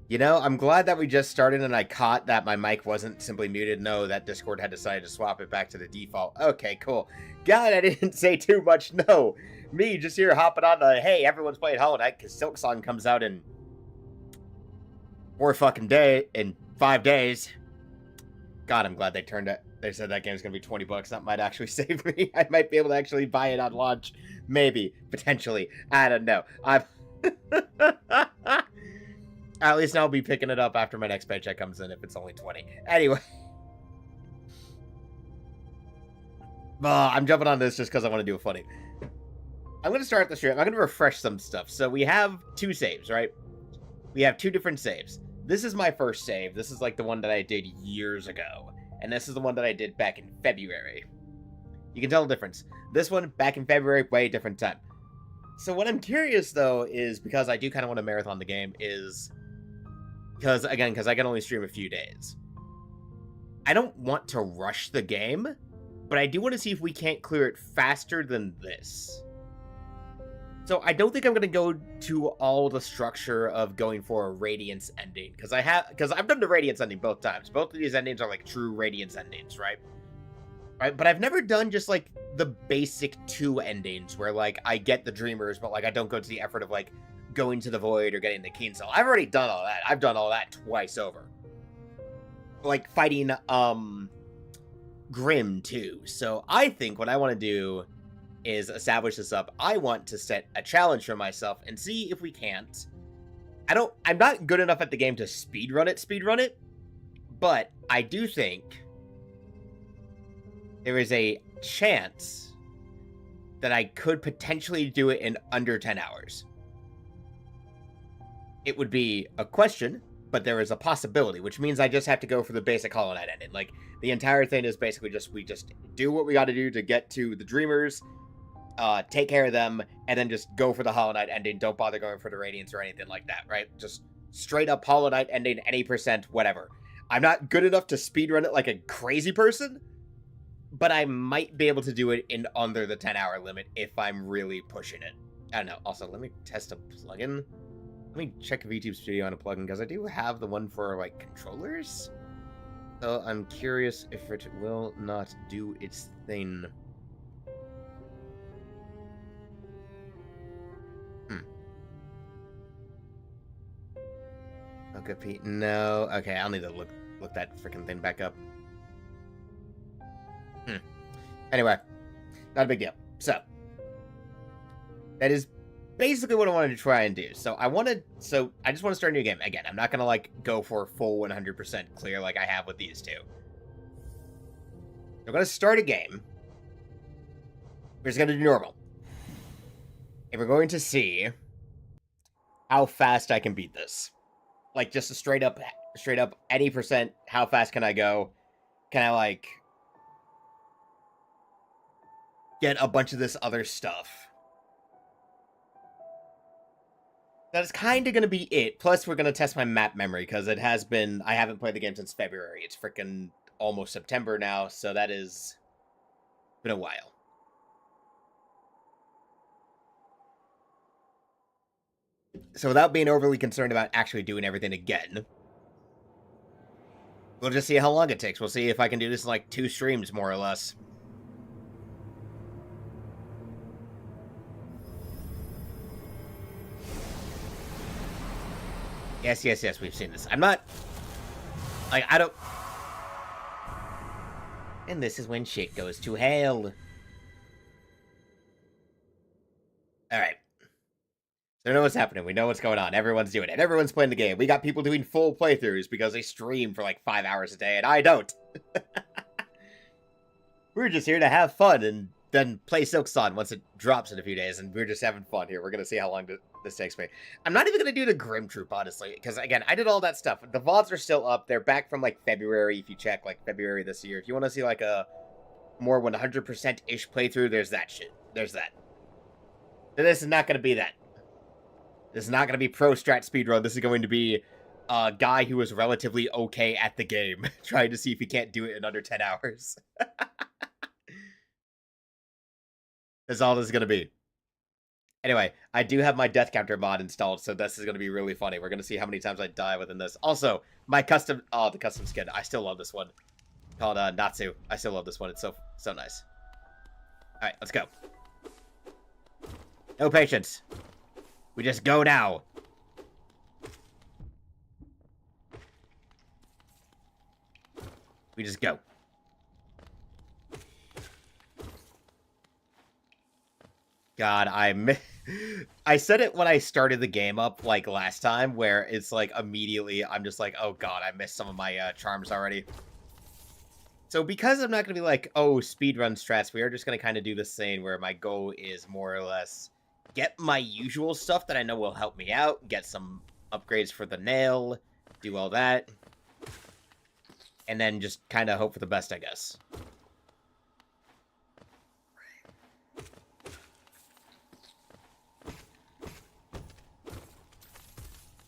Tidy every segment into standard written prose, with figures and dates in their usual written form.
You know, I'm glad that we just started and I caught that my mic wasn't simply muted. No, that Discord had decided to swap it back to the default. Okay, cool. God, I didn't say too much. No, me just here hopping on the, hey, everyone's playing Hollow Knight because Silksong comes out in 5 days. God, I'm glad they turned it. They said that game's gonna be $20. That might actually save me. I might be able to actually buy it on launch. Maybe, potentially. I don't know. At least I'll be picking it up after my next paycheck comes in if it's only 20. Anyway. I'm jumping on this just because I want to do a funny. I'm going to start the stream. I'm going to refresh some stuff. So we have 2 saves, right? We have 2 different saves. This is my first save. This is like the one that I did years ago. And this is the one that I did back in February. You can tell the difference. This one, back in February, way different time. So what I'm curious, though, is because I do kind of want to marathon the game, is... Because I can only stream a few days. I don't want to rush the game, but I do want to see if we can't clear it faster than this. So I don't think I'm going to go to all the structure of going for a Radiance ending, because I've done the Radiance ending both times. Both of these endings are like true Radiance endings, right? Right, but I've never done just like the basic 2 endings where like I get the Dreamers, but like I don't go to the effort of like going to the Void or getting the Keen Cell. I've already done all that. I've done all that twice over. Like fighting Grim too. So I think what I want to do is establish this up. I want to set a challenge for myself and see if we can't. I'm not good enough at the game to speedrun it, but I do think there is a chance that I could potentially do it in under 10 hours. It would be a question, but there is a possibility, which means I just have to go for the basic Hollow Knight ending. Like, the entire thing is basically we just do what we got to do to get to the Dreamers, take care of them, and then just go for the Hollow Knight ending. Don't bother going for the Radiance or anything like that, right? Just straight up Hollow Knight ending, any percent, whatever. I'm not good enough to speedrun it like a crazy person, but I might be able to do it in under the 10-hour limit if I'm really pushing it. I don't know. Also, let me test a plugin. Let me check VTube Studio on a plugin, because I do have the one for, like, controllers. So I'm curious if it will not do its thing. Okay, Pete. No. Okay, I'll need to look that freaking thing back up. Anyway, not a big deal. So, that is basically what I wanted to try and do. So I just want to start a new game. Again, I'm not going to like go for full 100% clear like I have with these 2. We're going to start a game. We're just going to do normal. And we're going to see how fast I can beat this. Like just a straight up any percent, how fast can I go? Can I like get a bunch of this other stuff? That is kind of going to be it. Plus, we're going to test my map memory, because it has been... I haven't played the game since February. It's freaking almost September now, so that is... been a while. So without being overly concerned about actually doing everything again, we'll just see how long it takes. We'll see if I can do this in like 2 streams, more or less. Yes, we've seen this. I'm not... Like, I don't... And this is when shit goes to hell. Alright. So we know what's happening. We know what's going on. Everyone's doing it. Everyone's playing the game. We got people doing full playthroughs because they stream for like 5 hours a day, and I don't. We're just here to have fun and then play Silksong once it drops in a few days, and we're just having fun here. We're going to see how long this takes me. I'm not even going to do the Grim Troop, honestly, because, again, I did all that stuff. The VODs are still up. They're back from, like, February, if you check, like, February this year. If you want to see, like, a more 100%-ish playthrough, there's that shit. There's that. But this is not going to be that. This is not going to be pro strat speedrun. This is going to be a guy who is relatively okay at the game, trying to see if he can't do it in under 10 hours. That's all this is going to be. Anyway, I do have my death counter mod installed, so this is going to be really funny. We're going to see how many times I die within this. Also, my custom... Oh, the custom skin. I still love this one. Called Natsu. I still love this one. It's so nice. Alright, let's go. No patience. We just go now. We just go. God, I said it when I started the game up, like, last time, where it's, like, immediately, I'm just like, oh god, I missed some of my, charms already. So, because I'm not gonna be like, oh, speedrun strats, we are just gonna kind of do this thing where my goal is more or less get my usual stuff that I know will help me out, get some upgrades for the nail, do all that, and then just kind of hope for the best, I guess.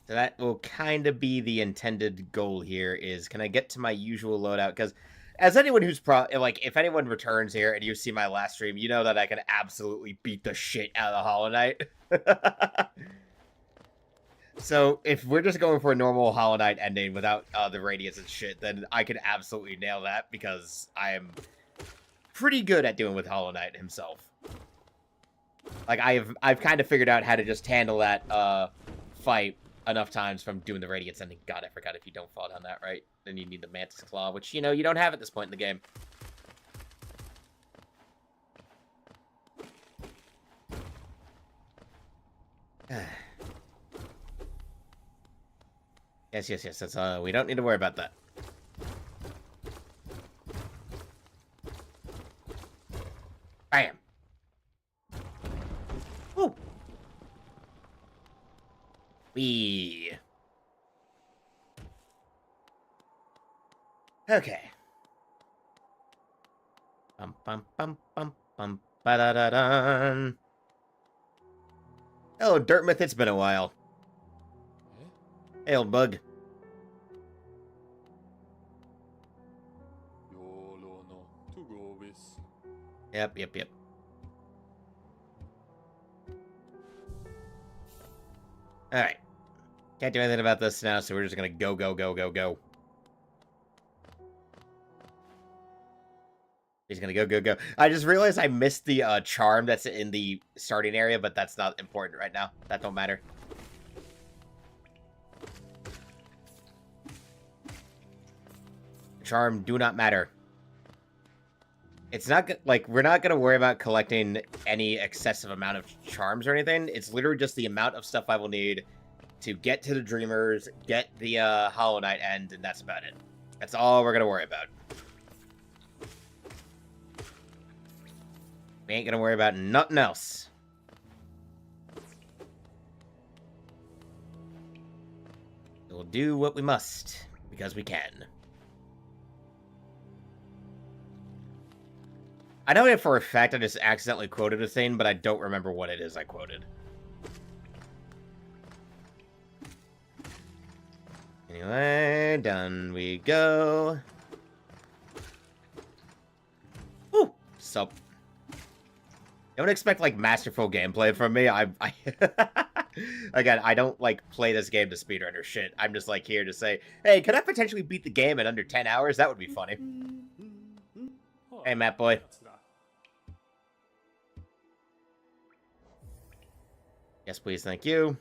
So that will kind of be the intended goal here, is can I get to my usual loadout? Because as anyone who's like, if anyone returns here and you see my last stream, you know that I can absolutely beat the shit out of the Hollow Knight. So if we're just going for a normal Hollow Knight ending without the radiance and shit, then I can absolutely nail that, because I am pretty good at doing with Hollow Knight himself. Like, I've kind of figured out how to just handle that fight enough times from doing the radiance ending. God, I forgot, if you don't fall down that, right, then you need the Mantis Claw, which, you know, you don't have at this point in the game. Yes, that's, we don't need to worry about that. Bam! Woo! Wee! Okay. Bum bum bum bum bum ba da da dun. Hello, Dirtmouth, it's been a while. Hey, old bug. Yep. Alright. Can't do anything about this now, so we're just gonna go. He's gonna go. I just realized I missed the charm that's in the starting area, but that's not important right now. That don't matter. Charm do not matter. It's not like, we're not gonna worry about collecting any excessive amount of charms or anything. It's literally just the amount of stuff I will need to get to the Dreamers, get the Hollow Knight end, and that's about it. That's all we're gonna worry about. We ain't gonna worry about nothing else. We'll do what we must, because we can. I know for a fact I just accidentally quoted a thing, but I don't remember what it is I quoted. Anyway, done we go. Woo! So, don't expect, like, masterful gameplay from me. Again, I don't, like, play this game to speedrun or shit. I'm just, like, here to say, hey, could I potentially beat the game in under 10 hours? That would be funny. Hey, Matt boy. Yes, please, thank you.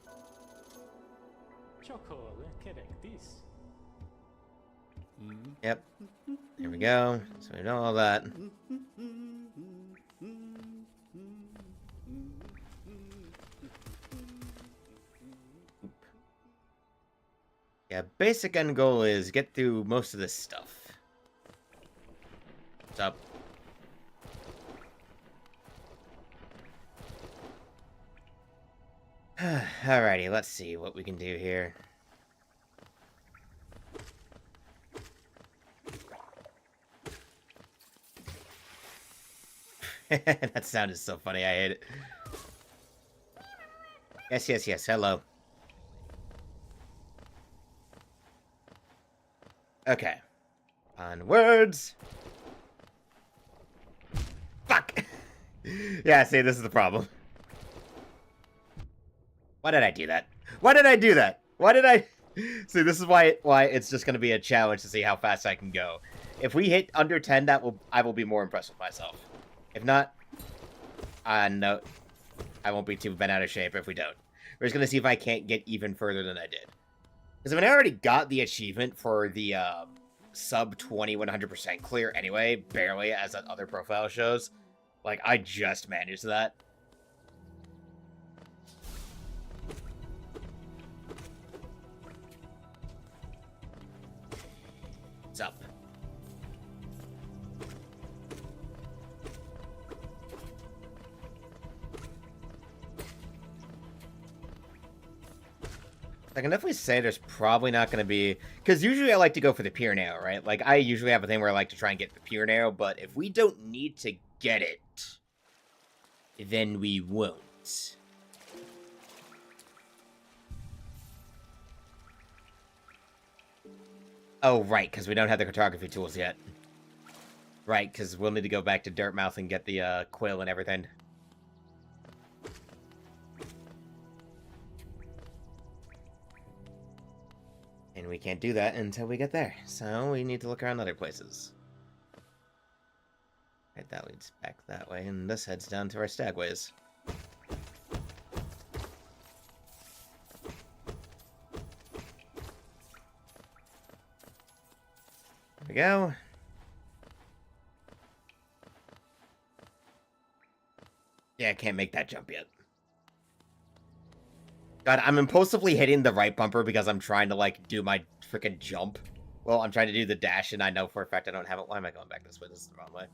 Yep. There we go. So we know all that. Yeah, basic end goal is get through most of this stuff. What's up? Alrighty, let's see what we can do here. That sound is so funny, I hate it. Yes, hello. Okay. Onwards. Fuck! Yeah, see, this is the problem. Why did I do that? Why did I do that? Why did I... See, this is why it's just going to be a challenge to see how fast I can go. If we hit under 10, I will be more impressed with myself. If not, no, I won't be too bent out of shape if we don't. We're just going to see if I can't get even further than I did. Because I mean, I already got the achievement for the sub 20 100% clear anyway, barely, as that other profile shows. Like, I just managed that. What's up? I can definitely say there's probably not going to be... Because usually I like to go for the pure narrow, right? Like, I usually have a thing where I like to try and get the pure narrow, but if we don't need to get it, then we won't. Oh, right, because we don't have the cartography tools yet. Right, because we'll need to go back to Dirtmouth and get the quill and everything. And we can't do that until we get there, so we need to look around other places. Right, that leads back that way, and this heads down to our stagways. There we go. Yeah, I can't make that jump yet. God, I'm impulsively hitting the right bumper because I'm trying to, like, do my freaking jump. Well, I'm trying to do the dash, and I know for a fact I don't have it. Why am I going back this way? This is the wrong way.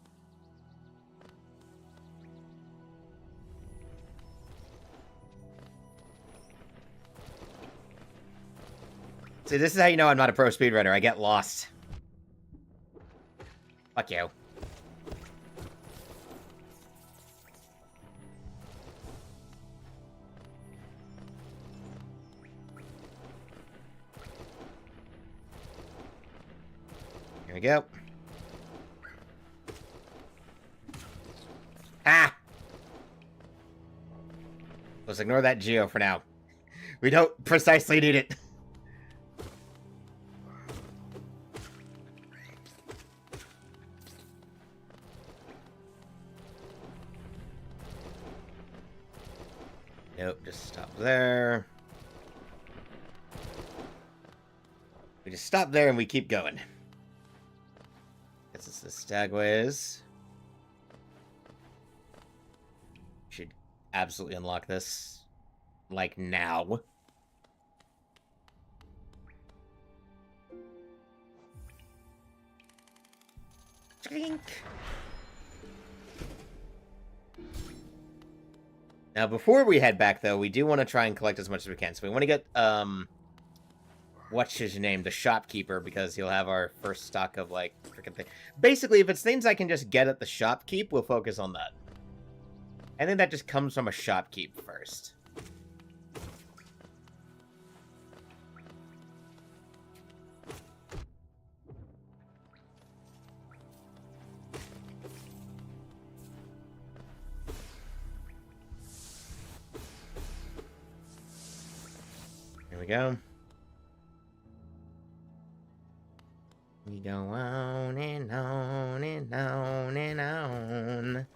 See, this is how you know I'm not a pro speedrunner. I get lost. Fuck you. Here we go. Ah! Let's ignore that geo for now. We don't precisely need it. Nope, just stop there. We just stop there and we keep going. Guess it's the stagways. Should absolutely unlock this. Like now. Drink. Now, before we head back, though, we do want to try and collect as much as we can. So we want to get, what's his name? The shopkeeper, because he'll have our first stock of, like, freaking thing. Basically, if it's things I can just get at the shopkeep, we'll focus on that. I think that just comes from a shopkeep first. Here we go. We go on and on and on and on.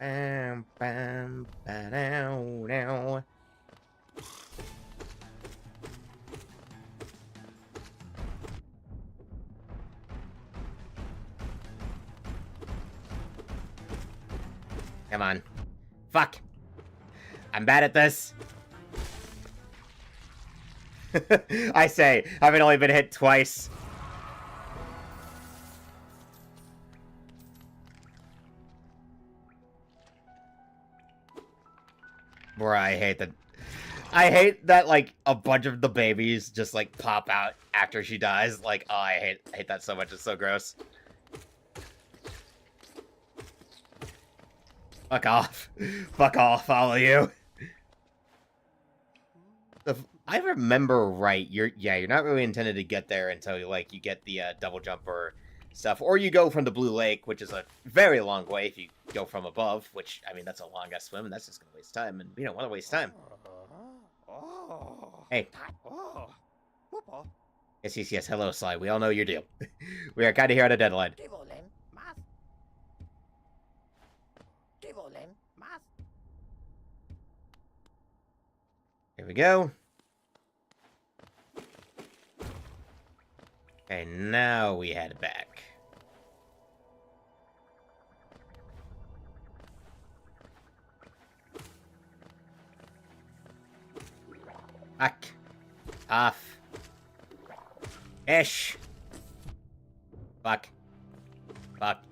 Bam, bam, ba-dow, dow. Come on. Fuck. I'm bad at this. I say, having only been hit twice. Bruh, I hate that. I hate that, like, a bunch of the babies just, like, pop out after she dies. Like, oh, I hate that so much. It's so gross. Fuck off. Fuck off, all of you. If I remember right, you're not really intended to get there until you get the double jump or stuff. Or you go from the Blue Lake, which is a very long way if you go from above, which, I mean, that's a long-ass swim, and that's just going to waste time, and we don't want to waste time. Hey. Yes, hello, Sly. We all know your deal. We are kind of here on a deadline. Here we go. And now we head back. Back. Off. Ish. Fuck. Fuck.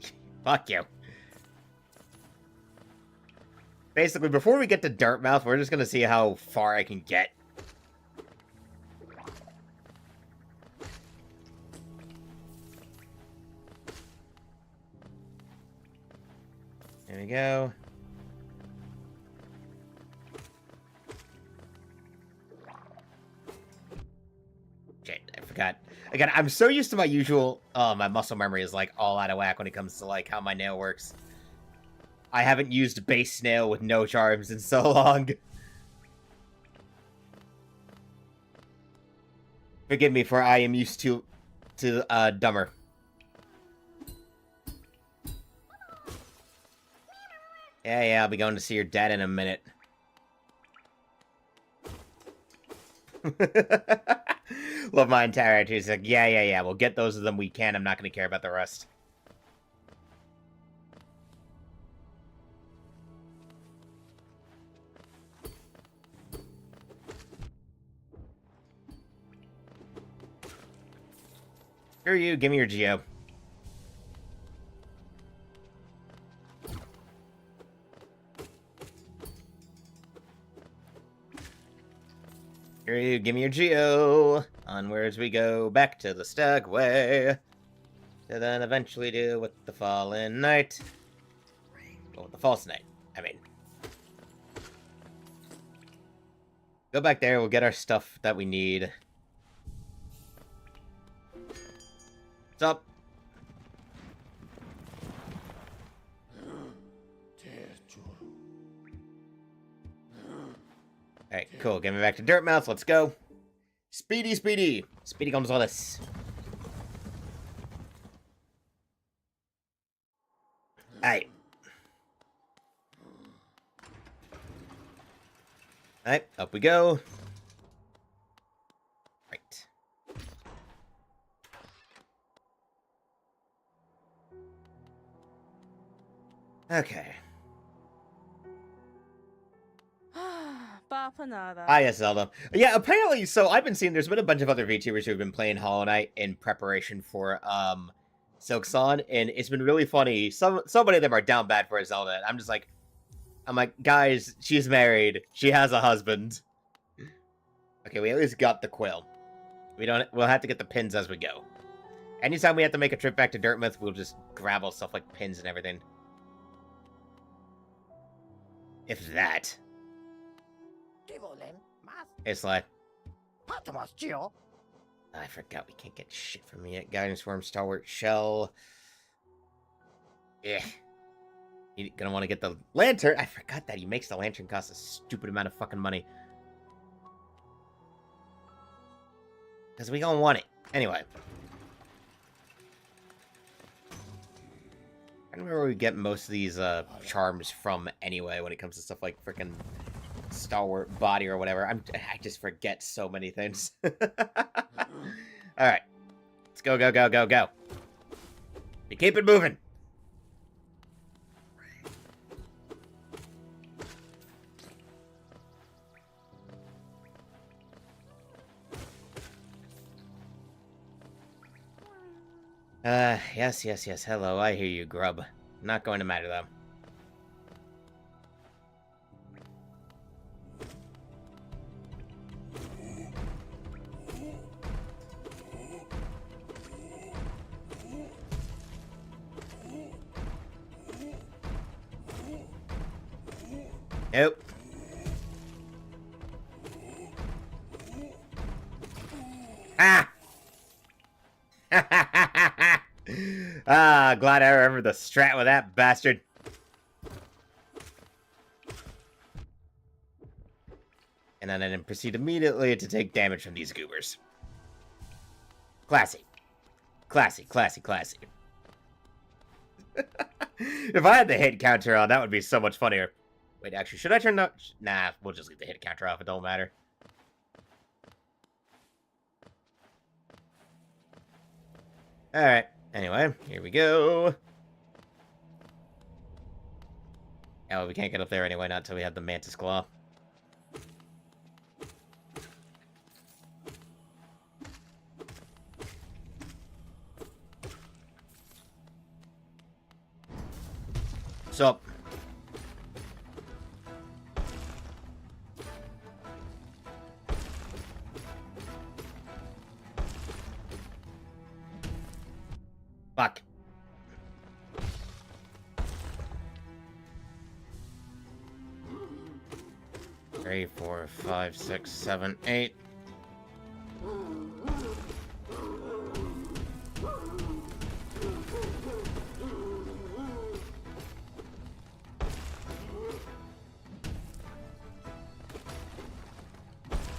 Fuck you. Basically, before we get to Dartmouth, we're just gonna see how far I can get. There we go. Shit, I forgot. Again, I'm so used to my usual... my muscle memory is, like, all out of whack when it comes to, like, how my nail works. I haven't used base nail with no charms in so long. Forgive me, for I am used to dumber. Yeah, I'll be going to see your dad in a minute. Love my entire attitude. He's like, yeah, we'll get those of them we can. I'm not going to care about the rest. Screw you, give me your Geo. Screw you, give me your Geo. Onwards we go, back to the Stagway. To then eventually deal with the Fallen Knight. Well, with the False Knight, I mean. Go back there, we'll get our stuff that we need. What's up? Alright, cool. Get me back to Dirtmouth. Let's go. Speedy. Speedy Gonzales. Alright. Alright, up we go. Right. Okay. Ah, yes, Zelda. Yeah, apparently, so I've been seeing there's been a bunch of other VTubers who've been playing Hollow Knight in preparation for, Silksong, and it's been really funny. So many of them are down bad for Zelda, and I'm like, guys, she's married. She has a husband. Okay, we at least got the quill. We'll have to get the pins as we go. Anytime we have to make a trip back to Dirtmouth, we'll just grab all stuff like pins and everything. If that. It's like... I forgot we can't get shit from me yet. Guidance Worm, Stalwart Shell. Yeah. You're gonna want to get the lantern. I forgot that he makes the lantern cost a stupid amount of fucking money. Because we gonna want it. Anyway. I don't remember where we get most of these charms from anyway when it comes to stuff like freaking Stalwart Body or whatever. I just forget so many things. Alright. Let's go. We keep it moving. Yes. Hello, I hear you, grub. Not going to matter, though. Nope. Ah! Ah, glad I remember the strat with that bastard. And then I proceed immediately to take damage from these goobers. Classy. Classy, classy, classy. If I had the hit counter on, that would be so much funnier. Wait, actually, should I turn that? Nah, we'll just leave the hit counter off. It don't matter. Alright, anyway, here we go. Oh, we can't get up there anyway, not until we have the Mantis Claw. So, fuck. Three, 4, 5, 6, 7, 8.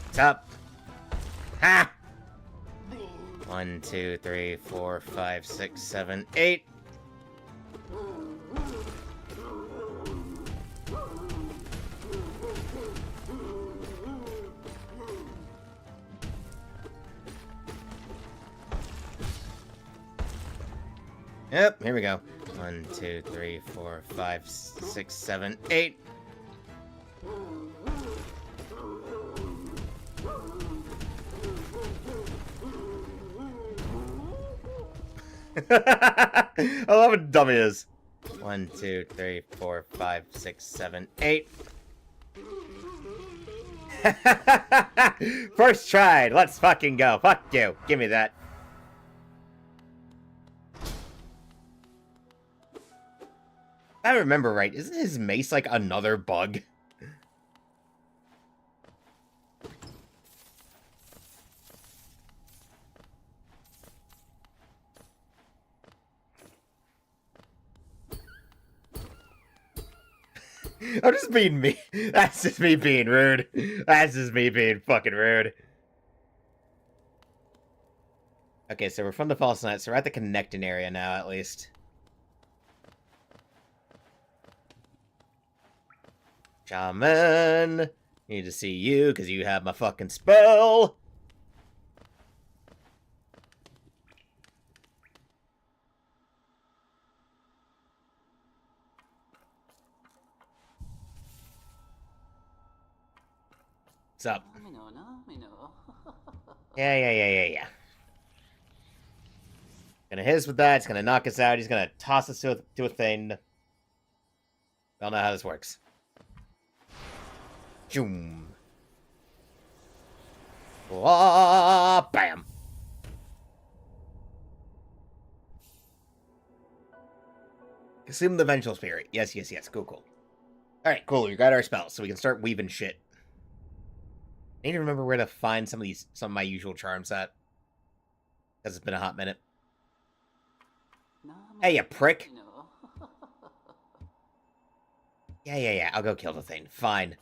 What's up? Ha! 1, 2, 3, 4, 5, 6, 7, 8. Yep, here we go. 1, 2, 3, 4, 5, 6, 7, 8. I love what dummy is. 1, 2, 3, 4, 5, 6, 7, 8. First try. Let's fucking go. Fuck you. Give me that. If I remember right, isn't his mace like another bug? I'm just being me. That's just me being rude. That's just me being fucking rude. Okay, so we're from the False Knight, so we're at the connecting area now, at least. Shaman! Need to see you, because you have my fucking spell! What's up? Yeah. Gonna hit us with that, it's gonna knock us out, he's gonna toss us to a thing. I don't know how this works. Joom. Wah, bam. Consume the Vengeful Spirit. Yes. Cool. Alright, cool. We got our spells, so we can start weaving shit. I need to remember where to find some of my usual charms at. Because it's been a hot minute. Hey, you prick. Yeah. I'll go kill the thing. Fine.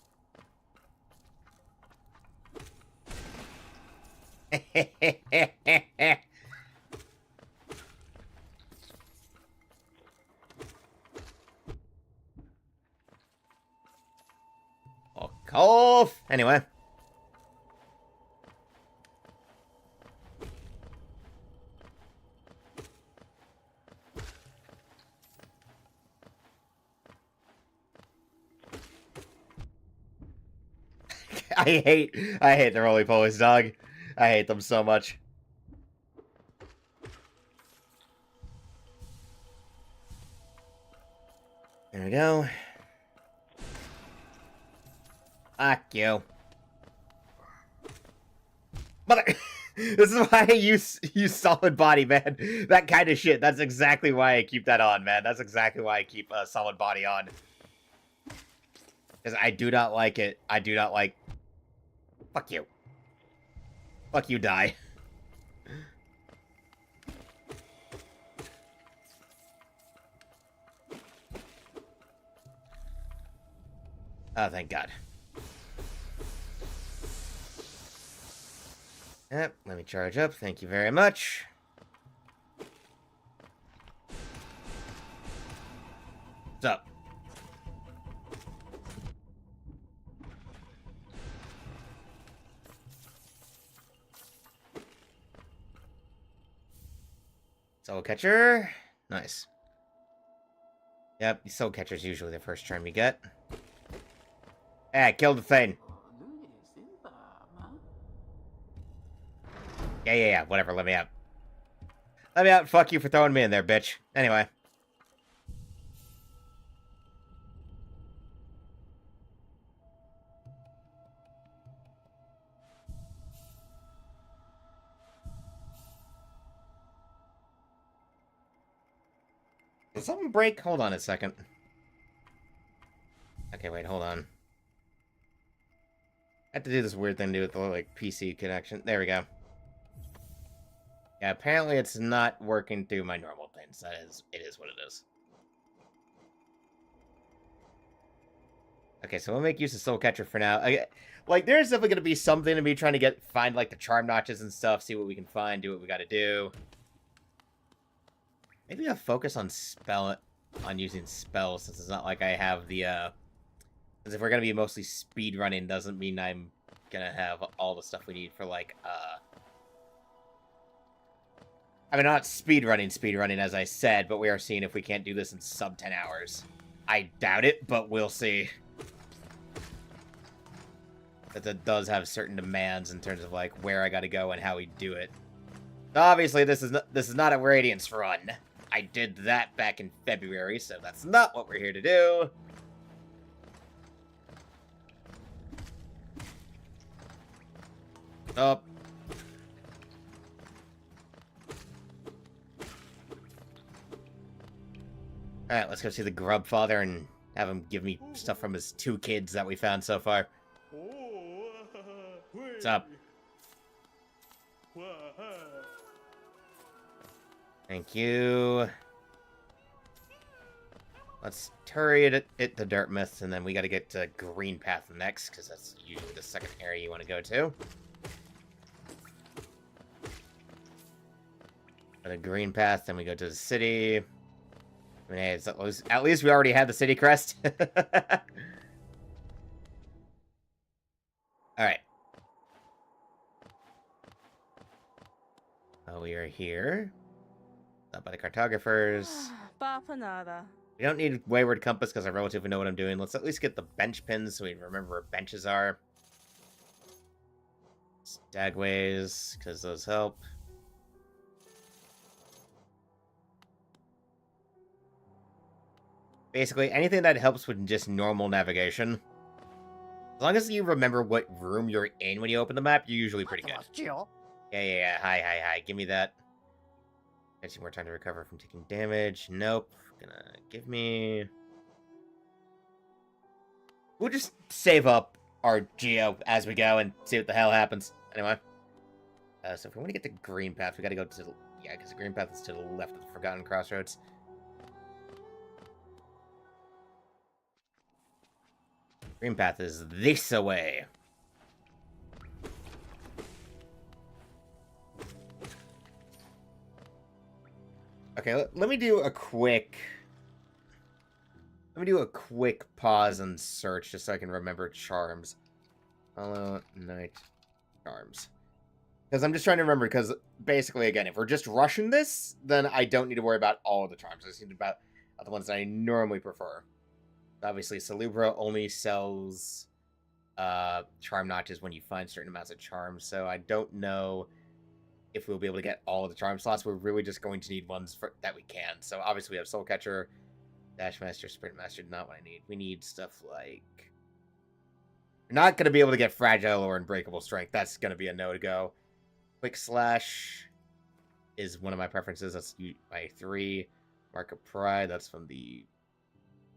Oh, cough. Anyway. I hate the roly-polies, dog. I hate them so much. There we go. Fuck you. Mother... This is why I use solid body, man. That kind of shit. That's exactly why I keep that on, man. That's exactly why I keep solid body on. Because I do not like it. I do not like... Fuck you. Fuck you, die. Oh, thank God. Yep, let me charge up. Thank you very much. What's up? Soul Catcher. Nice. Yep, Soul Catcher's usually the first charm you get. Ah, killed the thing. Yeah, whatever, let me out. Let me out, fuck you for throwing me in there, bitch. Anyway. Did something break? Hold on a second. Okay, wait, hold on. I have to do this weird thing to do with the, like, PC connection. There we go. Yeah, apparently it's not working through my normal things. It is what it is. Okay, so we'll make use of Soul Catcher for now. Like, there's definitely going to be something to me trying to find, like, the charm notches and stuff, see what we can find, do what we got to do. Maybe I'll focus on using spells, since it's not like I have the, because if we're going to be mostly speedrunning, doesn't mean I'm going to have all the stuff we need for, like, I mean, not speedrunning, as I said, but we are seeing if we can't do this in sub 10 hours. I doubt it, but we'll see. But that does have certain demands in terms of, like, where I gotta go and how we do it. Obviously, this is not a Radiance run. I did that back in February, so that's not what we're here to do. Oh. Alright, let's go see the Grub Father and have him give me stuff from his 2 kids that we found so far. What's up? Thank you. Let's hurry it to Dartmouth, and then we gotta get to Green Path next, because that's usually the second area you want to go to. Go to Green Path, then we go to the city. I mean, hey, it's at least we already had the city crest. Alright. Oh, we are here. Up by the cartographers. We don't need Wayward Compass because I relatively know what I'm doing. Let's at least get the bench pins so we remember where benches are. Stagways, because those help. Basically, anything that helps with just normal navigation. As long as you remember what room you're in when you open the map, you're usually pretty good. Yeah. Hi. Give me that. Get some more time to recover from taking damage. Nope. Gonna give me... We'll just save up our Geo as we go and see what the hell happens. Anyway. So if we want to get to Green Path, we gotta go to the... Yeah, because the Green Path is to the left of the Forgotten Crossroads. Green Path is this away. Okay, let me do a quick... Let me do a quick pause and search just so I can remember charms. Hollow Knight charms. Because I'm just trying to remember, because basically, again, if we're just rushing this, then I don't need to worry about all of the charms. I just need about the ones that I normally prefer. Obviously, Salubra only sells charm notches when you find certain amounts of charms, so I don't know if we'll be able to get all of the charm slots. We're really just going to need ones that we can. So obviously we have Soul Catcher, Dash Master, Sprint Master, not what I need. We need stuff like... We're not going to be able to get Fragile or Unbreakable Strength. That's going to be a no-to-go. Quick Slash is one of my preferences. That's my 3. Mark of Pride, that's from the...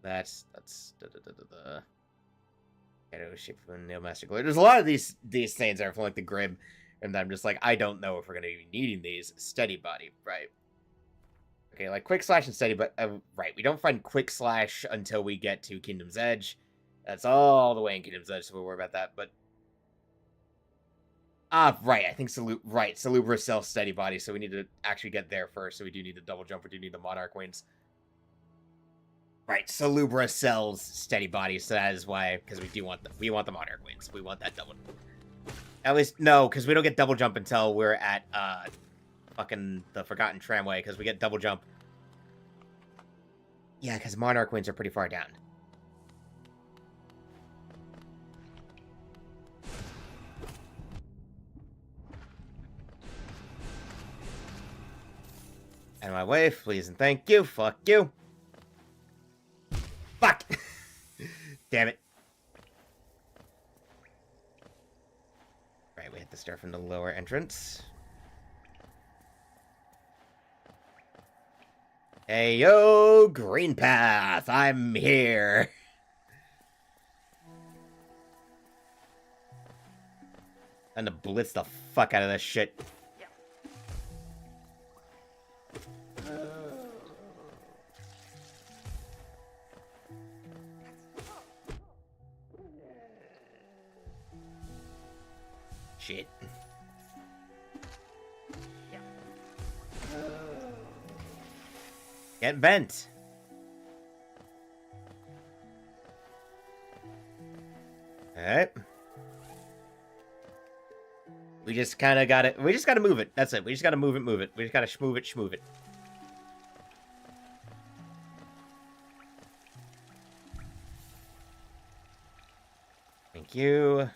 That's Shadow Shape from Nail Master Glory. There's a lot of these things that are from like the Grim, and I'm just like, I don't know if we're gonna be needing these. Steady Body, right? Okay, like Quick Slash and Steady, but right, we don't find Quick Slash until we get to Kingdom's Edge. That's all the way in Kingdoms Edge, so we'll worry about that, but... right, I think Salubra sells steady body, so we need to actually get there first, so we do need the double jump, we do need the Monarch Wings. Right, Salubra sells steady body, so that is why, because we want the Monarch Wings. We want that double. At least, no, because we don't get double jump until we're at, fucking the Forgotten Tramway, because we get double jump. Yeah, because Monarch Wings are pretty far down. Out of my way, please and thank you. Fuck you. Fuck! Damn it. Right, we have to start from the lower entrance. Hey, yo, Green Path, I'm here. I'm gonna blitz the fuck out of this shit. Shit. Get bent. Alright. We just kind of got it. We just got to move it. That's it. We just got to move it. We just got to schmoove it. Thank you.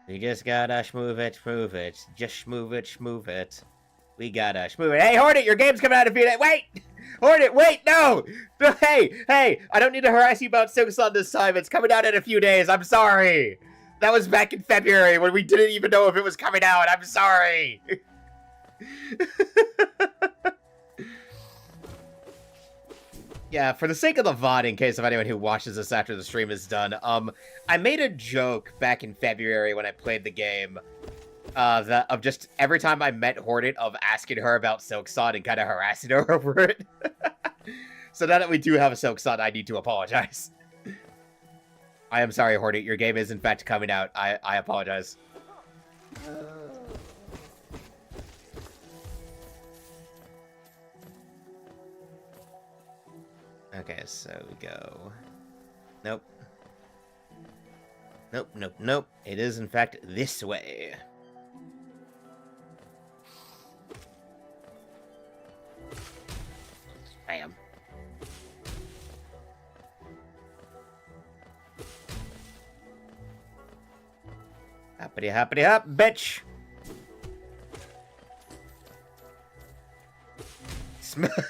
We just gotta schmoove it. Just schmoove it. We gotta schmoove it. Hey, Hornet, your game's coming out in a few days. Wait! Hornet, wait, no! Hey, I don't need to harass you about Silksong this time. It's coming out in a few days. I'm sorry. That was back in February when we didn't even know if it was coming out. I'm sorry. Yeah, for the sake of the VOD, in case of anyone who watches this after the stream is done, I made a joke back in February when I played the game, of just every time I met Hornet of asking her about Silksong and kind of harassing her over it. So now that we do have a Silksong, I need to apologize. I am sorry, Hornet. Your game is in fact coming out. I apologize. Okay, so we go... Nope. Nope. It is, in fact, this way. Bam. Hoppity hoppity hop, bitch!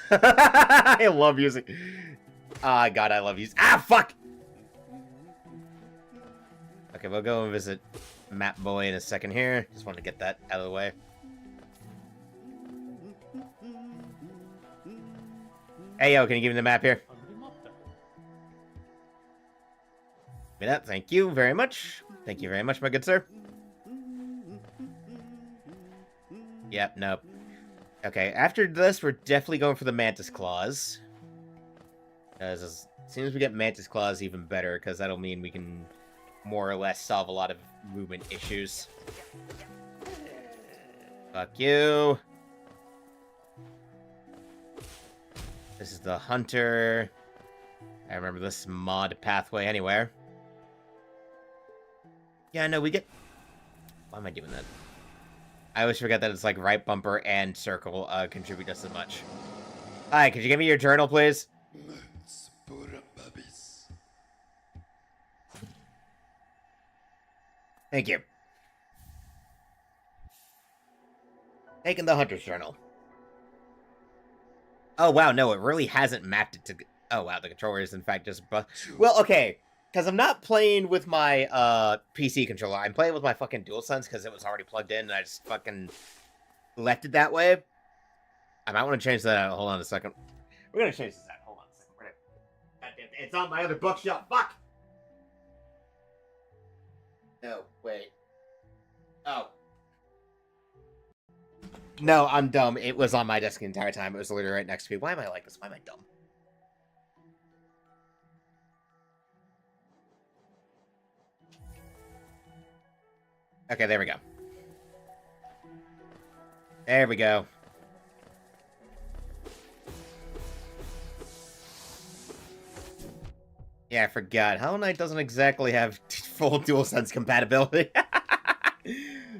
I love using... Ah, God, I love using... Ah, fuck! Okay, we'll go and visit Map Boy in a second here. Just want to get that out of the way. Hey, yo, can you give me the map here? Give me that. Thank you very much. Thank you very much, my good sir. Yep, nope. Okay, after this, we're definitely going for the Mantis Claws. As soon as we get Mantis Claws, even better, because that'll mean we can more or less solve a lot of movement issues. Fuck you. This is the Hunter. I remember this mod pathway anywhere. Yeah, no, we get... Why am I doing that? I always forget that it's like right bumper and circle contribute just as much. Hi, could you give me your journal, please? Thank you. Taking the Hunter's Journal. Oh, wow, no, it really hasn't mapped it to... Oh, wow, the controller is, in fact, just... Well, okay, because I'm not playing with my PC controller. I'm playing with my fucking DualSense because it was already plugged in, and I just fucking left it that way. I might want to change that out. Hold on a second. We're going to change this out. Hold on a second. It's on my other bookshelf. Fuck! No, wait. Oh. No, I'm dumb. It was on my desk the entire time. It was literally right next to me. Why am I like this? Why am I dumb? Okay, there we go. There we go. Yeah, I forgot. Hollow Knight doesn't exactly have full DualSense compatibility.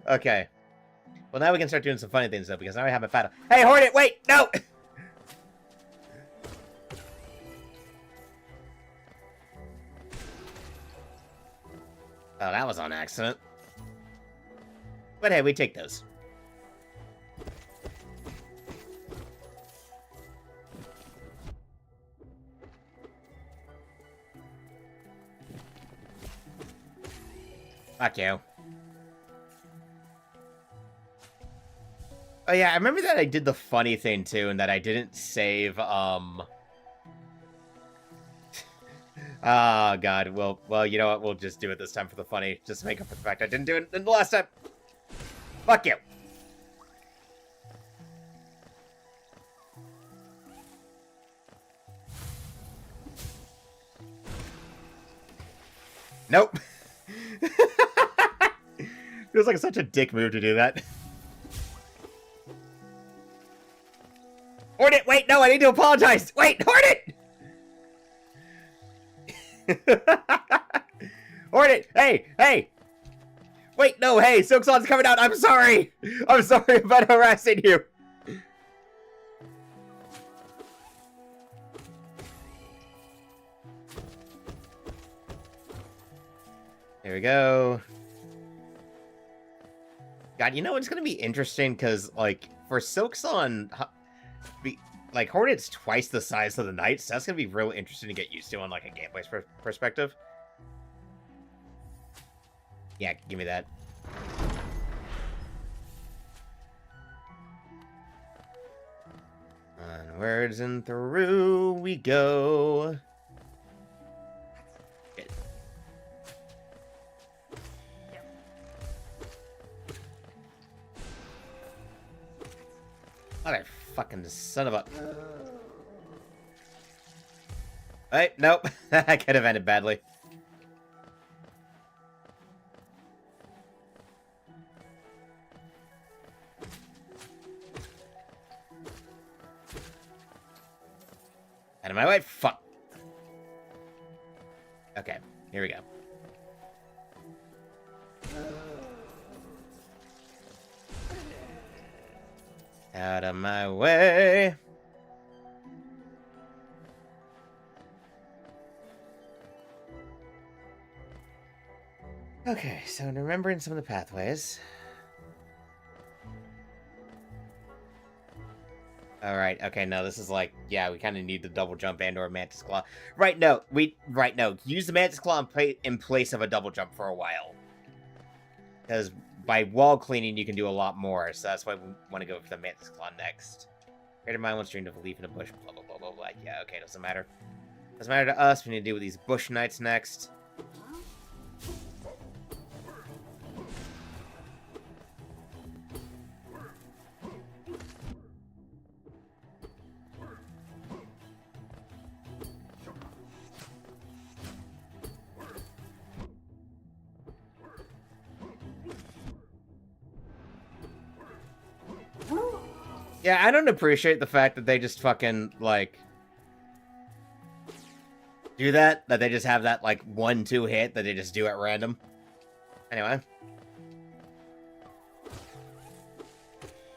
Okay. Well, now we can start doing some funny things, though, because now I have a paddle. Hey, Hornet, wait! No! Oh, that was on accident. But hey, we take those. Fuck you. Oh yeah, I remember that I did the funny thing too, and that I didn't save, Oh god, well, you know what, we'll just do it this time for the funny, just to make up for the fact I didn't do it the last time. Fuck you. Nope. Feels like such a dick move to do that. Hornet, wait, no, I need to apologize. Wait, Hornet! Hornet, hey! Wait, no, hey, Silksong's coming out. I'm sorry. I'm sorry about harassing you. There we go. God, you know, it's going to be interesting because, like, for Silksong, like, Hornet's twice the size of the Knights. So that's going to be really interesting to get used to on, like, a gameplay perspective. Yeah, give me that. Onwards and through we go. Good. Motherfucking son of a... Wait, nope. That could have ended badly. Out of my way, fuck. Okay, here we go. Out of my way. Okay, so remembering some of the pathways. Alright, okay, no, this is like, yeah, we kind of need the double jump and or Mantis Claw. Right, no, use the Mantis Claw in place of a double jump for a while. Because by wall cleaning, you can do a lot more, so that's why we want to go for the Mantis Claw next. Created my one stream of a leaf in a bush, blah, blah, blah, blah, blah. Yeah, okay, doesn't matter. Doesn't matter to us, we need to deal with these Bush Knights next. Yeah, I don't appreciate the fact that they just fucking, like, do that. That they just have that, like, 1-2 hit that they just do at random. Anyway.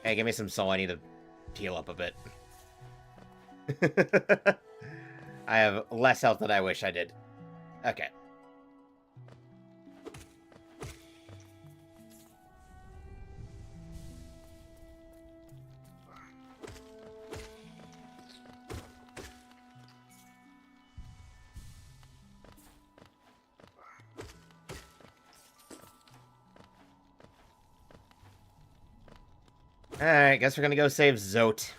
Hey, give me some soul. I need to heal up a bit. I have less health than I wish I did. Okay. Alright, guess we're gonna go save Zote.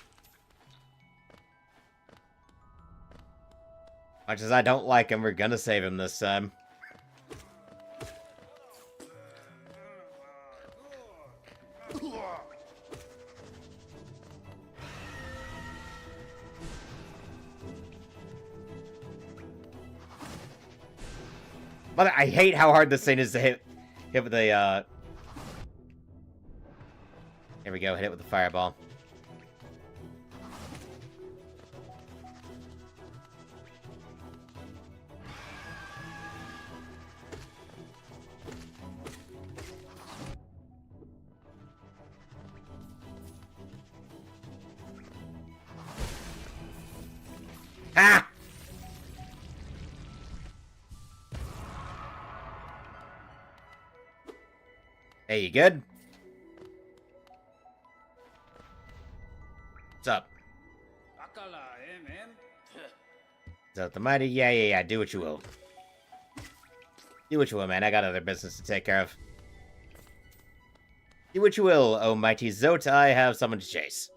Much as I don't like him, we're gonna save him this time. But I hate how hard this thing is to hit with the, Here we go, hit it with the fireball. Ah! Hey, you good? What's up? Is that the mighty? Yeah. Do what you will. Do what you will, man. I got other business to take care of. Do what you will, oh mighty Zote. I have someone to chase.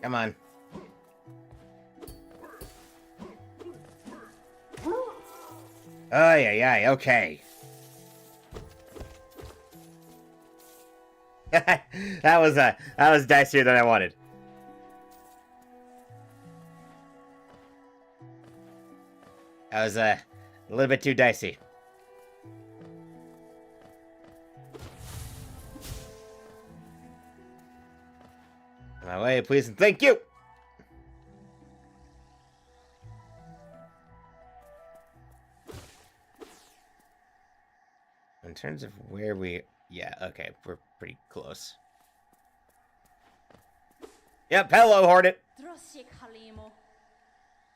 Come on. Oh, yeah, okay. that was dicier than I wanted. That was a little bit too dicey. My way, please, and thank you! In terms of where we... Yeah, okay, we're pretty close. Yep, hello, Hornet!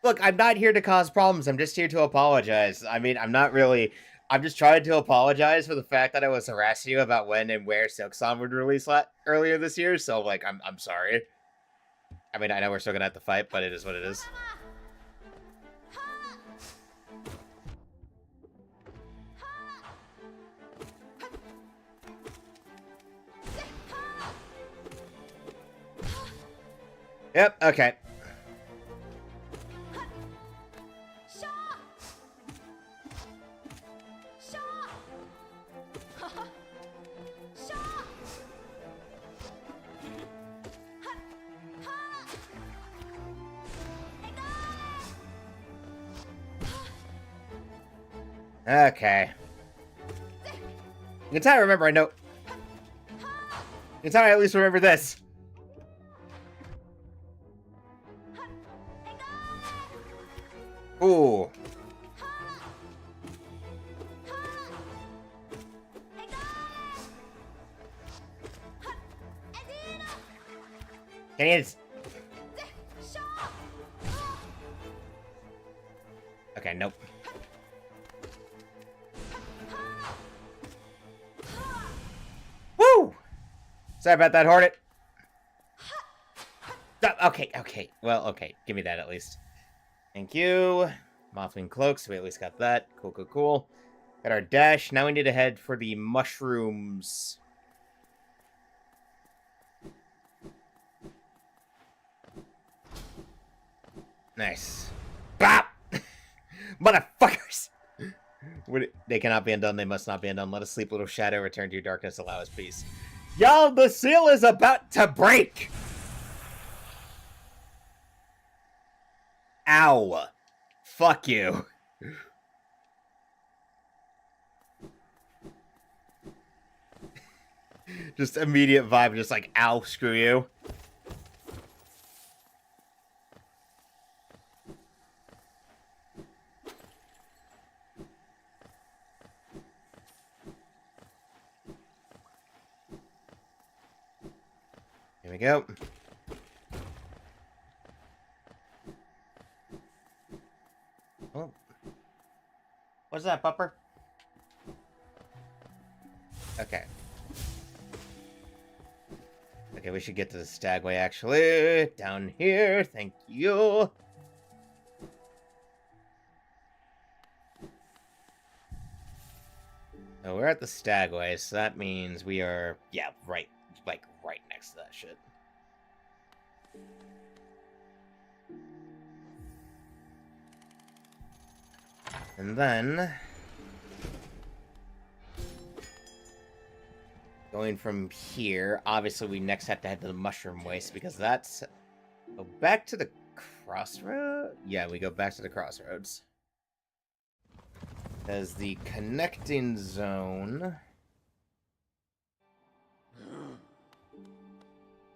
Look, I'm not here to cause problems, I'm just here to apologize. I mean, I'm not really... I'm just trying to apologize for the fact that I was harassing you about when and where Silksong would release earlier this year, so, like, I'm sorry. I mean, I know we're still gonna have to fight, but it is what it is. Yep, okay. Okay. It's time I remember, I know. It's time I at least remember this. Ooh. Can you just... Okay, nope. Woo! Sorry about that, Hornet. Okay. Well, okay. Give me that at least. Thank you. Mothwing cloaks. We at least got that. Cool. Got our dash. Now we need to head for the mushrooms. Nice. Bop! Motherfuckers! They cannot be undone. They must not be undone. Let us sleep, little shadow. Return to your darkness. Allow us peace. Y'all, the seal is about to break! Ow. Fuck you. Just immediate vibe, just like, ow, screw you. Here we go. Oh. What's that, pupper? Okay. Okay, we should get to the Stagway, actually. Down here, thank you. Oh, we're at the Stagway, so that means we are, yeah, right next to that shit. And then, going from here, obviously we next have to head to the Mushroom Waste, because that's... Go back to the crossroad? Yeah, we go back to the crossroads. As the connecting zone... In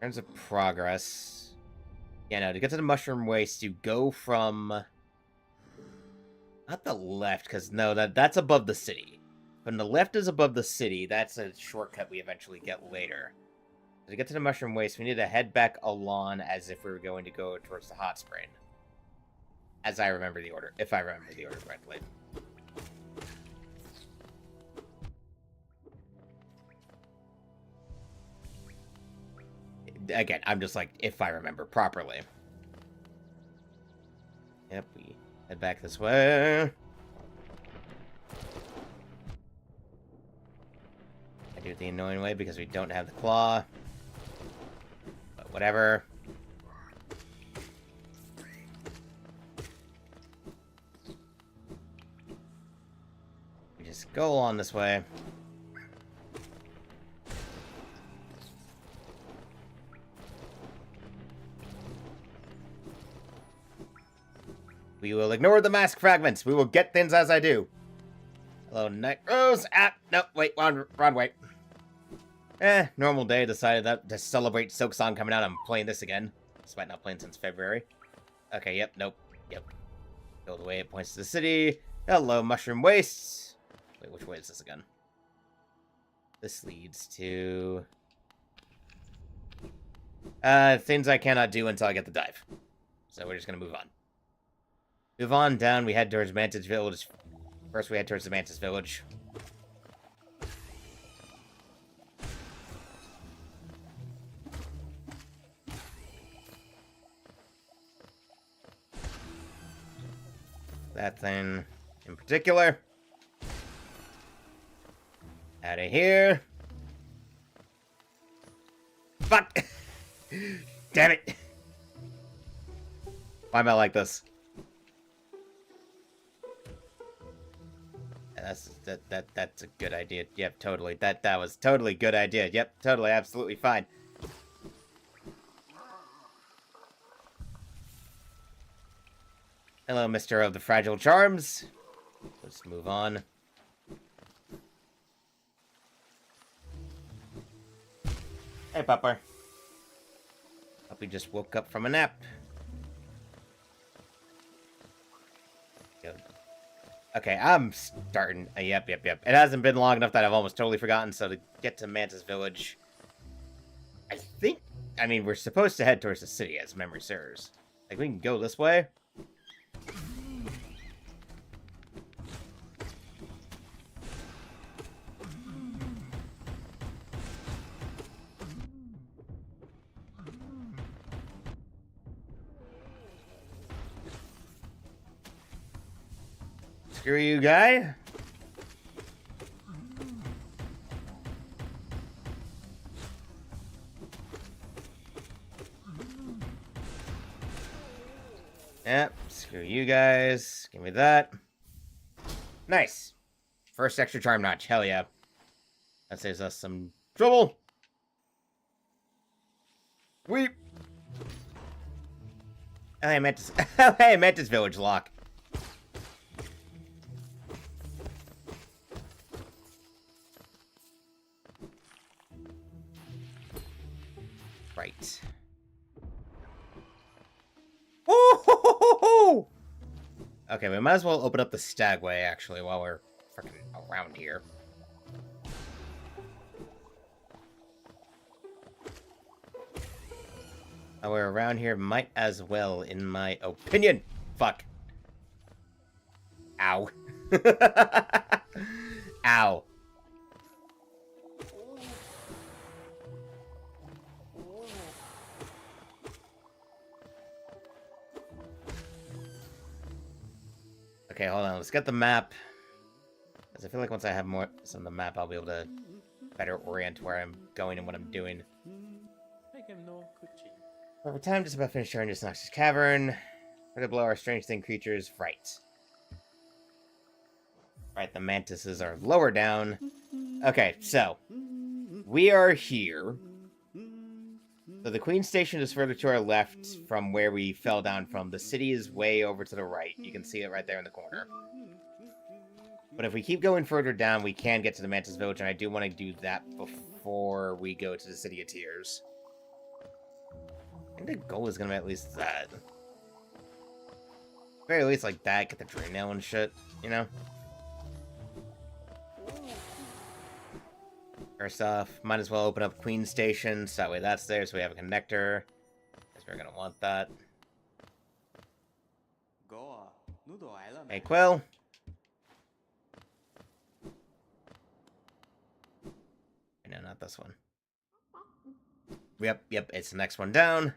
terms of progress... Yeah, no, to get to the Mushroom Waste, you go from... Not the left, because no, that's above the city. When the left is above the city, that's a shortcut we eventually get later. To get to the Mushroom Waste, we need to head back along as if we were going to go towards the Hot Spring. As I remember the order, if I remember the order correctly. Again, I'm just like, if I remember properly. Yep, we head back this way. I do it the annoying way because we don't have the claw. But whatever. We just go along this way. We will ignore the mask fragments. We will get things as I do. Hello, Night Rose. Ah, no, wait, wrong way. Normal day. Decided that to celebrate Silksong coming out, I'm playing this again. Despite not playing since February. Okay, yep, nope, yep. Go the way it points to the city. Hello, Mushroom Wastes. Wait, which way is this again? This leads to... things I cannot do until I get the dive. So we're just gonna move on. Move on down, we head towards Mantis Village. First we head towards the Mantis Village. That thing in particular. Out of here. Fuck! Damn it! Why am I like this? That's a good idea. Yep, totally. That was totally a good idea. Yep, totally, absolutely fine. Hello, Mr. of the Fragile Charms. Let's move on. Hey, Pupper. Puppy just woke up from a nap. Good. Okay, I'm starting... yep. It hasn't been long enough that I've almost totally forgotten, so to get to Mantis Village... I think... I mean, we're supposed to head towards the city, as memory serves. Like, we can go this way. Screw you, guy. Yep, screw you guys. Give me that. Nice. First extra charm notch. Hell yeah. That saves us some trouble. Weep. Oh, hey, Mantis. Oh, hey, Mantis Village lock. Right. Woo-hoo-hoo-hoo-hoo! Okay, we might as well open up the Stagway, actually, while we're freaking around here. While we're around here, might as well, in my opinion. Fuck. Ow. Ow. Okay, hold on. Let's get the map. Because I feel like once I have more some of the map, I'll be able to better orient where I'm going and what I'm doing. Over time, just about finished sharing this Noxus Cavern. We're below our strange thing creatures. Right. Right, the mantises are lower down. Okay, so we are here. So the Queen Station is further to our left from where we fell down from. The city is way over to the right. You can see it right there in the corner. But if we keep going further down, we can get to the Mantis Village, and I do want to do that before we go to the City of Tears. I think the goal is going to be at least that. At the very least, like that, get the Dream Nail and shit, you know? First off, might as well open up Queen Station, so that way that's there, so we have a connector. Because we're going to want that. Hey, Quill. No, not this one. Yep, it's the next one down.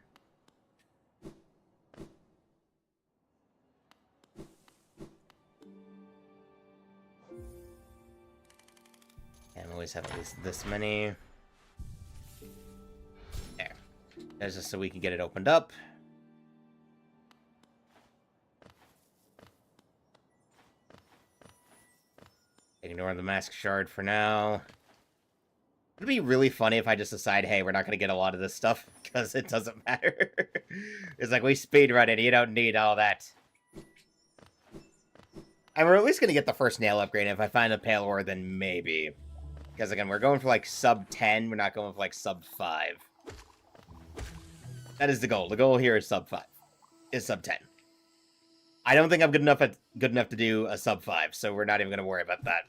And we always have at least this many. There. That's just so we can get it opened up. Ignore the mask shard for now. It'd be really funny if I just decide, hey, we're not going to get a lot of this stuff, because it doesn't matter. It's like, we speedrun it, you don't need all that. And we're at least going to get the first nail upgrade, if I find a pale ore, then maybe. Because again, we're going for like sub 10, we're not going for like sub 5. That is the goal. The goal here is sub 5. Is sub 10. I don't think I'm good enough to do a sub 5, so we're not even going to worry about that.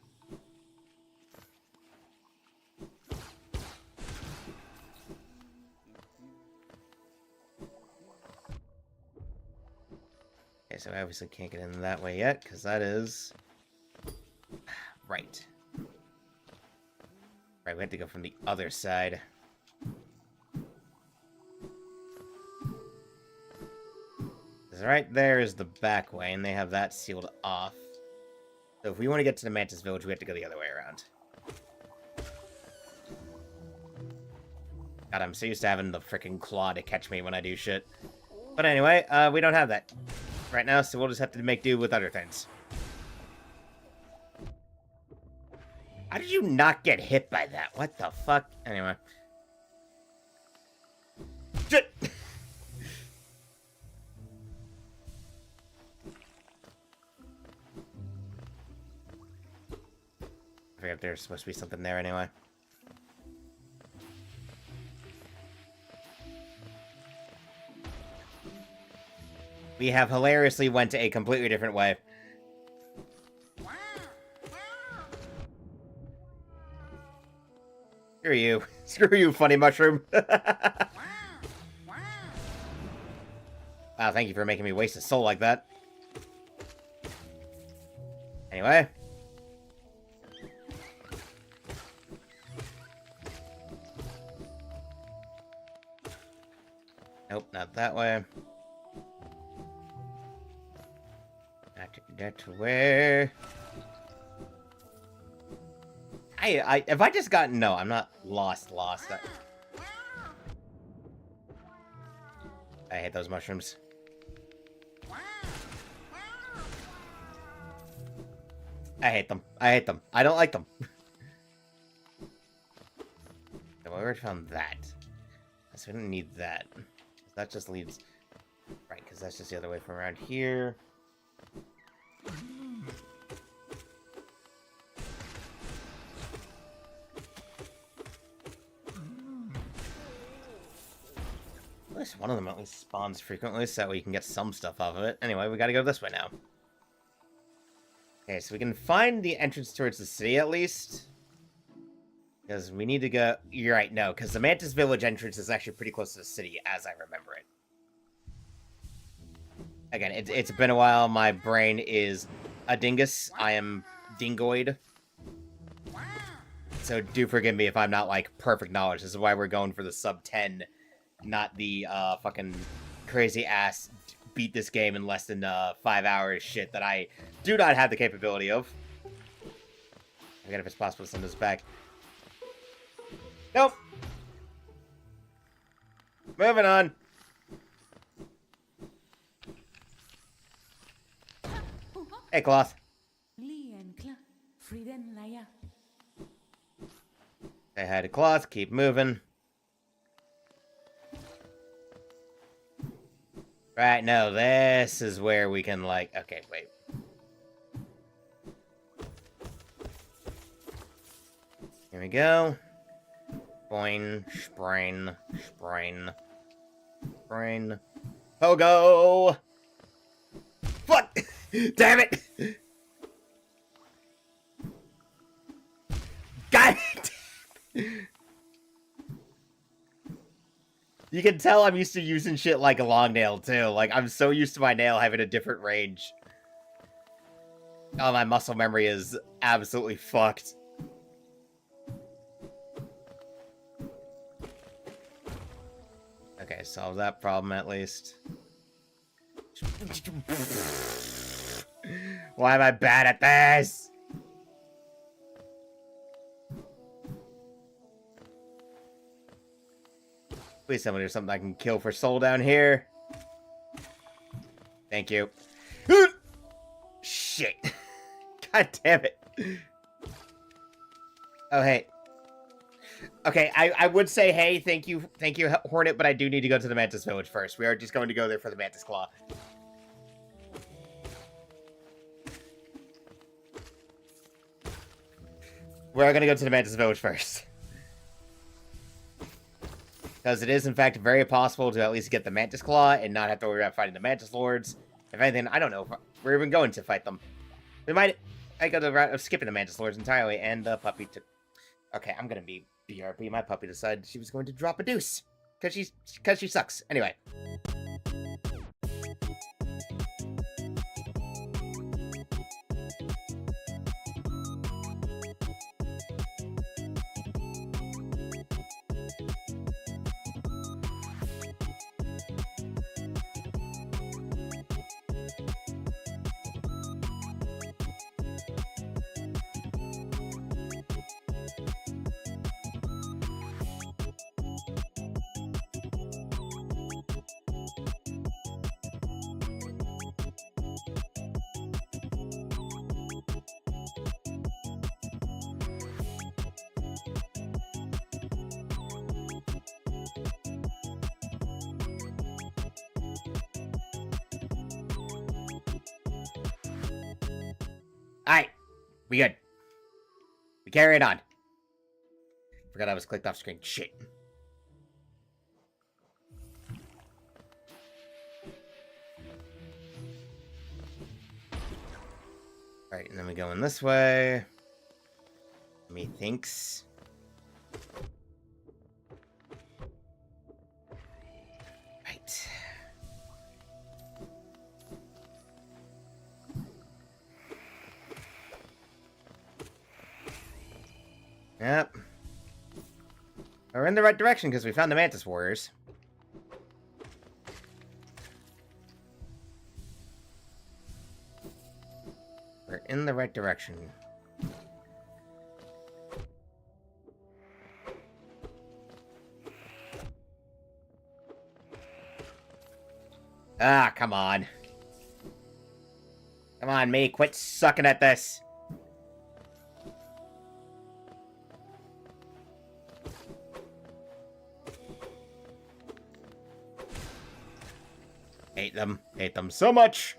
Okay, so I obviously can't get in that way yet, because that is... Right. Right, we have to go from the other side. Because right there is the back way, and they have that sealed off. So if we want to get to the Mantis Village, we have to go the other way around. God, I'm so used to having the freaking claw to catch me when I do shit. But anyway, we don't have that right now, so we'll just have to make do with other things. How did you not get hit by that? What the fuck? Anyway. Shit! I forget there's supposed to be something there anyway. We have hilariously went a completely different way. Screw you. Screw you, funny mushroom. Wow, thank you for making me waste a soul like that. Anyway. Nope, not that way. That to where? Have I just gotten... No, I'm not lost. I hate those mushrooms. I hate them. I don't like them. So we already found that. So we don't need that. That just leads... Right, because that's just the other way from around here. At least one of them at least spawns frequently, so that we can get some stuff off of it. Anyway, we gotta go this way now. Okay, so we can find the entrance towards the city at least. Because we need to go... You're right, no, because the Mantis Village entrance is actually pretty close to the city, as I remember it. Again, it's been a while. My brain is a dingus. I am dingoid. So do forgive me if I'm not, like, perfect knowledge. This is why we're going for the sub 10, not the fucking crazy-ass beat this game in less than 5 hours shit that I do not have the capability of. Again, if it's possible to send this back. Nope. Moving on. Hey, Cloth. Say hi to Cloth. Keep moving. Right, no, this is where we can, like... Okay, wait. Here we go. Boing, sprain, sprain, sprain. Pogo! Fuck! Damn it! God! You can tell I'm used to using shit like a long nail, too. Like, I'm so used to my nail having a different range. Oh, my muscle memory is absolutely fucked. Okay, solve that problem at least. Why am I bad at this? Please tell me there's something I can kill for soul down here. Thank you. Shit. God damn it. Oh, hey. Okay, I would say, hey, thank you, Hornet, but I do need to go to the Mantis Village first. We are just going to go there for the Mantis Claw. We're going to go to the Mantis Village first. Because it is, in fact, very possible to at least get the Mantis Claw and not have to worry about fighting the Mantis Lords. If anything, I don't know if we're even going to fight them. We might go the route of skipping the Mantis Lords entirely, and the puppy to... Okay, I'm going to be BRB. My puppy decided she was going to drop a deuce. Because she sucks. Anyway. Alright. We good. We carry it on. Forgot I was clicked off screen. Shit. Alright, and then we go in this way. Methinks. Right. Yep. We're in the right direction because we found the Mantis Warriors. We're in the right direction. Ah, come on. Come on, me. Quit sucking at this. Hate them. Hate them so much.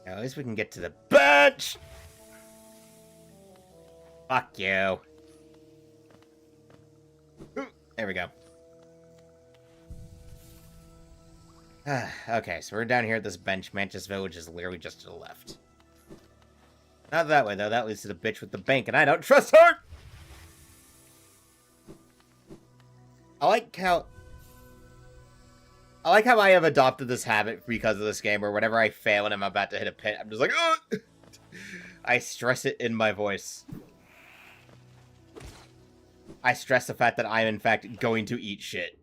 Now, at least we can get to the bench. Fuck you. Ooh, there we go. Okay, so we're down here at this bench. Mantis Village is literally just to the left. Not that way, though. That leads to the bitch with the bank, and I don't trust her! I like I like how I have adopted this habit because of this game, where whenever I fail and I'm about to hit a pit, I'm just like, ugh! I stress it in my voice. I stress the fact that I am, in fact, going to eat shit.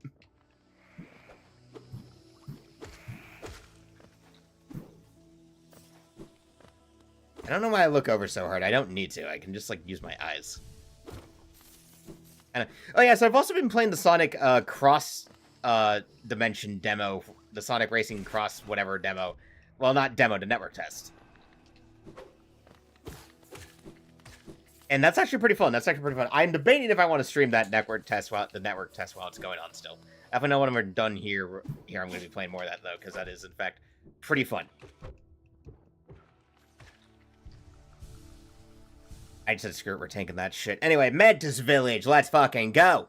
I don't know why I look over so hard. I don't need to. I can just, like, use my eyes. And, oh, yeah, so I've also been playing the Sonic Cross Dimension demo. The Sonic Racing Cross whatever demo. Well, not demo, the network test. And that's actually pretty fun. I'm debating if I want to stream that network test while it's going on still. If I know when I'm done here I'm going to be playing more of that, though, because that is, in fact, pretty fun. I just said, screw it, we're tanking that shit. Anyway, Mantis Village, let's fucking go!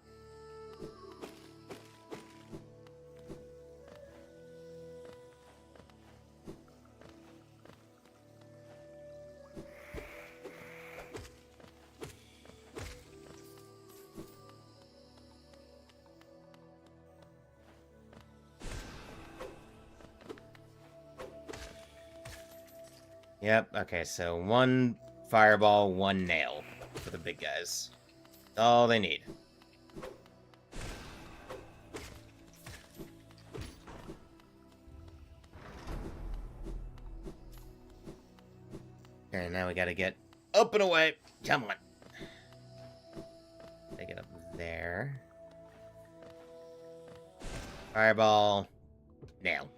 Yep, okay, so 1 fireball, 1 nail for the big guys. That's all they need. Okay, now we gotta get up and away. Come on. Take it up there. Fireball, nail.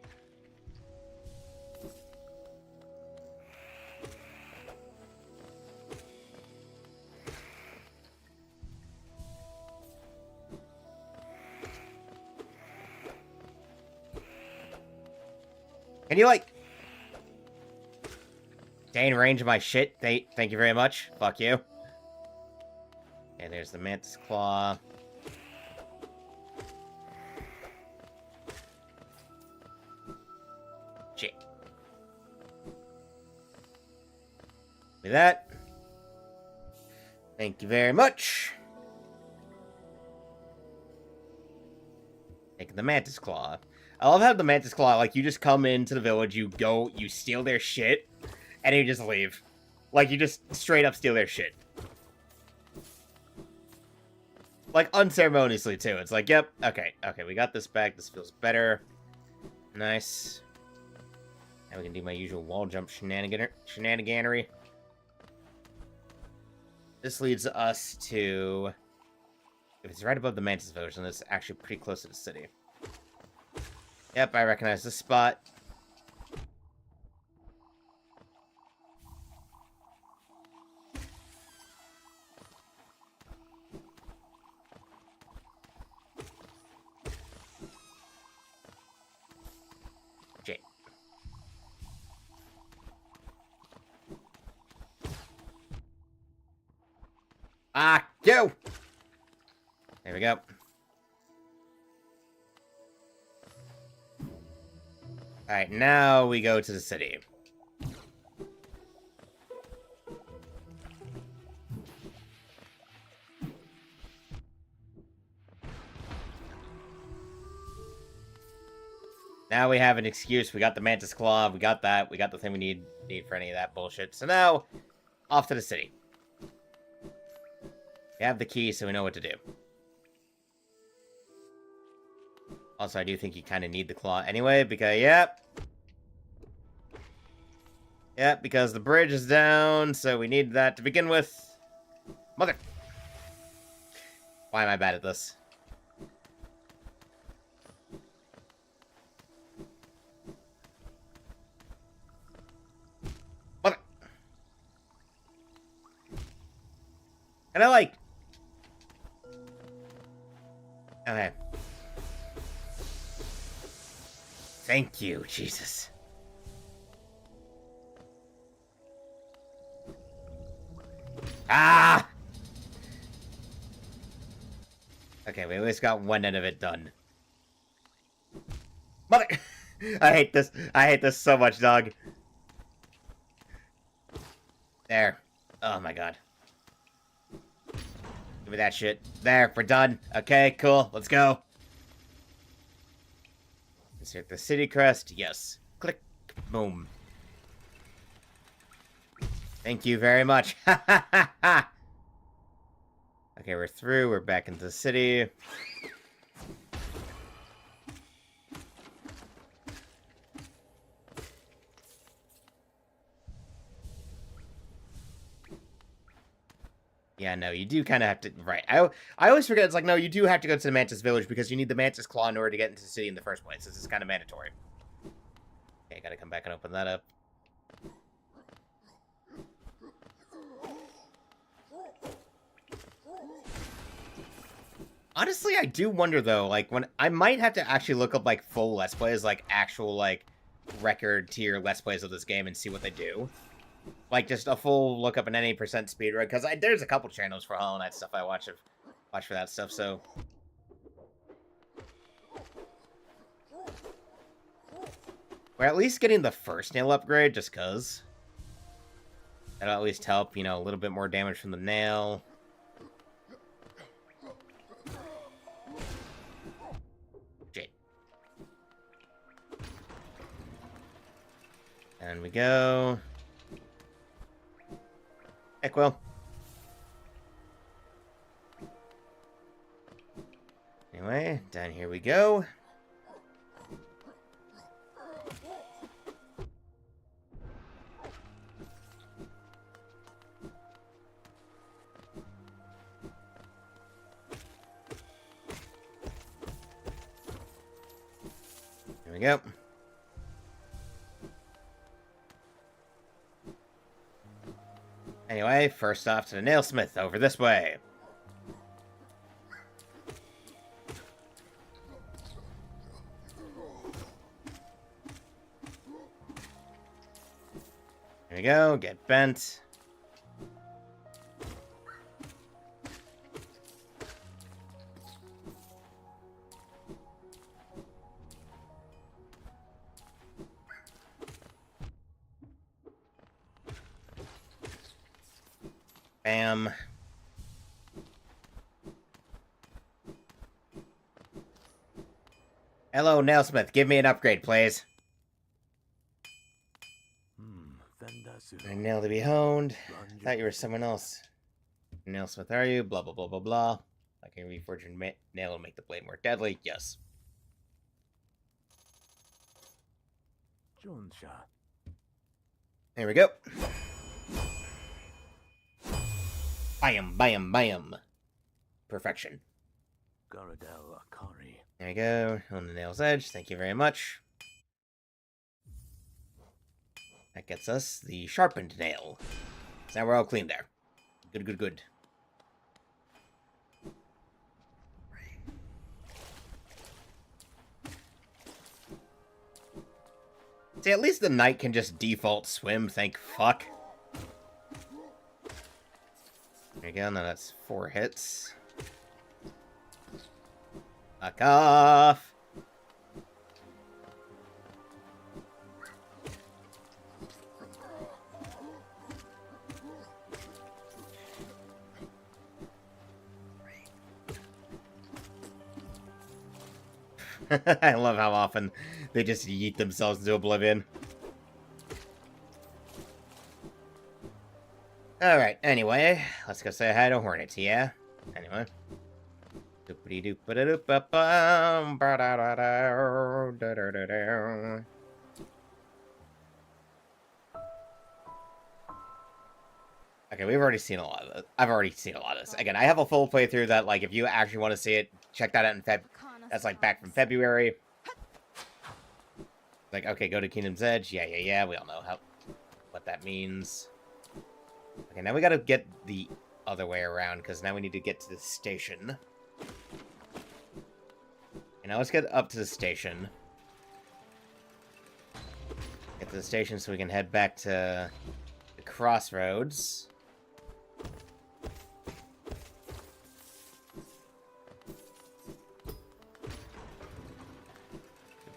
Can you, like, stay in range of my shit? Thank you very much. Fuck you. Okay, there's the Mantis Claw. Shit. With that. Thank you very much. Taking the Mantis Claw. I love how the Mantis Claw, like, you just come into the village, you go, you steal their shit, and you just leave. Like, you just straight up steal their shit. Like, unceremoniously, too. It's like, yep, okay, we got this back, this feels better. Nice. Now we can do my usual wall jump shenaniganery. This leads us to... If it's right above the Mantis Village, then it's actually pretty close to the city. Yep, I recognize this spot. Jay. Ah, go! There we go. Alright, now we go to the city. Now we have an excuse. We got the Mantis Claw. We got that. We got the thing we need for any of that bullshit. So now, off to the city. We have the key, so we know what to do. Also, I do think you kind of need the claw anyway, because, yep. Yep, because the bridge is down, so we need that to begin with. Mother! Why am I bad at this? Mother! And I like... Okay. Thank you, Jesus. Ah! Okay, we at least got one end of it done. Mother! I hate this. I hate this so much, dog. There. Oh my god. Give me that shit. There, we're done. Okay, cool. Let's go. Insert the city crest. Yes. Click. Boom. Thank you very much. Okay, we're through. We're back into the city. Yeah, no, you do kind of have to... Right. I always forget, it's like, no, you do have to go to the Mantis Village because you need the Mantis Claw in order to get into the city in the first place. This is kind of mandatory. Okay, gotta come back and open that up. Honestly, I do wonder, though, like, when... I might have to actually look up, like, full Let's Plays, like, actual, like, record tier Let's Plays of this game and see what they do. Like, just a full look up an any percent speedrun, because there's a couple channels for Hollow Knight stuff I watch for that stuff, so... We're at least getting the first nail upgrade, just because. That'll at least help, you know, a little bit more damage from the nail. Jade. And we go. Heck well. Anyway, down here we go. Here we go. Anyway, first off to the nailsmith, over this way. There we go, get bent. Bam. Hello, Nailsmith. Give me an upgrade, please. A nail to be honed. Thought you were someone else. Nailsmith, are you? Blah, blah, blah, blah, blah. I can reforge your nail and make the blade more deadly. Yes. There we go. Bam, bam, bam. Perfection. There we go. On the nail's edge. Thank you very much. That gets us the sharpened nail. So now we're all clean there. Good, good, good. See, at least the knight can just default swim, thank fuck. There you go, now that's 4 hits. Fuck off! I love how often they just yeet themselves into oblivion. Alright, anyway, let's go say hi to Hornet, yeah? Anyway. Okay, we've already seen a lot of this. I've already seen a lot of this. Again, I have a full playthrough that, like, if you actually want to see it, check that out in That's, like, back from February. Like, okay, go to Kingdom's Edge. Yeah, we all know what that means. Okay, now we gotta get the other way around, because now we need to get to the station. Okay, now let's get up to the station. Get to the station so we can head back to the crossroads.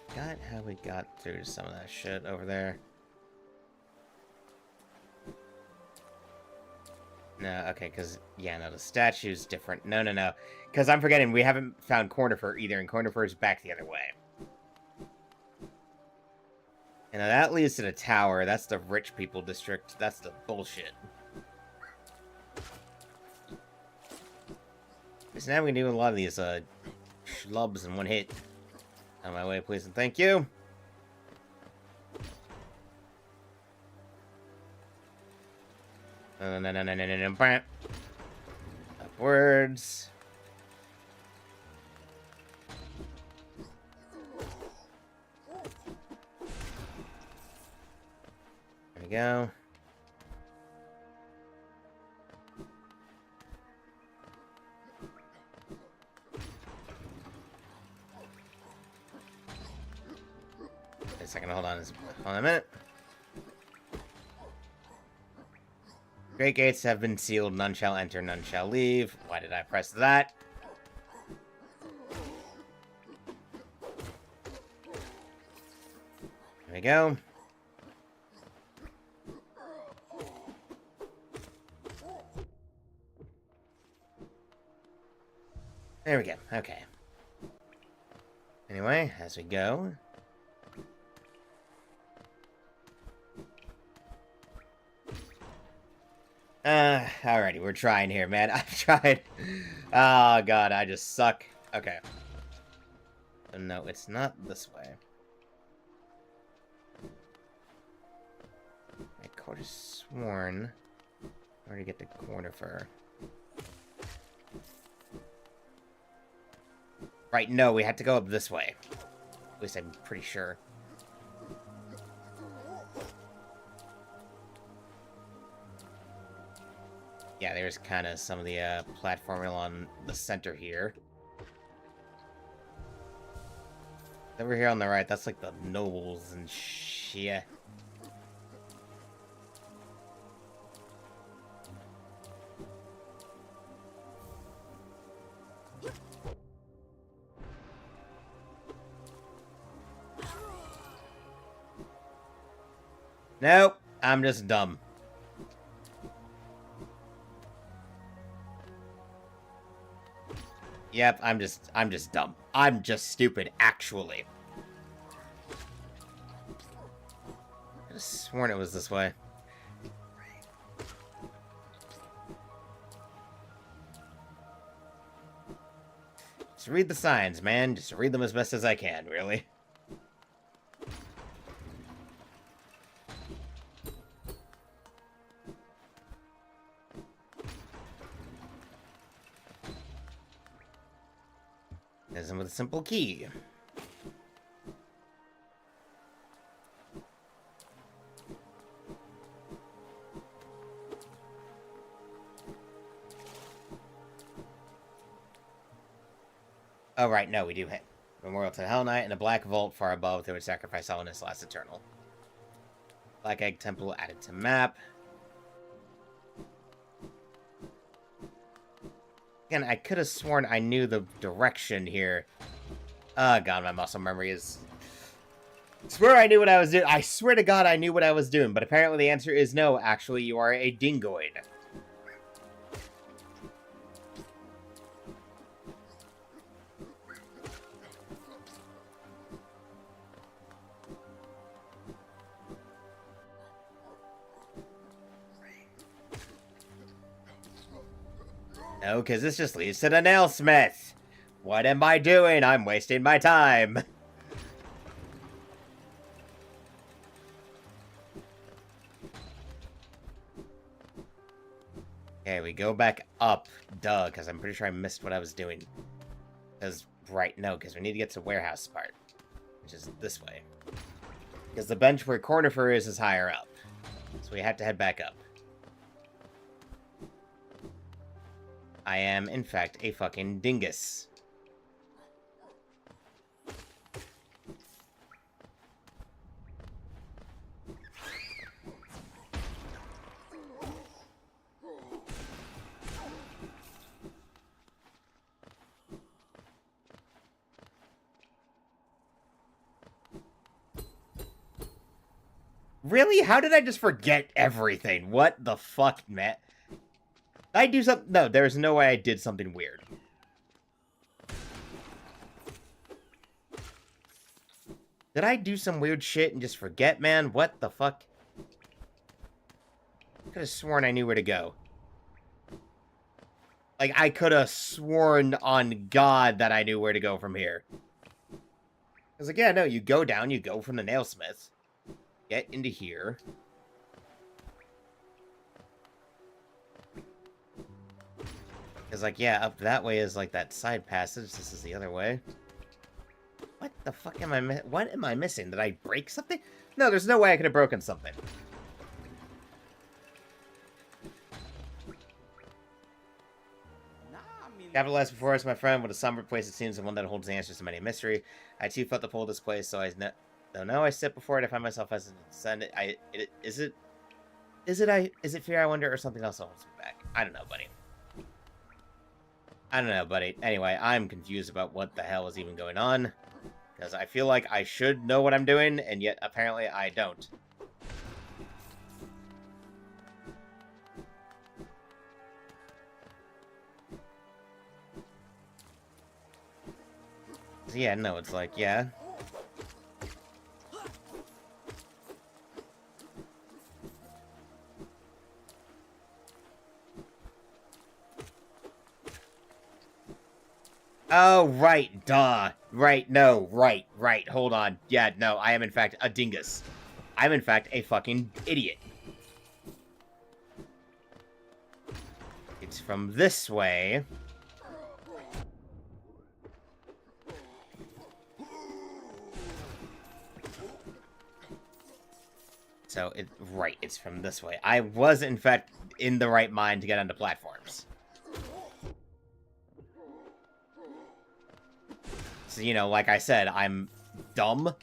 Forgot how we got through some of that shit over there. No, okay, because, yeah, no, the statue's different. No. Because I'm forgetting, we haven't found Cornifer either, and Cornifer's back the other way. And that leads to the tower. That's the rich people district. That's the bullshit. So now we can do a lot of these schlubs in one hit. On my way, please and thank you. Upwards. There we go. Wait a second, hold on a minute. Great gates have been sealed. None shall enter, none shall leave. Why did I press that? There we go. There we go. Okay. Anyway, as we go. Alrighty, we're trying here, man. I've tried. Oh, God, I just suck. Okay. No, it's not this way. I could have sworn where to get the corner for. Right, no, we had to go up this way. At least I'm pretty sure. Yeah, there's kind of some of the platform along the center here. Over here on the right, that's like the nobles and shit. Nope, I'm just dumb. Yep, I'm just dumb. I'm just stupid, actually. I could have sworn it was this way. Just read the signs, man. Just read them as best as I can, really. There's with a simple key. Oh, right, no, we do hit. Memorial to the Hell Knight and a black vault far above that would sacrifice all in this last eternal. Black Egg Temple added to map. Again, I could have sworn I knew the direction here. Oh, God, my muscle memory is... I swear I knew what I was doing. I swear to God I knew what I was doing, but apparently the answer is no. Actually, you are a dingoid. No, because this just leads to the nailsmith. What am I doing? I'm wasting my time. Okay, we go back up. Duh, because I'm pretty sure I missed what I was doing. Because, right, no, because we need to get to the warehouse part. Which is this way. Because the bench where Cornifer is higher up. So we have to head back up. I am, in fact, a fucking dingus. Really? How did I just forget everything? What the fuck, man? Did I do something? No, there's no way I did something weird. Did Did I do some weird shit and just forget, man? What the fuck? I could have sworn I knew where to go. Like, I could have sworn on God that I knew where to go from here. I was like, yeah, no, you go down, you go from the nailsmith. Get into here. It's like, yeah, up that way is like that side passage. This is the other way. What the fuck am I what am I missing? Did I break something? No, there's no way I could have broken something. Capital S before us, my friend. What a somber place it seems, and one that holds the answers to many mystery. I too felt the pull of this place, so I don't know. I sit before it. I find myself hesitant to send it. Is it fear? I wonder, or something else holds me back? I don't know, buddy. I don't know, buddy. Anyway, I'm confused about what the hell is even going on. Because I feel like I should know what I'm doing, and yet apparently I don't. Yeah, no, it's like, yeah. Oh, right, duh. Right, no, right, hold on. Yeah, no, I am in fact a dingus. I'm in fact a fucking idiot. It's from this way. So, it's from this way. I was, in fact, in the right mind to get onto platforms. So, you know, like I said, I'm dumb.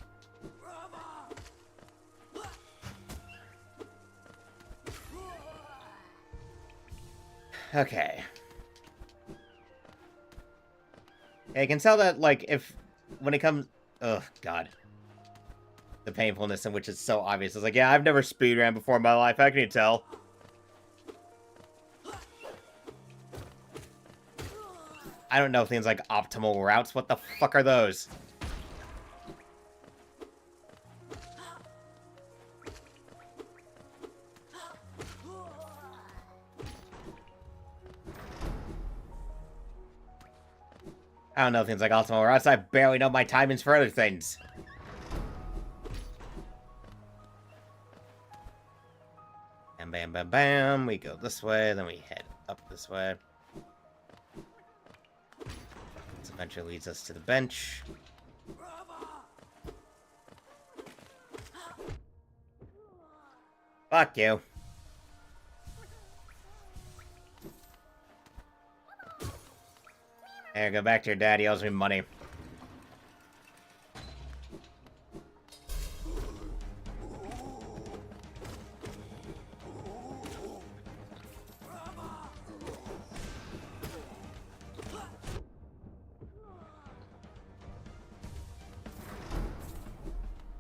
Okay. Yeah, I can tell that, like, when it comes... Oh, God. The painfulness in which it's so obvious. It's like, yeah, I've never speedran before in my life. How can you tell? I don't know things like optimal routes. What the fuck are those? I don't know things like optimal routes. I barely know my timings for other things. Bam, bam, bam, bam. We go this way, then we head up this way. This eventually leads us to the bench. Fuck you. There, go back to your dad. He owes me money.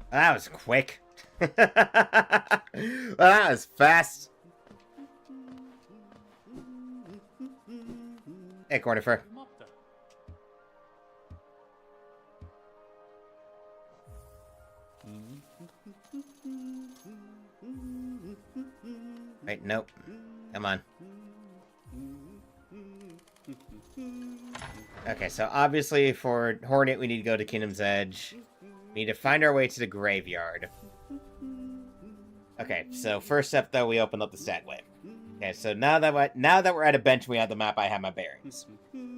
That was quick. That was fast. Hey, Cornifer. Wait, nope. Come on. Okay, so obviously for Hornet, we need to go to Kingdom's Edge. We need to find our way to the graveyard. Okay, so first step, though, we open up the stagway. Okay, so now that we're at a bench and we have the map, I have my bearings.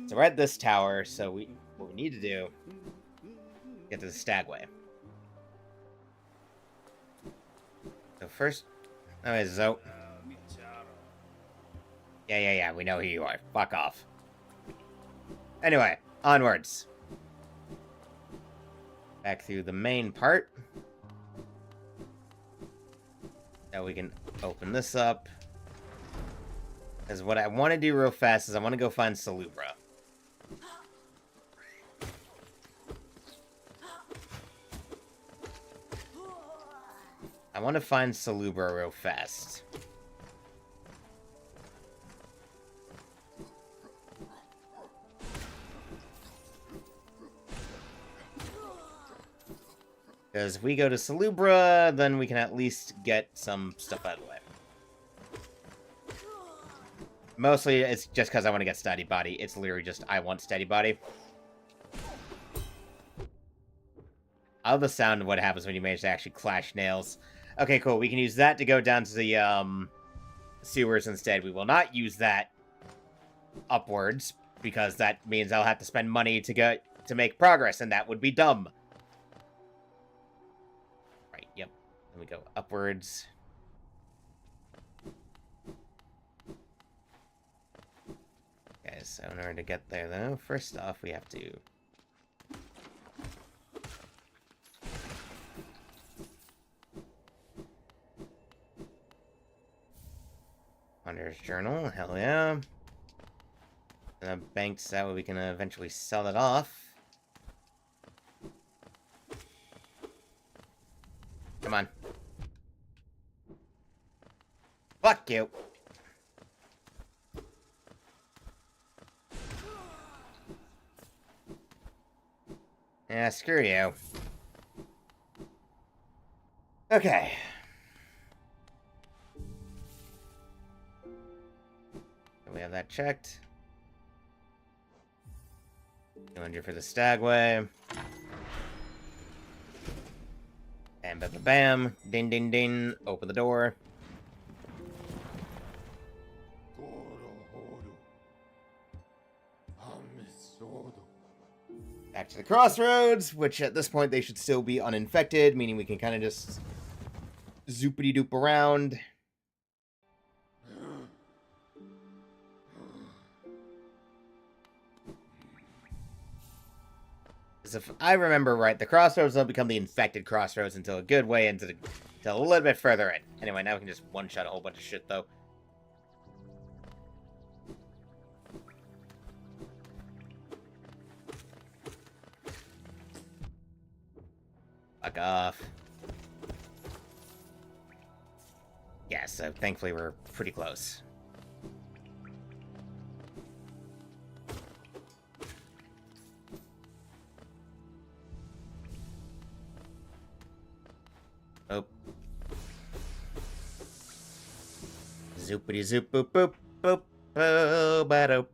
So we're at this tower, so what we need to do, get to the stagway. So first, okay, so... Yeah, we know who you are. Fuck off. Anyway, onwards. Back through the main part. Now we can open this up. Because what I want to do real fast is I want to go find Salubra. I want to find Salubra real fast. Because if we go to Salubra, then we can at least get some stuff out of the way. Mostly, it's just because I want to get Steady Body. It's literally just, I want Steady Body. I love the sound of what happens when you manage to actually clash nails. Okay, cool. We can use that to go down to the, sewers instead. We will not use that upwards, because that means I'll have to spend money to make progress, and that would be dumb. Right, yep. Then we go upwards. Okay, so in order to get there, though, first off, we have to... Hunter's Journal, hell yeah. Banks, that way we can eventually sell it off. Come on. Fuck you. Yeah, screw you. Okay. We have that checked. 200 for the Stagway. Bam, bam, bam. Ding, ding, ding. Open the door. Back to the crossroads, which at this point they should still be uninfected, meaning we can kind of just zoopity-doop around. If I remember right, the crossroads don't become the infected crossroads until a good way into a little bit further in. Anyway, now we can just one-shot a whole bunch of shit, though. Fuck off. Yeah, so thankfully we're pretty close. Oh. Zoopity zoop boop boop boop boop ba-doop.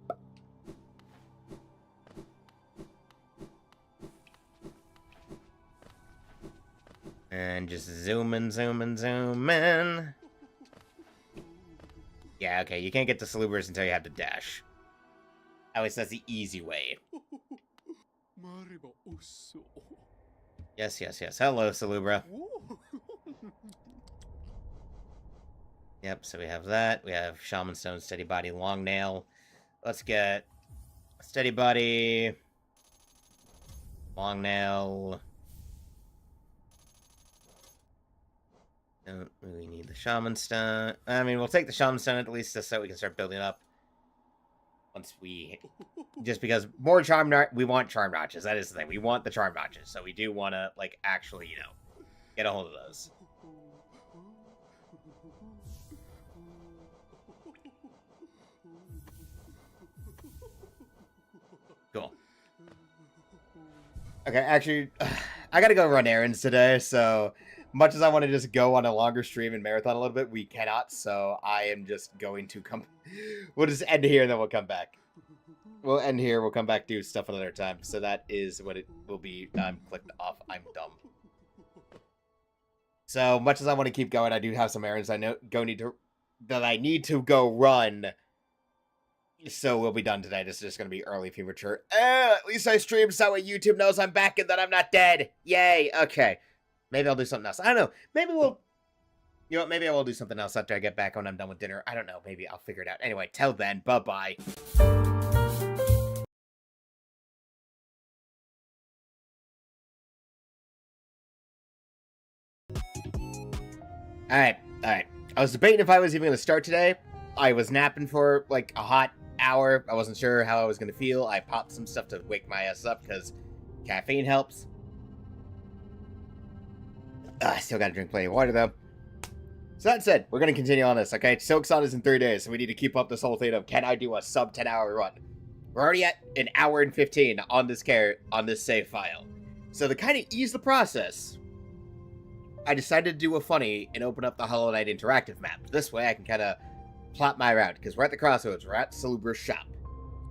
And just zooming, zooming, zooming. Yeah, okay, you can't get to Salubers until you have the dash. At least that's the easy way. Yes, yes, yes. Hello, Salubra. Yep, so we have that. We have Shaman Stone, Steady Body, Long Nail. Let's get Steady Body, Long Nail. Don't really need the Shaman Stone. I mean, we'll take the Shaman Stone at least just so we can start building up. Once we... Just because more Charm... We want Charm Notches. That is the thing. We want the Charm Notches. So we do want to, like, actually, you know, get a hold of those. Cool. Okay, actually, I gotta go run errands today, so... Much as I want to just go on a longer stream and marathon a little bit, we cannot, so I am just going to come... We'll just end here, and then we'll come back. We'll end here, we'll come back, do stuff another time. So that is what it will be. I'm clicked off. I'm dumb. So, much as I want to keep going, I do have some errands I need to go run. So we'll be done today. This is just going to be early premature. At least I streamed so that YouTube knows I'm back and that I'm not dead. Yay, okay. Maybe I'll do something else. I don't know. Maybe we'll... You know what? Maybe I will do something else after I get back when I'm done with dinner. I don't know. Maybe I'll figure it out. Anyway, till then, bye-bye. Alright. I was debating if I was even going to start today. I was napping for, like, a hot hour. I wasn't sure how I was going to feel. I popped some stuff to wake my ass up because caffeine helps. I still got to drink plenty of water, though. So that said, we're going to continue on this, okay? Silksong is in 3 days, so we need to keep up this whole thing of, can I do a sub 10-hour run? We're already at an hour and 15 on this save file. So to kind of ease the process, I decided to do a funny and open up the Hollow Knight interactive map. This way I can kind of plot my route, because we're at the crossroads. We're at Salubra's shop.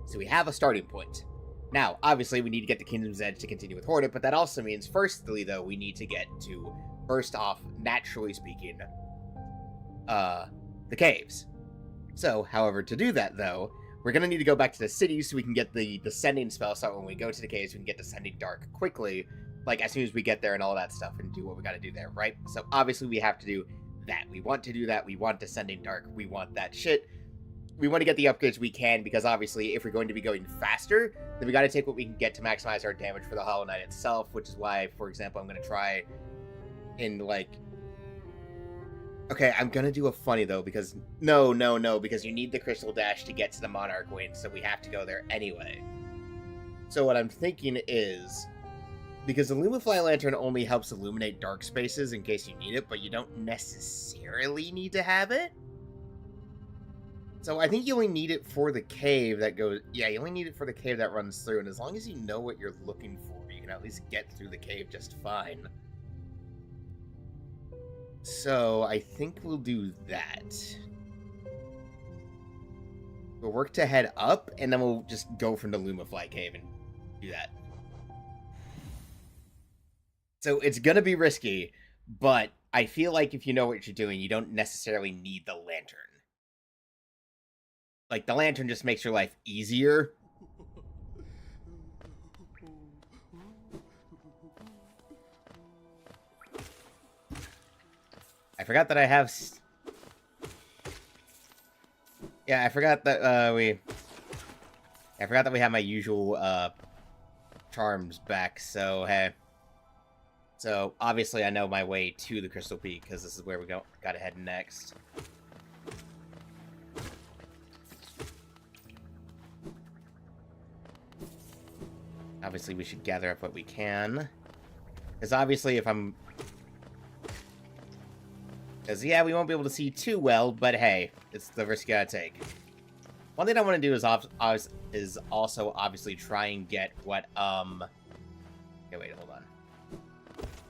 So we have a starting point. Now, obviously, we need to get to Kingdom's Edge to continue with Hornet, but that also means, firstly, though, we need to get to, first off, naturally speaking, the caves. So, however, to do that, though, we're going to need to go back to the city so we can get the Descending spell, so when we go to the caves, we can get Descending Dark quickly, like, as soon as we get there and all that stuff, and do what we got to do there, right? So, obviously, we have to do that. We want to do that. We want Descending Dark. We want that shit. We want to get the upgrades we can, because obviously, if we're going to be going faster, then we got to take what we can get to maximize our damage for the Hollow Knight itself, which is why, for example, I'm going to try in, like... Okay, I'm going to do a funny, though, because... No, because you need the Crystal Dash to get to the Monarch Wing, so we have to go there anyway. So what I'm thinking is... Because the Lumify Lantern only helps illuminate dark spaces in case you need it, but you don't necessarily need to have it. So I think you only need it for the cave that goes... Yeah, you only need it for the cave that runs through, and as long as you know what you're looking for, you can at least get through the cave just fine. So I think we'll do that. We'll work to head up, and then we'll just go from the Lumify cave and do that. So it's gonna be risky, but I feel like if you know what you're doing, you don't necessarily need the lantern. Like, the lantern just makes your life easier. I forgot that I have... Yeah, I forgot that, I forgot that we have my usual, charms back, so, hey. So, obviously I know my way to the Crystal Peak, because this is where we gotta head next. Obviously, we should gather up what we can. Because obviously, if I'm... Because, yeah, we won't be able to see too well, but hey, it's the risk you gotta take. One thing I want to do is also, obviously, try and get what, Okay, wait, hold on.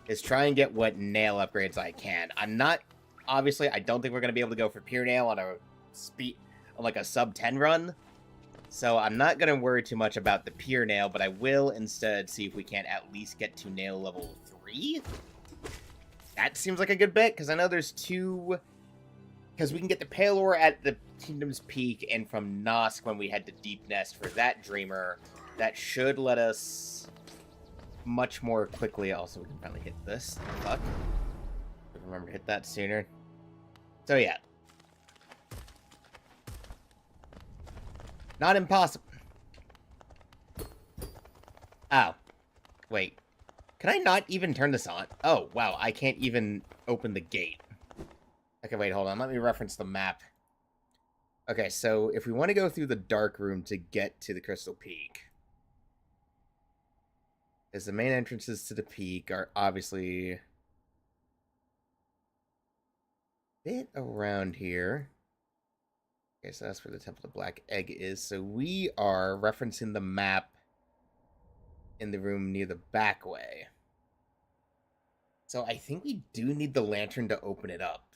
Is try and get what nail upgrades I can. I'm not... Obviously, I don't think we're going to be able to go for pure nail on a speed... on, like, a sub-10 run. So I'm not going to worry too much about the pure nail, but I will instead see if we can at least get to nail level 3. That seems like a good bet, because I know there's 2... Because we can get the Pale Ore at the Kingdom's Peak, and from Nosk when we head to Deep Nest for that Dreamer. That should let us much more quickly. Also, we can finally hit this. Fuck. Remember to hit that sooner. So yeah. Not impossible. Oh. Wait. Can I not even turn this on? Oh, wow. I can't even open the gate. Okay, wait, hold on. Let me reference the map. Okay, so if we want to go through the dark room to get to the Crystal Peak, as the main entrances to the peak are obviously a bit around here. Okay, so that's where the Temple of Black Egg is. So we are referencing the map in the room near the back way. So I think we do need the lantern to open it up.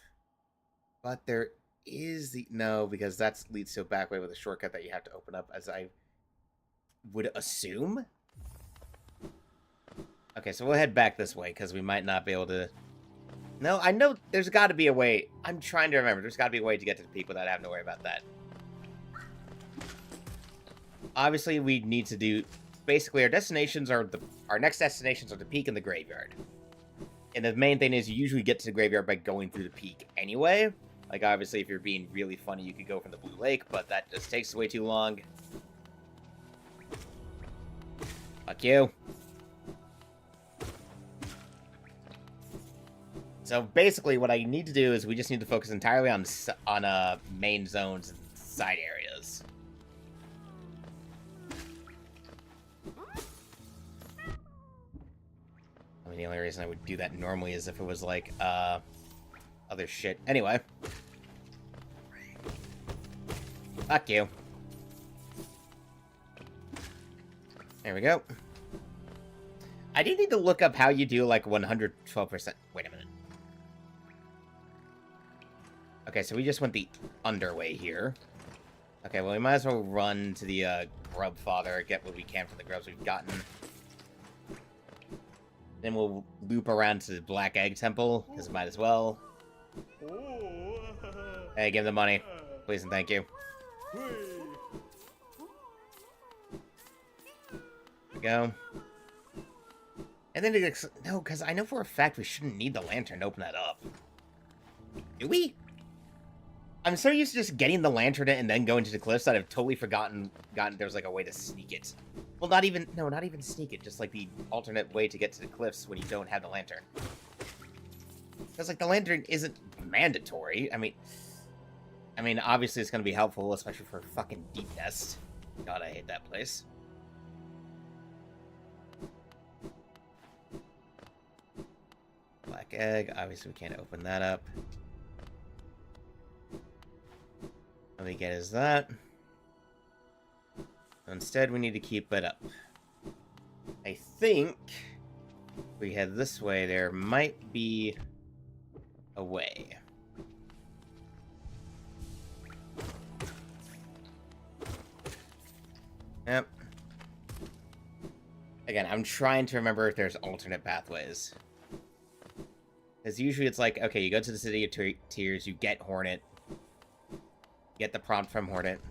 But there is the... No, because that leads to a back way with a shortcut that you have to open up, as I would assume. Okay, so we'll head back this way, because we might not be able to... No, I know there's got to be a way. I'm trying to remember. There's got to be a way to get to the peak without having to worry about that. Obviously, we need to do... Basically, our destinations are the... Our next destinations are the peak and the graveyard. And the main thing is you usually get to the graveyard by going through the peak anyway. Like, obviously, if you're being really funny, you could go from the Blue Lake, but that just takes way too long. Fuck you. So basically, what I need to do is we just need to focus entirely on main zones and side areas. I mean, the only reason I would do that normally is if it was like other shit. Anyway. Fuck you. There we go. I do need to look up how you do like 112%. Wait a minute. Okay, so we just went the underway here. Okay, well, we might as well run to the grub father, get what we can from the grubs we've gotten. Then we'll loop around to the Black Egg Temple, because we might as well. Hey, give him the money. Please and thank you. There we go. And then no, because I know for a fact we shouldn't need the lantern to open that up. Do we? I'm so used to just getting the lantern and then going to the cliffs that I've totally forgotten there's like a way to sneak it. Well, not even sneak it, just like the alternate way to get to the cliffs when you don't have the lantern. Because like the lantern isn't mandatory. I mean, obviously it's gonna be helpful, especially for fucking Deep Nest. God, I hate that place. Black egg. Obviously, we can't open that up. What we get is that. So instead, we need to keep it up. I think if we head this way, there might be a way. Yep. Again, I'm trying to remember if there's alternate pathways. Because usually it's like, okay, you go to the City of Tears, you get Hornet. Get the prompt from Hornet.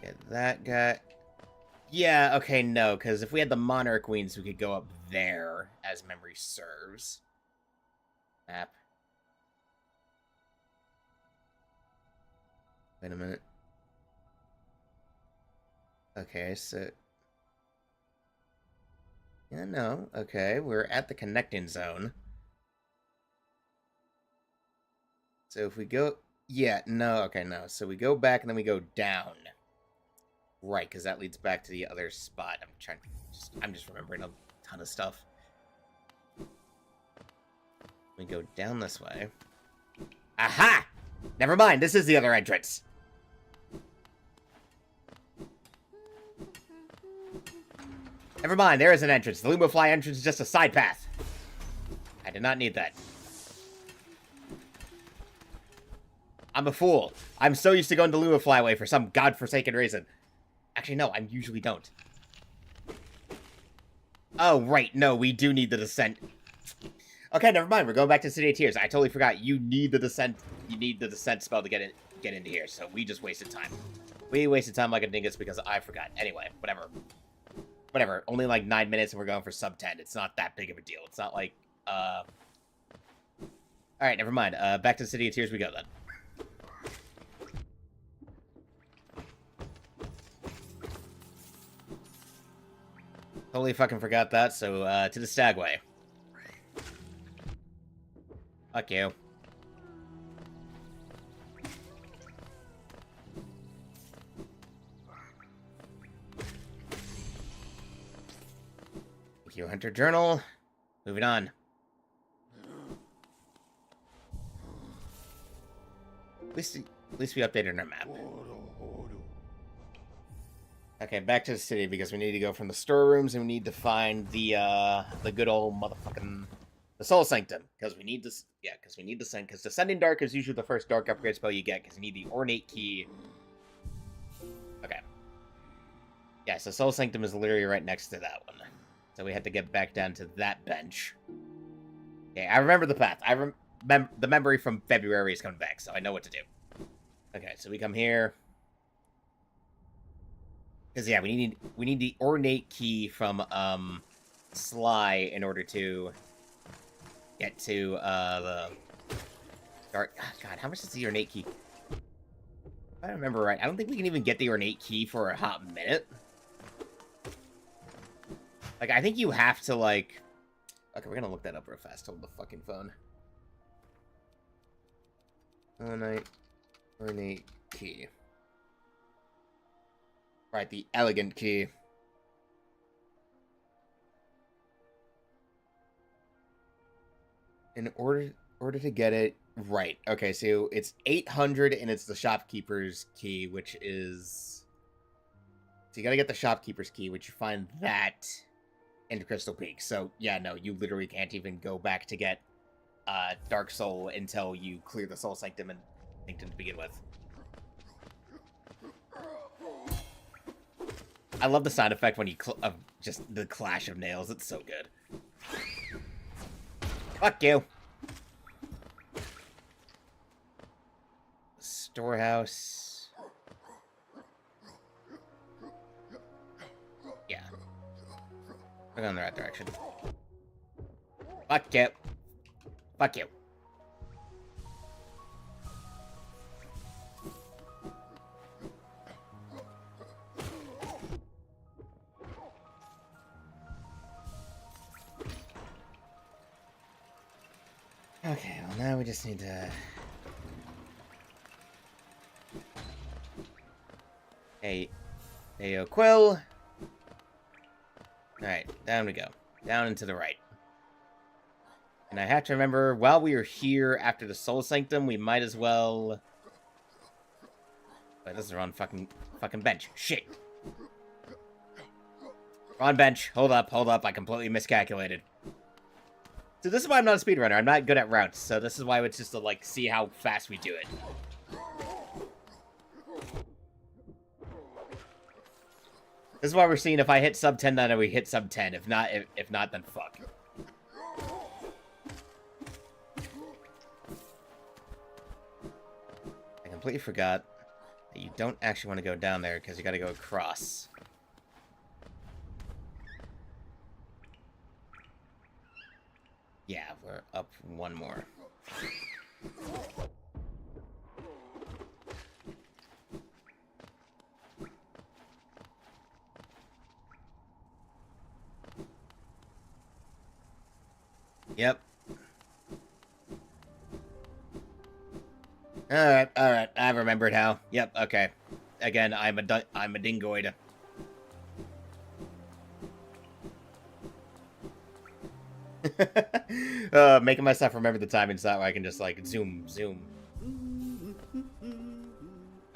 Get that guy. Yeah, okay, no, because if we had the Monarch Wings, we could go up there, as memory serves. Map. Wait a minute. Okay, so... Yeah, no, okay, we're at the connecting zone. So if we go... Yeah, no, okay, no. So we go back and then we go down. Right, because that leads back to the other spot. I'm just remembering a ton of stuff. We go down this way. Aha! Never mind, this is the other entrance. Never mind, there is an entrance. The Lumafly entrance is just a side path. I did not need that. I'm a fool. I'm so used to going to Lumafly way for some godforsaken reason. Actually, no, I usually don't. Oh, right, no, we do need the descent. Okay, never mind, we're going back to City of Tears. I totally forgot. You need the descent. You need the descent spell to get into here, so we just wasted time. We wasted time like a dingus because I forgot. Anyway, whatever. Whatever, only like 9 minutes and we're going for sub 10. It's not that big of a deal. It's not like, Alright, never mind. Back to the City of Tears we go, then. Totally fucking forgot that, so, to the Stagway. Fuck you. Thank you, Hunter Journal. Moving on. At least we updated our map. Okay, back to the city because we need to go from the storerooms and we need to find the good old motherfucking the Soul Sanctum because we need this. Yeah, because we need the because Descending Dark is usually the first dark upgrade spell you get because you need the Ornate Key. Okay. Yeah, so Soul Sanctum is literally right next to that one. So we had to get back down to that bench. Okay, I remember the path. The memory from February is coming back, so I know what to do. Okay, so we come here. Because, yeah, we need the Ornate Key from, Sly in order to get to, the dark... God, how much is the Ornate Key? If I remember right, I don't think we can even get the Ornate Key for a hot minute. Like, I think you have to, like... Okay, we're gonna look that up real fast. Hold the fucking phone. Ornate Key. Right, the Elegant Key. In order to get it... Right, okay, so it's 800 and it's the Shopkeeper's Key, which is... So you gotta get the shopkeeper's key, which you find that in Crystal Peak. So, yeah, no, you literally can't even go back to get Dark Soul until you clear the Soul Sanctum and Sanctum to begin with. I love the sound effect when you just the clash of nails. It's so good. Fuck you. Storehouse. Yeah. We're going in the right direction. Fuck you. Fuck you. Okay, well now we just need to... Hey, Ayo Quill. Alright, down we go. Down and to the right. And I have to remember, while we are here after the Soul Sanctum, we might as well... Wait, this is the wrong fucking bench. Shit. Wrong bench. Hold up. I completely miscalculated. So this is why I'm not a speedrunner. I'm not good at routes, so this is why it's just to, like, see how fast we do it. This is why we're seeing if I hit sub 10, then we hit sub 10. If not, then fuck. I completely forgot that you don't actually want to go down there because you got to go across. Yeah, we're up one more. Yep. Alright, I remembered how. Yep, okay. Again, I'm a dingoid. Making myself remember the timing so that way I can just, like, zoom.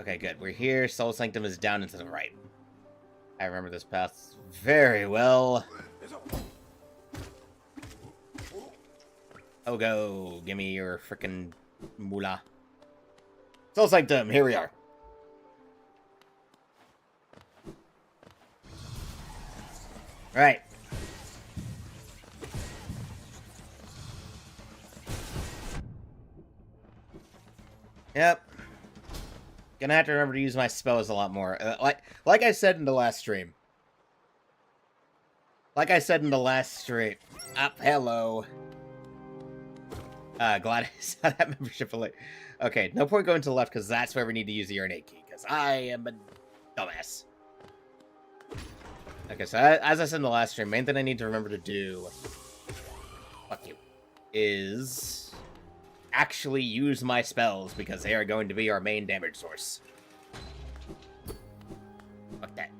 Okay, good. We're here. Soul Sanctum is down and to the right. I remember this path very well. Oh, go. Give me your frickin' moolah. Soul Sanctum, here we are. Right. Yep. Gonna have to remember to use my spells a lot more. Like I said in the last stream. Up, hello. Glad I saw that membership alert. Okay, no point going to the left, because that's where we need to use the urinate key, because I am a dumbass. Okay, so as I said in the last stream, main thing I need to remember to do... Fuck you. Is... actually use my spells, because they are going to be our main damage source. Fuck that.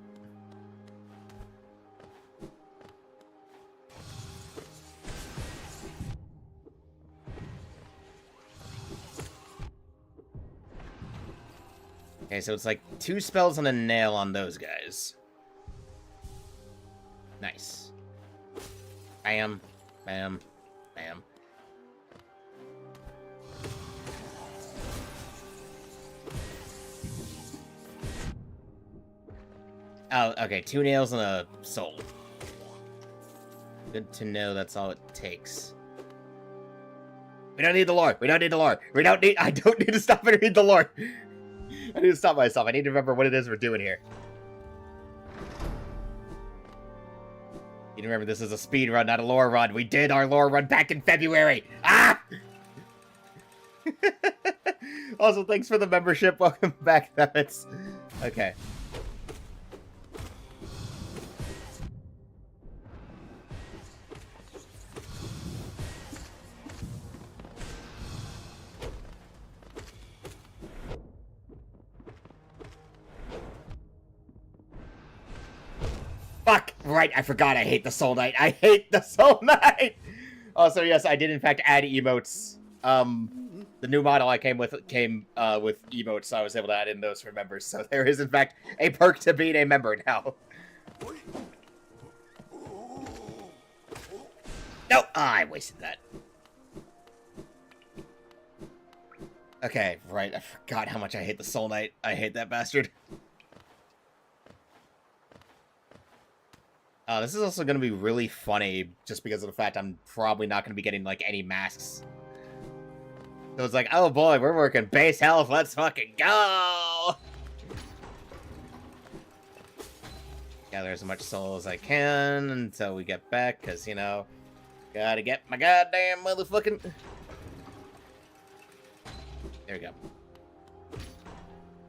Okay, so it's like 2 spells and a nail on those guys. Nice. Bam. Bam. Bam. Oh, okay, 2 nails and a soul. Good to know that's all it takes. We don't need the lore. I don't need to stop and read the lore. I need to stop myself. I need to remember what it is we're doing here. You need to remember this is a speed run, not a lore run. We did our lore run back in February. Ah! Also, thanks for the membership. Welcome back, Themits. Okay. Fuck! Right, I forgot I hate the Soul Knight. I hate the Soul Knight! Also, yes, I did in fact add emotes. The new model I came with with emotes, so I was able to add in those for members. So there is, in fact, a perk to being a member now. Nope, I wasted that. Okay, right, I forgot how much I hate the Soul Knight. I hate that bastard. This is also going to be really funny, just because of the fact I'm probably not going to be getting, like, any masks. So it's like, oh boy, we're working base health, let's fucking go! Gather as much soul as I can until we get back, because, you know, gotta get my goddamn motherfucking... There we go.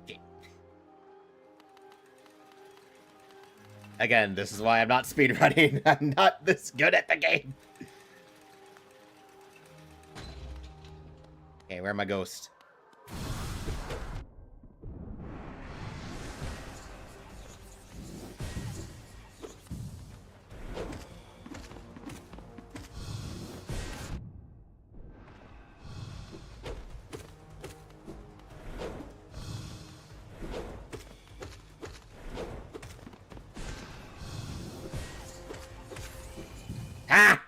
Okay. Again, this is why I'm not speedrunning. I'm not this good at the game. Okay, where's my ghost? Ah!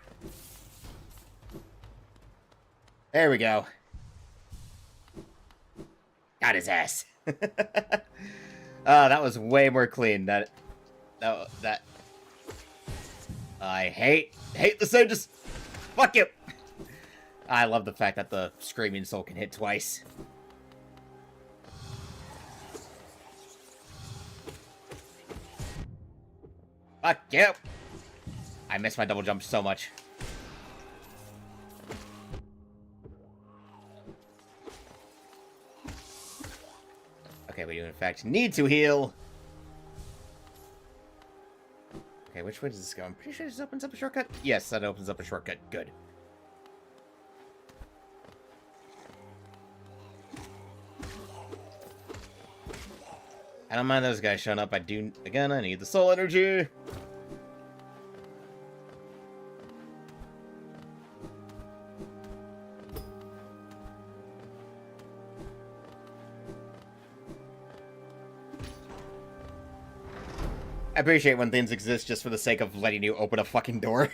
There we go. Got his ass. That was way more clean. That. I hate the sages. Fuck you. I love the fact that the Screaming Soul can hit twice. Fuck you. I missed my double jump so much. Okay, we do in fact need to heal. Okay, which way does this go? I'm pretty sure this opens up a shortcut. Yes, that opens up a shortcut. Good. I don't mind those guys showing up. I need the soul energy. I appreciate when things exist just for the sake of letting you open a fucking door.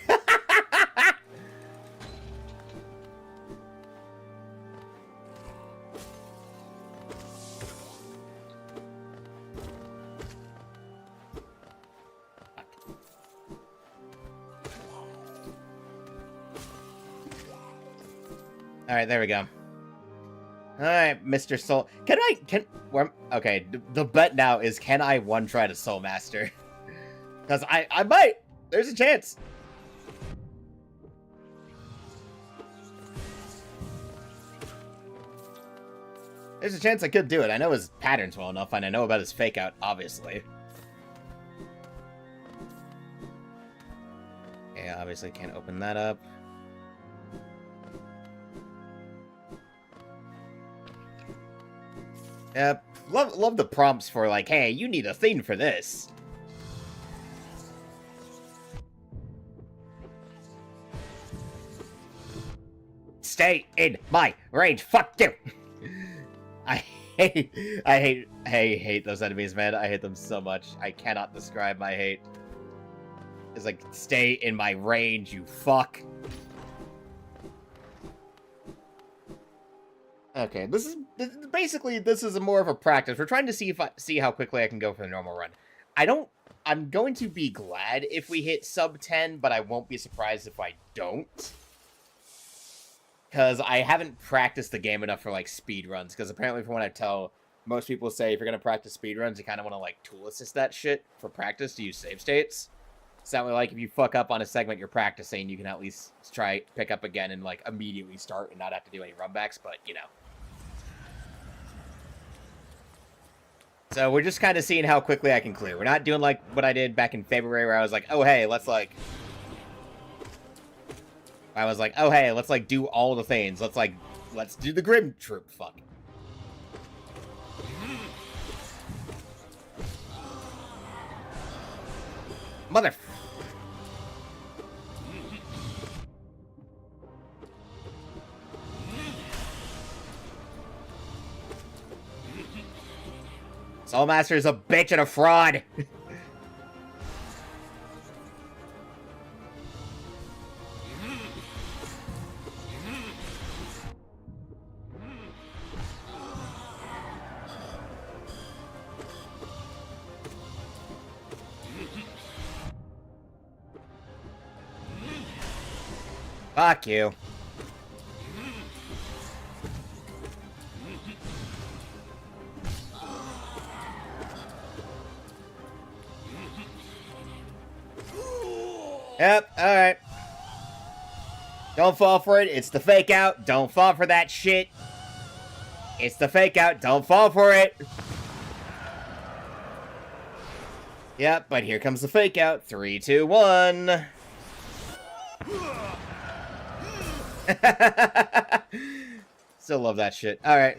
Alright, there we go. Alright, Mr. Soul. Okay, the bet now is, can I one-try to Soul Master? Because I might! There's a chance! There's a chance I could do it. I know his patterns well enough, and I know about his fake-out, obviously. Okay, obviously can't open that up. Yep. Love the prompts for, like, hey, you need a theme for this. Stay in my range. Fuck you. I hate those enemies, man. I hate them so much. I cannot describe my hate. It's like, stay in my range, you fuck. Okay, this is more of a practice. We're trying to see how quickly I can go for the normal run. I'm going to be glad if we hit sub 10, but I won't be surprised if I don't. Because I haven't practiced the game enough for, like, speedruns. Because apparently, from what I tell, most people say if you're going to practice speedruns, you kind of want to, like, tool assist that shit for practice to use save states. So that way, like, if you fuck up on a segment you're practicing, you can at least try pick up again and, like, immediately start and not have to do any runbacks, but, you know. So we're just kind of seeing how quickly I can clear. We're not doing, like, what I did back in February where I was like, oh, hey, let's do all the things. Let's do the Grim Troop. Fuck. Mother... Soulmaster is a bitch and a fraud. Fuck you. Yep, alright. Don't fall for it. It's the fake out. Don't fall for that shit. It's the fake out. Don't fall for it. Yep, but here comes the fake out. 3, 2, 1. Still love that shit. Alright.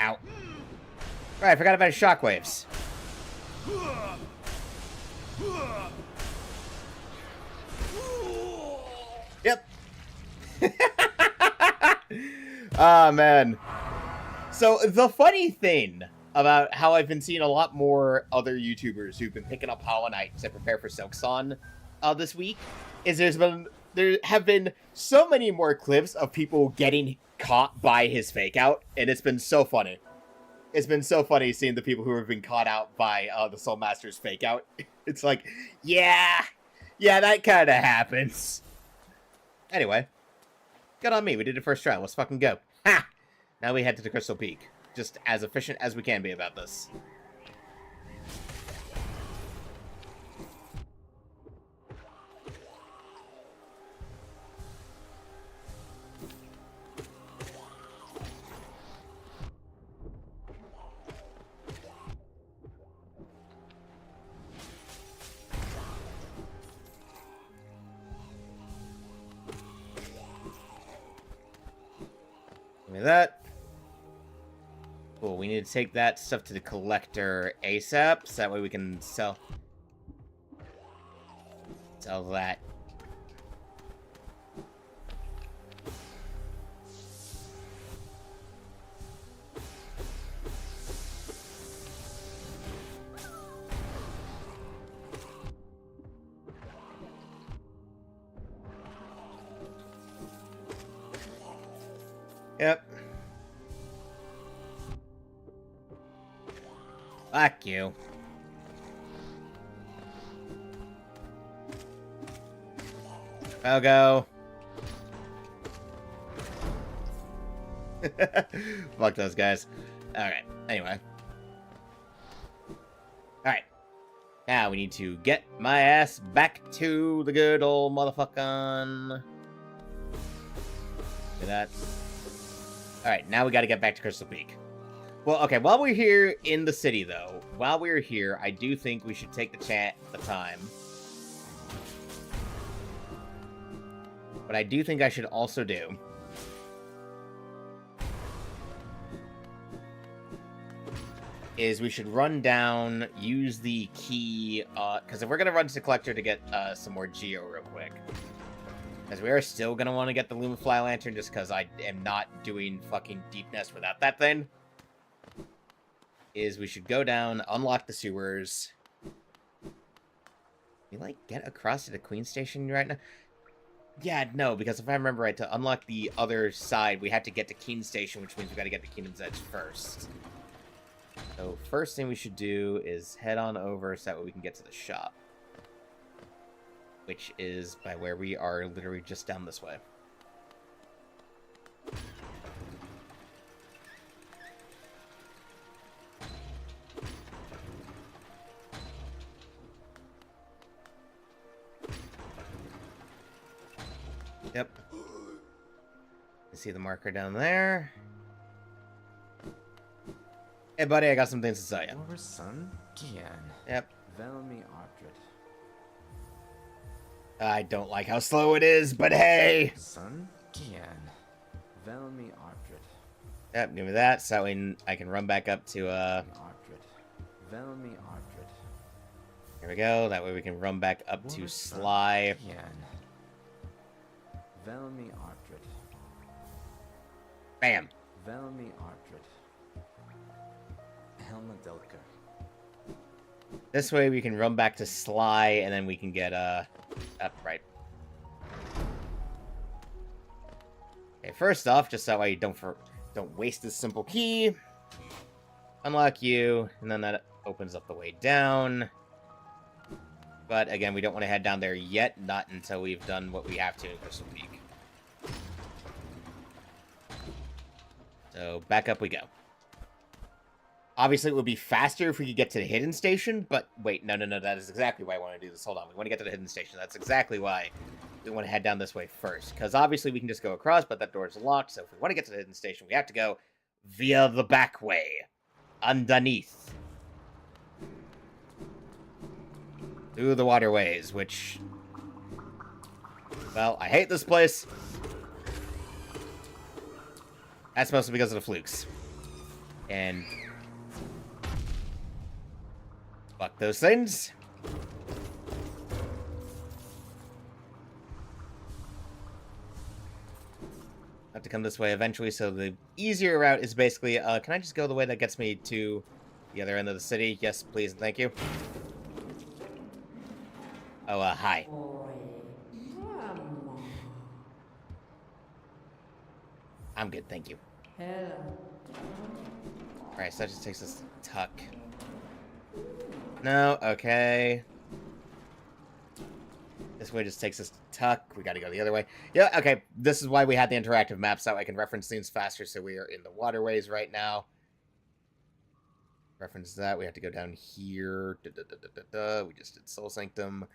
Ow. Right, I forgot about his shockwaves. Yep. Ah, man. So, the funny thing about how I've been seeing a lot more other YouTubers who've been picking up Hollow Knight to prepare for Silksong this week is there have been so many more clips of people getting caught by his fake out, and it's been so funny. It's been so funny seeing the people who have been caught out by the Soul Master's fake out. It's like, yeah, that kind of happens. Anyway, good on me. We did it first try. Let's fucking go. Ha! Now we head to the Crystal Peak. Just as efficient as we can be about this. Give me that. Cool, we need to take that stuff to the collector ASAP, so that way we can sell that. Yep. Fuck you. I'll go. Fuck those guys. Alright, anyway. Alright. Now we need to get my ass back to the good old motherfucking. Look at that. Alright, now we gotta get back to Crystal Peak. Well, okay, while we're here in the city, though, while we're here, I do think we should take the time. What I do think I should also do is we should run down, use the key, because if we're going to run to the collector to get some more Geo real quick, because we are still going to want to get the Lumafly Lantern just because I am not doing fucking Deep Nest without that thing, is we should go down, unlock the sewers. We, like, get across to the Queen Station right now? Yeah, no, because if I remember right, to unlock the other side, we have to get to Keen Station, which means we got to get to Kingdom's Edge first. So, first thing we should do is head on over so that way we can get to the shop. Which is by where we are, literally just down this way. Yep. You see the marker down there. Hey, buddy, I got some things to tell you. Our son, Gian. Yep. Velmi Ardred. I don't like how slow it is, but hey! Son, Gian. Velmi Ardred. Yep, give me that, so I can run back up to, Velmi Ardred. here we go, that way we can run back up to Sly. Velmi Ardred. Bam! Velmi Ardred. Helma Delker. This way we can run back to Sly, and then we can get, up, right. Okay, first off, just that way you don't waste this simple key. Unlock you, and then that opens up the way down. But again, we don't want to head down there yet, not until we've done what we have to in Crystal Peak. So back up we go. Obviously, it would be faster if we could get to the hidden station, but wait, no, that is exactly why I want to do this. Hold on, we want to get to the hidden station. That's exactly why we want to head down this way first, because obviously we can just go across, but that door is locked, so if we want to get to the hidden station, we have to go via the back way, underneath. Through the waterways, which, well, I hate this place. That's mostly because of the flukes. And fuck those things. Have to come this way eventually, so the easier route is basically, can I just go the way that gets me to the other end of the city? Yes, please, and thank you. Oh, hi. I'm good, thank you. Alright, so that just takes us to Tuck. No, okay. This way just takes us to Tuck. We gotta go the other way. Yeah, okay. This is why we had the interactive map, so I can reference things faster, so we are in the waterways right now. Reference that. We have to go down here. We just did Soul Sanctum.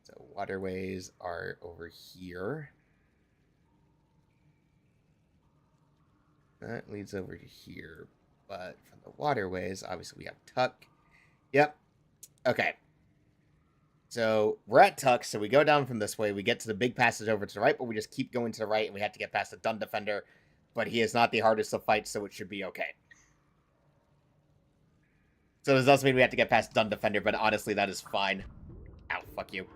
So waterways are over here. That leads over to here. But from the waterways, obviously we have Tuck. Yep. Okay. So we're at Tuck, so we go down from this way. We get to the big passage over to the right, but we just keep going to the right, and we have to get past the Dun Defender. But he is not the hardest to fight, so it should be okay. So this does mean we have to get past Dun Defender, but honestly, that is fine. Ow, fuck you.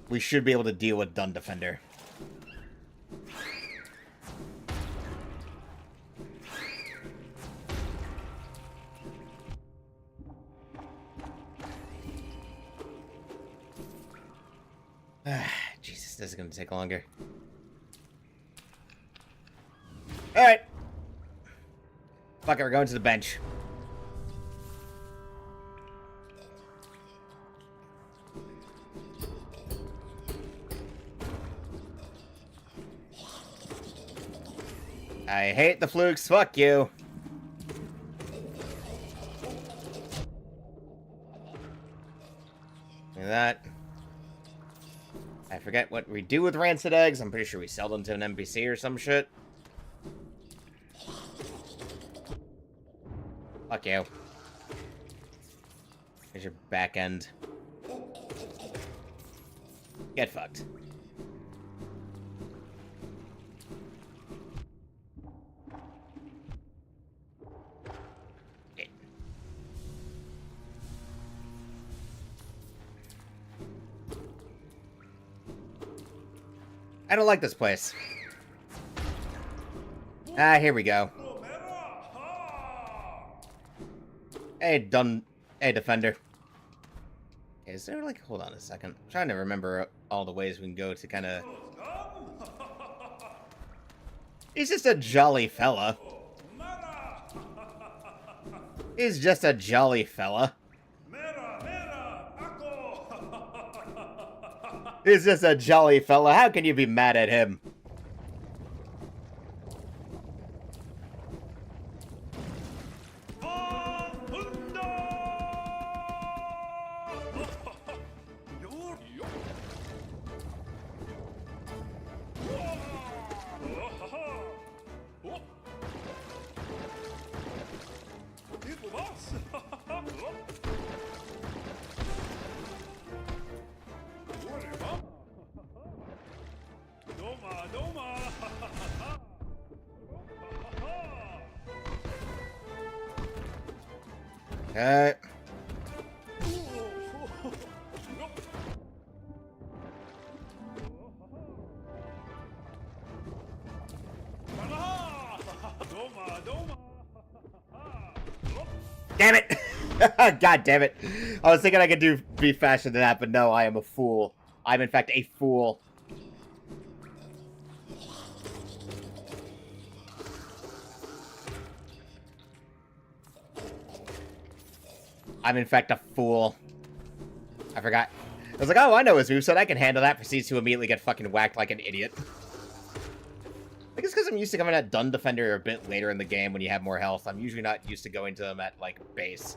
We should be able to deal with Dun Defender. Jesus, this is going to take longer. Alright. Fuck it, we're going to the bench. I hate the flukes, fuck you. Look at that. I forget what we do with rancid eggs. I'm pretty sure we sell them to an NPC or some shit. Fuck you. Here's your back end. Get fucked. I don't like this place. Ah, here we go. Hey, Defender. Okay, is there like, hold on a second. I'm trying to remember all the ways we can go to kind of... He's just a jolly fella. He's just a jolly fella. He's just a jolly fella. How can you be mad at him? Okay. Damn it! God damn it. I was thinking I could be faster than that, but no, I am a fool. I'm in fact a fool. I'm in fact a fool. I forgot. I was like, oh, I know his moveset. I can handle that. Proceeds to immediately get fucking whacked like an idiot. I think it's because I'm used to coming at Dun Defender a bit later in the game when you have more health. I'm usually not used to going to them at, like, base.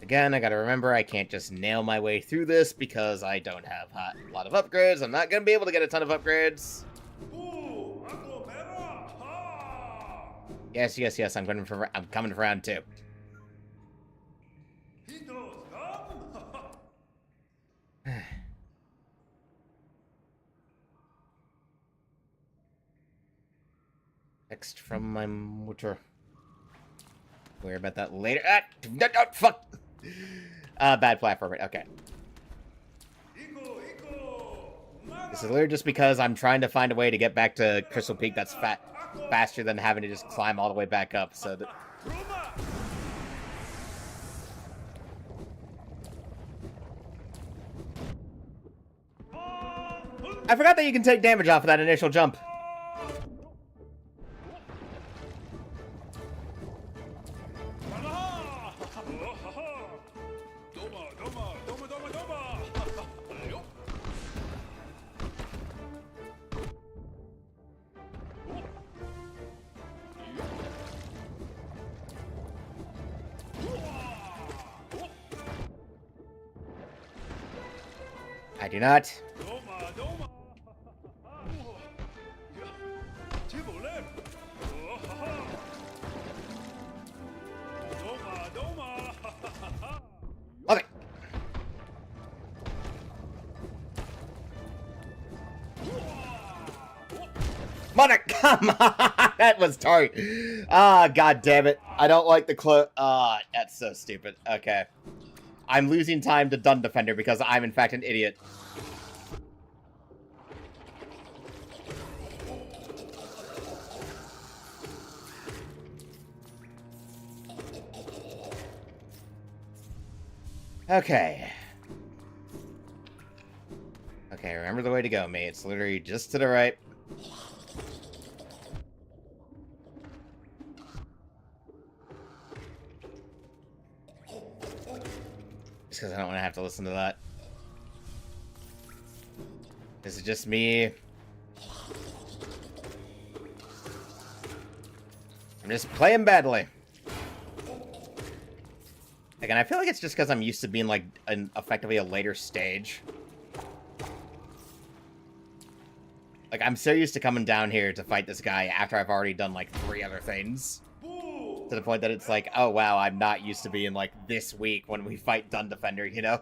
Again, I gotta remember I can't just nail my way through this because I don't have a lot of upgrades. I'm not gonna be able to get a ton of upgrades. Yes, yes, yes, I'm coming for round 2. Text from my motor. Worry about that later. Ah, fuck. Bad platforming. Okay. This is literally just because I'm trying to find a way to get back to Crystal Peak that's faster than having to just climb all the way back up. So that... I forgot that you can take damage off of that initial jump. I do not. Love it. Mother, come on! That was tight. Ah, god damn it. I don't like the that's so stupid. Okay. I'm losing time to Dun Defender because I'm in fact an idiot. Okay. Okay, remember the way to go, mate. It's literally just to the right. Just because I don't want to have to listen to that. This is just me. I'm just playing badly. Again, I feel like it's just because I'm used to being, like, effectively a later stage. Like, I'm so used to coming down here to fight this guy after I've already done, like, 3 other things. To the point that it's like, oh, wow, I'm not used to being, like, this weak when we fight Dun Defender, you know?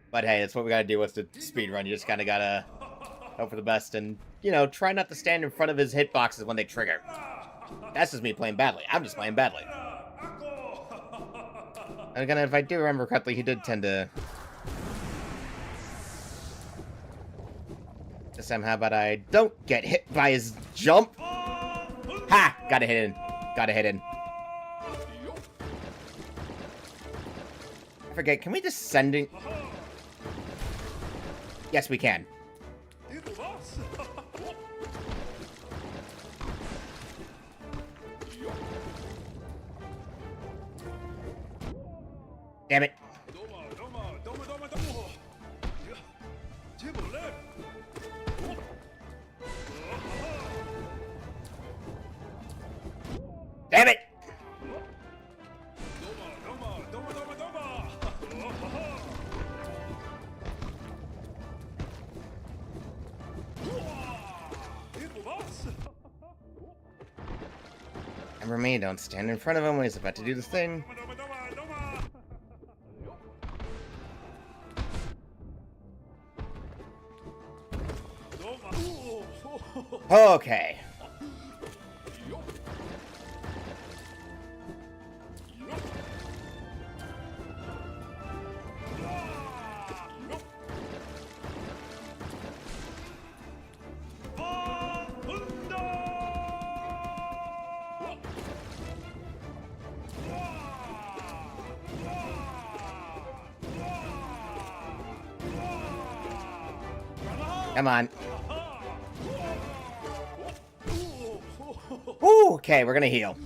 But hey, that's what we gotta do with the speedrun. You just kinda gotta hope for the best and, you know, try not to stand in front of his hitboxes when they trigger. That's just me playing badly. I'm just playing badly. And again, if I do remember correctly, he did tend to... This time, how about I don't get hit by his jump? Ha! Gotta hit in. Gotta hit in. I forget, can we just send in... Yes, we can. Damn it. Damn it! Remember me, don't stand in front of him when he's about to do this thing. Okay. Come on. Ooh, okay, we're gonna heal.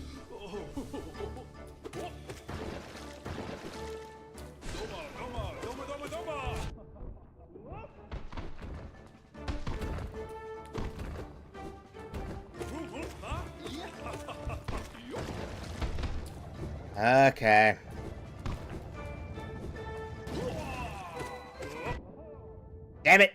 Okay. Damn it.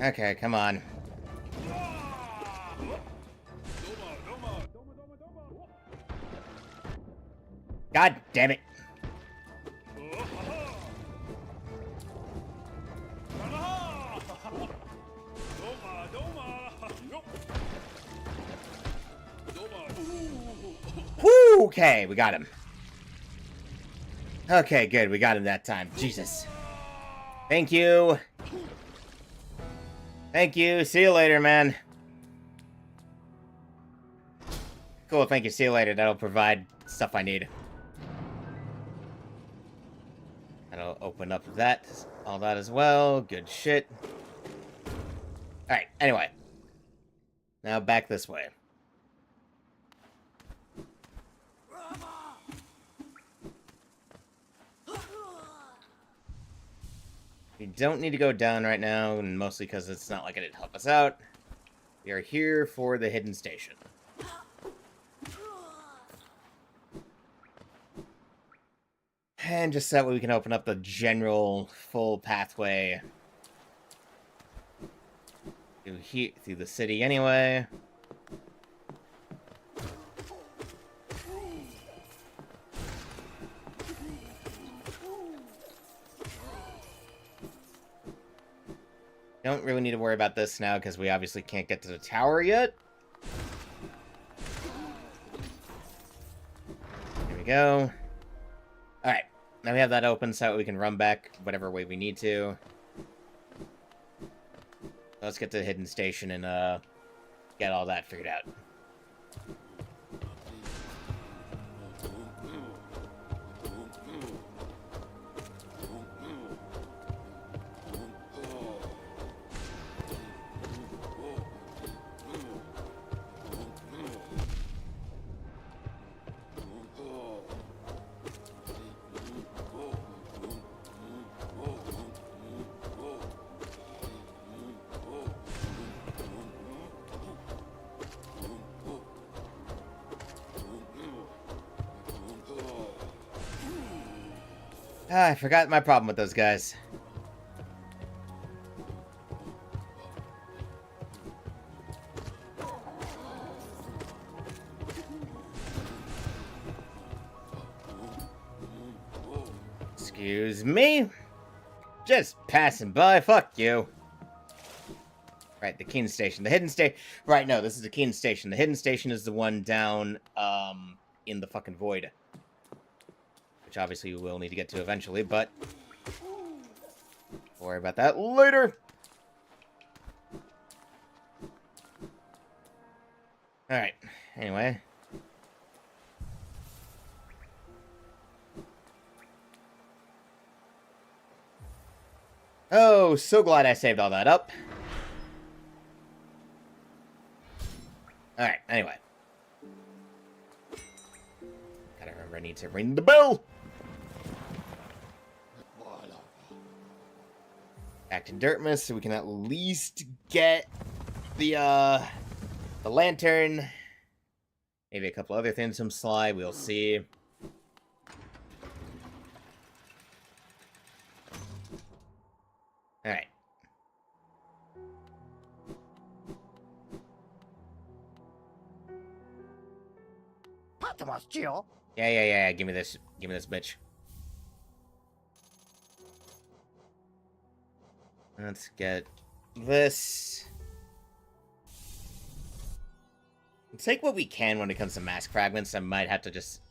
Okay, come on. God damn it. Woo, okay, we got him. Okay, good, we got him that time. Jesus. Thank you. Thank you. See you later, man. Cool, thank you. See you later. That'll provide stuff I need. That'll open up that, all that as well. Good shit. Alright, anyway. Now back this way. We don't need to go down right now, and mostly because it's not like it'd help us out. We are here for the hidden station. And just that way we can open up the general full pathway through the city anyway. Don't really need to worry about this now because we obviously can't get to the tower yet. Here we go. Alright, now we have that open so we can run back whatever way we need to. Let's get to the hidden station and get all that figured out. Ah, I forgot my problem with those guys. Excuse me? Just passing by, fuck you. Right, the Keen Station. The hidden station. Right, no, this is the Keen Station. The hidden station is the one down, in the fucking void. Which obviously we will need to get to eventually, but we'll worry about that later. Alright, anyway. Oh, so glad I saved all that up. Alright, anyway. Gotta remember I need to ring the bell! Back to Dirtmas so we can at least get the lantern. Maybe a couple other things from Sly, we'll see. Alright. Yeah. Give me this. Give me this, bitch. Let's get this. Let's take what we can when it comes to mask fragments. I might have to just...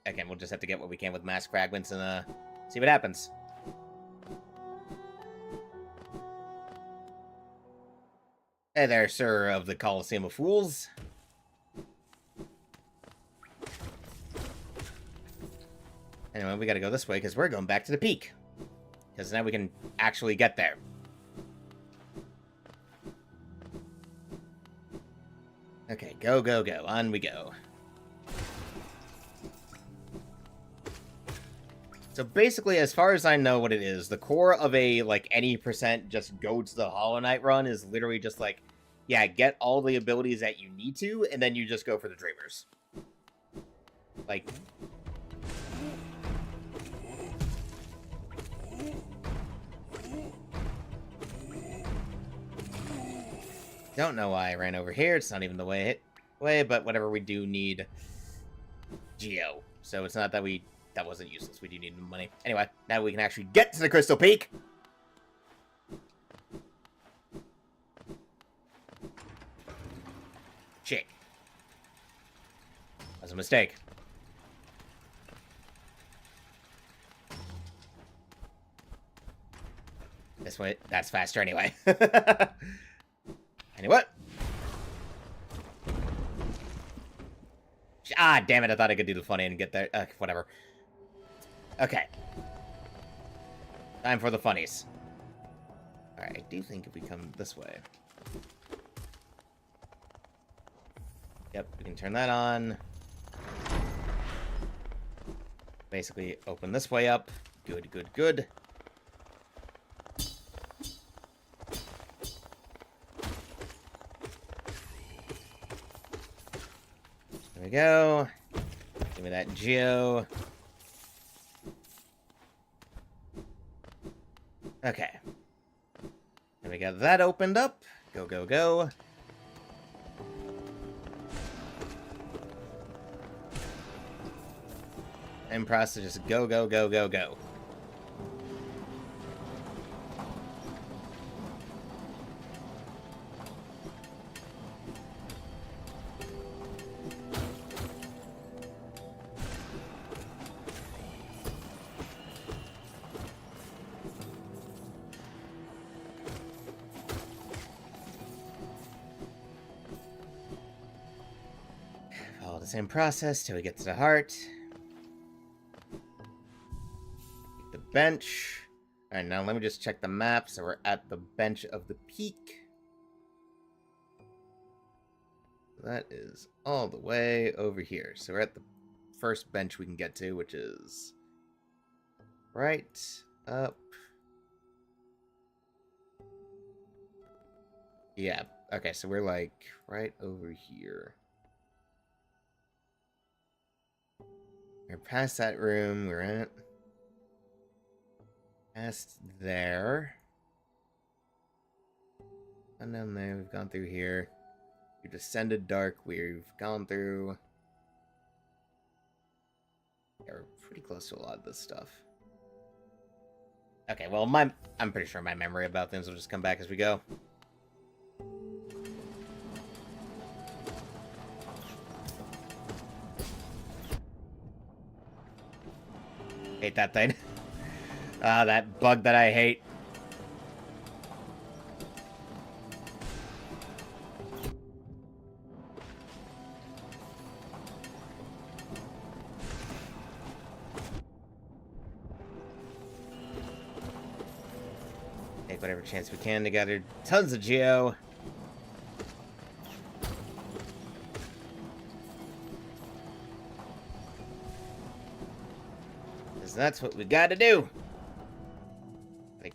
Again, we'll just have to get what we can with mask fragments and see what happens. Hey there, sir of the Coliseum of Fools. Anyway, we gotta go this way because we're going back to the peak. Because now we can actually get there. Okay, go. On we go. So basically, as far as I know what it is, the core of a, like, any percent just go to the Hollow Knight run is literally just like, yeah, get all the abilities that you need to, and then you just go for the Dreamers. Like... Don't know why I ran over here. It's not even the way but whatever, we do need Geo. So it's not that that wasn't useless. We do need money. Anyway, now we can actually get to the Crystal Peak. Shit. That was a mistake. This way, that's faster anyway. Anyway. Ah, damn it, I thought I could do the funny and get there. Whatever. Okay. Time for the funnies. Alright, I do think if we come this way. Yep, we can turn that on. Basically, open this way up. Good. There we go. Give me that Geo. Okay. And we got that opened up. Go. And press to just go. Follow the same process till we get to the heart. The bench. Alright, now let me just check the map. So we're at the bench of the peak. That is all the way over here. So we're at the first bench we can get to, which is right up. Yeah, okay, so we're like right over here. We're past that room, we're at past there. And down there, we've gone through here. We've descended dark, we've gone through. Yeah, we're pretty close to a lot of this stuff. Okay, well, I'm pretty sure my memory about things will just come back as we go. Hate that thing. That bug that I hate. Take whatever chance we can to gather tons of Geo. Because that's what we gotta do. Like...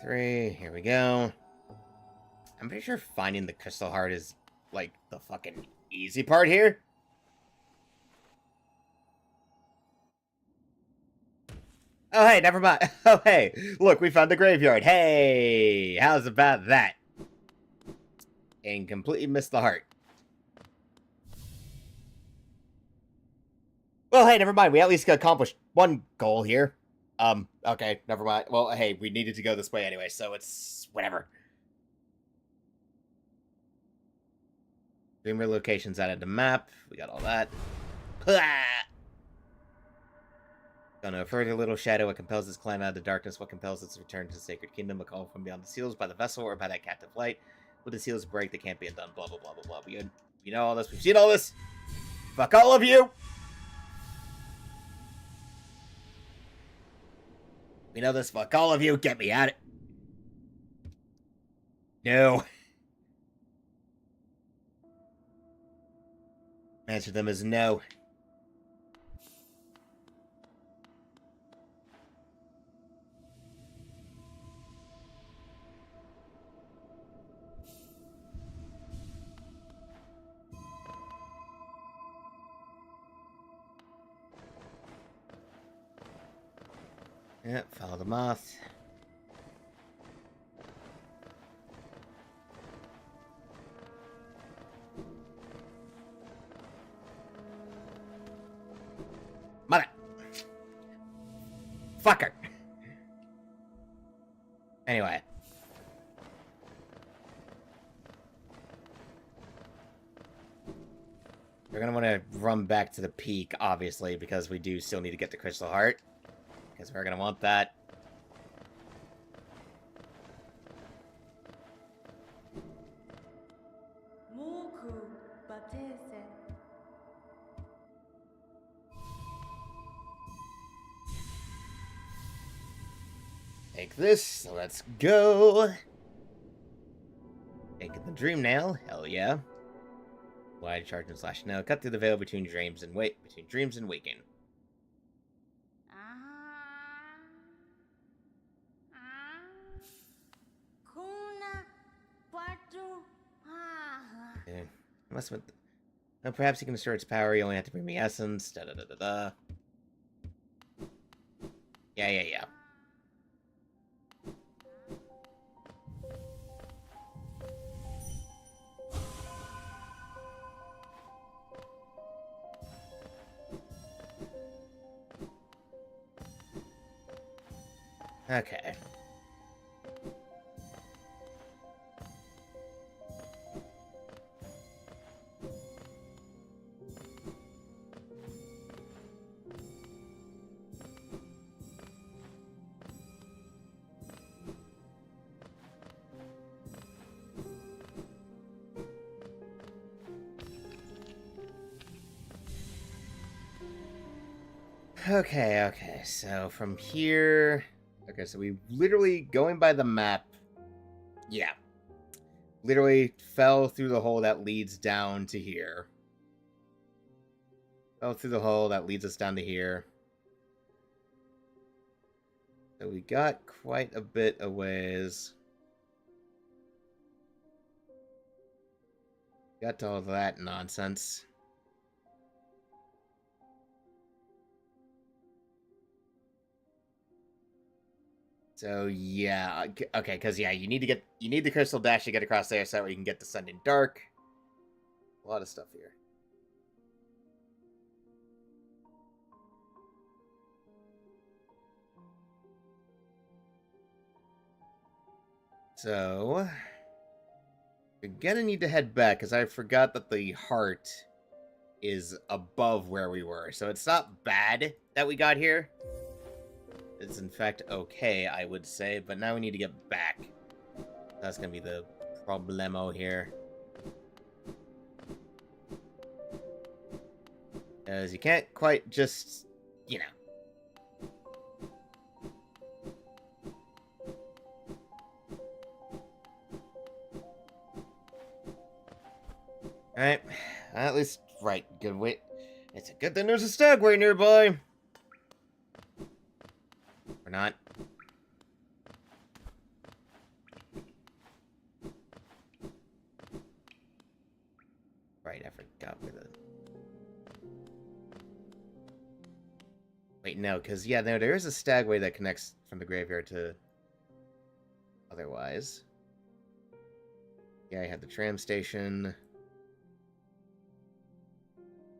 3. Here we go. I'm pretty sure finding the crystal heart is, like, the fucking easy part here. Oh, hey, never mind. Oh, hey, look, we found the graveyard. Hey, how's about that? And completely missed the heart. Well, hey, never mind. We at least accomplished one goal here. Okay, never mind. Well, hey, we needed to go this way anyway, so it's whatever. Dreamer locations added to map. We got all that. Go no further, little shadow. What compels its climb out of the darkness? What compels its return to the sacred kingdom? A call from beyond the seals by the vessel or by that captive light. Will the seals break? They can't be undone. Blah, blah, blah, blah, blah. We know all this. We've seen all this. Fuck all of you. We know this. Fuck all of you. Get me out of it. No. Answer them as no. Yep, follow the moth. Mother. Fucker. Anyway. We're gonna want to run back to the peak, obviously, because we do still need to get the crystal heart. Because we're gonna want that. Take this, let's go. Taking the dream nail, hell yeah. Wide charge and slash no. Cut through the veil between dreams and waking. Yeah. No, perhaps you can restore its power. You only have to bring me essence. Da da da da da. Yeah. Okay. Okay, so from here... Okay, so we literally, going by the map... Yeah. Literally fell through the hole that leads down to here. Fell through the hole that leads us down to here. So we got quite a bit of ways. Got to all that nonsense. So yeah, okay, because yeah, you need the crystal dash to get across there, so that way you can get the sun in dark. A lot of stuff here. So we're gonna need to head back because I forgot that the heart is above where we were, so it's not bad that we got here. It's in fact okay, I would say, but now we need to get back. That's gonna be the problemo here. Because you can't quite just, you know. Alright, at least, right, good wait. It's a good thing there's a stagway nearby. Or not. Wait, I forgot where the... Wait, no, because, yeah, no, there is a stagway that connects from the graveyard to... Otherwise. Yeah, I had the tram station.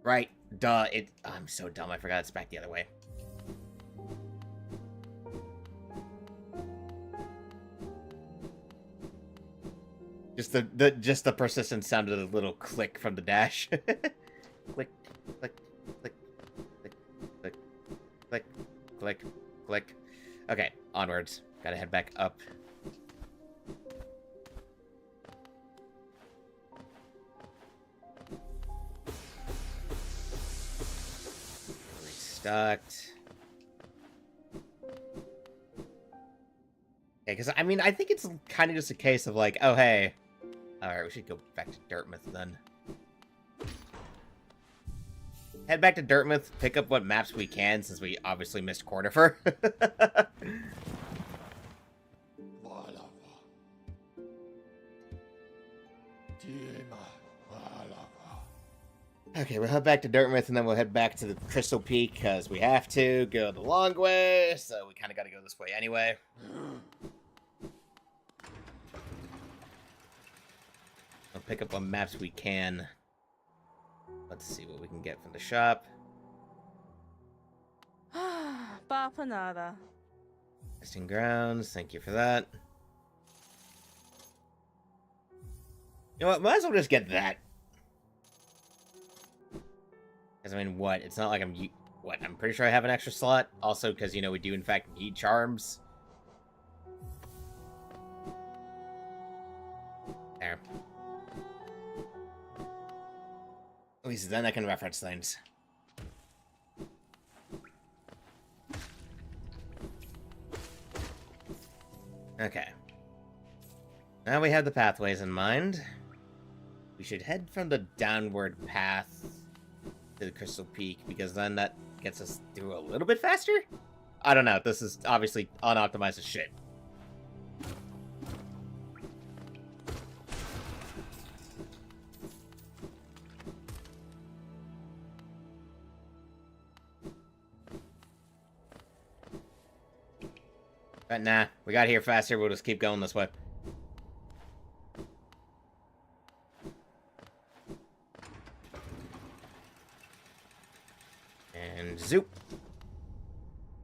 Right, duh, I'm so dumb, I forgot it's back the other way. Just the persistent sound of the little click from the dash. Click, click, click, click, click, click, click, click. Okay, onwards. Gotta head back up. Restocked. Okay, because, I mean, I think it's kind of just a case of like, oh, hey. Alright, we should go back to Dartmouth then. Head back to Dartmouth, pick up what maps we can, since we obviously missed Cordover. Okay, we'll head back to Dartmouth, and then we'll head back to the Crystal Peak, because we have to go the long way, so we kind of got to go this way anyway. We'll pick up what maps we can. Let's see what we can get from the shop. Bapanada. Testing grounds, thank you for that. You know what, might as well just get that. Because, I mean, what? It's not like I'm... What? I'm pretty sure I have an extra slot. Also, because, you know, we do, in fact, need charms. There. At least then I can reference things. Okay. Now we have the pathways in mind. We should head from the downward path to the Crystal Peak, because then that gets us through a little bit faster? I don't know. This is obviously unoptimized as shit. But nah, we got here faster, we'll just keep going this way. And zoop.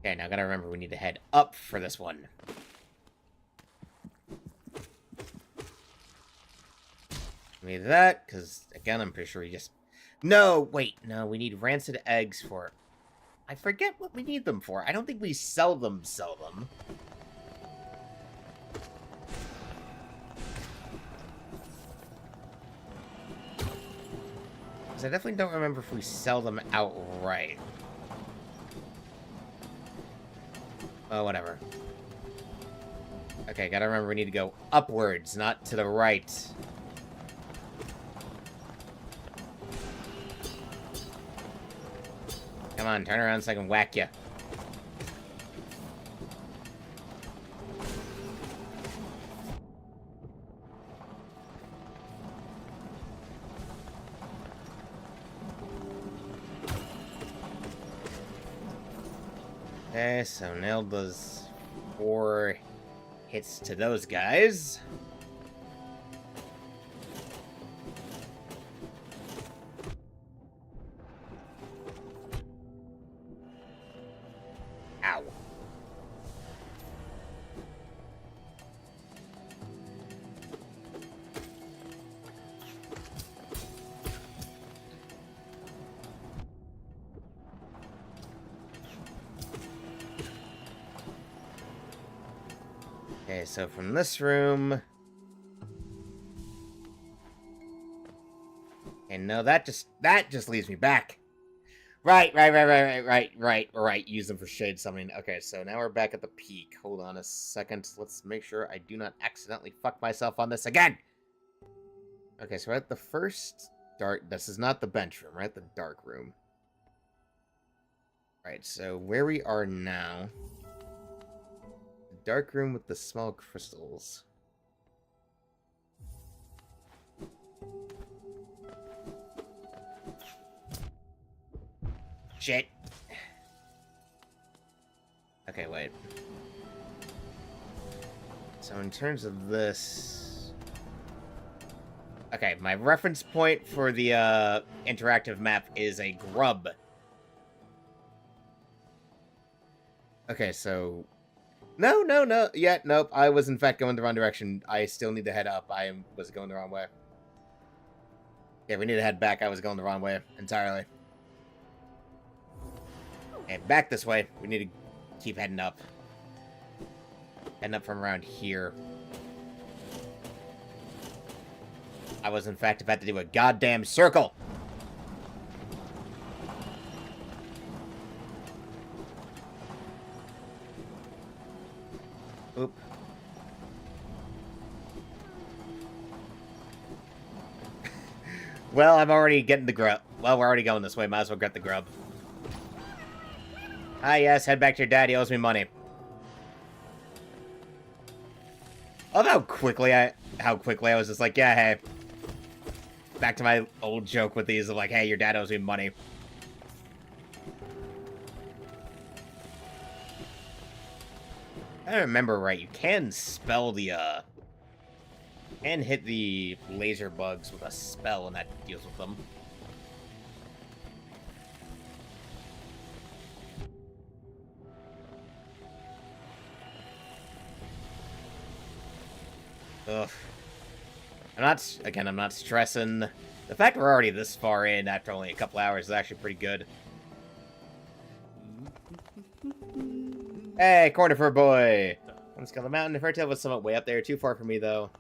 Okay, now gotta remember we need to head up for this one. Give me that, because, again, I'm pretty sure we just... No, wait, no, we need rancid eggs for... I forget what we need them for. I don't think we sell them. Because I definitely don't remember if we sell them outright. Oh, whatever. Okay, gotta remember we need to go upwards, not to the right. Come on, turn around so I can whack you. Okay, so nailed those 4 hits to those guys. Ow. Okay, so from this room... And no, that just leaves me back. Right. Use them for shade summoning. Okay, so now we're back at the peak. Hold on a second. Let's make sure I do not accidentally fuck myself on this again. Okay, so we're at the first dark... This is not the bench room. We're at the dark room. Right, so where we are now... Dark room with the small crystals. shit. Okay, wait. So in terms of this... Okay, my reference point for the interactive map is a grub. Okay, so... No. Yeah, nope. I was in fact going the wrong direction. I still need to head up. I was going the wrong way. Yeah, we need to head back. I was going the wrong way entirely. Okay, back this way. We need to keep heading up. Heading up from around here. I was in fact about to do a goddamn circle. Oop. Well, I'm already getting the grub. Well, we're already going this way. Might as well get the grub. Ah, yes. Head back to your dad. He owes me money. I love how quickly I was just like, yeah, hey. Back to my old joke with these of like, hey, your dad owes me money. I don't remember right. You can spell the, and hit the laser bugs with a spell, and that deals with them. Ugh. I'm not stressing. The fact we're already this far in after only a couple hours is actually pretty good. Hey, corner for a boy! Let's go on the mountain. The fairytale was somewhat way up there. Too far for me, though.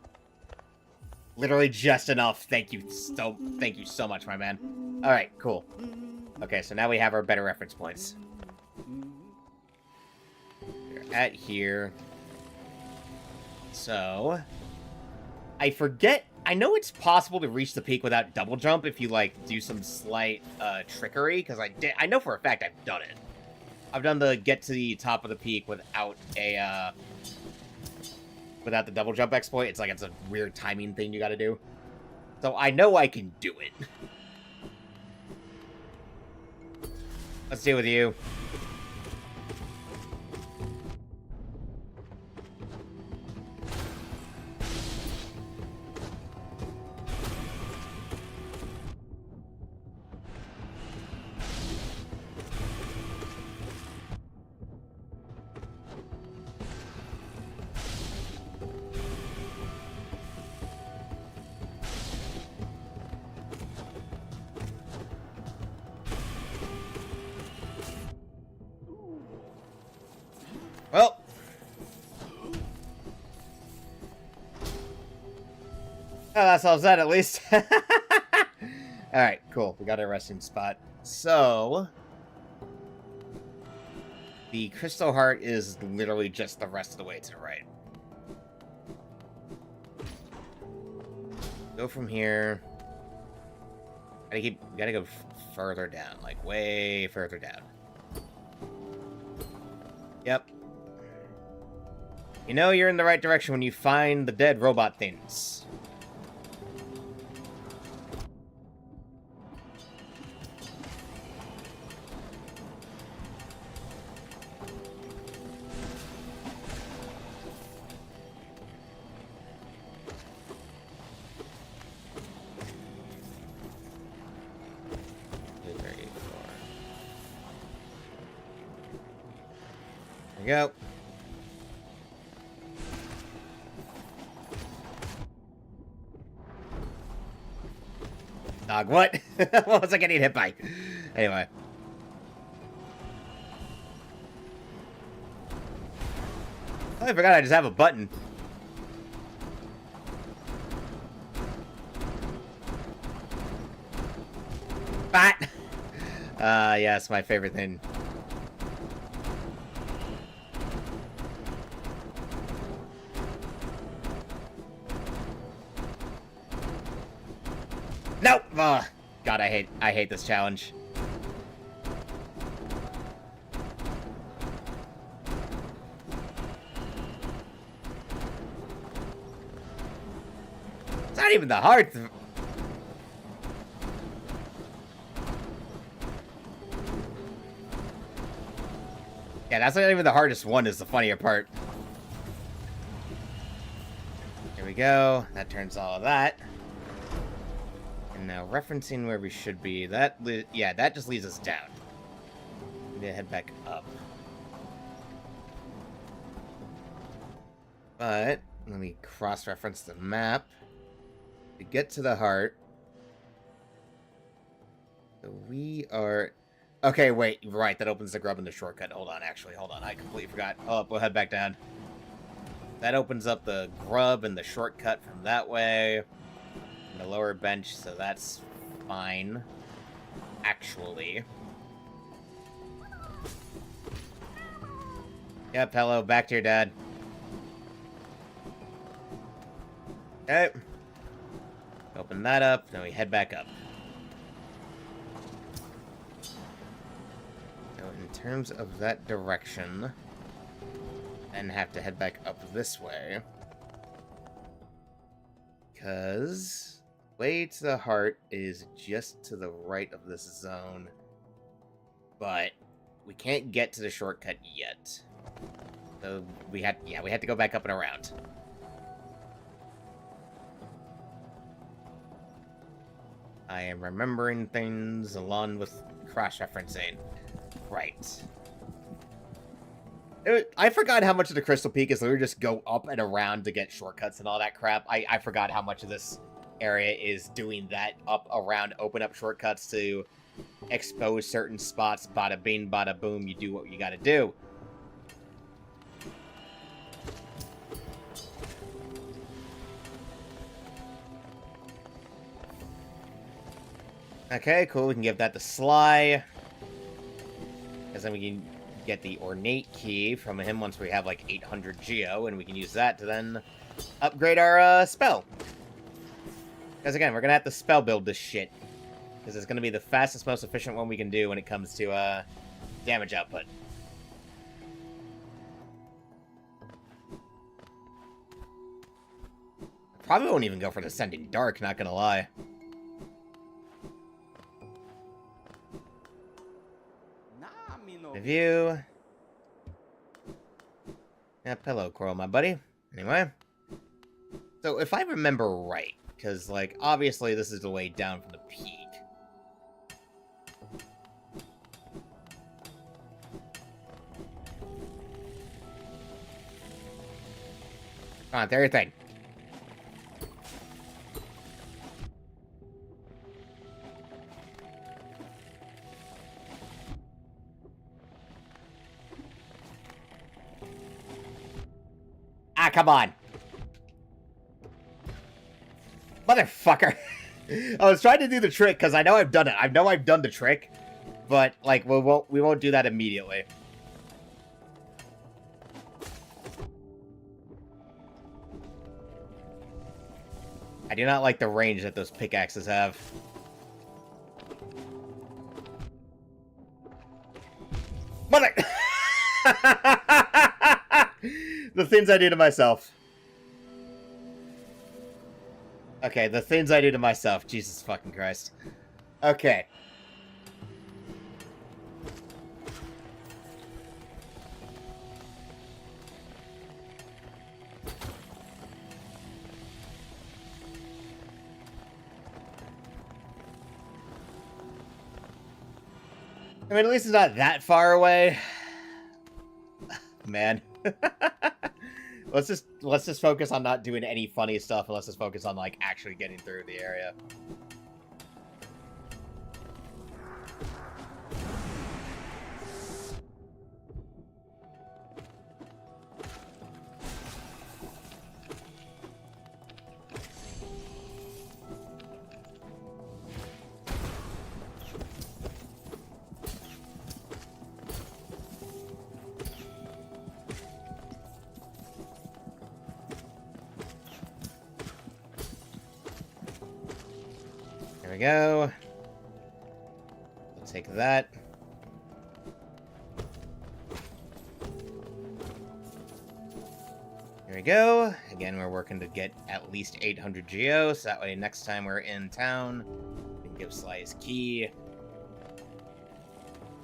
Literally just enough. Thank you so much, my man. Alright, cool. Okay, so now we have our better reference points. We're at here. So... I forget... I know it's possible to reach the peak without double jump if you, like, do some slight, trickery, because I know for a fact I've done it. I've done the get to the top of the peak without a, without the double jump exploit. It's like, it's a weird timing thing you gotta do. So I know I can do it. Let's deal with you. Well. Oh, that solves that at least. Alright, cool. We got our resting spot. So... the crystal heart is literally just the rest of the way to the right. Go from here. Gotta go further down. Like, way further down. Yep. You know you're in the right direction when you find the dead robot things. There we go. Dog, what? What was I getting hit by? Anyway. Oh, I forgot I just have a button. Bat! Yes, my favorite thing. Nope! Ugh. God, I hate this challenge. It's not even the hard Okay, that's not even the hardest one, is the funnier part. Here we go. That turns all of that. And now referencing where we should be, that just leads us down. We need to head back up. But let me cross-reference the map. To get to the heart. So we are... Okay, wait, right, that opens the grub and the shortcut. Hold on, actually, hold on, I completely forgot. Oh, we'll head back down. That opens up the grub and the shortcut from that way. And the lower bench, so that's fine. Actually. Yep, hello, back to your dad. Okay. Open that up, then we head back up. So in terms of that direction, then have to head back up this way. Because way to the heart is just to the right of this zone. But we can't get to the shortcut yet. So we had to go back up and around. I am remembering things along with cross-referencing. Right. I forgot how much of the Crystal Peak is literally just go up and around to get shortcuts and all that crap. I forgot how much of this area is doing that up, around, open up shortcuts to expose certain spots. Bada bing, bada boom, you do what you gotta do. Okay, cool. We can give that to Sly. Because then we can get the Ornate Key from him once we have like 800 Geo, and we can use that to then upgrade our spell. Because again, we're going to have to spell build this shit. Because it's going to be the fastest, most efficient one we can do when it comes to damage output. Probably won't even go for the Ascending Dark, not going to lie. Review. Yep, hello, Coral, my buddy. Anyway. So, if I remember right, because, like, obviously this is the way down from the peak. Come on, there your thing. Ah, come on. Motherfucker. I was trying to do the trick because I know I've done it. I know I've done the trick, but like we won't do that immediately. I do not like the range that those pickaxes have. Mother. The things I do to myself. Okay, the things I do to myself. Jesus fucking Christ. Okay. I mean, at least it's not that far away. Man. Let's just focus on not doing any funny stuff, and let's just focus on like actually getting through the area. There we go. We'll take that. Here we go. Again, we're working to get at least 800 Geo, so that way next time we're in town, we can give Sly his key.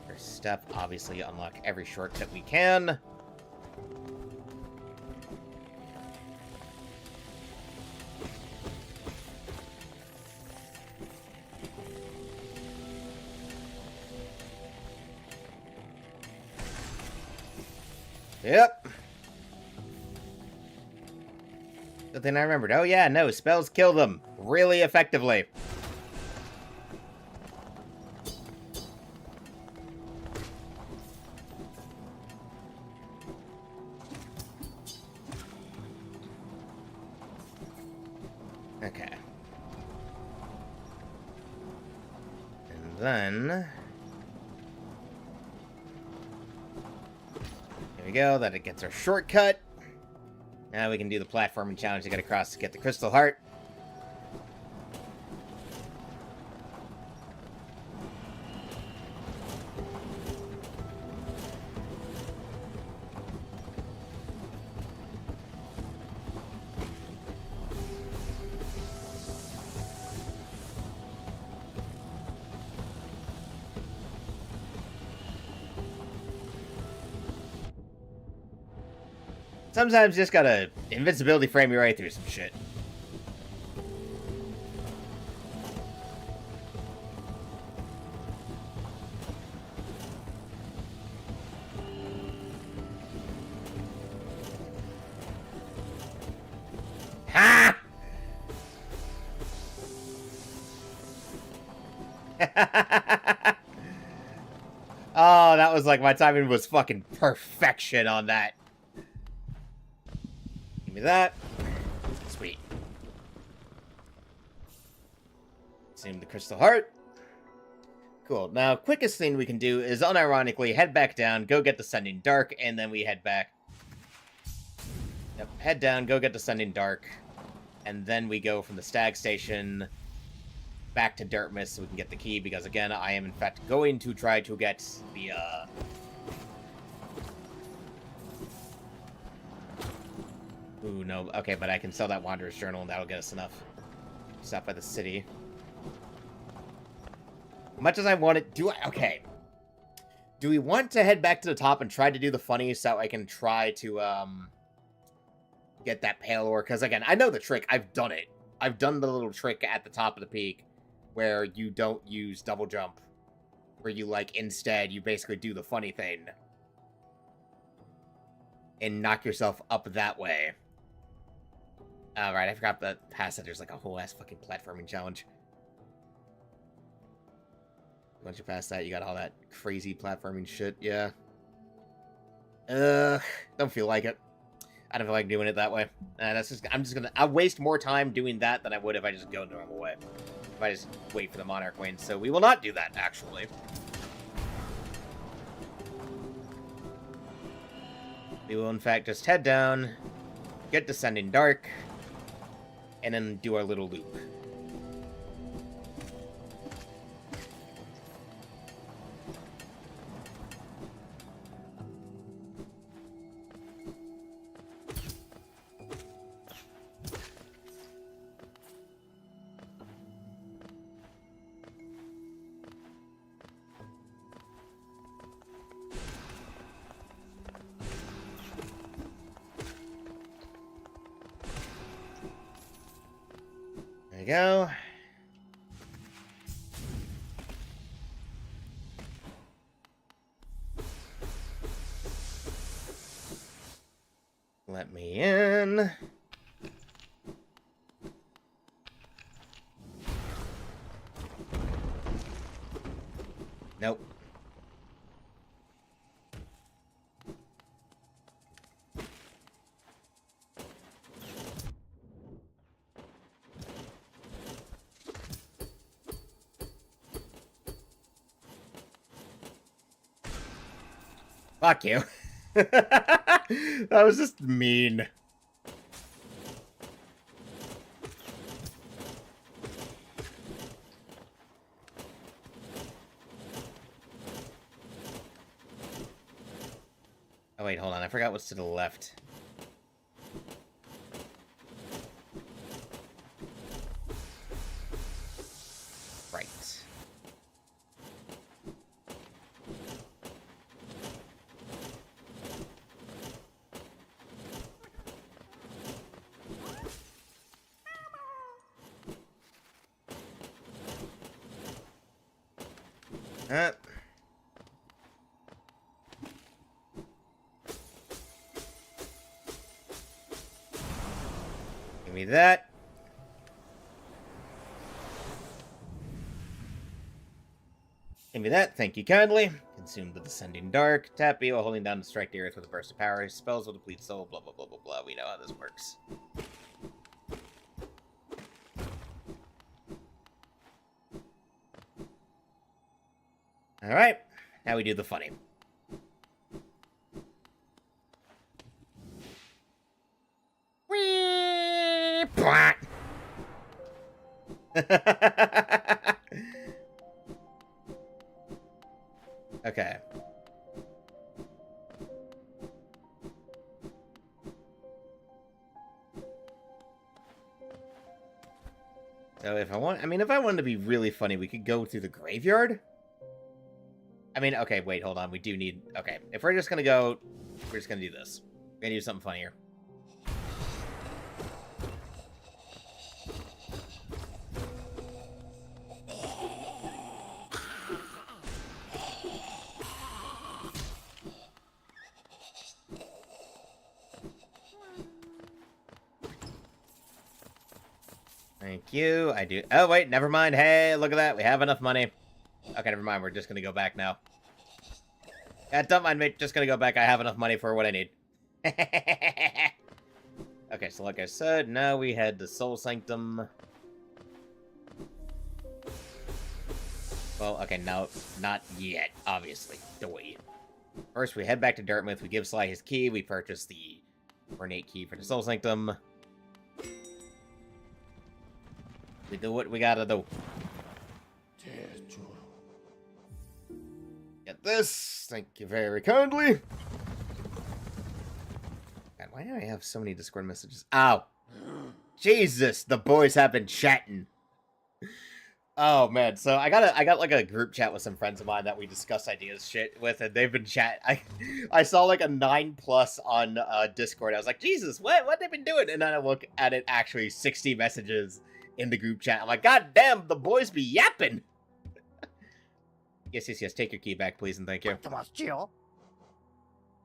For First step, obviously unlock every shortcut we can. Yep. Good thing I remembered. Oh yeah, no, spells kill them really effectively. Okay. And then... There we go, that it gets our shortcut. Now we can do the platforming challenge to get across to get the crystal heart. Sometimes you just gotta invincibility frame you right through some shit. Ha! Oh, that was like, my timing was fucking perfection on that. Give me that. Sweet. Same the crystal heart. Cool. Now, quickest thing we can do is unironically head back down, go get Descending Dark, and then we head back. Yep, head down, go get Descending Dark, and then we go from the Stag Station back to Dartmouth so we can get the key, because again, I am in fact going to try to get the, Ooh, no. Okay, but I can sell that Wanderer's Journal, and that'll get us enough. Stop by the city. Much as I want it... Okay. Do we want to head back to the top and try to do the funny so I can try to, get that pale ore? Because, again, I know the trick. I've done it. I've done the little trick at the top of the peak where you don't use double jump. Where you, like, instead, you basically do the funny thing. And knock yourself up that way. Alright, I forgot that past that there's like a whole ass fucking platforming challenge. Once you're past that, you got all that crazy platforming shit, yeah. Don't feel like it. I don't feel like doing it that way. I'll waste more time doing that than I would if I just go the normal way. If I just wait for the Monarch Wayne, so we will not do that, actually. We will, in fact, just head down, get Descending Dark, and then do our little loop. There we go. Let me in. Nope. Fuck you. That was just mean. Oh wait, hold on. I forgot what's to the left. Right. that. Give me that. Give me that, thank you kindly. Consume the Descending Dark. Tap B while holding down to strike the earth with a burst of power. Spells will deplete soul, blah, blah, blah, blah, blah. We know how this works. Alright, now we do the funny. Whee! Blah! Okay. So if I wanted to be really funny, we could go through the graveyard. I mean, okay, wait, hold on. We do need... Okay, if we're just gonna go... We're just gonna do this. We're gonna do something funnier. Thank you. I do... Oh, wait, never mind. Hey, look at that. We have enough money. Okay, never mind. We're just gonna go back now. Yeah, don't mind me. Just gonna go back. I have enough money for what I need. Okay, so like I said, now we head to Soul Sanctum. Well, okay, no, not yet, obviously. Wait. First, we head back to Dartmouth. We give Sly his key. We purchase the ornate key for the Soul Sanctum. We do what we gotta do. Get this. Thank you very kindly. God, why do I have so many Discord messages? Ow. Jesus, the boys have been chatting. Oh man, so I got like a group chat with some friends of mine that we discuss ideas shit with, and they've been I saw like a 9+ on Discord. I was like, Jesus, what they've been doing? And then I look at it, actually 60 messages in the group chat. I'm like, God damn, the boys be yapping. Yes, take your key back, please, and thank you.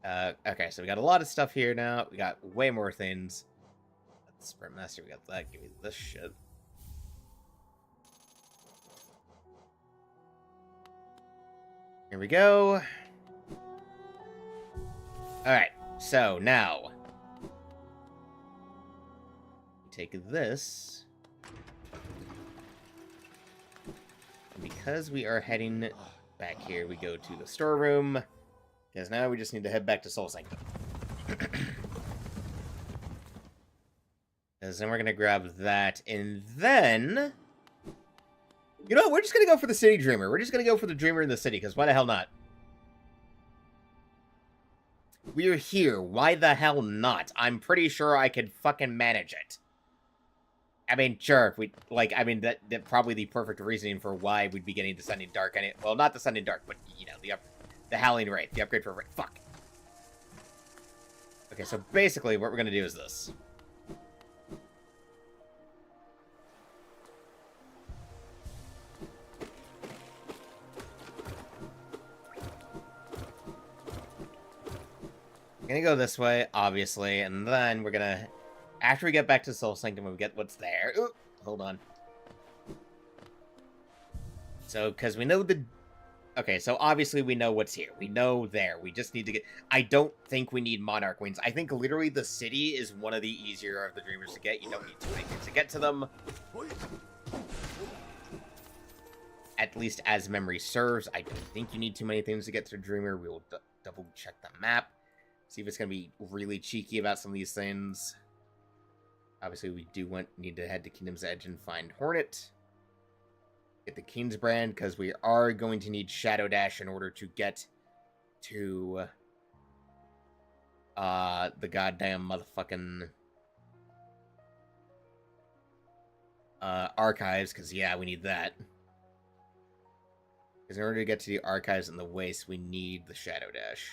Okay, so we got a lot of stuff here now. We got way more things. Sprint Master, we got that. Give me this shit. Here we go. Alright, so now we take this. And because we are heading back here, we go to the storeroom. Because now we just need to head back to Soul Sanctum. Because then we're going to grab that, and then... You know what? We're just going to go for the City Dreamer. We're just going to go for the Dreamer in the City, because why the hell not? We're here. Why the hell not? I'm pretty sure I could fucking manage it. I mean, sure, if we... Like, I mean, that probably the perfect reasoning for why we'd be getting Descending Dark. And well, not Descending Dark, but, you know, the Howling Wraith. The upgrade for Wraith. Fuck. Okay, so basically what we're going to do is this. We're gonna go this way, obviously, and then we're gonna... After we get back to Soul Sanctum, we get what's there. Ooh, hold on. So, because we know the... Okay, so obviously we know what's here. We know there. We just need to get... I don't think we need Monarch Wings. I think literally the city is one of the easier of the Dreamers to get. You don't need too many things to get to them. At least as memory serves. I don't think you need too many things to get to Dreamer. We will double check the map. See if it's going to be really cheeky about some of these things. Obviously, we do need to head to Kingdom's Edge and find Hornet. Get the King's Brand, because we are going to need Shadow Dash in order to get to the goddamn motherfucking archives, because, yeah, we need that. Because in order to get to the archives and the waste, we need the Shadow Dash.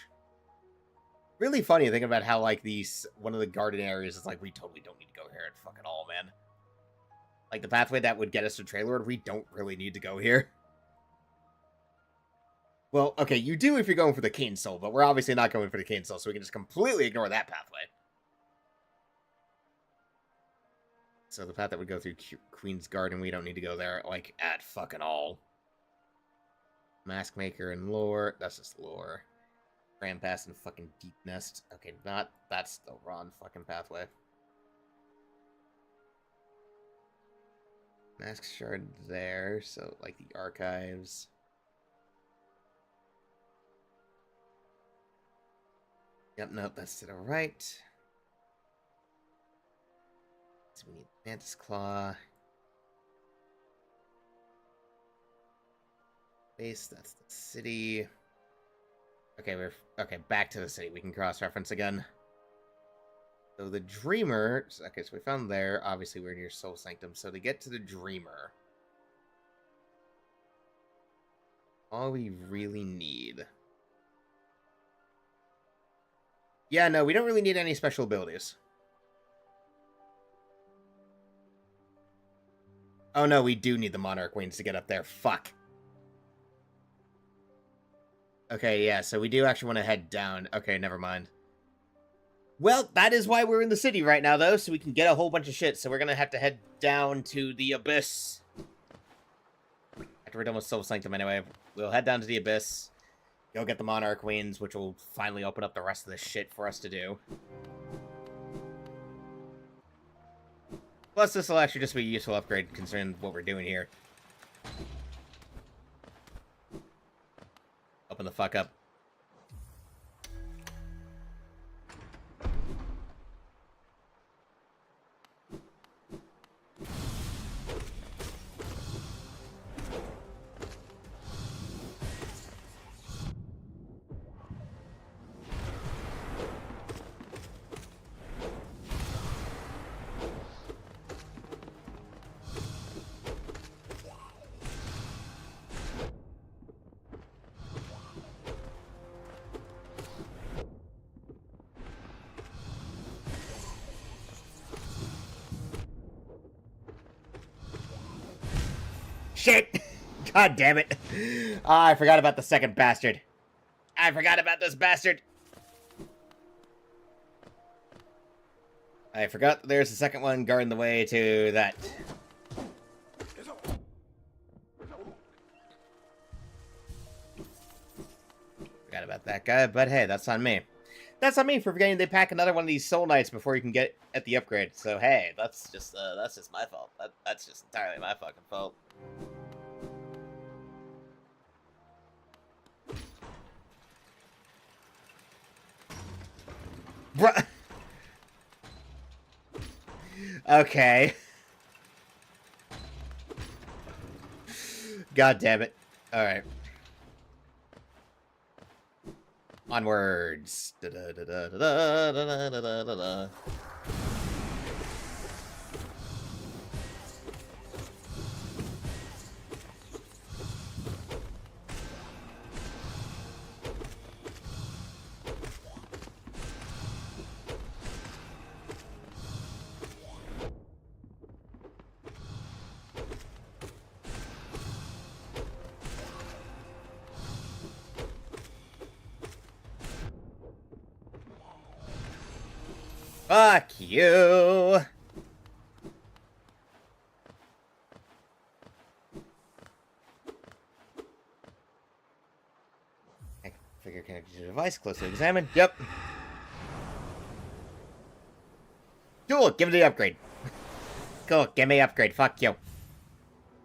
Really funny thinking about how, like, one of the garden areas is like, we totally don't need to go here at fucking all, man. Like, the pathway that would get us to Trailord, we don't really need to go here. Well, okay, you do if you're going for the Cane Soul, but we're obviously not going for the Cane Soul, so we can just completely ignore that pathway. So the path that would go through Queen's Garden, we don't need to go there, like, at fucking all. Mask Maker and Lore. That's just Lore. Grand Pass and fucking Deep Nest. Okay, that's the wrong fucking pathway. Mask Shard there, so, like, the Archives. Yep, nope, that's to the right. So we need Mantis Claw. Base, that's the city. Okay, okay, back to the city. We can cross-reference again. So the Dreamer... Okay, so we found there. Obviously, we're near Soul Sanctum. So to get to the Dreamer... all we really need... Yeah, no, we don't really need any special abilities. Oh, no, we do need the Monarch Wings to get up there. Fuck. Okay, yeah, so we do actually want to head down. Okay, never mind. Well, that is why we're in the city right now, though, so we can get a whole bunch of shit. So we're going to have to head down to the Abyss. After we're done with Soul Sanctum, anyway, we'll head down to the Abyss. Go get the Monarch Wings, which will finally open up the rest of the shit for us to do. Plus, this will actually just be a useful upgrade, considering what we're doing here. Open the fuck up. Shit! God damn it. I forgot about the second bastard. I forgot about this bastard. I forgot there's a second one guarding the way to that. Forgot about that guy, but hey, that's on me. That's on me for forgetting they pack another one of these Soul Knights before you can get at the upgrade. So hey, that's just my fault. That's just entirely my fucking fault. Bruh. Okay. God damn it. Alright. Onwards. Da -da -da -da -da -da -da -da -da -da. Fuck you! Figure connected to the device, closely examined. Yep. Cool, give me the upgrade. Cool, give me upgrade, fuck you.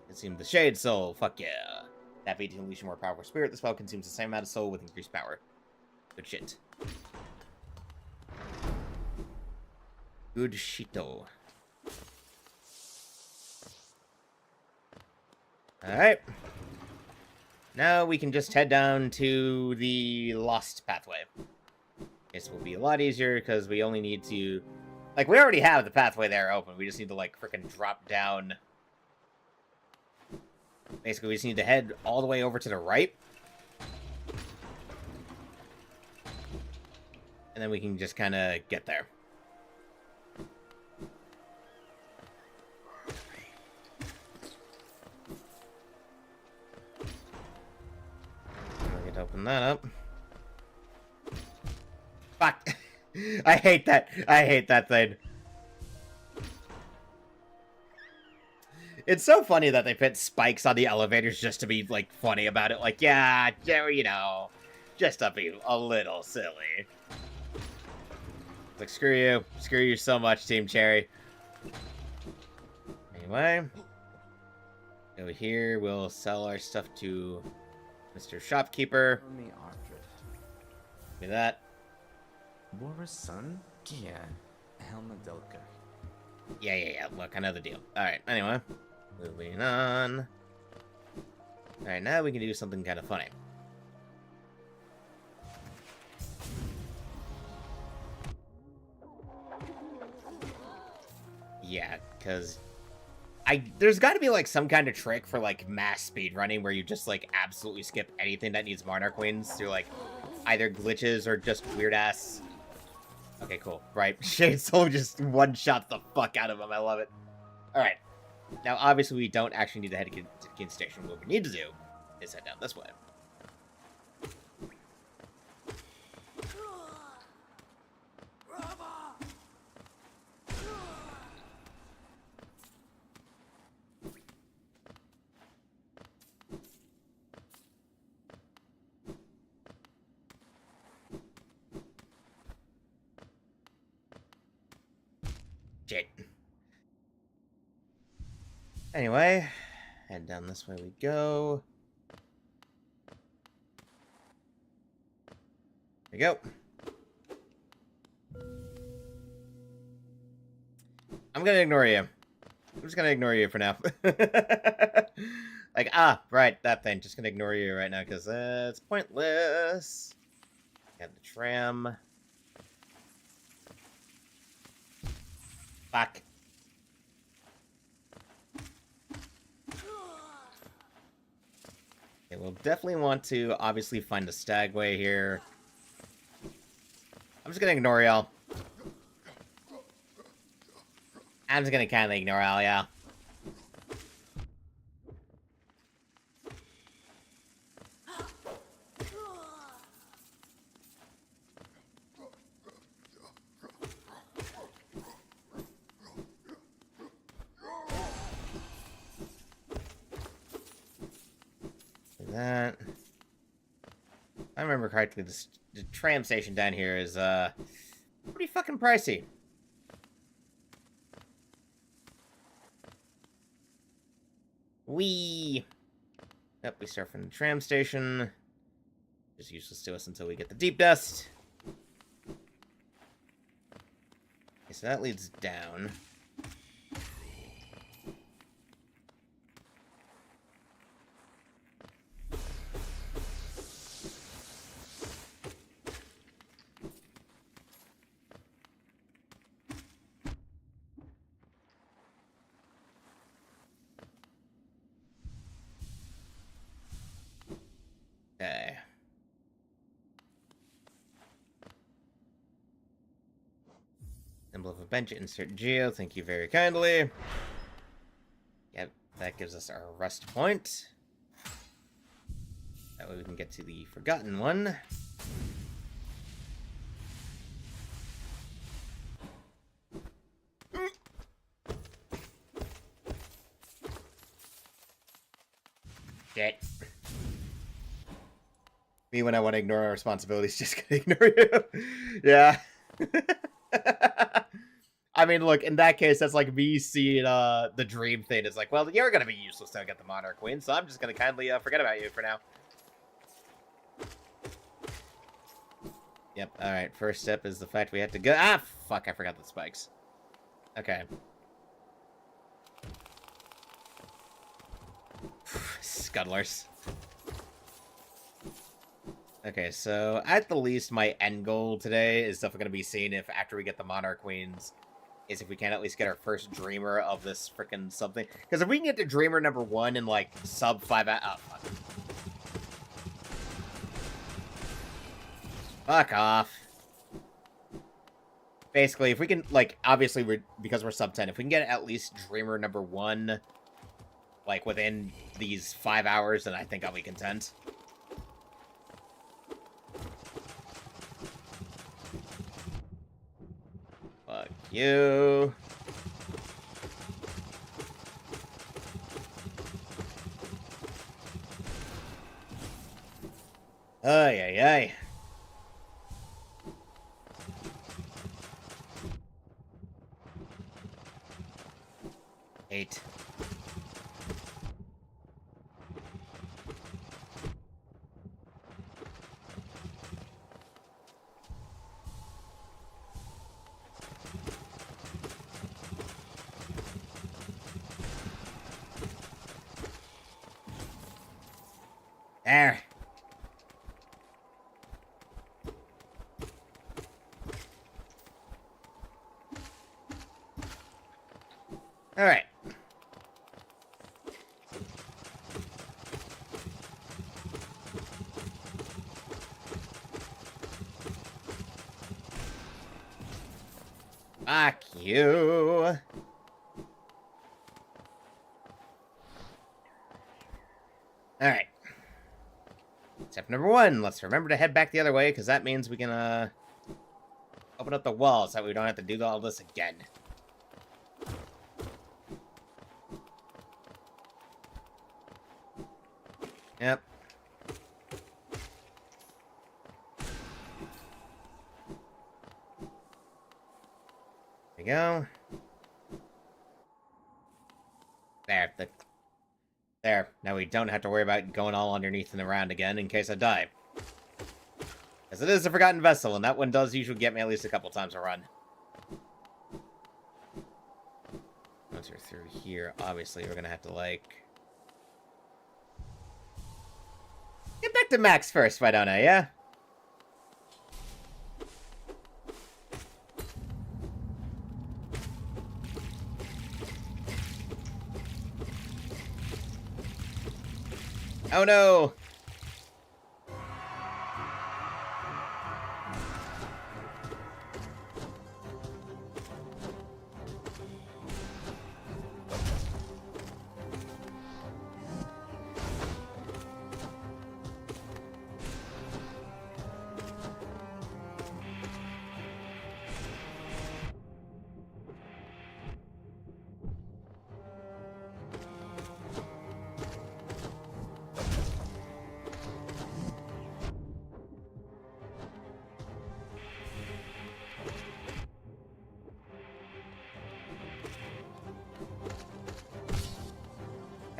Consume the Shade Soul, fuck yeah. That beat to unleash a more powerful spirit, the spell consumes the same amount of soul with increased power. Good shit. Good shito. Alright. Now we can just head down to the Lost pathway. This will be a lot easier because we only need to... Like, we already have the pathway there open. We just need to, like, frickin' drop down. Basically, we just need to head all the way over to the right. And then we can just kind of get there. that up. Fuck. I hate that. I hate that thing. It's so funny that they put spikes on the elevators just to be, like, funny about it. Like, yeah, you know, just to be a little silly. Like, screw you. Screw you so much, Team Cherry. Anyway. Over here, we'll sell our stuff to Mr. Shopkeeper. Tell me, Ardred. Give me that. Boris' son? Yeah. Helma Delker. Yeah. Look, I know the deal. Alright, anyway. Moving on. Alright, now we can do something kind of funny. Yeah, because there's got to be, like, some kind of trick for, like, mass speedrunning where you just, like, absolutely skip anything that needs Monarch Queens through, like, either glitches or just weird-ass... Okay, cool. Right. Shade Soul just one-shots the fuck out of him. I love it. Alright. Now, obviously, we don't actually need to head to the King Station. What we need to do is head down this way. Shit. Anyway, head down this way we go. There we go. I'm gonna ignore you. I'm just gonna ignore you for now. Like, right, that thing. Just gonna ignore you right now, because it's pointless. Got the tram. Fuck. Okay, we'll definitely want to, obviously, find the Stagway here. I'm just gonna ignore y'all. I'm just gonna kindly ignore y'all, yeah. That. If I remember correctly, the tram station down here is, pretty fucking pricey. Yep, we start from the tram station. Just useless to us until we get the deep dust. Okay, so that leads down. Okay. Symbol of a bench, insert geo, thank you very kindly. Yep, that gives us our rust point. That way we can get to the forgotten one. Shit. Me when I want to ignore our responsibilities, just gonna ignore you. Yeah. I mean, look, in that case, that's like me seeing the dream thing. It's like, well, you're gonna be useless to get the Monarch Queen, so I'm just gonna kindly forget about you for now. Yep, alright, first step is the fact we have to go. Ah, fuck, I forgot the spikes. Okay. Scuttlers. Okay, so at the least, my end goal today is definitely going to be seeing if after we get the Monarch Queens, is if we can at least get our first Dreamer of this frickin' something. Because if we can get to Dreamer number 1 in like sub 5 hours. Oh, fuck. Fuck off. Basically, if we can, like, obviously, because we're sub 10, if we can get at least Dreamer number 1, like, within these 5 hours, then I think I'll be content. Fuck you. Ay, ay, ay. Eight. There. All right. Fuck you. All right. Step number one, let's remember to head back the other way, because that means we can, open up the walls so that we don't have to do all this again. Yep. There we go. There. There. Now we don't have to worry about going all underneath and around again in case I die. As it is a forgotten vessel, and that one does usually get me at least a couple times a run. Once we're through here, obviously we're gonna have to, like... get back to Max first, why don't I, yeah? Oh no!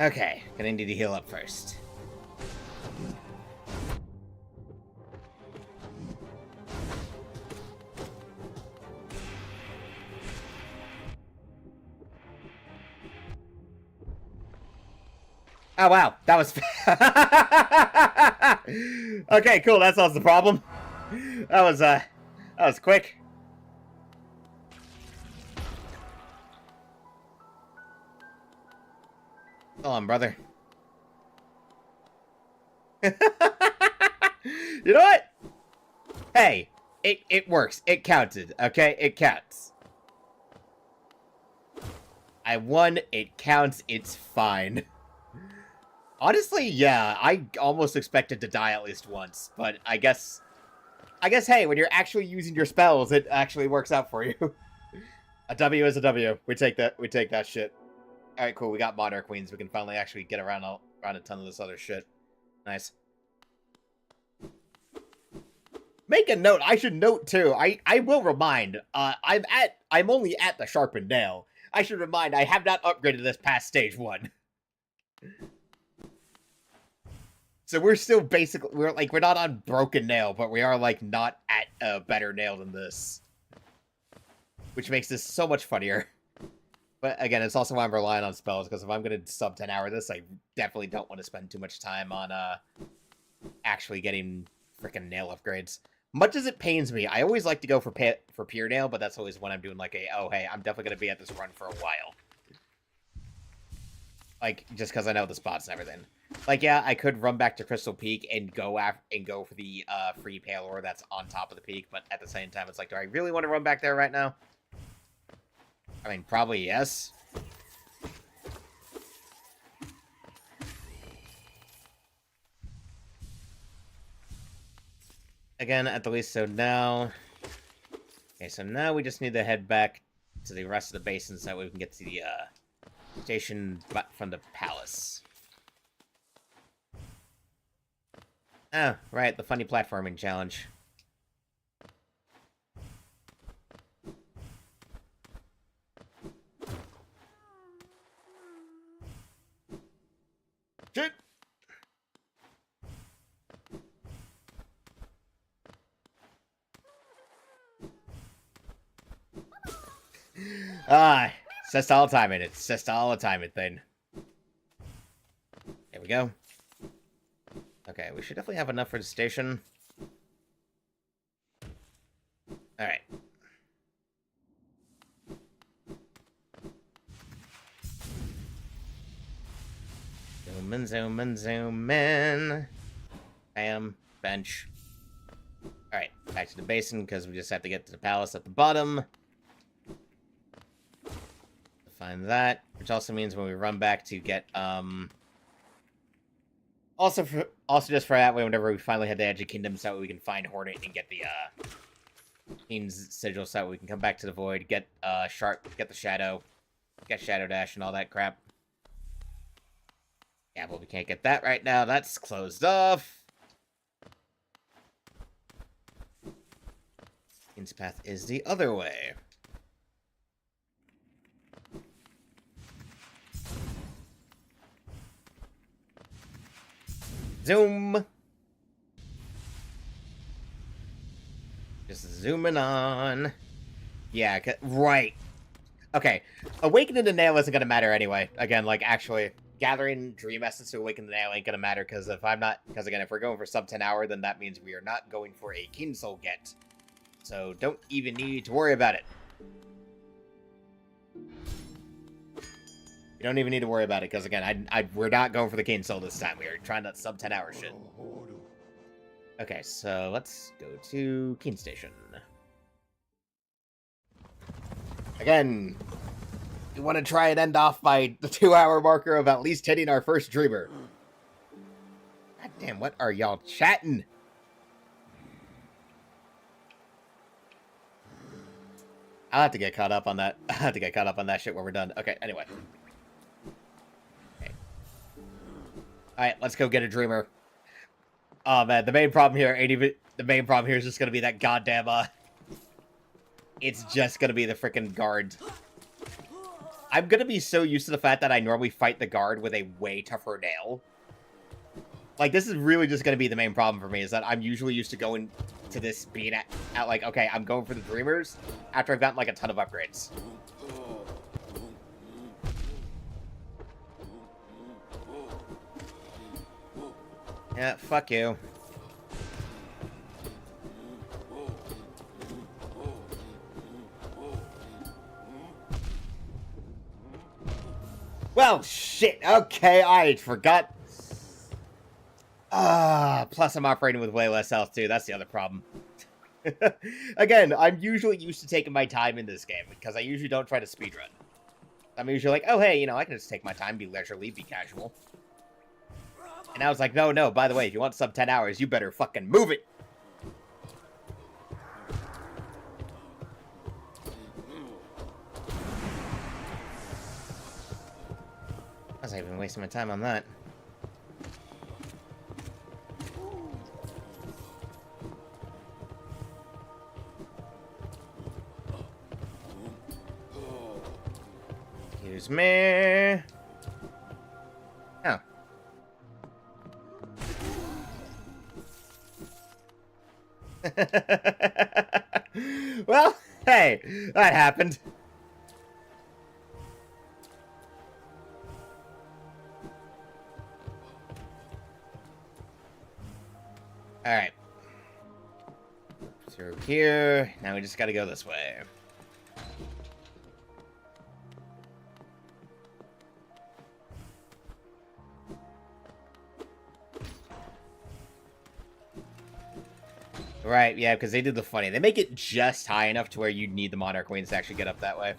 Okay, gonna need to heal up first. Oh wow, that was... okay, cool, that solves the problem. That was quick. Hold on, brother. You know what? Hey, it works. It counted, okay? It counts. I won. It counts. It's fine. Honestly, yeah, I almost expected to die at least once, but I guess, hey, when you're actually using your spells, it actually works out for you. A W is a W. We take that shit. Alright, cool, we got Monarch Queens. We can finally actually get around a ton of this other shit. Nice. Make a note, I should note too, I will remind, I'm only at the Sharpened Nail. I should remind, I have not upgraded this past stage 1. So we're still basically, we're not on Broken Nail, but we are, like, not at a better nail than this. Which makes this so much funnier. But again, it's also why I'm relying on spells, because if I'm going to sub 10 hour this, I definitely don't want to spend too much time on, actually getting freaking nail upgrades. Much as it pains me, I always like to go for pure nail, but that's always when I'm doing, like, oh, hey, I'm definitely going to be at this run for a while. Like, just because I know the spots and everything. Like, yeah, I could run back to Crystal Peak and go for the free pale ore that's on top of the peak, but at the same time, it's like, do I really want to run back there right now? I mean, probably yes. Again, at the least, so now... Okay, so now we just need to head back to the rest of the basin so that way we can get to the station from the palace. Oh, right, the funny platforming challenge. Shit! Ah, it's just all timing. It's just all the timing thing. There we go. Okay, we should definitely have enough for the station. Alright. Zoom in, zoom in, zoom in. Bam. Bench. Alright, back to the basin, because we just have to get to the palace at the bottom. Find that, which also means when we run back to get, Also just for that way, whenever we finally hit the Edge of Kingdom, so that we can find Hornet and get the, King's Sigil, so that we can come back to the Void, get, Sharp, get the Shadow, get Shadow Dash and all that crap. Yeah, but we can't get that right now. That's closed off. King's Path is the other way. Zoom! Just zooming on. Yeah, right. Okay. Awakening the Nail isn't gonna matter anyway. Again, like, actually, gathering Dream Essence to Awaken the Nail ain't gonna matter, because if again, if we're going for sub 10 hour, then that means we are not going for a King Soul get. So, don't even need to worry about it. You don't even need to worry about it, because again, we're not going for the King Soul this time. We are trying that sub 10 hour shit. Okay, so let's go to King Station. Again, we want to try and end off by the 2-hour marker of at least hitting our first Dreamer. God damn, what are y'all chatting? I'll have to get caught up on that. I'll have to get caught up on that shit when we're done. Okay, anyway. Okay. Alright, let's go get a Dreamer. Oh man, the main problem here is just gonna be that goddamn, it's just gonna be the freaking guard. I'm gonna be so used to the fact that I normally fight the guard with a way tougher nail. Like, this is really just gonna be the main problem for me, is that I'm usually used to going to this being at like, okay, I'm going for the Dreamers after I've gotten, like, a ton of upgrades. Yeah, fuck you. Well, shit. Okay, I forgot. Plus I'm operating with way less health, too. That's the other problem. Again, I'm usually used to taking my time in this game, because I usually don't try to speedrun. I'm usually like, oh, hey, you know, I can just take my time, be leisurely, be casual. And I was like, no, by the way, if you want sub 10 hours, you better fucking move it! I was even wasting my time on that. Excuse me. Oh. Well, hey, that happened. Alright. Through here. Now we just gotta go this way. Right, yeah, because they did the funny. They make it just high enough to where you need the Monarch Wings to actually get up that way.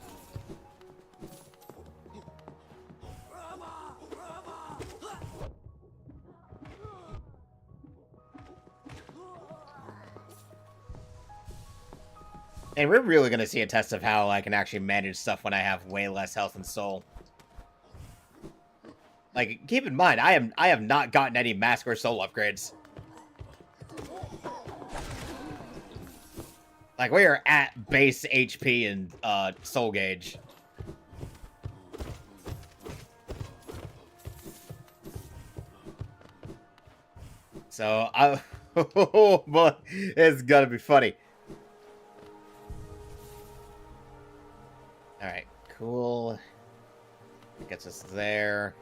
And we're really going to see a test of how I can actually manage stuff when I have way less health and soul. Like, keep in mind, I have not gotten any mask or soul upgrades. Like, we are at base HP and soul gauge. So, oh boy, it's gonna be funny. Alright, cool. Gets us there.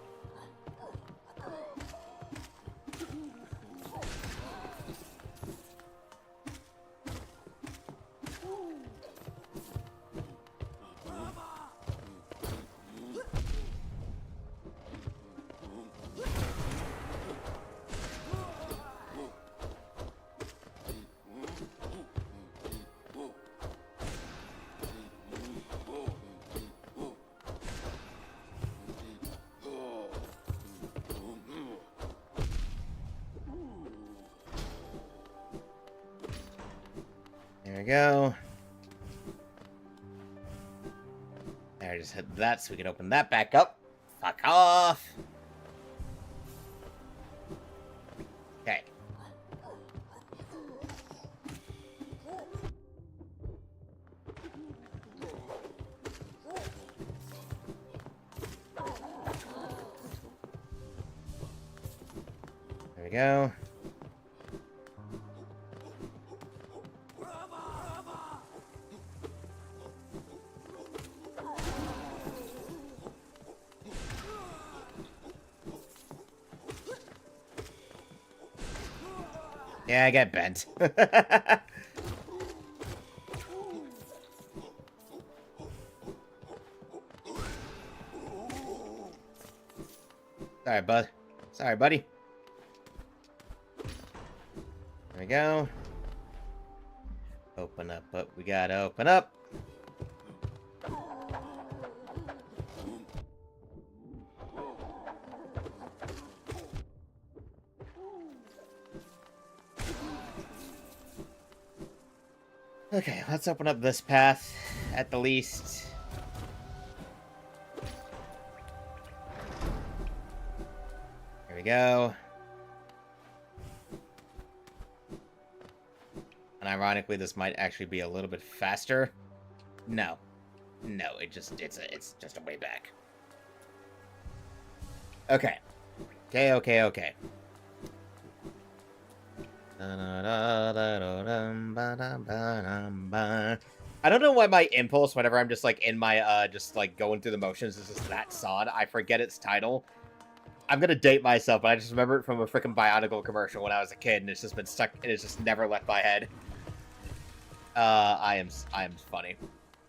There we go. There, just hit that so we can open that back up. Fuck off. Okay. There we go. Yeah, I get bent. Sorry, bud. Sorry, buddy. There we go. Open up, but we gotta open up. Okay, let's open up this path, at the least. There we go. And ironically, this might actually be a little bit faster. No. No, it's just a way back. Okay. Okay. I don't know why my impulse, whenever I'm just like in my just like going through the motions, is just that sod. I forget its title. I'm gonna date myself, but I just remember it from a freaking Bionicle commercial when I was a kid, and it's just been stuck. And it's just never left my head. I am funny.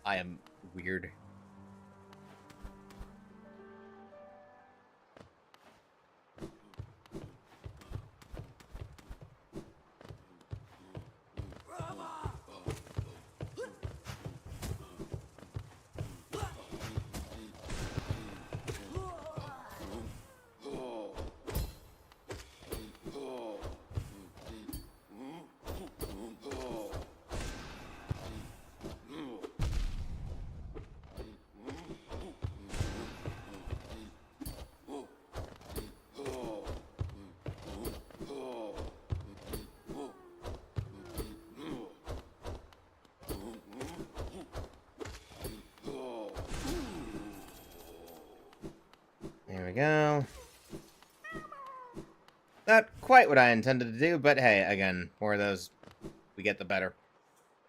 I am weird. There we go. Not quite what I intended to do, but hey, again, more of those we get the better.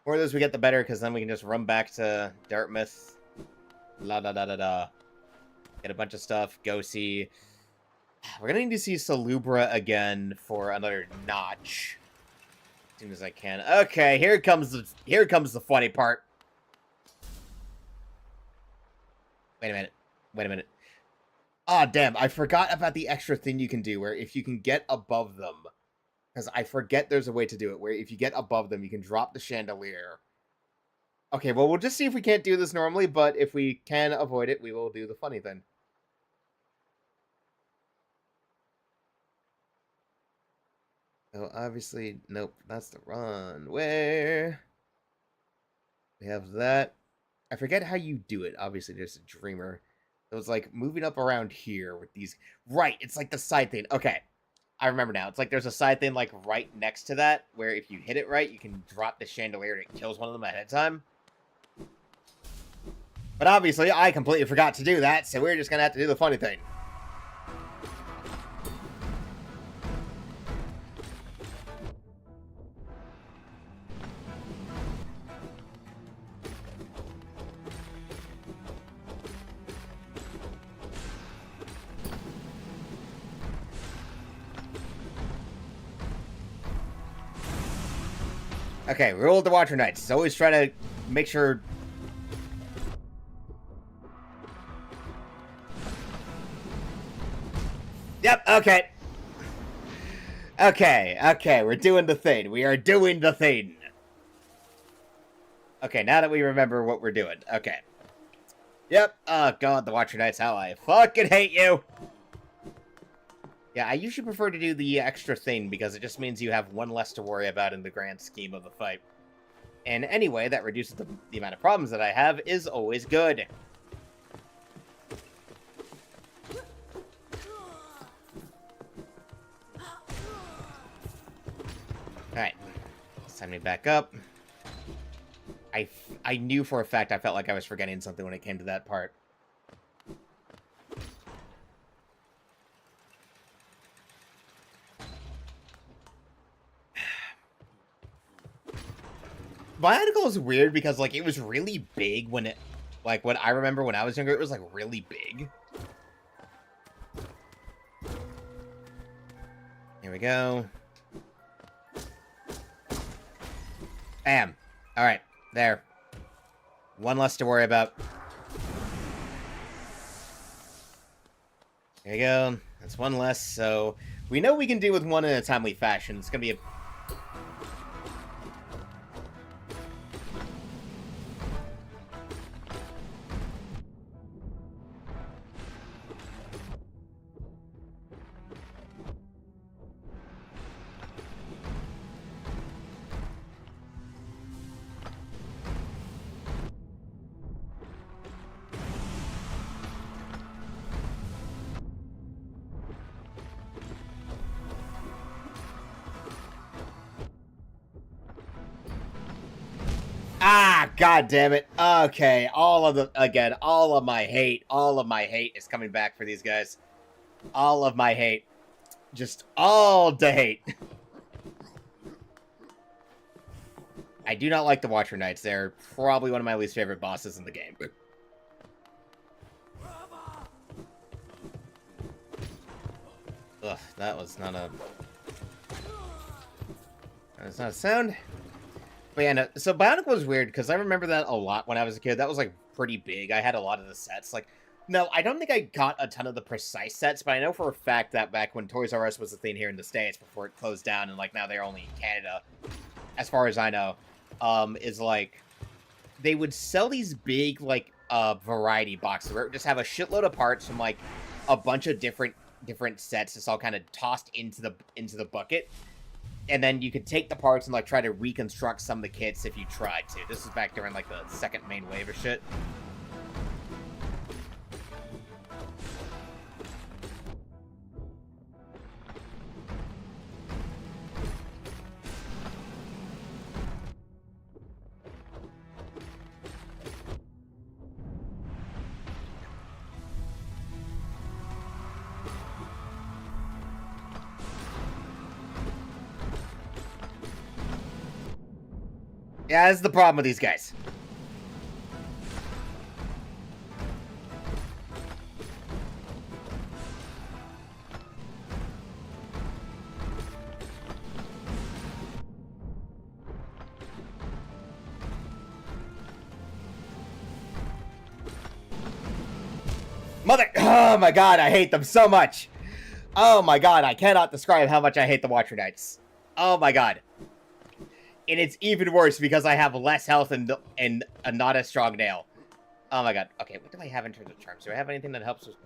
More of those we get the better, because then we can just run back to Dartmouth. La da da da da. Get a bunch of stuff. Go see. We're gonna need to see Salubra again for another notch. As soon as I can. Okay, here comes the funny part. Wait a minute. Ah, damn, I forgot about the extra thing you can do where if you can get above them, because I forget there's a way to do it, where if you get above them, you can drop the chandelier. Okay, well, we'll just see if we can't do this normally, but if we can avoid it, we will do the funny thing. So, obviously, nope, that's the wrong way. We have that. I forget how you do it. Obviously, there's a dreamer. It was like moving up around here with these. Right, it's like the side thing. Okay, I remember now. It's like there's a side thing like right next to that, where if you hit it right, you can drop the chandelier and it kills one of them ahead of time. But obviously, I completely forgot to do that, so we're just gonna have to do the funny thing. Okay, rule of the Watcher Knights is always try to make sure... Yep, okay. Okay, we're doing the thing. We are doing the thing. Okay, now that we remember what we're doing. Okay. Yep, oh god, the Watcher Knights, how I fucking hate you! Yeah, I usually prefer to do the extra thing because it just means you have one less to worry about in the grand scheme of the fight. And anyway, that reduces the amount of problems that I have is always good. Alright, it's time to back up. I knew for a fact I felt like I was forgetting something when it came to that part. Bionicle is weird because, like, it was really big when it... Like, when I remember when I was younger, it was, like, really big. Here we go. Bam. Alright, there. One less to worry about. There you go. That's one less, so... We know we can deal with one in a timely fashion. It's gonna be a... Ah, god damn it. Okay, all of my hate is coming back for these guys. All of my hate. Just all the hate. I do not like the Watcher Knights. They're probably one of my least favorite bosses in the game. Ugh, that was not a... That's not a sound. But yeah, no, so Bionicle was weird, because I remember that a lot when I was a kid. That was, like, pretty big. I had a lot of the sets. Like, no, I don't think I got a ton of the precise sets, but I know for a fact that back when Toys R Us was a thing here in the States before it closed down, and, like, now they're only in Canada, as far as I know, is, like, they would sell these big, like, variety boxes where it would just have a shitload of parts from, like, a bunch of different sets just all kind of tossed into the bucket. And then you could take the parts and, like, try to reconstruct some of the kits if you tried to. This is back during, like, the second main wave of shit. Yeah, that's the problem with these guys. Oh my god, I hate them so much. Oh my god, I cannot describe how much I hate the Watcher Knights. Oh my god. And it's even worse because I have less health and a not as strong nail. Oh my god. Okay, what do I have in terms of charms? Do I have anything that helps with...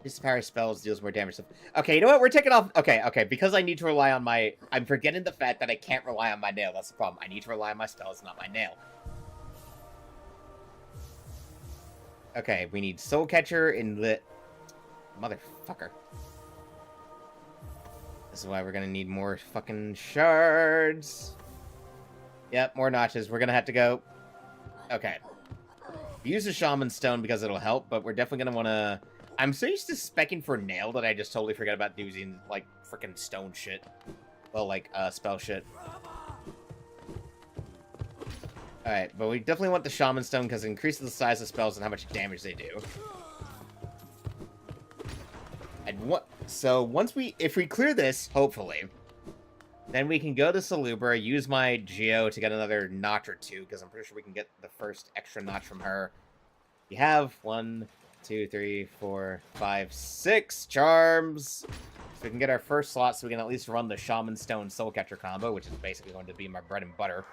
This power spells deals more damage. Okay, you know what? We're taking off... Okay, because I need to rely on my... I'm forgetting the fact that I can't rely on my nail. That's the problem. I need to rely on my spells, not my nail. Okay, we need Soul Catcher in the... Motherfucker. This is why we're gonna need more fucking shards. Yep, more notches. We're gonna have to go... Okay. Use the Shaman Stone because it'll help, but we're definitely gonna wanna... I'm so used to specking for nail that I just totally forget about using, like, freaking stone shit. Well, like, spell shit. Alright, but we definitely want the Shaman Stone because it increases the size of spells and how much damage they do. And so once if we clear this, hopefully, then we can go to Salubra, use my Geo to get another notch or two, because I'm pretty sure we can get the first extra notch from her. We have 1, 2, 3, 4, 5, 6 charms. So we can get our first slot so we can at least run the Shaman Stone Soul Catcher combo, which is basically going to be my bread and butter.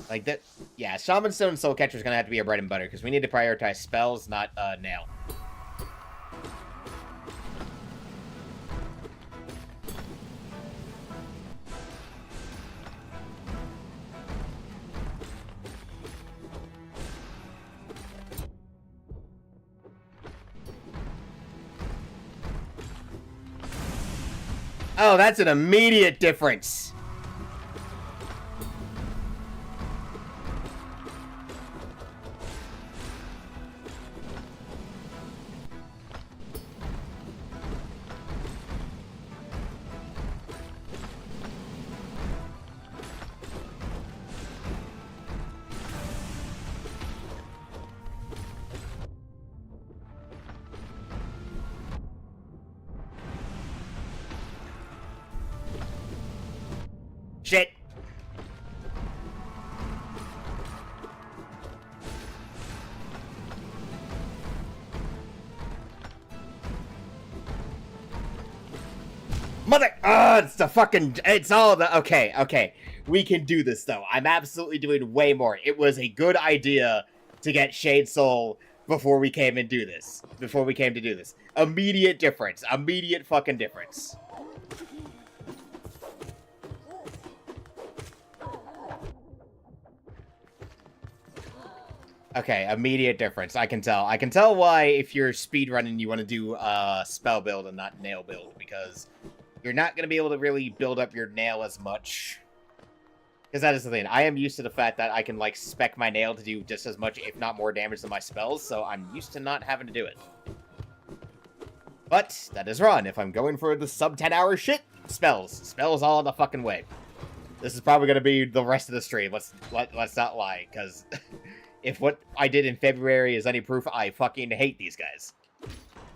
Like that, yeah, Shaman Stone Soul Catcher is going to have to be our bread and butter, because we need to prioritize spells, not nail. Oh, that's an immediate difference. Shit. Mother... it's the fucking... It's all the... Okay, okay. We can do this, though. I'm absolutely doing way more. It was a good idea to get Shade Soul before we came and do this. Before we came to do this. Immediate difference. Immediate fucking difference. Okay, immediate difference. I can tell. I can tell why if you're speedrunning you want to do spell build and not nail build, because you're not going to be able to really build up your nail as much. Because that is the thing. I am used to the fact that I can, like, spec my nail to do just as much, if not more damage than my spells, so I'm used to not having to do it. But that is wrong. If I'm going for the sub 10 hour shit, spells. Spells all the fucking way. This is probably going to be the rest of the stream. Let's not lie, because... If what I did in February is any proof, I fucking hate these guys.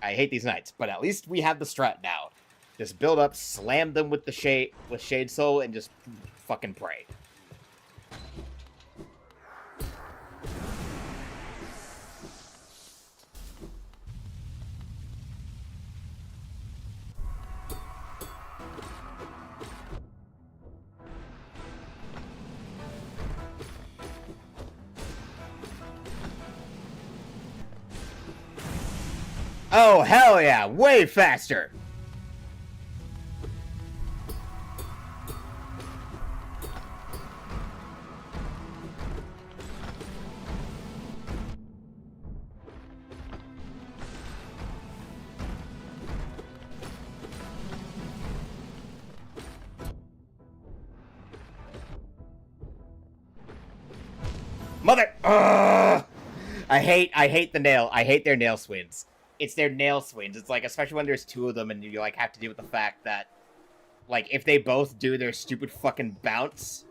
I hate these knights, but at least we have the strat now. Just build up, slam them with the Shade Soul, and just fucking pray. Oh, hell yeah! Way faster! Mother... I hate the nail. I hate their nail swings. It's their nail swings. It's like, especially when there's two of them and you, like, have to deal with the fact that, like, if they both do their stupid fucking bounce...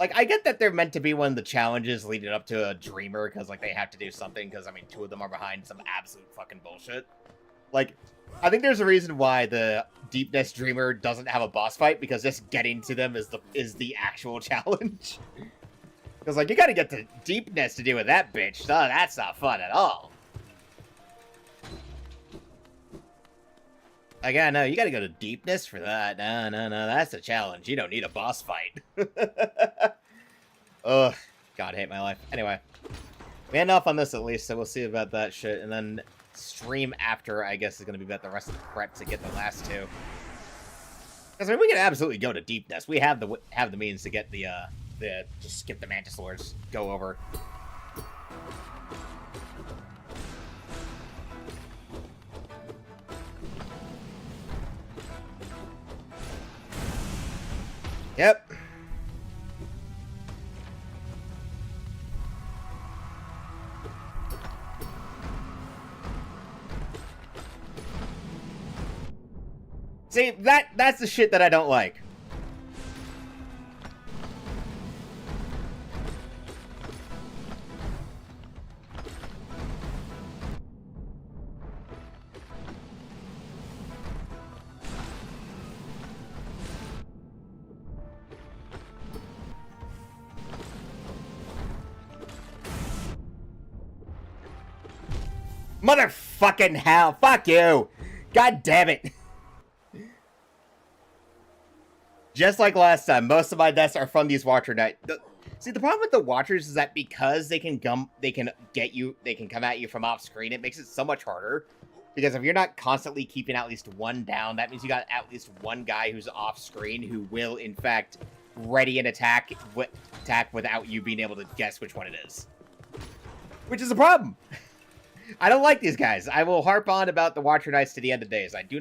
Like, I get that they're meant to be one of the challenges leading up to a Dreamer, because, like, they have to do something, because, I mean, two of them are behind some absolute fucking bullshit. Like, I think there's a reason why the Deepness Dreamer doesn't have a boss fight, because just getting to them is the actual challenge. Because, like, you gotta get to Deepness to deal with that bitch. No, that's not fun at all. Like, I know, you gotta go to Deepness for that. No, that's a challenge. You don't need a boss fight. Ugh. God, I hate my life. Anyway. We end off on this at least, so we'll see about that shit. And then stream after, I guess, is gonna be about the rest of the prep to get the last two. Because, I mean, we can absolutely go to Deepness. We have the means to get just skip the Mantis Lords, go over. Yep. See, that's the shit that I don't like. Motherfucking hell. Fuck you. God damn it. Just like last time, most of my deaths are from these Watcher Knights. See, the problem with the Watchers is that because they can come at you from off screen, it makes it so much harder. Because if you're not constantly keeping at least one down, that means you got at least one guy who's off screen who will, in fact, ready an attack without you being able to guess which one it is. Which is a problem. I don't like these guys. I will harp on about the Watcher Knights to the end of days. I do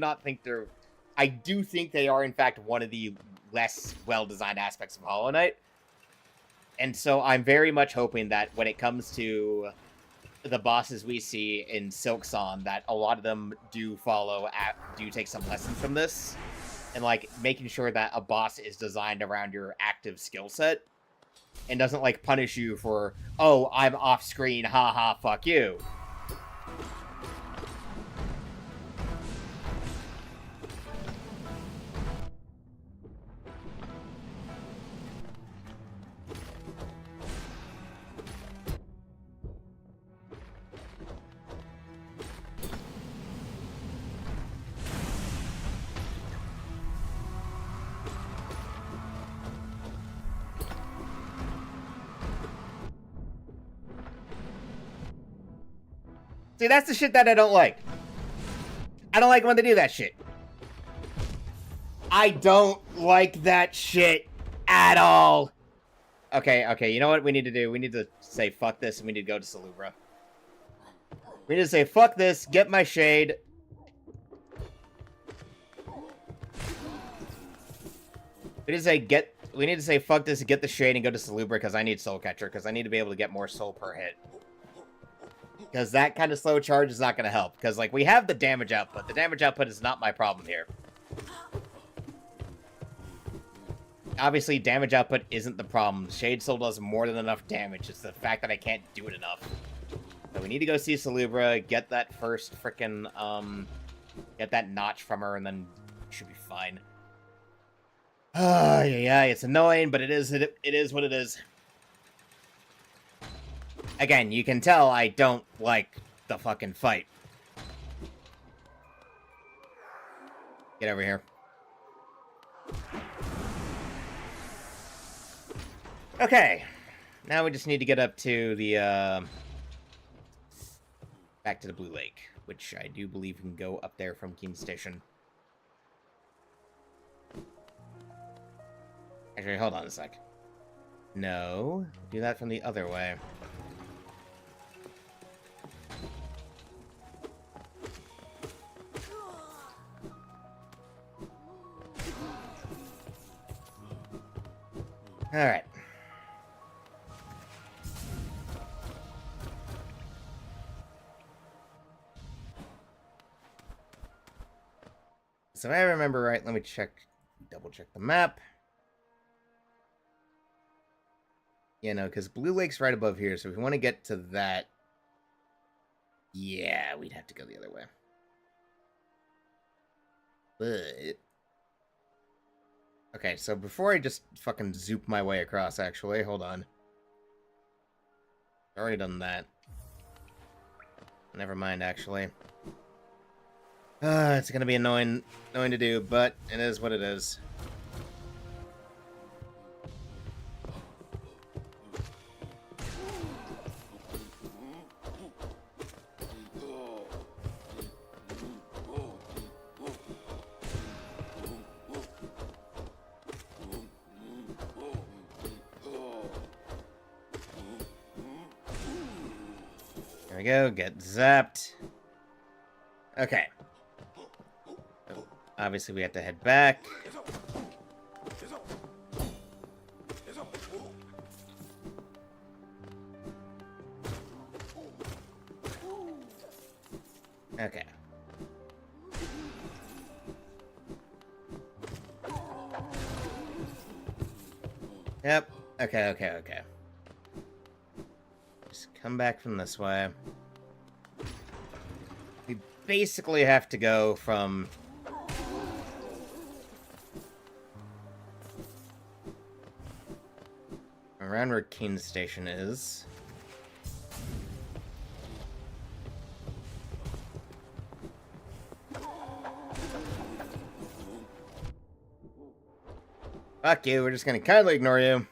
think they are, in fact, one of the less well-designed aspects of Hollow Knight. And so I'm very much hoping that when it comes to the bosses we see in Silksong, that a lot of them do take some lessons from this. And, like, making sure that a boss is designed around your active skill set. And doesn't, like, punish you for, oh, I'm off-screen, haha, fuck you. See, that's the shit that I don't like. I don't like when they do that shit. I don't like that shit at all. Okay, you know what we need to do? We need to say fuck this and we need to go to Salubra. We need to say fuck this, get my shade. We need to say fuck this and get the shade and go to Salubra because I need Soul Catcher because I need to be able to get more soul per hit. Because that kind of slow charge is not going to help. Because, like, we have the damage output. The damage output is not my problem here. Obviously, damage output isn't the problem. Shade Soul does more than enough damage. It's the fact that I can't do it enough. So we need to go see Salubra, get that first frickin', get that notch from her, and then it should be fine. Yeah, it's annoying, but it is what it is. Again, you can tell I don't like the fucking fight. Get over here. Okay. Now we just need to get up to the, back to the Blue Lake, which I do believe can go up there from Keene Station. Actually, hold on a sec. No, do that from the other way. Alright. So if I remember right, let me double check the map. Yeah, no, because Blue Lake's right above here, so if we want to get to that, yeah, we'd have to go the other way. But... okay, so before I just fucking zoop my way across, actually, hold on. Already done that. Never mind, actually. It's gonna be annoying to do, but it is what it is. There we go, get zapped. Okay. Obviously, we have to head back. Okay. Yep. Okay. Just come back from this way. We basically have to go from... around where Keen's station is. Fuck you, we're just gonna kindly ignore you.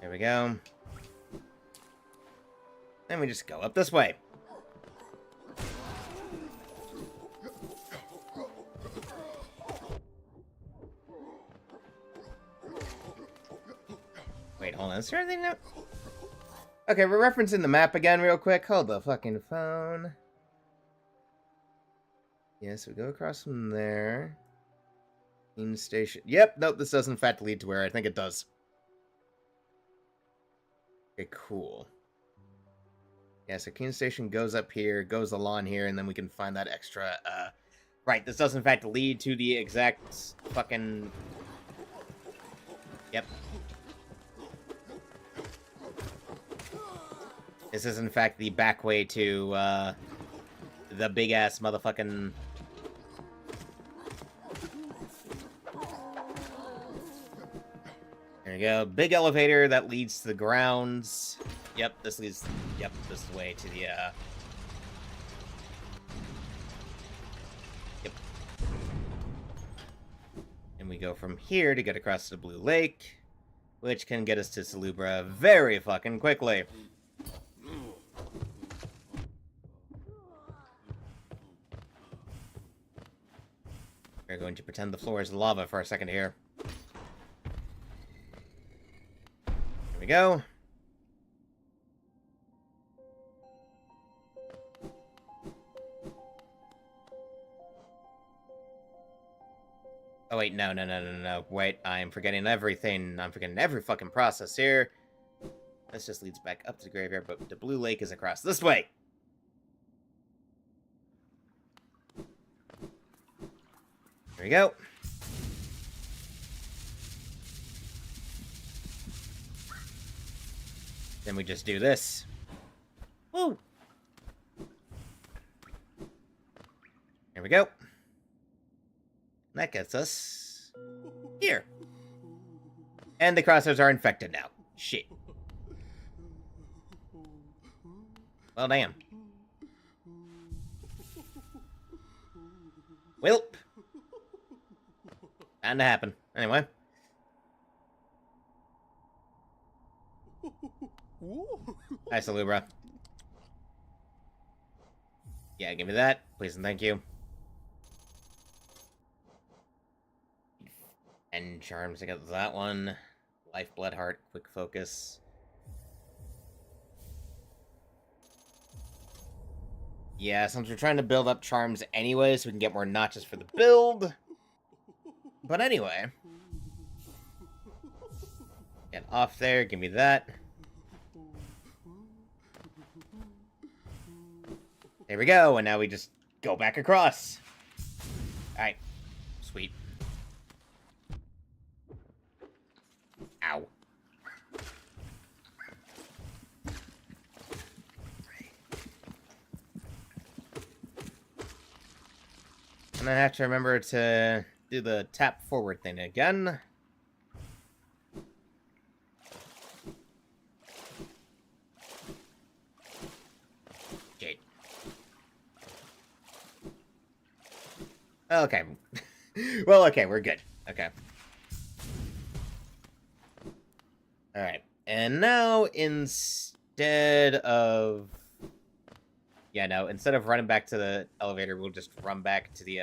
There we go. Then we just go up this way. Wait, hold on. Is there anything now? Okay, we're referencing the map again real quick. Hold the fucking phone. Yes, we go across from there. Keene Station. Yep, nope, this does in fact lead to where I think it does. Okay, cool. Yeah, so Keene Station goes up here, goes along here, and then we can find that extra, Right, this does in fact lead to the exact fucking... Yep. This is in fact the back way to, the big-ass motherfucking... There you go. Big elevator that leads to the grounds. Yep, this leads... Yep, this is the way to the, Yep. And we go from here to get across to the Blue Lake, which can get us to Salubra very fucking quickly. We're going to pretend the floor is lava for a second here. Here we go. Oh, wait, no. Wait, I'm forgetting everything. I'm forgetting every fucking process here. This just leads back up to the graveyard, but the Blue Lake is across this way. There we go. Then we just do this. Woo! There we go. That gets us here. And the crosshair are infected now. Shit. Well, damn. Welp. Bound to happen. Anyway. Hi, Salubra. Yeah, give me that. Please and thank you. And charms, I got that one. Life, blood, heart, quick focus. Yeah, since we're trying to build up charms anyway, so we can get more notches for the build. But anyway. Get off there, give me that. There we go, and now we just go back across. Alright. Sweet. Ow. And I have to remember to do the tap forward thing again. Jade. Okay. Well, okay, we're good. Okay. Alright. And now, instead of... Yeah, no, instead of running back to the elevator, we'll just run back to the,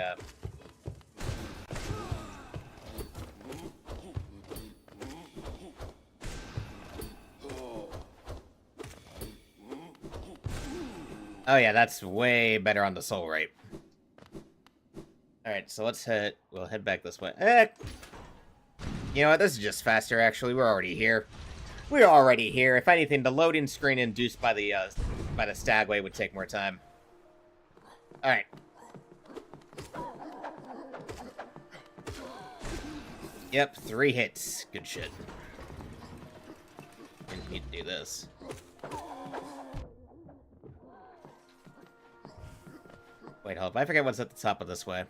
Oh yeah, that's way better on the soul rate. Alright, so we'll head back this way. You know what, this is just faster, actually. We're already here. We're already here. If anything, the loading screen induced by the stagway would take more time. Alright. Yep, 3 hits. Good shit. Didn't need to do this. Wait, hold up. I forget what's at the top of this way.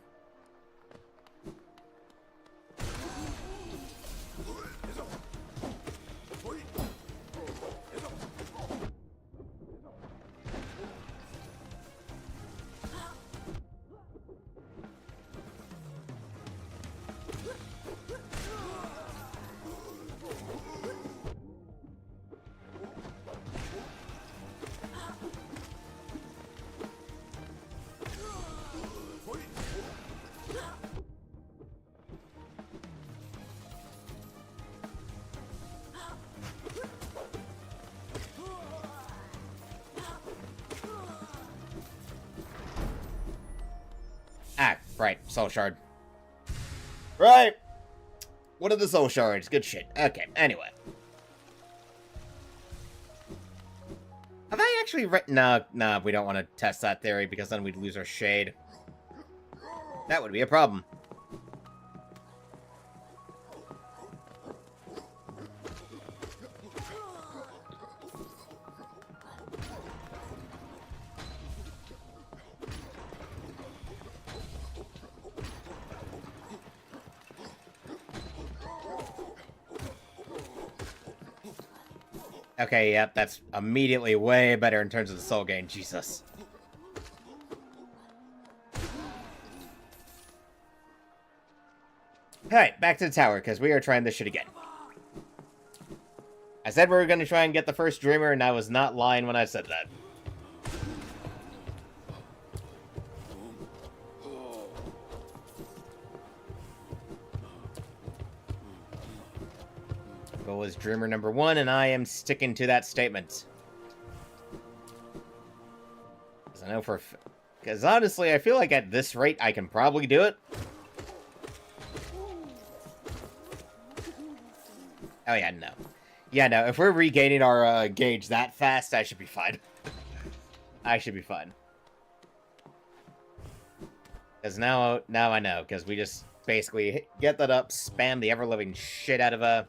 Ah, right. Soul Shard. Right. What are the Soul Shards? Good shit. Okay, anyway. Have I actually written... Nah, we don't want to test that theory because then we'd lose our shade. That would be a problem. Okay, yep, that's immediately way better in terms of the soul gain. Jesus. Alright, back to the tower, because we are trying this shit again. I said we were going to try and get the first Dreamer, and I was not lying when I said that. Goal is Dreamer number 1, and I am sticking to that statement. Because I know for... Because honestly, I feel like at this rate, I can probably do it. Oh yeah, no. Yeah, no, if we're regaining our gauge that fast, I should be fine. I should be fine. Because now I know, because we just basically get that up, spam the ever-living shit out of a...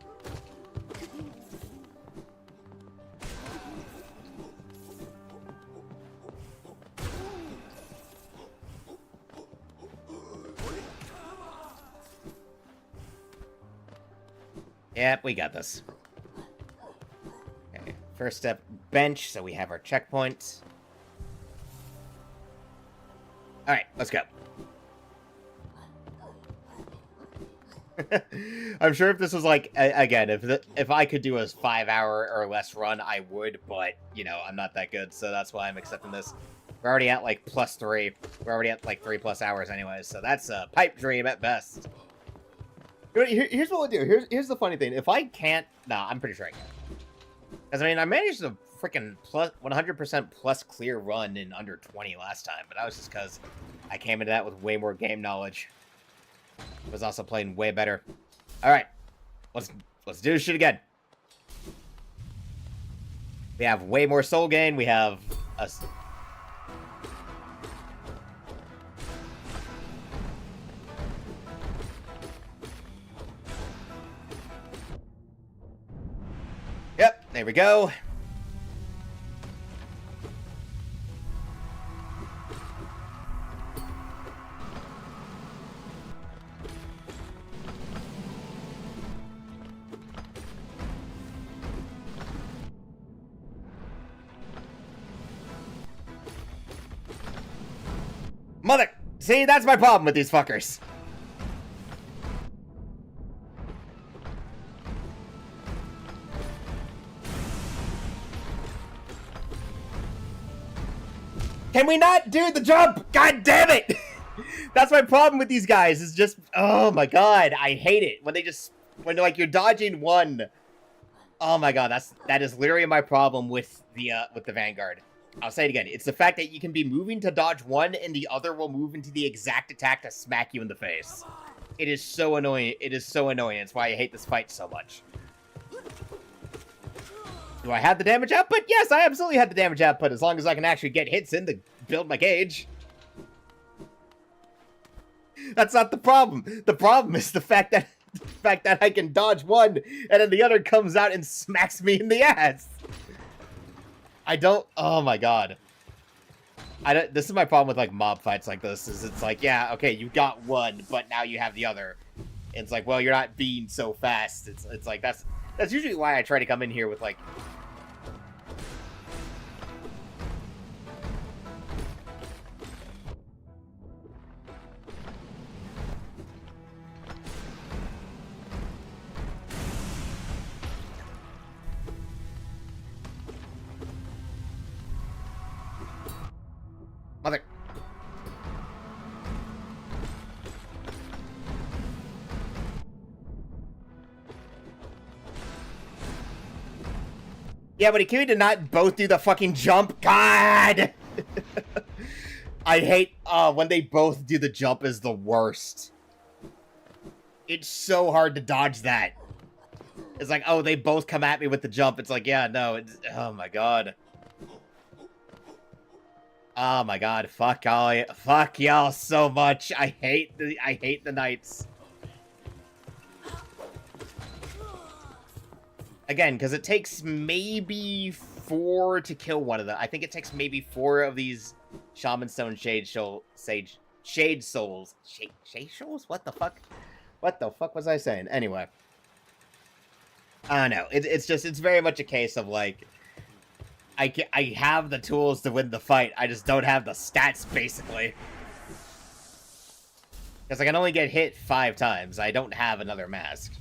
Yep, we got this. Okay, first step, bench, so we have our checkpoints. Alright, let's go. I'm sure if this was like, again, if I could do a 5-hour or less run, I would, but, you know, I'm not that good, so that's why I'm accepting this. We're already at, like, +3. We're already at, like, 3+ hours anyways, so that's a pipe dream at best. Here's what we'll do. Here's the funny thing. If I can't... Nah, I'm pretty sure I can. Because, I mean, I managed a freaking 100% plus clear run in under 20 last time, but that was just because I came into that with way more game knowledge. I was also playing way better. Alright. Let's do this shit again. We have way more soul gain. We have a... Yep, there we go. Mother! See, that's my problem with these fuckers. Can we not do the jump? God damn it! That's my problem with these guys, is just... Oh my god, I hate it. When they're like, you're dodging one. Oh my god, that is literally my problem with the Vanguard. I'll say it again. It's the fact that you can be moving to dodge one and the other will move into the exact attack to smack you in the face. It is so annoying. It is so annoying. It's why I hate this fight so much. Do I have the damage output? Yes, I absolutely have the damage output as long as I can actually get hits in to build my gauge. That's not the problem. The problem is the fact that I can dodge one and then the other comes out and smacks me in the ass. I don't. Oh my god. This is my problem with like mob fights like this. Is it's like, yeah, okay, you got one, but now you have the other. And it's like, well, you're not being so fast. It's like that's usually why I try to come in here with like. Mother. Yeah, but can we not both do the fucking jump? God! I hate when they both do the jump is the worst. It's so hard to dodge that. It's like, oh, they both come at me with the jump. It's like, yeah, no. Oh my god. Oh my god, fuck y'all so much. I hate the knights. Again, because it takes maybe 4 to kill one of them. I think it takes maybe 4 of these Shaman Stone Shade Souls. Shade Souls? What the fuck? What the fuck was I saying? Anyway. I don't know. It's very much a case of like, I have the tools to win the fight. I just don't have the stats, basically. Because I can only get hit 5 times. I don't have another mask.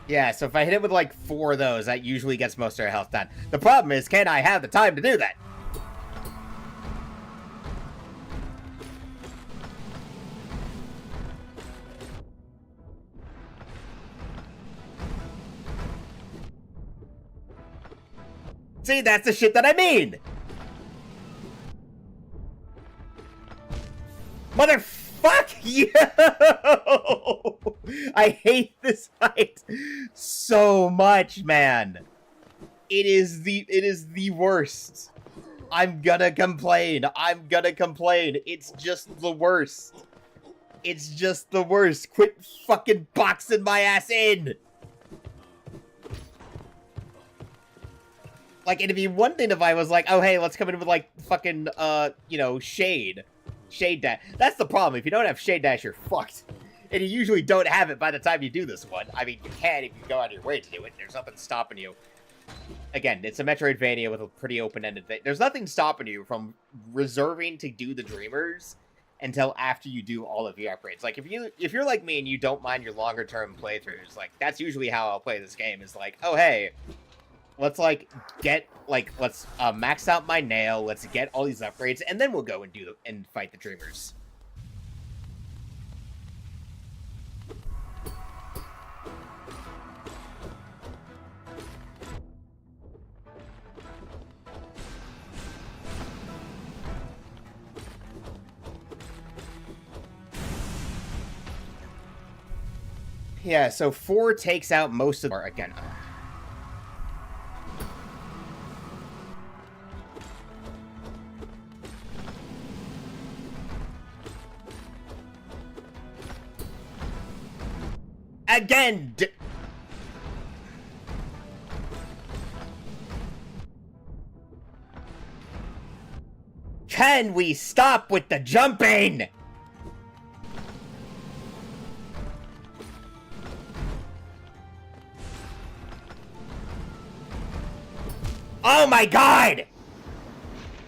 Yeah, so if I hit it with like 4 of those, that usually gets most of our health down. The problem is, can I have the time to do that? See, that's the shit that I mean! Motherfuck you! I hate this fight so much, man. It is the worst. I'm gonna complain. It's just the worst. It's just the worst. Quit fucking boxing my ass in. Like, it'd be one thing if I was like, oh, hey, let's come in with, like, fucking, you know, Shade Dash. That's the problem. If you don't have Shade Dash, you're fucked. And you usually don't have it by the time you do this one. I mean, you can if you go out of your way to do it. There's nothing stopping you. Again, it's a Metroidvania with a pretty open-ended thing. There's nothing stopping you from reserving to do the Dreamers until after you do all of your upgrades. Like, if you're like me and you don't mind your longer-term playthroughs, like, that's usually how I'll play this game, is like, oh, hey, let's, like, let's max out my nail, let's get all these upgrades, and then we'll go and fight the Dreamers. Yeah, so 4 takes out most of... Again... Again! Can we stop with the jumping? Oh my god!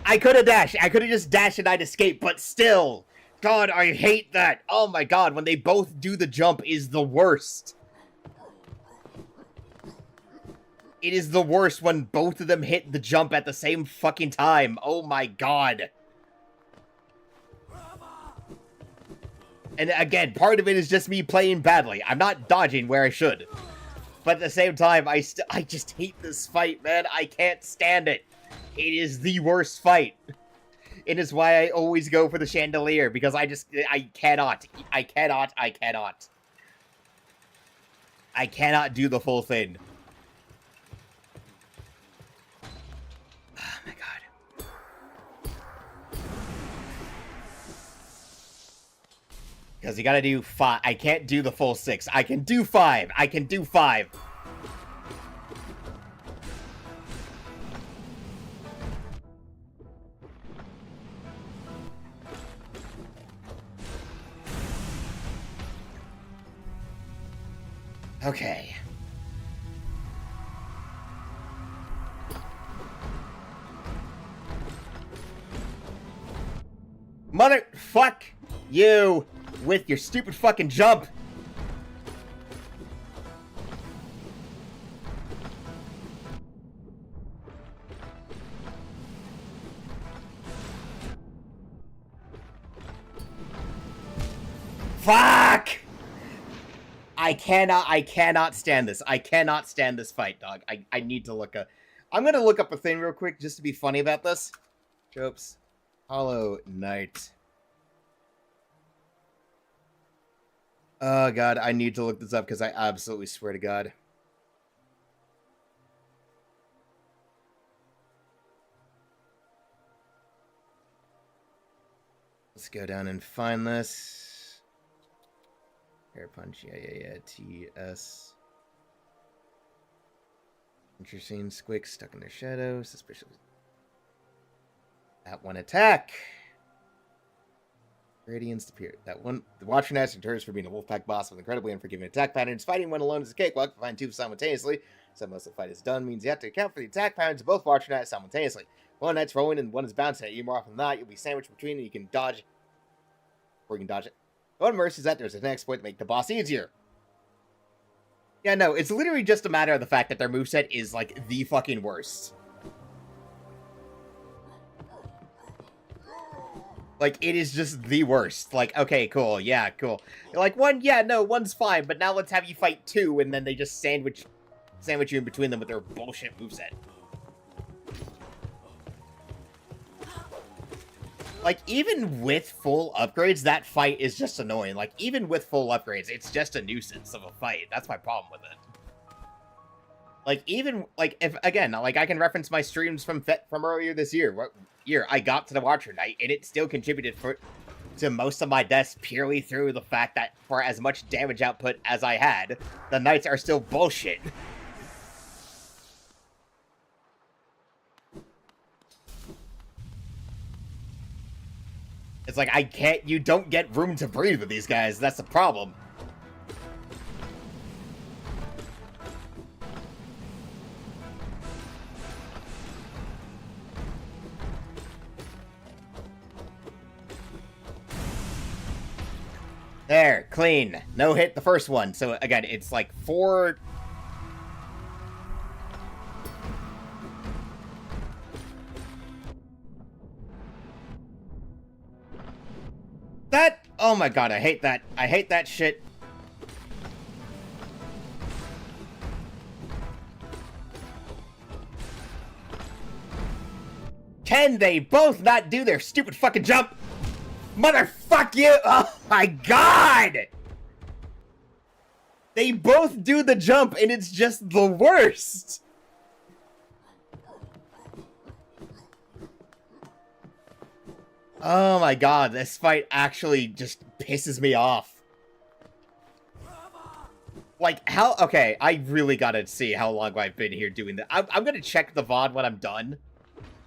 I could have dashed. I could have just dashed and I'd escape, but still. God, I hate that. Oh my god, when they both do the jump is the worst. It is the worst when both of them hit the jump at the same fucking time. Oh my god. And again, part of it is just me playing badly. I'm not dodging where I should. But at the same time, I just hate this fight, man. I can't stand it. It is the worst fight. It is why I always go for the chandelier, because I cannot do the full thing. Oh my god. Because you gotta do 5. I can't do the full 6. I can do 5. I can do 5. Okay. Motherfuck you with your stupid fucking jump. Fuck! I cannot stand this. I cannot stand this fight, dog. I need to look up. I'm gonna look up a thing real quick just to be funny about this. Tropes. Hollow Knight. Oh god, I need to look this up because I absolutely swear to god. Let's go down and find this. Air punch, yeah. TS. Interesting. Squick stuck in their shadow. Suspicious. That one attack. Radiance appeared. That one. The Watcher Knights endures for being a Wolfpack boss with incredibly unforgiving attack patterns. Fighting one alone is a cakewalk. To find two simultaneously. So most of the fight is done means you have to account for the attack patterns of both Watcher Knights simultaneously. One Knight's rolling and one is bouncing at you. More often than not, you'll be sandwiched between and you can dodge. Or you can dodge it. One mercy is that there's an exploit to make the boss easier. Yeah, no, it's literally just a matter of the fact that their moveset is, like, the fucking worst. Like, it is just the worst. Like, okay, cool, yeah, cool. You're like, one's fine, but now let's have you fight two, and then they just sandwich you in between them with their bullshit moveset. Like, even with full upgrades, that fight is just annoying. Like, even with full upgrades, it's just a nuisance of a fight. That's my problem with it. Like, even, like, if, again, like, I can reference my streams from earlier this year. What year I got to the Watcher Knight, and it still contributed to most of my deaths purely through the fact that for as much damage output as I had, the Knights are still bullshit. It's like, you don't get room to breathe with these guys. That's the problem. There, clean. No hit the first one. So, again, it's like 4... That, oh my god, I hate that. I hate that shit. Can they both not do their stupid fucking jump? Motherfuck you! Oh my god! They both do the jump and it's just the worst! Oh my god, this fight actually just pisses me off. Like, how... Okay, I really gotta see how long I've been here doing that. I'm gonna check the VOD when I'm done.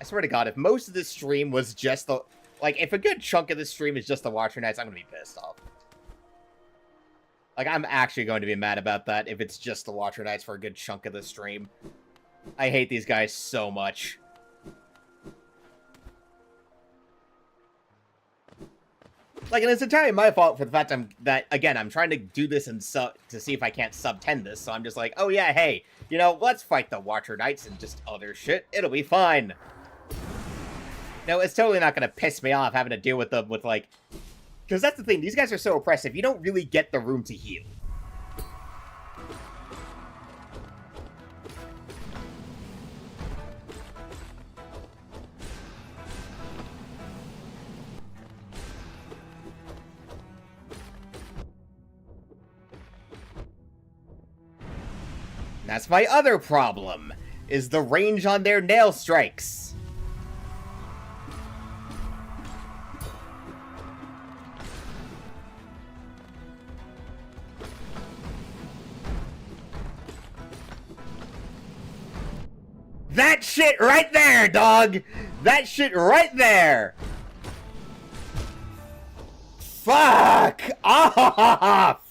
I swear to god, if most of this stream was just the... Like, if a good chunk of this stream is just the Watcher Knights, I'm gonna be pissed off. Like, I'm actually going to be mad about that if it's just the Watcher Knights for a good chunk of the stream. I hate these guys so much. Like, and it's entirely my fault for the fact I'm trying to do this and to see if I can't sub 10 this, so I'm just like, oh yeah, hey, you know, let's fight the Watcher Knights and just other shit, it'll be fine. No, it's totally not gonna piss me off having to deal with them with, like, because that's the thing, these guys are so oppressive, you don't really get the room to heal. That's my other problem, is the range on their nail strikes. That shit right there, dog! That shit right there! Fuck off!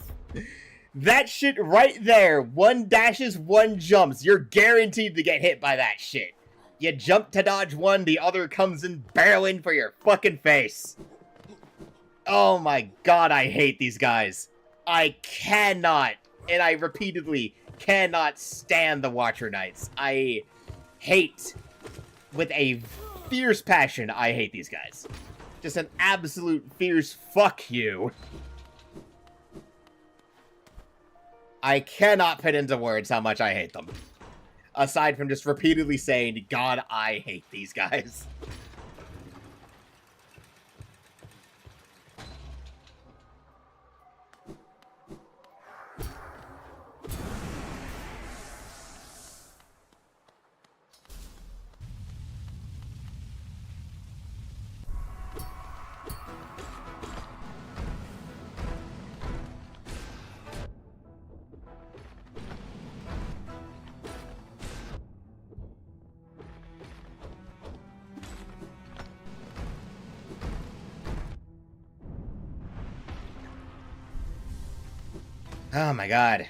That shit right there, one dashes, one jumps. You're guaranteed to get hit by that shit. You jump to dodge one, the other comes in barreling for your fucking face. Oh my god, I hate these guys. I cannot, and I repeatedly cannot stand the Watcher Knights. I hate, with a fierce passion, I hate these guys. Just an absolute fierce fuck you. I cannot put into words how much I hate them. Aside from just repeatedly saying, God, I hate these guys. Oh my god.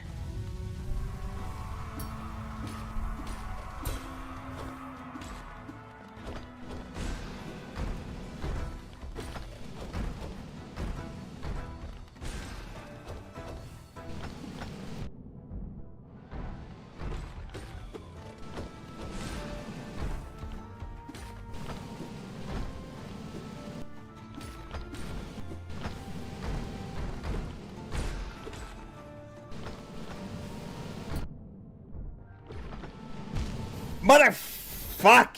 Motherfuck!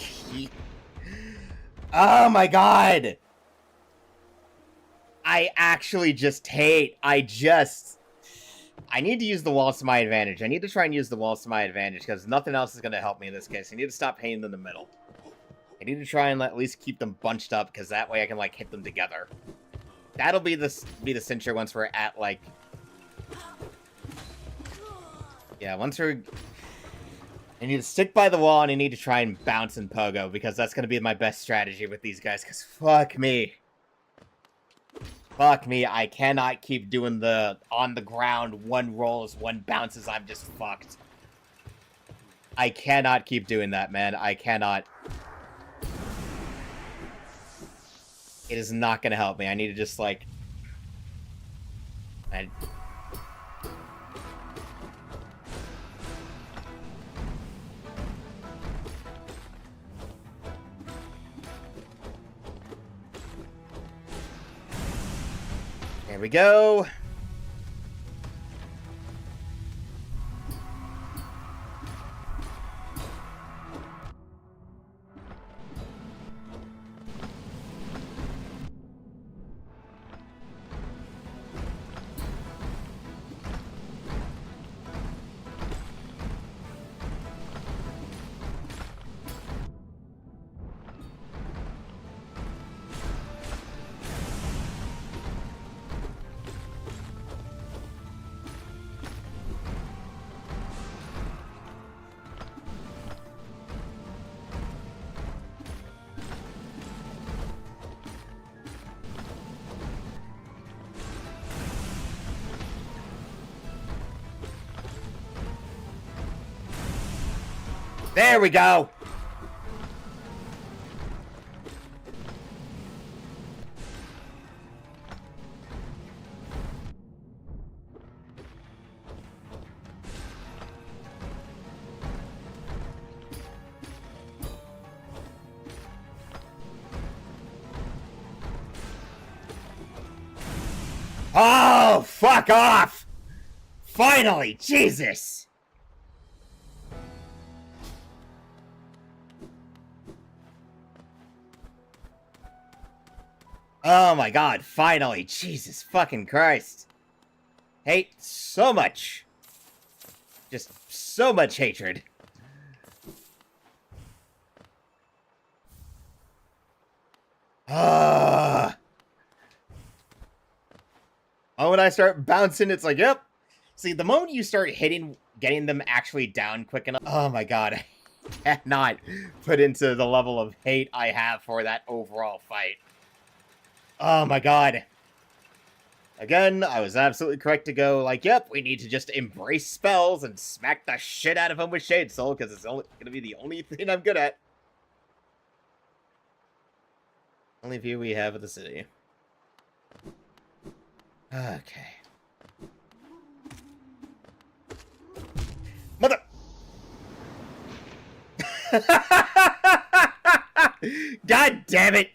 Oh my god! I actually just hate. I need to use the walls to my advantage. I need to try and use the walls to my advantage because nothing else is going to help me in this case. I need to stop hitting them in the middle. I need to try and at least keep them bunched up because that way I can, like, hit them together. That'll be the cincher once we're at, like... Yeah, once we're... I need to stick by the wall, and I need to try and bounce and pogo, because that's going to be my best strategy with these guys, because fuck me. Fuck me, I cannot keep doing the on-the-ground, one rolls, one bounces, I'm just fucked. I cannot keep doing that, man. I cannot. It is not going to help me. I need to just, like... There we go. There we go. Oh, fuck off! Finally, Jesus! Oh my god, finally, Jesus fucking Christ. Hate so much. Just so much hatred. Ah. Oh, when I start bouncing, it's like, yep. See, the moment you start getting them actually down quick enough, oh my god, I cannot put into the level of hate I have for that overall fight. Oh my god. Again, I was absolutely correct to go like, yep, we need to just embrace spells and smack the shit out of them with Shade Soul, because it's only gonna be the only thing I'm good at. Only view we have of the city. Okay. Mother... God damn it!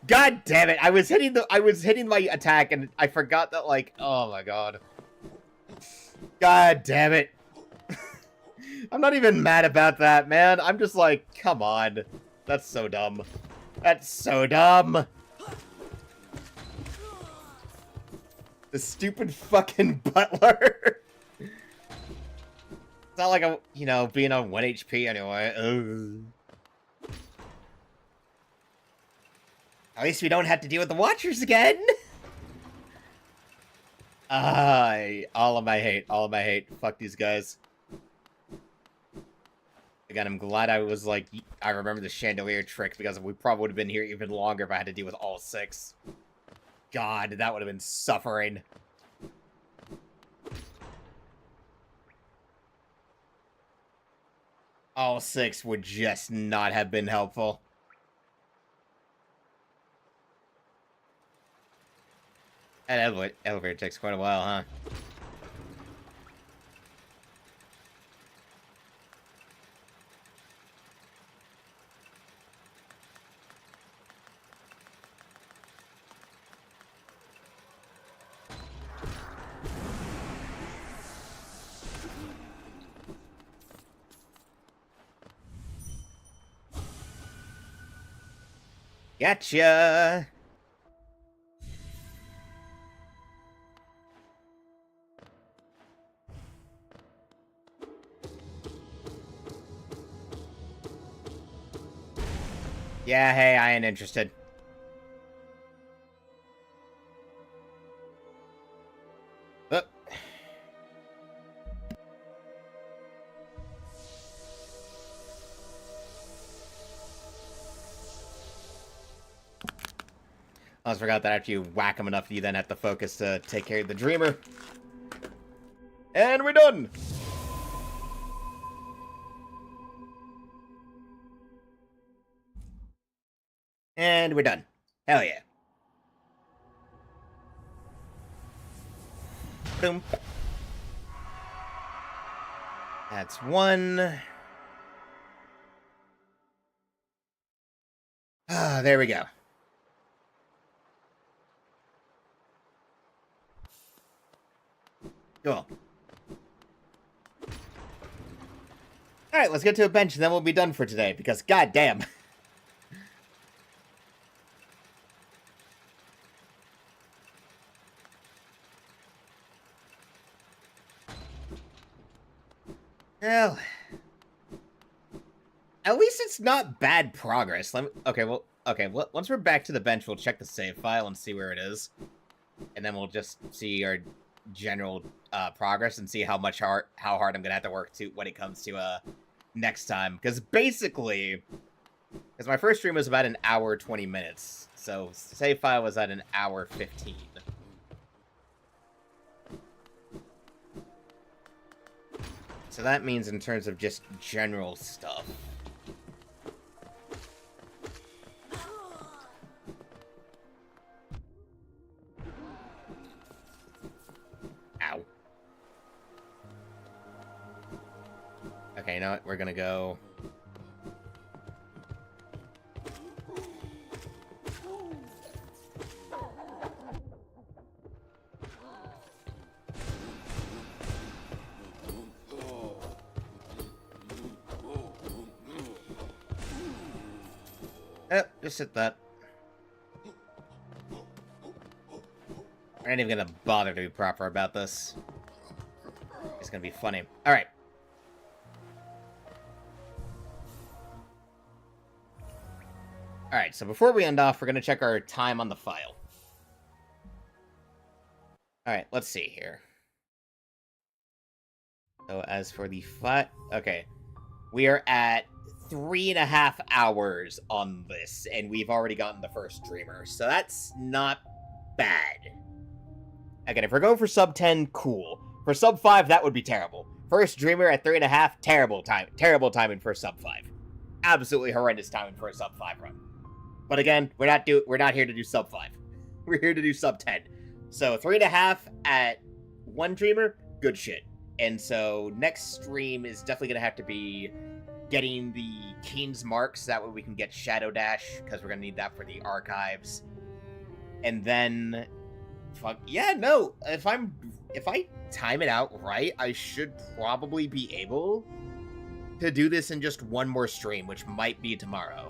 God damn it! I was hitting my attack and I forgot that, like, oh my god. God damn it. I'm not even mad about that, man. I'm just like, come on. That's so dumb. That's so dumb. The stupid fucking butler. It's not like I'm, you know, being on 1 HP anyway. Ugh. At least we don't have to deal with the Watchers again. All of my hate. Fuck these guys. Again, I'm glad I was like, I remember the chandelier trick because we probably would have been here even longer if I had to deal with all 6. God, that would have been suffering. All 6 would just not have been helpful. That elevator takes quite a while, huh? Gotcha! Yeah, hey, I ain't interested. I almost forgot that after you whack him enough, you then have to focus to take care of the Dreamer. And we're done! And we're done. Hell yeah. Boom. That's 1. Ah, there we go. Cool. Alright, let's get to a bench and then we'll be done for today, because goddamn. Well, at least it's not bad progress. Okay, once we're back to the bench, we'll check the save file and see where it is. And then we'll just see our general progress and see how hard I'm gonna have to work to when it comes to next time. Because basically, my first stream was about an hour 20 minutes, so save file was at an hour 15. So that means in terms of just general stuff. Ow. Okay, you know what? We're gonna go... Just hit that. I ain't even gonna bother to be proper about this. It's gonna be funny. Alright. Alright, so before we end off, we're gonna check our time on the file. Alright, let's see here. So as for the okay. We are at 3.5 hours on this, and we've already gotten the first dreamer. So that's not bad. Again, if we're going for sub 10, cool. For sub 5, that would be terrible. First dreamer at 3.5, terrible timing for sub 5. Absolutely horrendous timing for a sub 5 run. But again, we're not here to do sub 5. We're here to do sub 10. So 3.5 at 1 dreamer, good shit. And so next stream is definitely gonna have to be getting the King's Marks. That way we can get Shadow Dash, because we're gonna need that for the archives. And then, fuck yeah, no. If I time it out right, I should probably be able to do this in just one more stream, which might be tomorrow.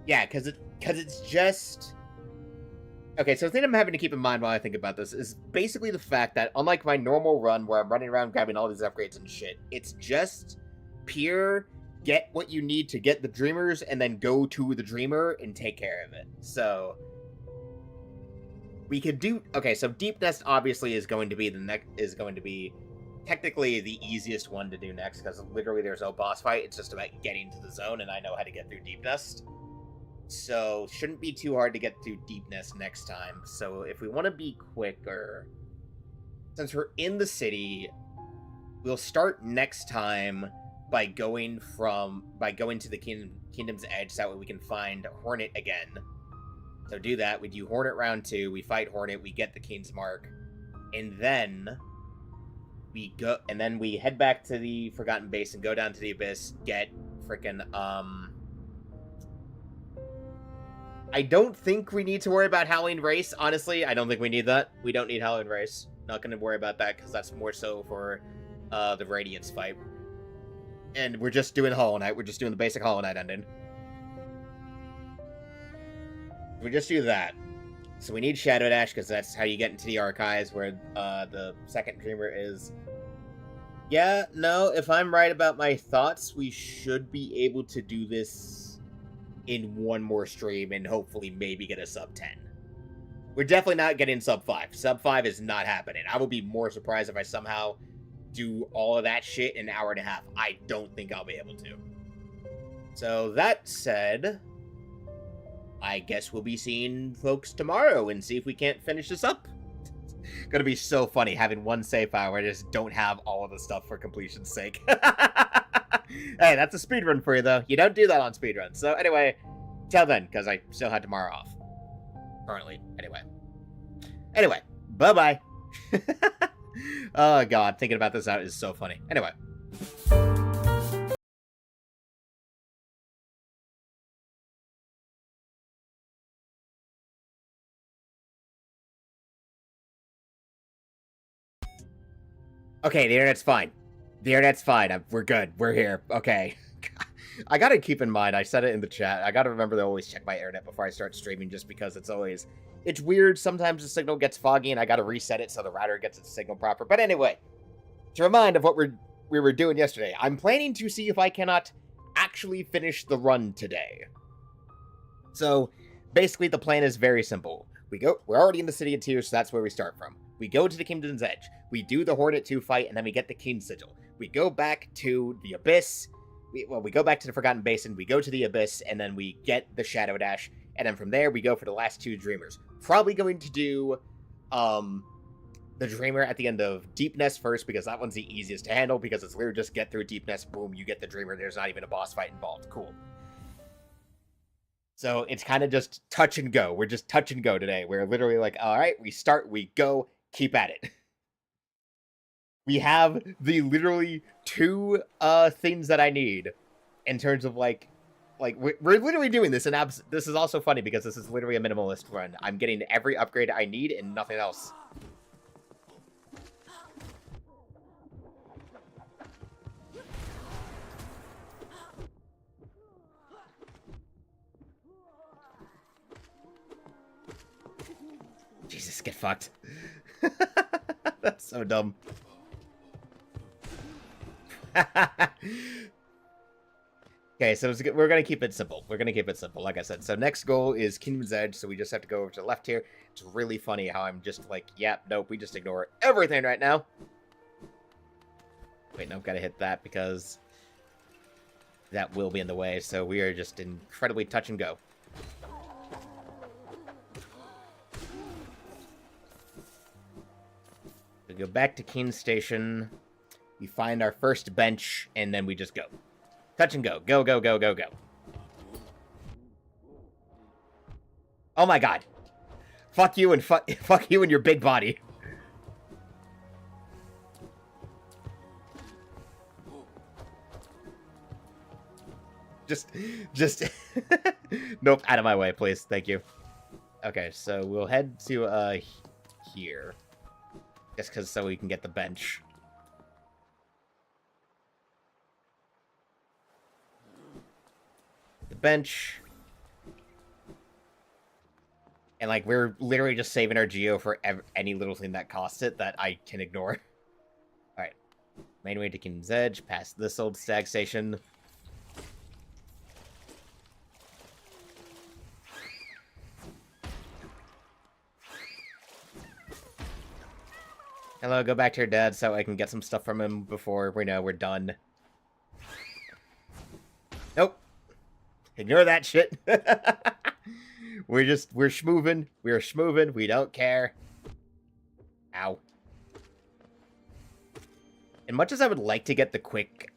Yeah, because it's just... Okay, so the thing I'm having to keep in mind while I think about this is basically the fact that, unlike my normal run where I'm running around grabbing all these upgrades and shit, it's just pure get what you need to get the Dreamers and then go to the Dreamer and take care of it. So we could do... Okay, so Deep Nest obviously is going to be technically the easiest one to do next, because literally there's no boss fight. It's just about getting to the zone, and I know how to get through Deep Nest. So, shouldn't be too hard to get through Deep Nest next time. So, if we want to be quicker, since we're in the city, we'll start next time by going to the Kingdom's Edge, so that way we can find Hornet again. So do that, we do Hornet round 2, we fight Hornet, we get the King's Mark, and then we head back to the Forgotten Base and go down to the Abyss, get frickin', I don't think we need to worry about Howling Race, honestly. I don't think we need that. We don't need Howling Race. Not gonna worry about that, because that's more so for the Radiance fight. And we're just doing Hollow Knight. We're just doing the basic Hollow Knight ending. We just do that. So we need Shadow Dash, because that's how you get into the archives, where the second Dreamer is. Yeah, no, if I'm right about my thoughts, we should be able to do this in one more stream and hopefully maybe get a sub 10. We're definitely not getting sub 5. Sub 5 is not happening. I will be more surprised if I somehow do all of that shit in an hour and a half. I don't think I'll be able to. So that said, I guess we'll be seeing folks tomorrow and see if we can't finish this up. Gonna be so funny having one save file where I just don't have all of the stuff for completion's sake. Hey, that's a speedrun for you, though. You don't do that on speedrun. So, anyway, till then, because I still had tomorrow off. Currently, anyway. Anyway, bye-bye. Oh, God, thinking about this out is so funny. Anyway. Okay, the internet's fine. The internet's fine. We're good. We're here. Okay. I gotta keep in mind, I said it in the chat, I gotta remember to always check my internet before I start streaming, just because it's weird. Sometimes the signal gets foggy and I gotta reset it so the router gets its signal proper. But anyway, to remind of what we were doing yesterday, I'm planning to see if I cannot actually finish the run today. So, basically the plan is very simple. We're already in the City of Tears, so that's where we start from. We go to the Kingdom's Edge, we do the Hornet 2 fight, and then we get the King's Sigil. We go back to the Abyss, we go back to the Forgotten Basin, we go to the Abyss, and then we get the Shadow Dash, and then from there we go for the last 2 Dreamers. Probably going to do the Dreamer at the end of Deep Nest first, because that one's the easiest to handle, because it's literally just get through Deep Nest, boom, you get the Dreamer, there's not even a boss fight involved. Cool. So it's kind of just touch and go. We're just touch and go today. We're literally like, all right, we start, we go, keep at it. We have the literally 2 things that I need in terms of like we're literally doing this, and this is also funny because this is literally a minimalist run. I'm getting every upgrade I need and nothing else. Just get fucked. That's so dumb. Okay, so we're going to keep it simple. We're going to keep it simple, like I said. So next goal is Kingdom's Edge, so we just have to go over to the left here. It's really funny how I'm just like, yep, nope, we just ignore everything right now. Wait, nope, gotta hit that because that will be in the way, so we are just incredibly touch and go. We go back to Keen Station, we find our first bench, and then we just go. Touch and go. Go, go, go, go, go. Oh my god. Fuck you and fuck you and your big body. Just nope, out of my way, please. Thank you. Okay, so we'll head to here. Just cause so we can get the bench. The bench. And like we're literally just saving our geo for any little thing that costs it that I can ignore. Alright. Main way to King's Edge, past this old stag station. Hello, go back to your dad so I can get some stuff from him before we know we're done. Nope. Ignore that shit. we're schmoovin'. We're schmoovin'. We don't care. Ow. And much as I would like to get the quick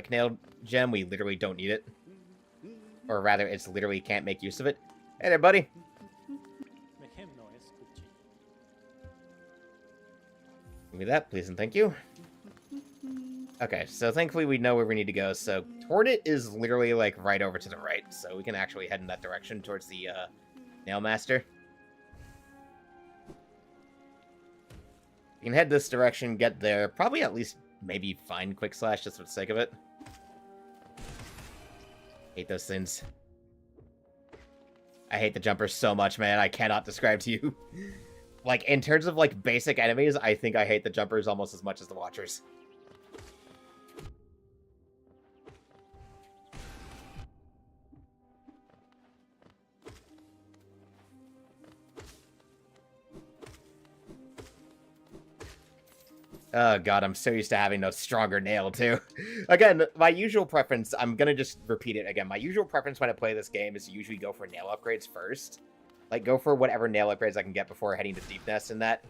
nail gem, we literally don't need it. Or rather, it's literally can't make use of it. Hey there, buddy. Give me that, please and thank you. Okay, so thankfully we know where we need to go. So Tornit is literally like right over to the right, so we can actually head in that direction towards the Nail Master. We can head this direction, get there, probably at least maybe find Quick Slash just for the sake of it. Hate those things. I hate the jumpers so much, man. I cannot describe to you. Like, in terms of, like, basic enemies, I think I hate the jumpers almost as much as the watchers. Oh god, I'm so used to having a stronger nail, too. Again, my usual preference, I'm gonna just repeat it again. My usual preference when I play this game is to usually go for nail upgrades first. Like, go for whatever nail upgrades I can get before heading to Deepness and that.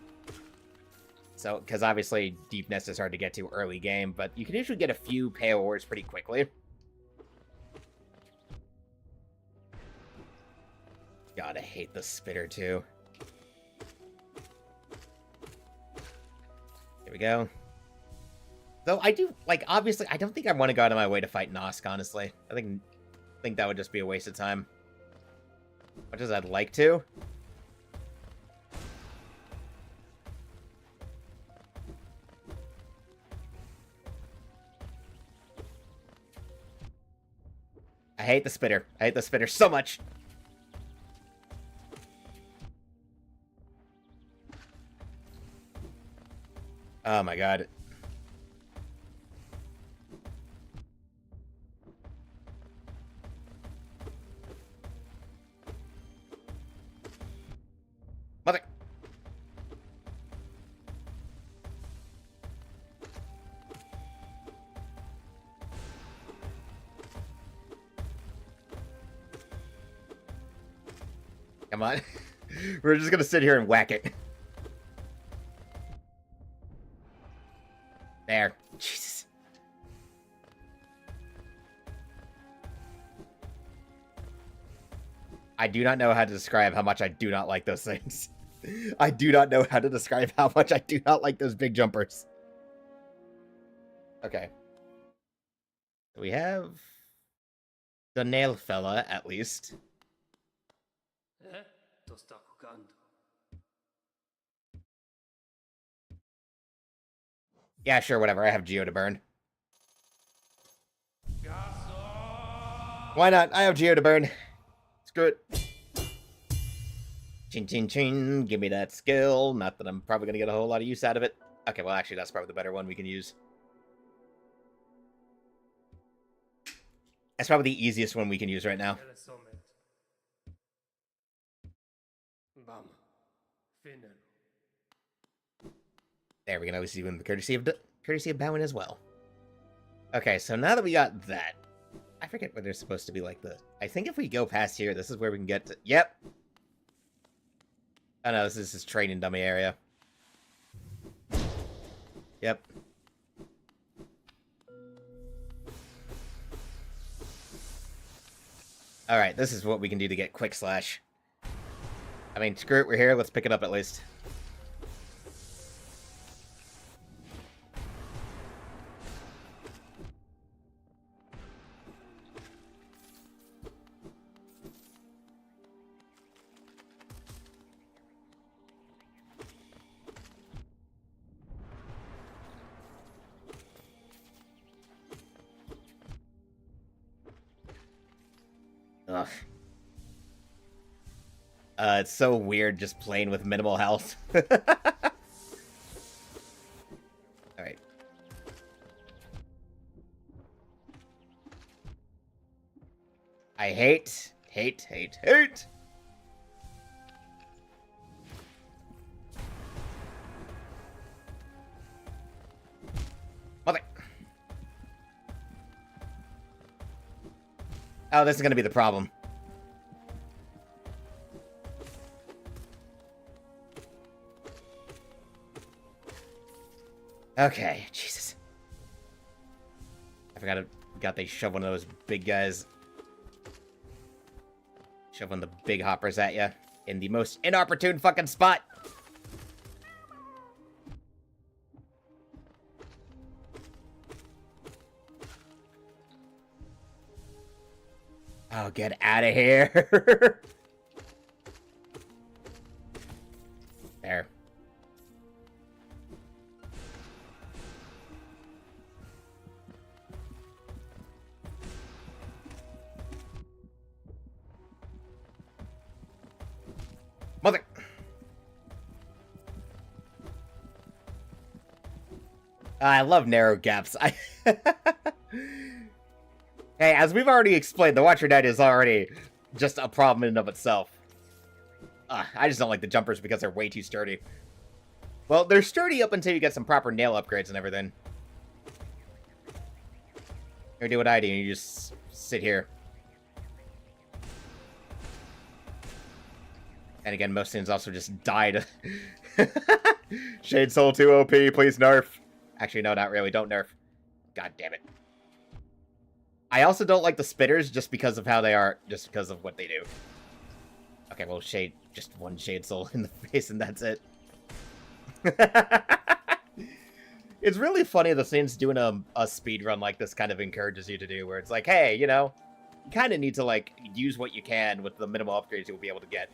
So, because obviously Deepness is hard to get to early game, but you can usually get a few pale ores pretty quickly. God, I hate the spitter, too. Here we go. Though I do, like, obviously, I don't think I want to go out of my way to fight Nosk, honestly. I think that would just be a waste of time. Much as I'd like to. I hate the spitter. I hate the spitter so much. Oh my god. Mother. Come on. We're just gonna sit here and whack it. There. Jesus. I do not know how to describe how much I do not like those things. I do not know how to describe how much I do not like those big jumpers. Okay. We have the nail fella, at least. Yeah, sure, whatever. I have Geo to burn. Why not? I have Geo to burn. Screw it. Chin chin chin, give me that skill. Not that I'm probably gonna get a whole lot of use out of it. Okay, well actually that's probably the better one we can use. That's probably the easiest one we can use right now. There, we can always even the courtesy of bowing as well. Okay, so now that we got that, I forget what there's supposed to be like the. I think if we go past here, this is where we can get to. Yep. Oh no, this is his training dummy area. Yep. Alright, this is what we can do to get quick slash. I mean, screw it, we're here, let's pick it up at least. Ugh. It's so weird just playing with minimal health. Alright. I hate. Mother. Oh, this is gonna be the problem. Okay, Jesus. I forgot they shove one of those big guys. Shove one of the big hoppers at you in the most inopportune fucking spot. Oh, get out of here. There. Mother. I love narrow gaps. Hey, as we've already explained, the Watcher Knight is already just a problem in and of itself. I just don't like the jumpers because they're way too sturdy. Well, they're sturdy up until you get some proper nail upgrades and everything. Or do what I do, and you just sit here. And again, most things also just died. Shade Soul 2 OP, please nerf. Actually, no, not really. Don't nerf. God damn it. I also don't like the spitters just because of how they are, just because of what they do. Okay, well, just one Shade Soul in the face and that's it. It's really funny the things doing a speed run like this kind of encourages you to do, where it's like, hey, you know, you kind of need to, like, use what you can with the minimal upgrades you'll be able to get.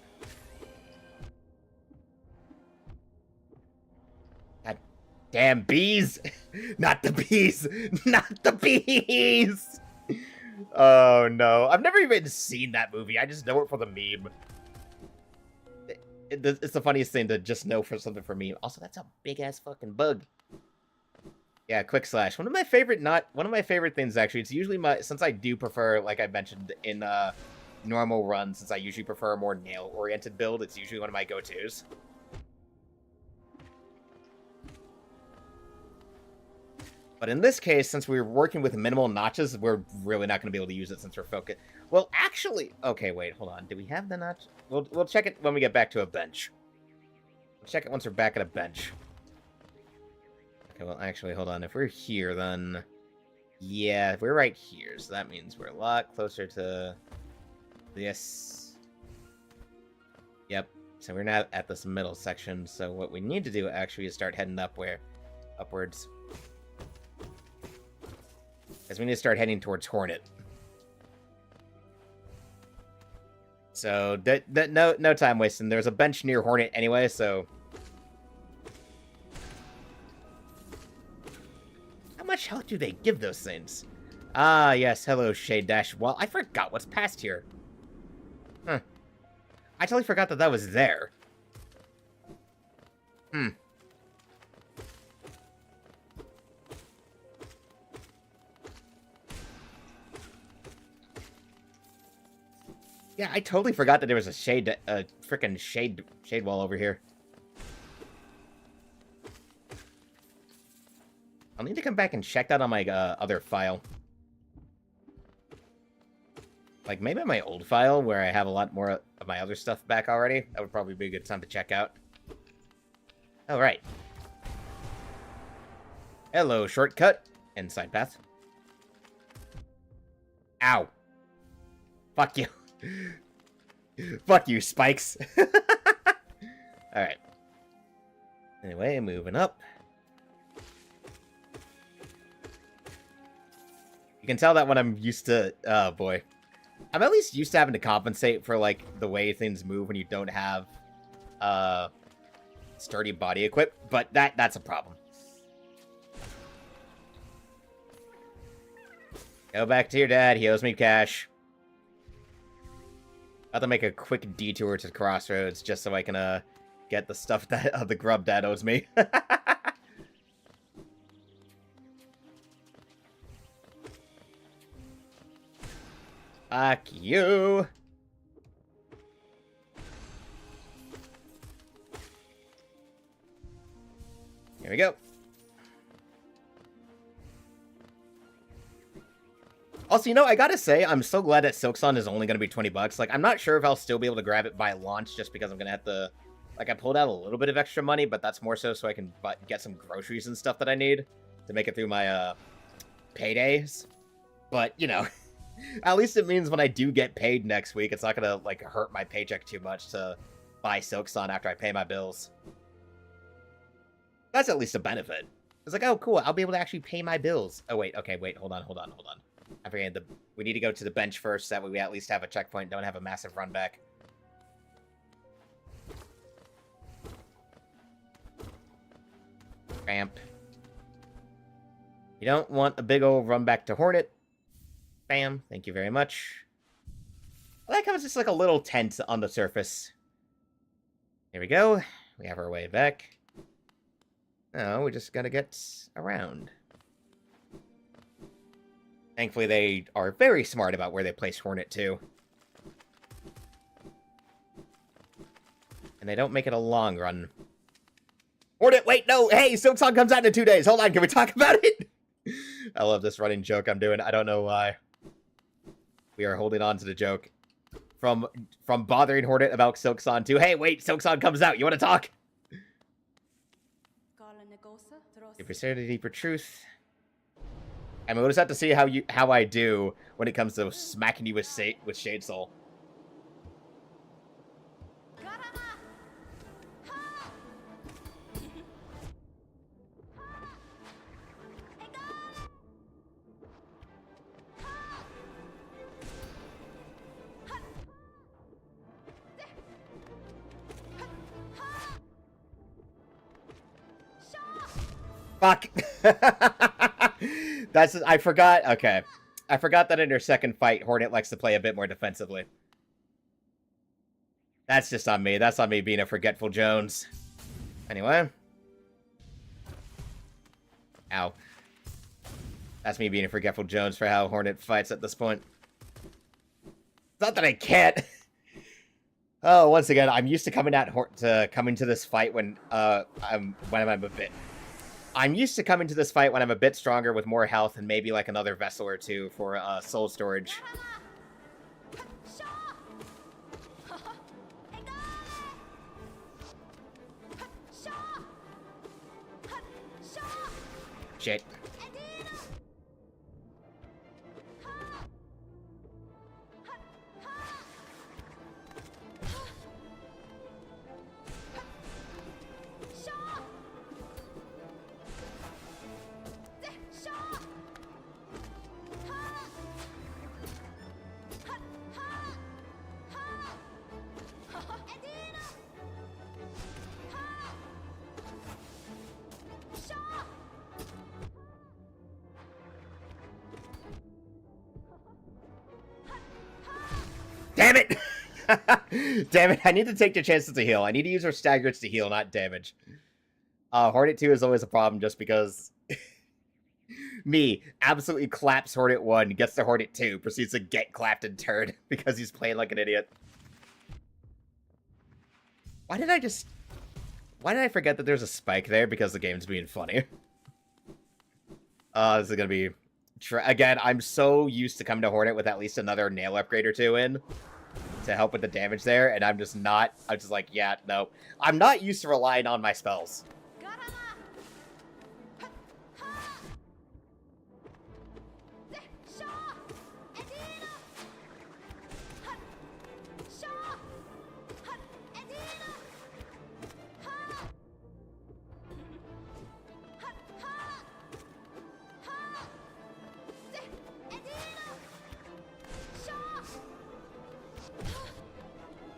God damn bees! Not the bees! Not the bees! Oh, no. I've never even seen that movie. I just know it for the meme. It's the funniest thing to just know for something for meme. Also, that's a big-ass fucking bug. Yeah, quick slash. One of my favorite things, actually. It's usually since I do prefer, like I mentioned in normal runs, since I usually prefer a more nail-oriented build, it's usually one of my go-tos. But in this case, since we're working with minimal notches, we're really not going to be able to use it since we're focused. Well, actually... Okay, wait, hold on. Do we have the notch? We'll check it when we get back to a bench. We'll check it once we're back at a bench. Okay, well, actually, hold on. If we're here, then... Yeah, we're right here, so that means we're a lot closer to this. Yep, so we're not at this middle section, so what we need to do, actually, is start heading upwards. Because we need to start heading towards Hornet. So, no time wasting. There's a bench near Hornet anyway, so... How much health do they give those things? Ah, yes, hello, Shade Dash. Well, I forgot what's past here. Huh. I totally forgot that that was there. Yeah, I totally forgot that there was a frickin' shade wall over here. I'll need to come back and check that on my other file. Like, maybe on my old file, where I have a lot more of my other stuff back already. That would probably be a good time to check out. Alright. Hello, shortcut. And side path. Ow. Fuck you. Fuck you, spikes. Alright. Anyway, moving up. You can tell that when I'm used to... Oh, boy. I'm at least used to having to compensate for, like, the way things move when you don't have, sturdy body equip, but that's a problem. Go back to your dad, he owes me cash. I have to make a quick detour to the crossroads just so I can, get the stuff that, the grub dad owes me. Fuck you! Here we go. Also, you know, I gotta say, I'm so glad that Silksong is only gonna be 20 bucks. Like, I'm not sure if I'll still be able to grab it by launch just because I'm gonna have to... Like, I pulled out a little bit of extra money, but that's more so I can get some groceries and stuff that I need to make it through my, paydays. But, you know... At least it means when I do get paid next week, it's not gonna, like, hurt my paycheck too much to buy Silksong after I pay my bills. That's at least a benefit. It's like, oh, cool, I'll be able to actually pay my bills. Oh, wait, okay, wait, hold on. I forget, we need to go to the bench first, that way we at least have a checkpoint, don't have a massive run back. Ramp. You don't want a big old run back to Hornet. Bam. Thank you very much. I like how it's just like a little tent on the surface. Here we go. We have our way back. Now we just gotta get around. Thankfully, they are very smart about where they place Hornet, too. And they don't make it a long run. Hornet, wait, no! Hey, Silksong comes out in 2 days! Hold on, can we talk about it? I love this running joke I'm doing. I don't know why. We are holding on to the joke. From bothering Hornet about Silksong to, hey, wait, Silksong comes out. You want to talk? Deeper sanity, deeper truth. I mean, we'll just have to see how I do when it comes to smacking you with Shade Soul. Fuck. I forgot. Okay. I forgot that in her second fight, Hornet likes to play a bit more defensively. That's just on me. That's on me being a forgetful Jones. Anyway. Ow. That's me being a forgetful Jones for how Hornet fights at this point. It's not that I can't. Oh, once again, I'm used to coming to this fight when I'm a bit. I'm used to coming to this fight when I'm a bit stronger with more health and maybe like another vessel or two for soul storage. Shit. Damn it! Damn it, I need to take the chances to heal. I need to use her staggers to heal, not damage. Hornet 2 is always a problem just because me absolutely claps Hornet 1, gets to Hornet 2, proceeds to get clapped and turned because he's playing like an idiot. Why did I forget that there's a spike there? Because the game's being funny. This is gonna be... Again, I'm so used to coming to Hornet with at least another nail upgrade or two in to help with the damage there, and I'm just not... I'm just like, yeah, no. I'm not used to relying on my spells.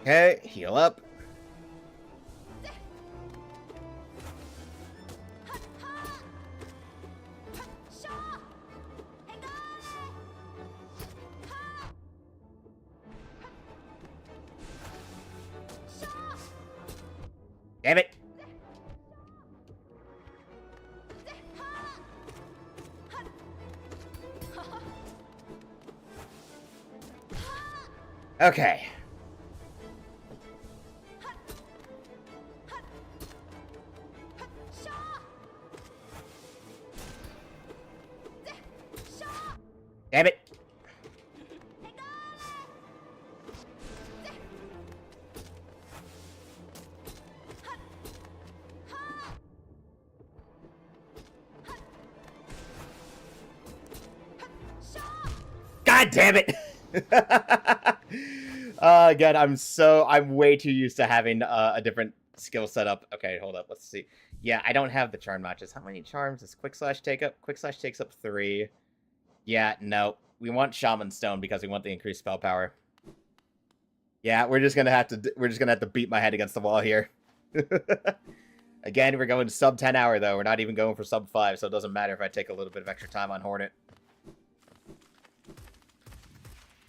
Okay, heal up. Damn it. Okay. Damn it. God damn it. Again, I'm way too used to having a different skill setup. Okay, hold up. Let's see. Yeah, I don't have the charm matches. How many charms does Quick Slash take up? Quick Slash takes up 3. Yeah, no. We want Shaman Stone because we want the increased spell power. Yeah, we're just gonna have to beat my head against the wall here. Again, we're going sub 10 hour though. We're not even going for sub 5, so it doesn't matter if I take a little bit of extra time on Hornet.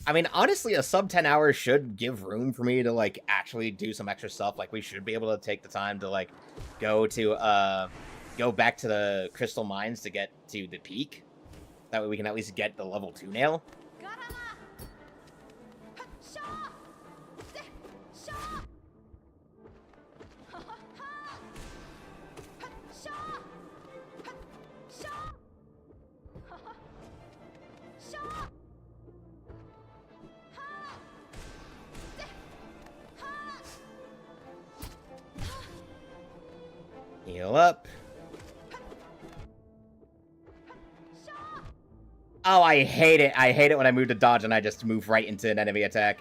I mean, honestly, a sub 10 hour should give room for me to, like, actually do some extra stuff. Like, we should be able to take the time to, like, go back to the crystal mines to get to the peak. That way we can at least get the level 2 nail. Heal up. Oh, I hate it. I hate it when I move to dodge and I just move right into an enemy attack.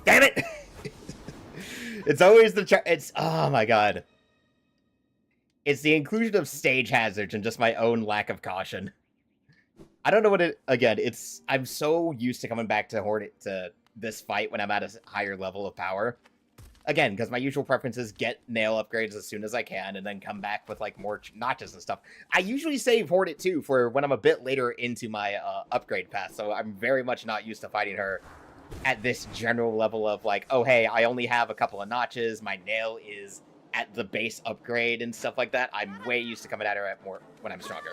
Damn it! It's always the oh my god. It's the inclusion of stage hazards and just my own lack of caution. I don't know what it... Again, I'm so used to coming back to Hornet to this fight when I'm at a higher level of power. Again, because my usual preference is get nail upgrades as soon as I can and then come back with, like, more notches and stuff. I usually save Hornet 2 for when I'm a bit later into my upgrade path, so I'm very much not used to fighting her at this general level of, like, oh, hey, I only have a couple of notches, my nail is at the base upgrade and stuff like that. I'm way used to coming at her at more when I'm stronger.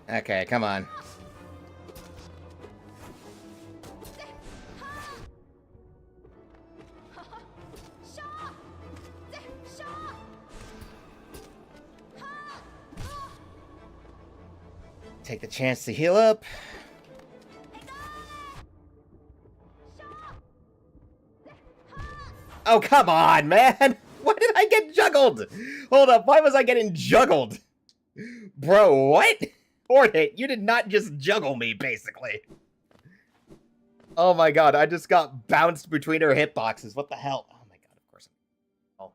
Okay, come on. Take the chance to heal up. Oh, come on, man! Why did I get juggled? Hold up, why was I getting juggled? Bro, what? Hornet, you did not just juggle me, basically. Oh my god, I just got bounced between her hitboxes. What the hell? Oh my god, of course. Oh.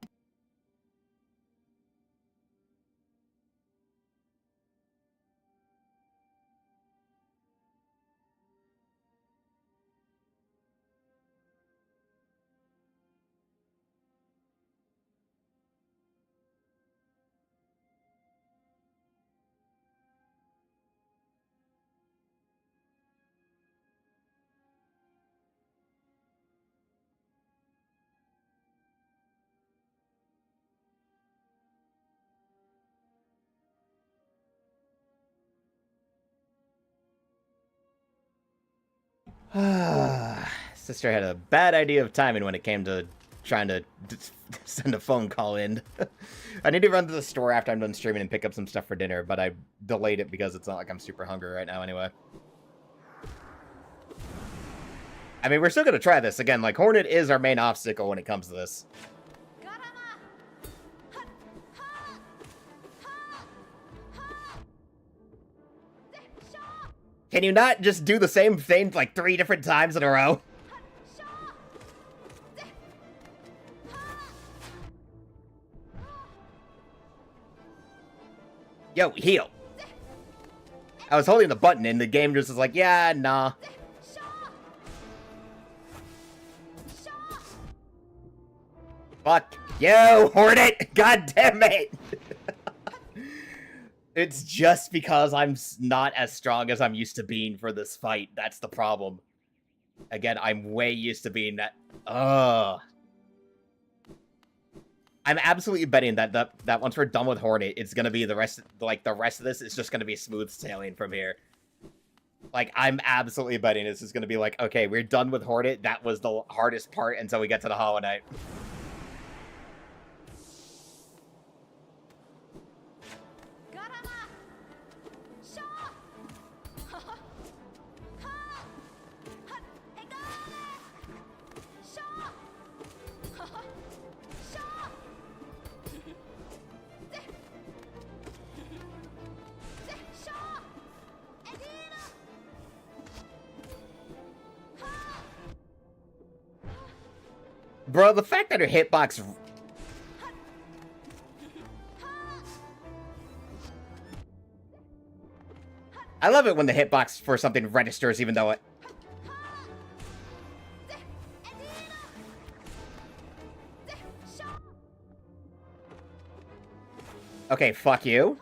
Sister had a bad idea of timing when it came to trying to send a phone call in. I need to run to the store after I'm done streaming and pick up some stuff for dinner, but I delayed it because it's not like I'm super hungry right now anyway. I mean, we're still gonna try this. Again, like, Hornet is our main obstacle when it comes to this. Can you not just do the same thing like 3 different times in a row? Yo, heal. I was holding the button and the game just was like, yeah, nah. Fuck you, Hornet! God damn it! It's just because I'm not as strong as I'm used to being for this fight. That's the problem. Again, I'm way used to being that. I'm absolutely betting that once we're done with Hornet, it's gonna be the rest of this is just gonna be smooth sailing from here. Like, I'm absolutely betting this is gonna be like, okay, we're done with Hornet. That was the hardest part until we get to the Hollow Knight. Bro, the fact that her hitbox... I love it when the hitbox for something registers even though it... Okay, fuck you.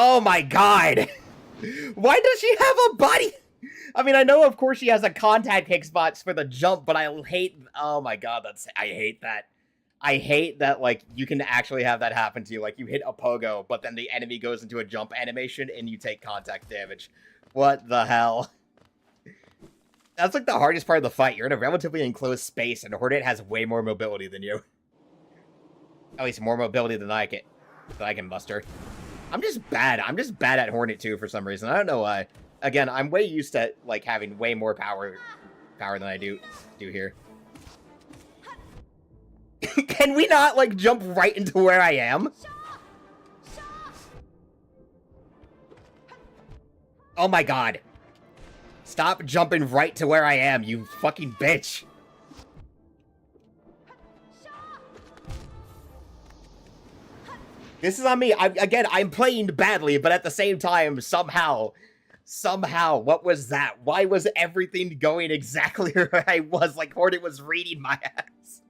Oh my god! Why does she have a body? I mean, I know of course she has a contact hitbox for the jump, but I hate... Oh my god, I hate that. I hate that, like, you can actually have that happen to you. Like, you hit a pogo, but then the enemy goes into a jump animation and you take contact damage. What the hell? That's, like, the hardest part of the fight. You're in a relatively enclosed space, and Hornet has way more mobility than you. At least more mobility than I can muster. I'm just bad. I'm just bad at Hornet, too, for some reason. I don't know why. Again, I'm way used to, like, having way more power than I do here. Can we not, like, jump right into where I am? Oh my god. Stop jumping right to where I am, you fucking bitch. This is on me. I'm playing badly, but at the same time, somehow, what was that? Why was everything going exactly where I was? Like, Hornet was reading my ass.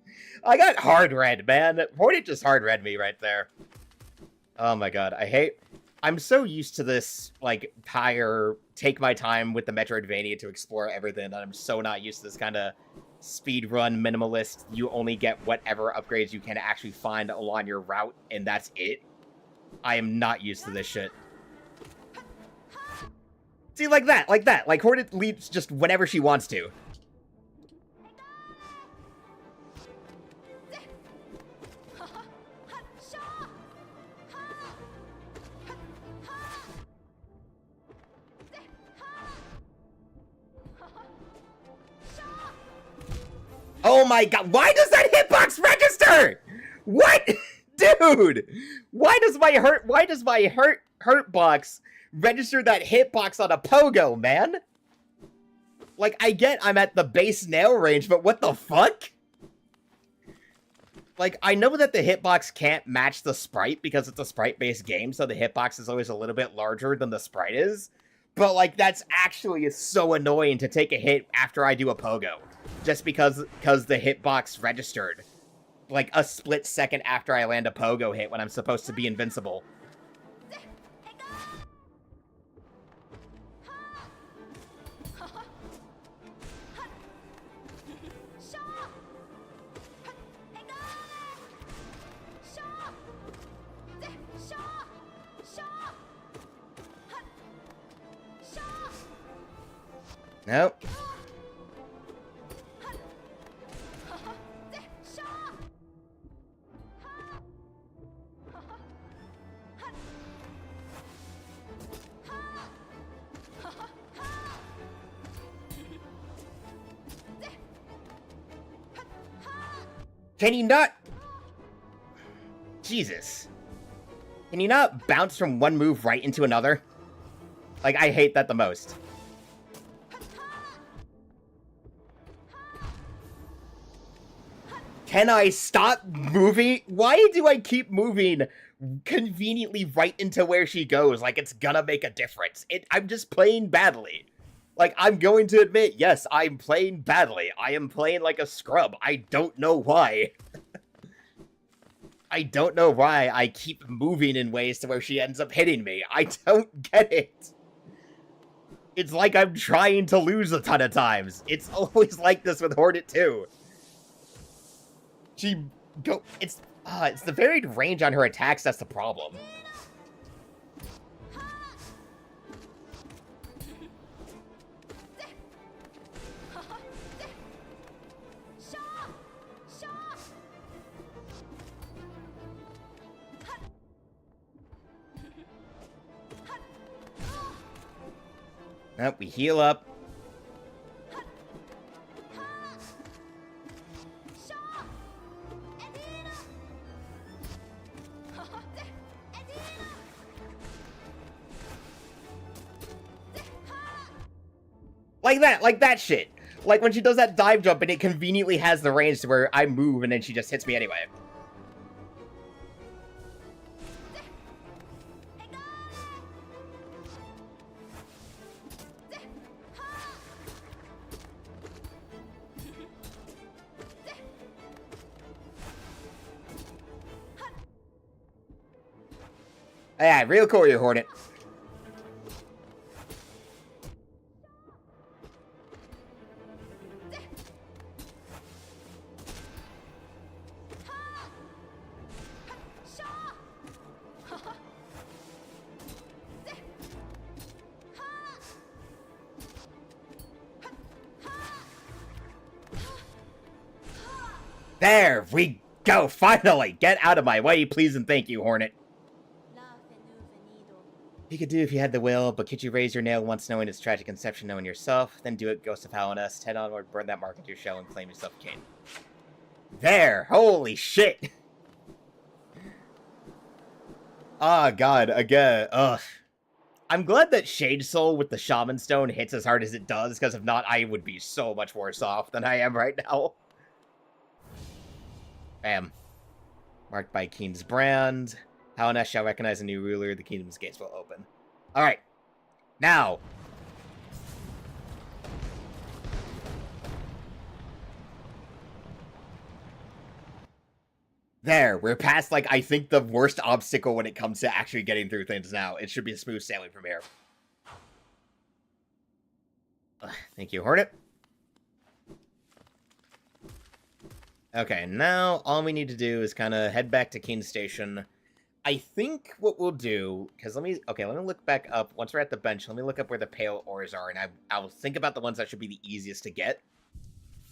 I got hard read, man. Hornet just hard read me right there. Oh my god, I'm so used to this, like, take my time with the Metroidvania to explore everything that I'm so not used to this kind of speedrun minimalist. You only get whatever upgrades you can actually find along your route, and that's it. I am not used to this shit. See, like that, like that. Like, Hornet leaps just whenever she wants to. Oh my god, why does that hitbox register? What? Dude! Why does my hurt box register that hitbox on a pogo, man? Like, I get I'm at the base nail range, but what the fuck? Like, I know that the hitbox can't match the sprite because it's a sprite-based game, so the hitbox is always a little bit larger than the sprite is. But, like, that's actually so annoying to take a hit after I do a pogo. Just because the hitbox registered. Like, a split second after I land a pogo hit when I'm supposed to be invincible. Nope. Can you not... Jesus. Can you not bounce from one move right into another? Like, I hate that the most. Can I stop moving? Why do I keep moving conveniently right into where she goes? Like, it's gonna make a difference. I'm just playing badly. Like, I'm going to admit, yes, I'm playing badly. I am playing like a scrub. I don't know why. I don't know why I keep moving in ways to where she ends up hitting me. I don't get it. It's like I'm trying to lose a ton of times. It's always like this with Hornet too. It's the varied range on her attacks that's the problem. Nope, we heal up. Like that shit. Like when she does that dive jump and it conveniently has the range to where I move and then she just hits me anyway. Yeah, real cool, you Hornet. There we go, finally! Get out of my way, please and thank you, Hornet. You could do if you had the will, but could you raise your nail once knowing its tragic conception, knowing yourself, then do it, Ghost of Hallownest, head onward, burn that mark into your shell, and claim yourself king. There! Holy shit! Ah, God, again, ugh. I'm glad that Shade Soul with the Shaman Stone hits as hard as it does, because if not, I would be so much worse off than I am right now. Bam. Marked by Keen's brand. Hallownest shall recognize a new ruler. The kingdom's gates will open. Alright. Now. There. We're past, like, I think the worst obstacle when it comes to actually getting through things now. It should be a smooth sailing from here. Thank you, Hornet. Okay, now all we need to do is kind of head back to Keen Station, I think what we'll do, because let me look back up. Once we're at the bench, let me look up where the pale ores are, and I'll think about the ones that should be the easiest to get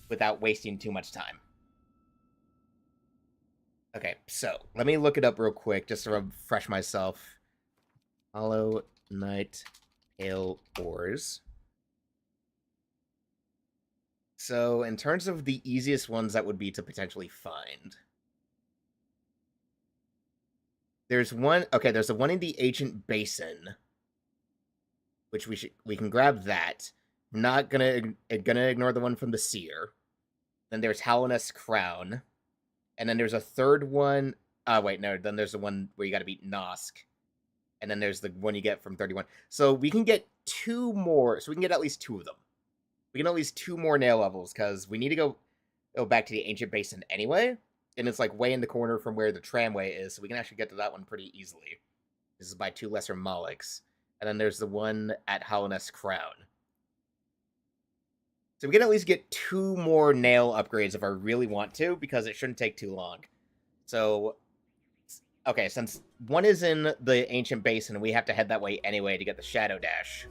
without wasting too much time. Okay, so let me look it up real quick just to refresh myself. Hollow Knight Pale Ores. So, in terms of the easiest ones that would be to potentially find, there's one. Okay, there's the one in the Ancient Basin, which we can grab that. I'm not gonna ignore the one from the Seer. Then there's Hallownest Crown, and then there's a third one. Wait, no. Then there's the one where you got to beat Nosk, and then there's the one you get from 31. So we can get two more. So we can get at least two of them. We can at least two more nail levels because we need to go back to the Ancient Basin anyway, and it's like way in the corner from where the tramway is, so we can actually get to that one pretty easily. This is by two lesser Molochs. And then there's the one at Hallownest Crown. So we can at least get two more nail upgrades if I really want to, because it shouldn't take too long. So, okay, since one is in the Ancient Basin, we have to head that way anyway to get the Shadow Dash.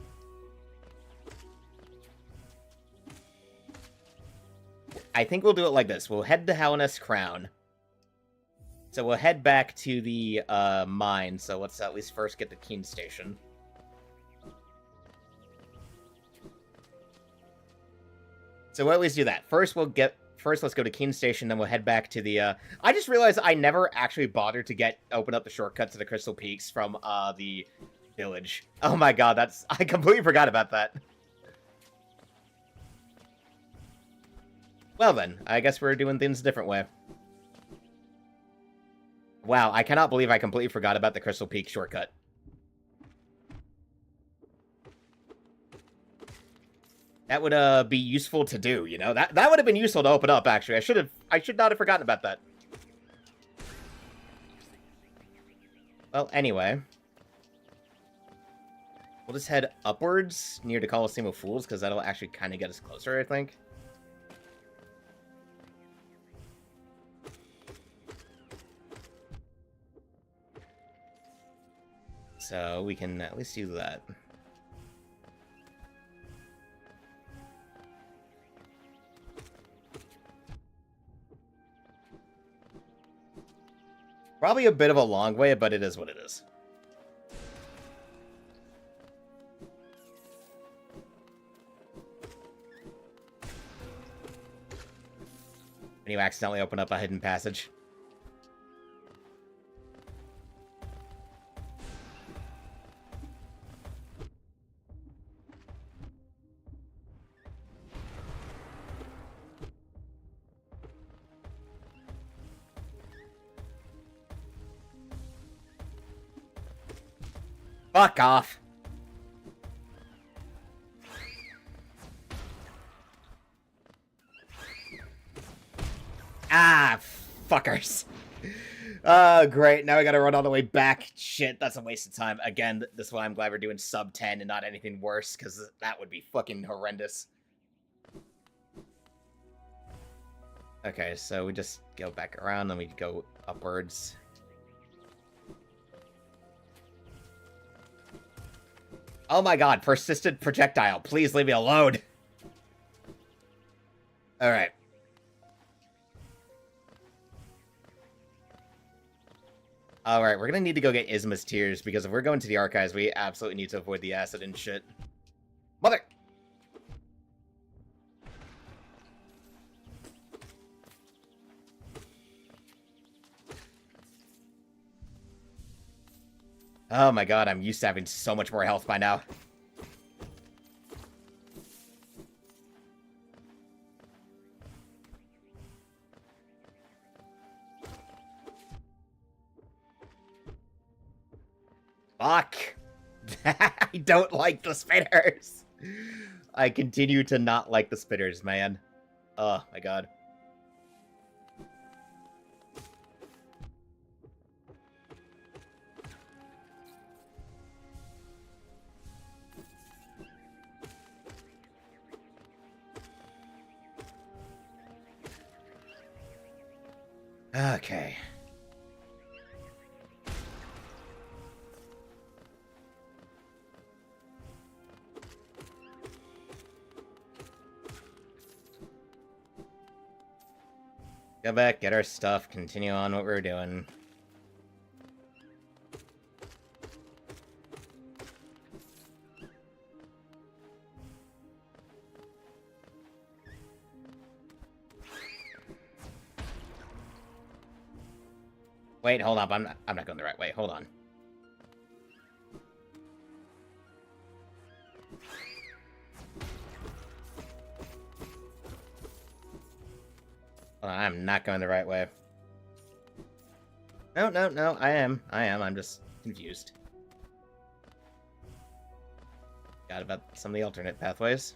I think we'll do it like this. We'll head to Hallownest Crown. So we'll head back to the mine. So let's at least first get the Keen Station. So we'll at least do that. First, let's go to Keen Station, then we'll head back to the... I just realized I never actually bothered to open up the shortcut to the Crystal Peaks from the village. Oh my god, I completely forgot about that. Well then, I guess we're doing things a different way. Wow, I cannot believe I completely forgot about the Crystal Peak shortcut. That would be useful to do, you know? That would have been useful to open up, actually. I should not have forgotten about that. Well, anyway. We'll just head upwards near the Coliseum of Fools, because that'll actually kind of get us closer, I think. So we can at least do that. Probably a bit of a long way, but it is what it is. When you accidentally open up a hidden passage. Fuck off. Ah, fuckers. Great. Now I gotta run all the way back. Shit, that's a waste of time. Again, this is why I'm glad we're doing sub 10 and not anything worse, because that would be fucking horrendous. Okay, so we just go back around, then we go upwards. Oh my god, persistent projectile. Please leave me alone. Alright. Alright, we're gonna need to go get Isma's Tears, because if we're going to the archives, we absolutely need to avoid the acid and shit. Mother! Oh my god, I'm used to having so much more health by now. Fuck! I don't like the spitters! I continue to not like the spitters, man. Oh my god. Okay. Go back, get our stuff, continue on what we're doing. Wait, hold up. I'm not going the right way. Hold on. Hold on, I'm not going the right way. No, no, no. I am. I'm just confused. Forgot about some of the alternate pathways.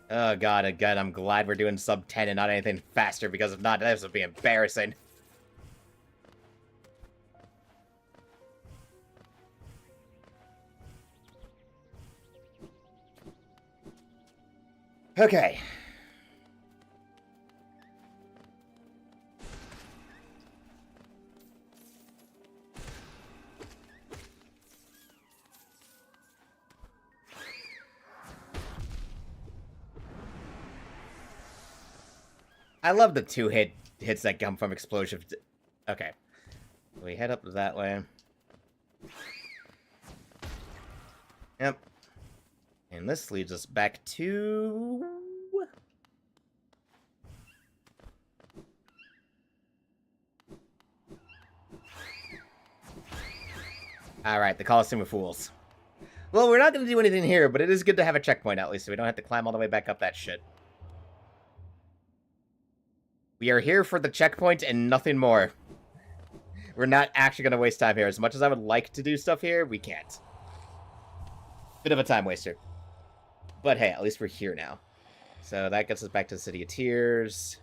Oh god, again, I'm glad we're doing sub 10 and not anything faster, because if not, this would be embarrassing. Okay. I love the two hits that come from explosive. Okay. We head up that way. Yep. And this leads us back to... Alright, the Coliseum of Fools. Well, we're not going to do anything here, but it is good to have a checkpoint at least, so we don't have to climb all the way back up that shit. We are here for the checkpoint and nothing more. We're not actually going to waste time here. As much as I would like to do stuff here, we can't. Bit of a time waster. But hey, at least we're here now. So that gets us back to the City of Tears.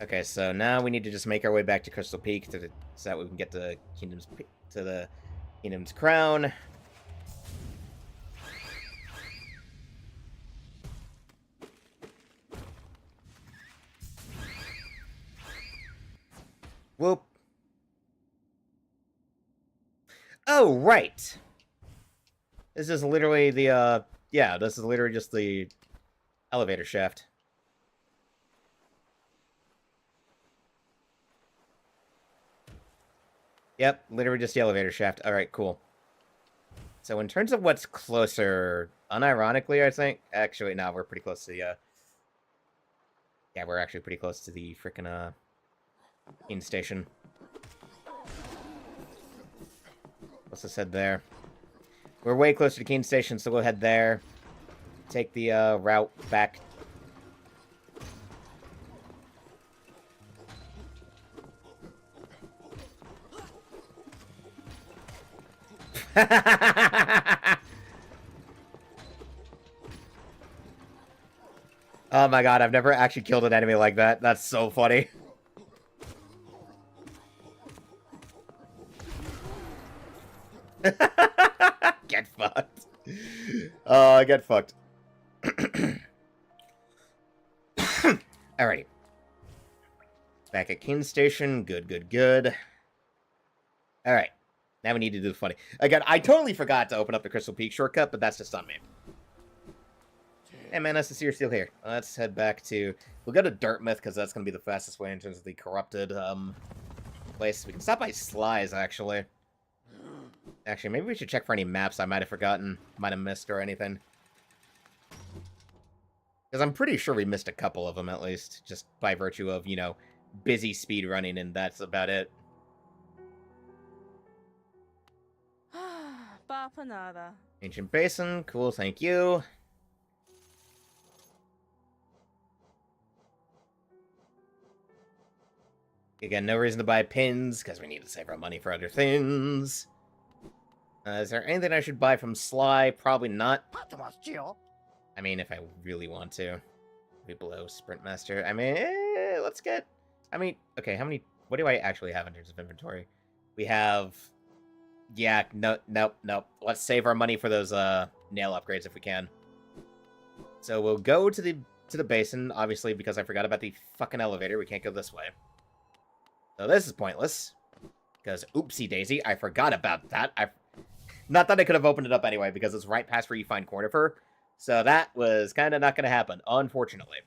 Okay, so now we need to just make our way back to Crystal Peak so that we can get to the Kingdom's Crown. Whoop. Oh, right. This is literally the, yeah, this is literally just the elevator shaft. Yep, literally just the elevator shaft. Alright, cool. So in terms of what's closer, unironically, I think... Actually, no, we're pretty close to the, yeah, we're actually pretty close to the frickin', Keene Station. Let's just head there. We're way closer to Keene Station, so we'll head there. Take the, route back. Oh my god, I've never actually killed an enemy like that. That's so funny. Get fucked. Get fucked. Alrighty. Back at Keene Station. Good, good, good. Alright. Now we need to do the funny. Again, I totally forgot to open up the Crystal Peak shortcut, but that's just on me. Hey man, nice to see you're still here. Let's head back to... We'll go to Dartmouth, because that's going to be the fastest way in terms of the corrupted, place. We can stop by Sly's, actually. Actually, maybe we should check for any maps I might have forgotten, might have missed, or anything. Because I'm pretty sure we missed a couple of them, at least. Just by virtue of, you know, busy speedrunning, and that's about it. Bapanada. Ancient Basin, cool, thank you. Again, no reason to buy pins, because we need to save our money for other things. Is there anything I should buy from Sly? Probably not. I mean, if I really want to. Be below Sprint Master. I mean, let's get... I mean, okay, how many... What do I actually have in terms of inventory? We have... Yeah, nope. Let's save our money for those nail upgrades if we can. So we'll go to the basin, obviously, because I forgot about the fucking elevator. We can't go this way. So this is pointless. Because, oopsie daisy, I forgot about that. Not that I could have opened it up anyway, because it's right past where you find Cornifer. So that was kind of not going to happen, unfortunately.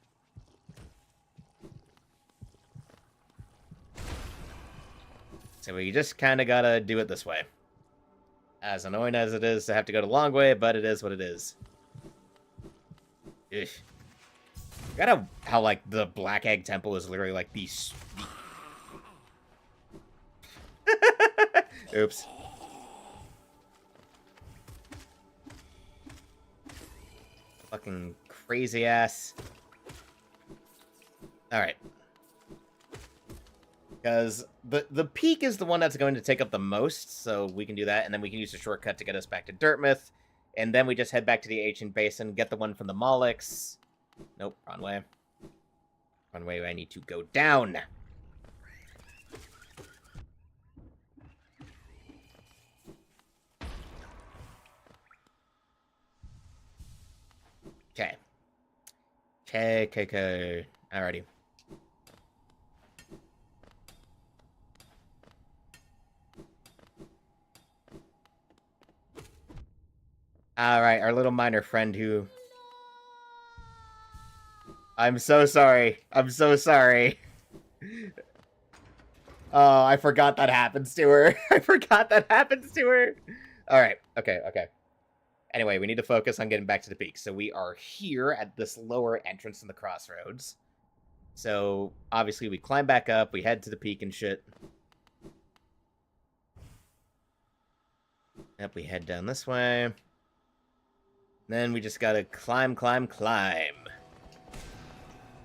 So we just kind of got to do it this way. As annoying as it is to have to go the long way, but it is what it is. Ugh. Gotta how, like, the Black Egg Temple is literally, like, Oops. Fucking crazy ass. Alright. Because the peak is the one that's going to take up the most, so we can do that, and then we can use a shortcut to get us back to Dirtmouth, and then we just head back to the Ancient Basin, get the one from the Molochs. Nope, wrong way. Wrong way, I need to go down. Okay. Okay. Alrighty. Alright, our little miner friend who... I'm so sorry. I'm so sorry. Oh, I forgot that happens to her. I forgot that happens to her. Alright, okay. Anyway, we need to focus on getting back to the peak. So we are here at this lower entrance in the crossroads. So, obviously, we climb back up, we head to the peak and shit. Yep, we head down this way. Then we just gotta climb.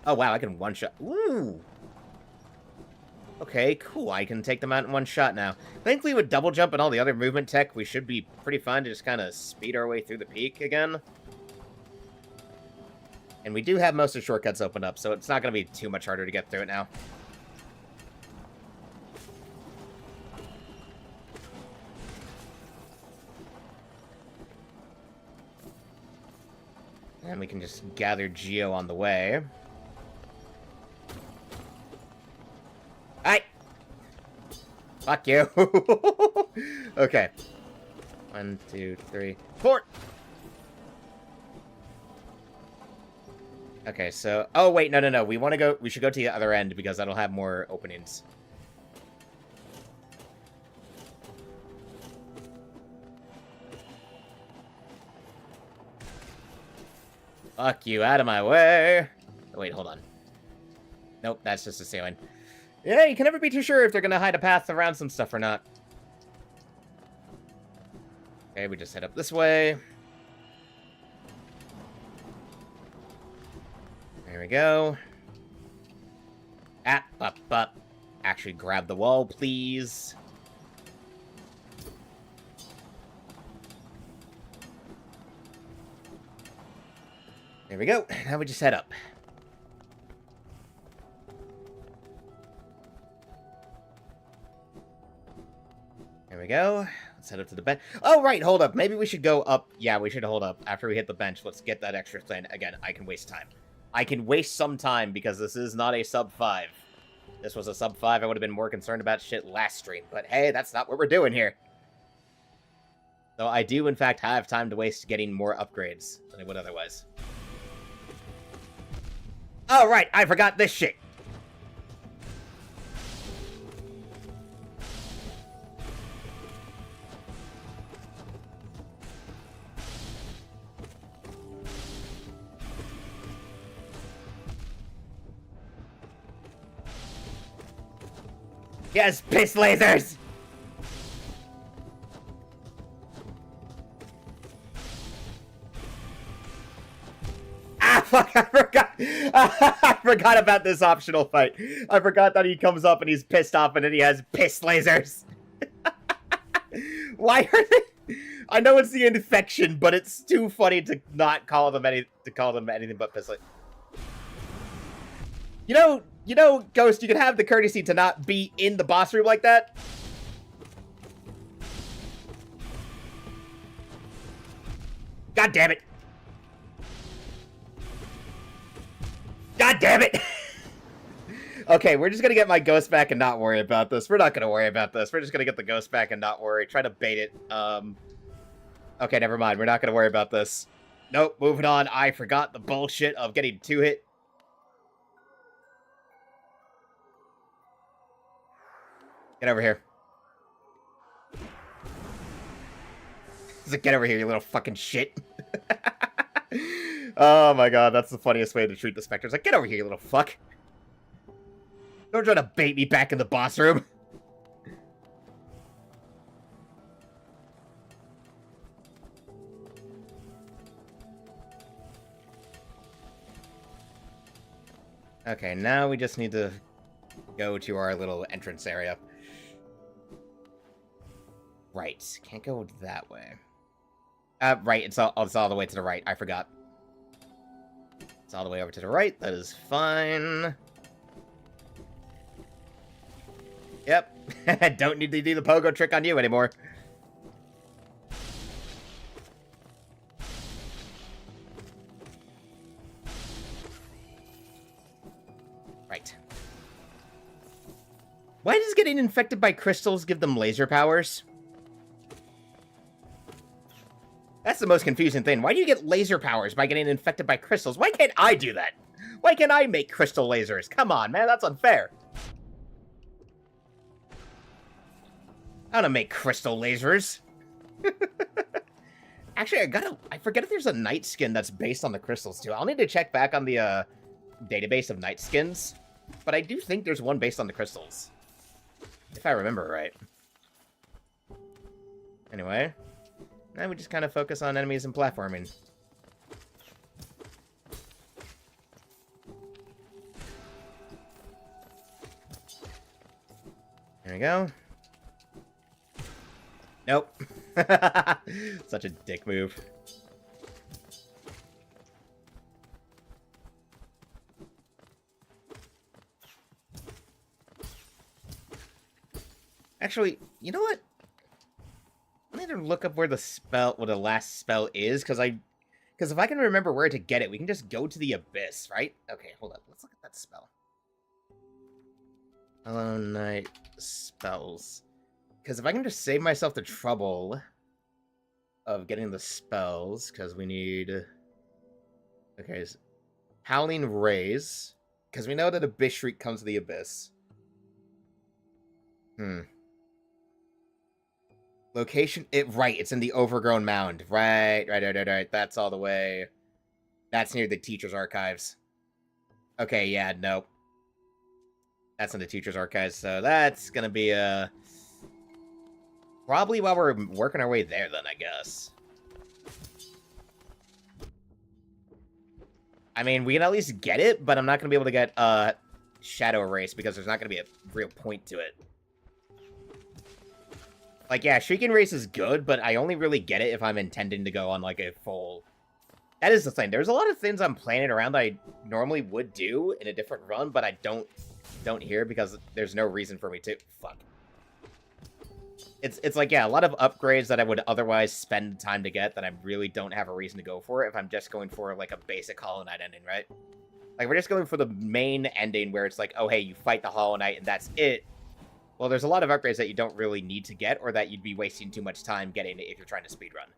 Oh, wow, I can one-shot. Ooh! Okay, cool. I can take them out in one shot now. Thankfully, with double jump and all the other movement tech, we should be pretty fun to just kind of speed our way through the peak again. And we do have most of the shortcuts opened up, so it's not going to be too much harder to get through it now. And we can just gather Geo on the way. Hi! Fuck you! Okay. 1, 2, 3, 4! Okay, so... Oh, wait, no. We want to go... We should go to the other end, because that'll have more openings. Fuck you, out of my way! Oh, wait, hold on. Nope, that's just a ceiling. Yeah, you can never be too sure if they're gonna hide a path around some stuff or not. Okay, we just head up this way. There we go. Up. Actually, grab the wall, please. There we go. Now we just head up. There we go. Let's head up to the bench. Oh, right, hold up. Maybe we should go up. Yeah, we should hold up. After we hit the bench, let's get that extra thing. Again, I can waste time. I can waste some time because this is not a sub 5. If this was a sub 5, I would have been more concerned about shit last stream. But hey, that's not what we're doing here. Though I do, in fact, have time to waste getting more upgrades than I would otherwise. Oh, right, I forgot this shit. Yes, piss lasers! Ah, fuck, I forgot. I forgot about this optional fight. I forgot that he comes up and he's pissed off and then he has piss lasers. Why are they... I know it's the infection, but it's too funny to not call them anything but piss lasers. You know, Ghost, you can have the courtesy to not be in the boss room like that. God damn it. God damn it. Okay, we're just gonna get my ghost back and not worry about this. We're not gonna worry about this. We're just gonna get the ghost back and not worry. Try to bait it. Okay, never mind. We're not gonna worry about this. Nope, moving on. I forgot the bullshit of getting 2-hit. Get over here. He's like, get over here, you little fucking shit. Oh my god, that's the funniest way to treat the specters. Like, get over here, you little fuck. Don't try to bait me back in the boss room. Okay, now we just need to go to our little entrance area. Right, can't go that way. Right, it's all the way to the right, I forgot. It's all the way over to the right, that is fine. Yep, don't need to do the pogo trick on you anymore. Right. Why does getting infected by crystals give them laser powers? That's the most confusing thing. Why do you get laser powers by getting infected by crystals? Why can't I do that? Why can't I make crystal lasers? Come on, man, that's unfair. I want to make crystal lasers. Actually, I forget if there's a night skin that's based on the crystals, too. I'll need to check back on the, database of night skins. But I do think there's one based on the crystals. If I remember right. Anyway. Now we just kind of focus on enemies and platforming. There we go. Nope. Such a dick move. Actually, you know what? I need to look up where the last spell is, because if I can remember where to get it, we can just go to the abyss, right? Okay, hold up. Let's look at that spell. Hello Night spells. Because if I can just save myself the trouble of getting the spells, because we need... Okay, Howling Rays. Because we know that Abyss Shriek comes to the abyss. Location, right, it's in the Overgrown Mound. Right. That's all the way. That's near the Teacher's Archives. Okay, yeah, nope. That's in the Teacher's Archives, so that's gonna be, probably while we're working our way there, then, I guess. I mean, we can at least get it, but I'm not gonna be able to get, Shadow Erase, because there's not gonna be a real point to it. Like, yeah, Shrieking Race is good, but I only really get it if I'm intending to go on, like, a full... That is the thing. There's a lot of things I'm planning around that I normally would do in a different run, but I don't here because there's no reason for me to. Fuck. It's like, yeah, a lot of upgrades that I would otherwise spend time to get that I really don't have a reason to go for if I'm just going for, like, a basic Hollow Knight ending, right? Like, we're just going for the main ending where it's like, oh, hey, you fight the Hollow Knight and that's it. Well, there's a lot of upgrades that you don't really need to get, or that you'd be wasting too much time getting if you're trying to speedrun.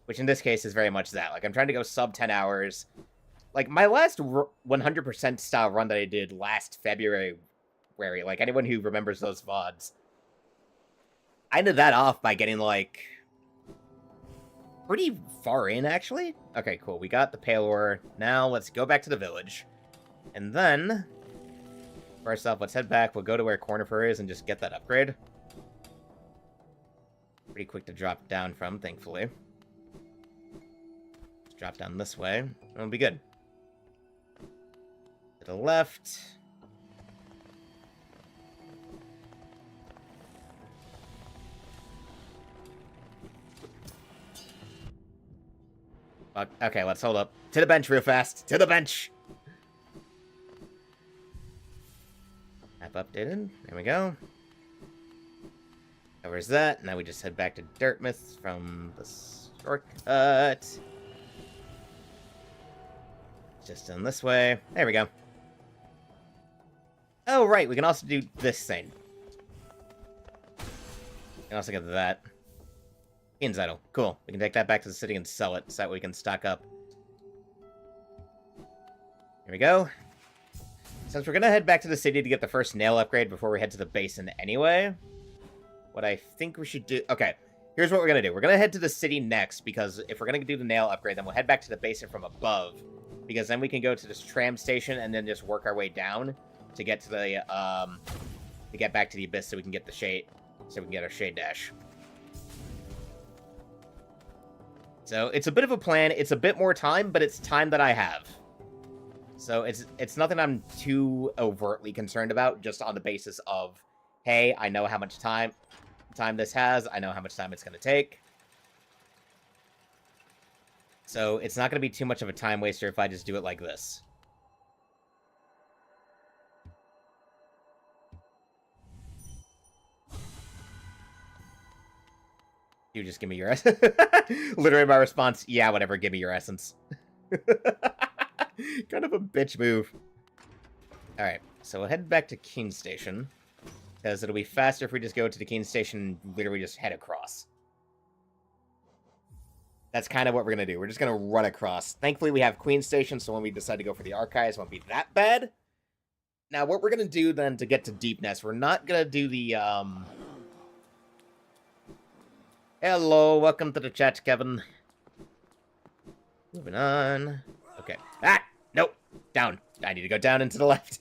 Which in this case is very much that. Like, I'm trying to go sub 10 hours. Like, my last 100% style run that I did last February, like, anyone who remembers those VODs, I ended that off by getting, like, pretty far in, actually. Okay, cool. We got the Pale Ore. Now, let's go back to the village. And then... First off, let's head back. We'll go to where Cornifer is and just get that upgrade. Pretty quick to drop down from, thankfully. Let's drop down this way. It'll be good. To the left. Okay, let's hold up. To the bench real fast. To the bench! Map updated. There we go. Covers that. Now we just head back to Dirtmouth from the shortcut. Just in this way. There we go. Oh, right. We can also do this thing. We can also get that. Keen's idol. Cool. We can take that back to the city and sell it so that we can stock up. Here we go. Since we're going to head back to the city to get the first nail upgrade before we head to the basin anyway, what I think we should do... Okay, here's what we're going to do. We're going to head to the city next, because if we're going to do the nail upgrade, then we'll head back to the basin from above, because then we can go to this tram station and then just work our way down to get to the, to get back to the abyss so we can get the shade, so we can get our shade dash. So, it's a bit of a plan. It's a bit more time, but it's time that I have. So it's nothing I'm too overtly concerned about, just on the basis of, hey, I know how much time this has, I know how much time it's going to take. So it's not going to be too much of a time waster if I just do it like this. You just give me your essence. Literally my response, yeah, whatever, give me your essence. Kind of a bitch move. Alright, so we'll head back to Keene Station, because it'll be faster if we just go to the Keene Station and literally just head across. That's kind of what we're going to do. We're just going to run across. Thankfully, we have Queen Station, so when we decide to go for the archives, it won't be that bad. Now, what we're going to do then to get to Deepness, we're not going to do the, Hello, welcome to the chat, Kevin. Moving on. Okay. Ah! Nope. Down. I need to go down and to the left.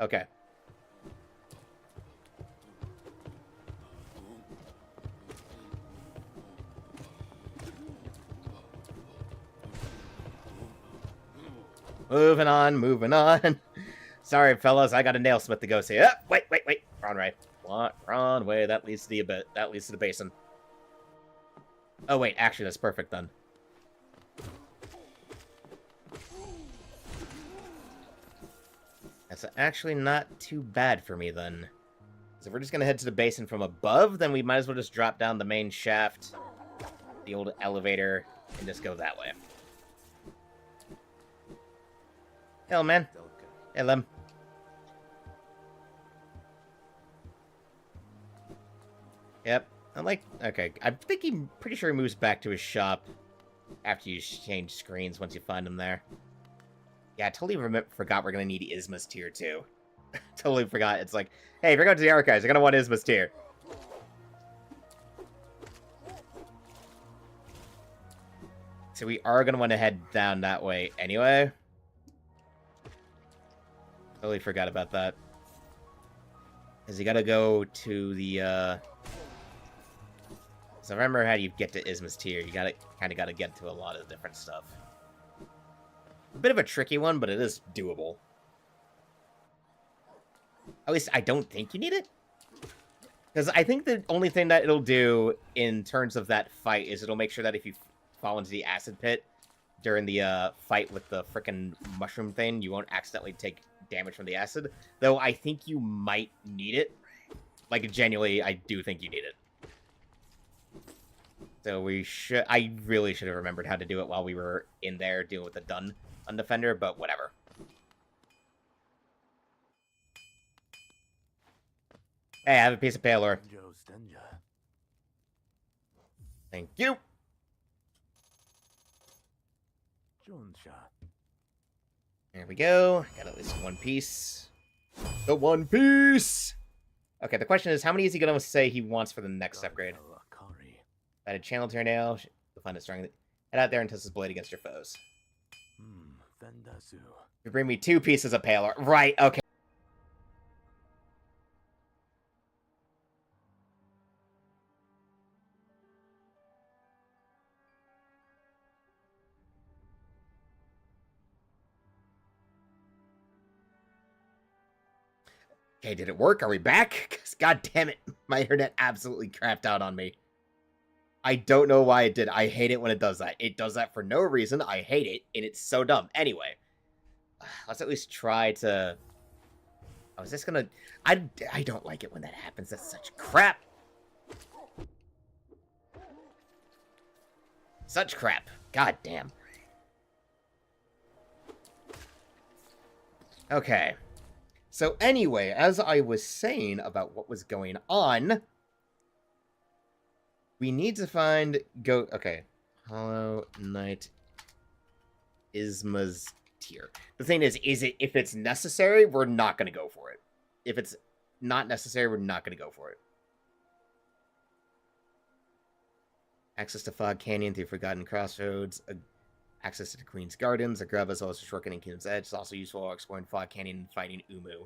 Okay. Moving on, moving on. Sorry, fellas, I got a nailsmith to go see. Ah, wait. Wrong way. Wrong way. That leads to the abyss. That leads to the basin. Oh, wait. Actually, that's perfect, then. That's actually not too bad for me, then. So if we're just going to head to the basin from above, then we might as well just drop down the main shaft, the old elevator, and just go that way. Hello, man. Hello. Yep. Okay, I'm thinking, pretty sure he moves back to his shop after you change screens once you find him there. Yeah, I totally forgot we're going to need Isma's tier, too. Totally forgot. It's like, hey, if you're going to the archives, you're going to want Isma's tier. So we are going to want to head down that way anyway. Totally forgot about that. Because you got to go to the, So I remember how you get to Isma's tier. You kind of got to get to a lot of different stuff. A bit of a tricky one, but it is doable. At least I don't think you need it. Because I think the only thing that it'll do in terms of that fight is it'll make sure that if you fall into the acid pit during the fight with the frickin' mushroom thing, you won't accidentally take damage from the acid. Though I think you might need it. Like, genuinely, I do think you need it. So I really should have remembered how to do it while we were in there dealing with the Dun Undefender, but whatever. Hey, I have a piece of Palor. Thank you. There we go. Got at least one piece. The one piece! Okay, the question is, how many is he going to say he wants for the next upgrade? Add a channel to your nail. You'll find it strong. Head out there and test his blade against your foes. You bring me 2 pieces of Palor. Right, okay. Okay, did it work? Are we back? Because god damn it, my internet absolutely crapped out on me. I don't know why it did. I hate it when it does that. It does that for no reason. I hate it, and it's so dumb. Anyway, let's at least try to... Oh, is this gonna... I don't like it when that happens. That's such crap. Such crap. God damn. Okay. So anyway, as I was saying about what was going on... We need to find... Okay. Hollow Knight Isma's tier. The thing is if it's necessary, we're not going to go for it. If it's not necessary, we're not going to go for it. Access to Fog Canyon through Forgotten Crossroads. Access to the Queen's Gardens. A grub as well as a shortcut in Kingdom's Edge. It's also useful while exploring Fog Canyon and fighting Umu.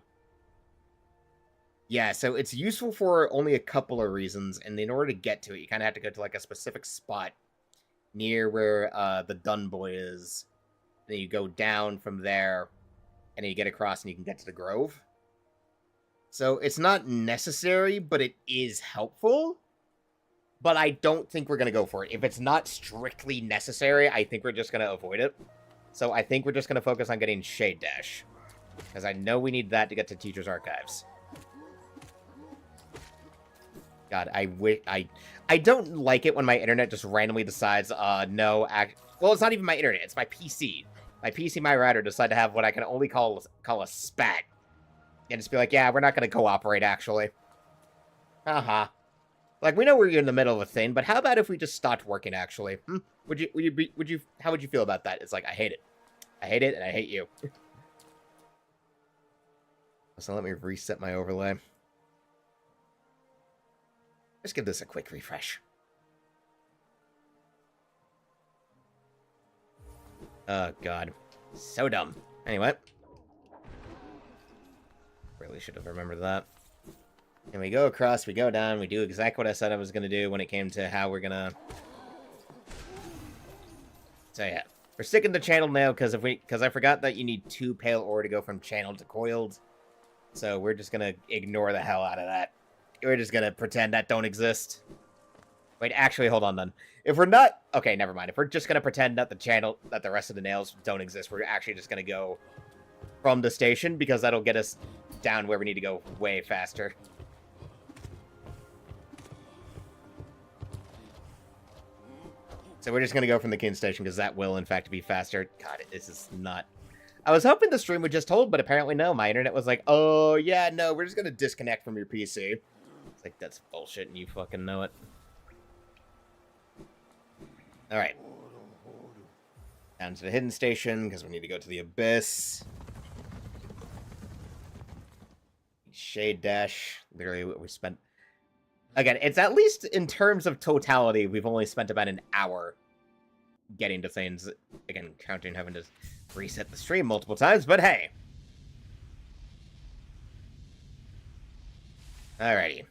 Yeah, so it's useful for only a couple of reasons, and in order to get to it, you kind of have to go to like a specific spot near where the Dun Boy is. Then you go down from there, and then you get across and you can get to the Grove. So it's not necessary, but it is helpful. But I don't think we're going to go for it. If it's not strictly necessary, I think we're just going to avoid it. So I think we're just going to focus on getting Shade Dash. Because I know we need that to get to Teacher's Archives. God, I don't like it when my internet just randomly decides, well, it's not even my internet, it's my PC. My PC, my router, decide to have what I can only call a spat. And just be like, yeah, we're not going to cooperate, actually. Haha. Like, we know we're in the middle of a thing, but how about if we just stopped working, actually? How would you feel about that? It's like, I hate it. I hate it, and I hate you. So let me reset my overlay. Let's give this a quick refresh. Oh, God. So dumb. Anyway. Really should have remembered that. And we go across, we go down, we do exactly what I said I was going to do when it came to how we're going to... So, yeah. We're sticking to channel now because I forgot that you need 2 pale ore to go from channel to coiled. So we're just going to ignore the hell out of that. We're just going to pretend that don't exist. Wait, actually, hold on then. If we're not... Okay, never mind. If we're just going to pretend that the rest of the nails don't exist, we're actually just going to go from the station, because that'll get us down where we need to go way faster. So we're just going to go from the King Station, because that will, in fact, be faster. God, this is not... I was hoping the stream would just hold, but apparently no. My internet was like, oh, yeah, no, we're just going to disconnect from your PC. It's like, that's bullshit, and you fucking know it. Alright. Down to the Hidden Station, because we need to go to the Abyss. Shade Dash. Literally what we spent... Again, it's at least in terms of totality, we've only spent about an hour getting to things. Again, counting having to reset the stream multiple times, but hey. Alrighty.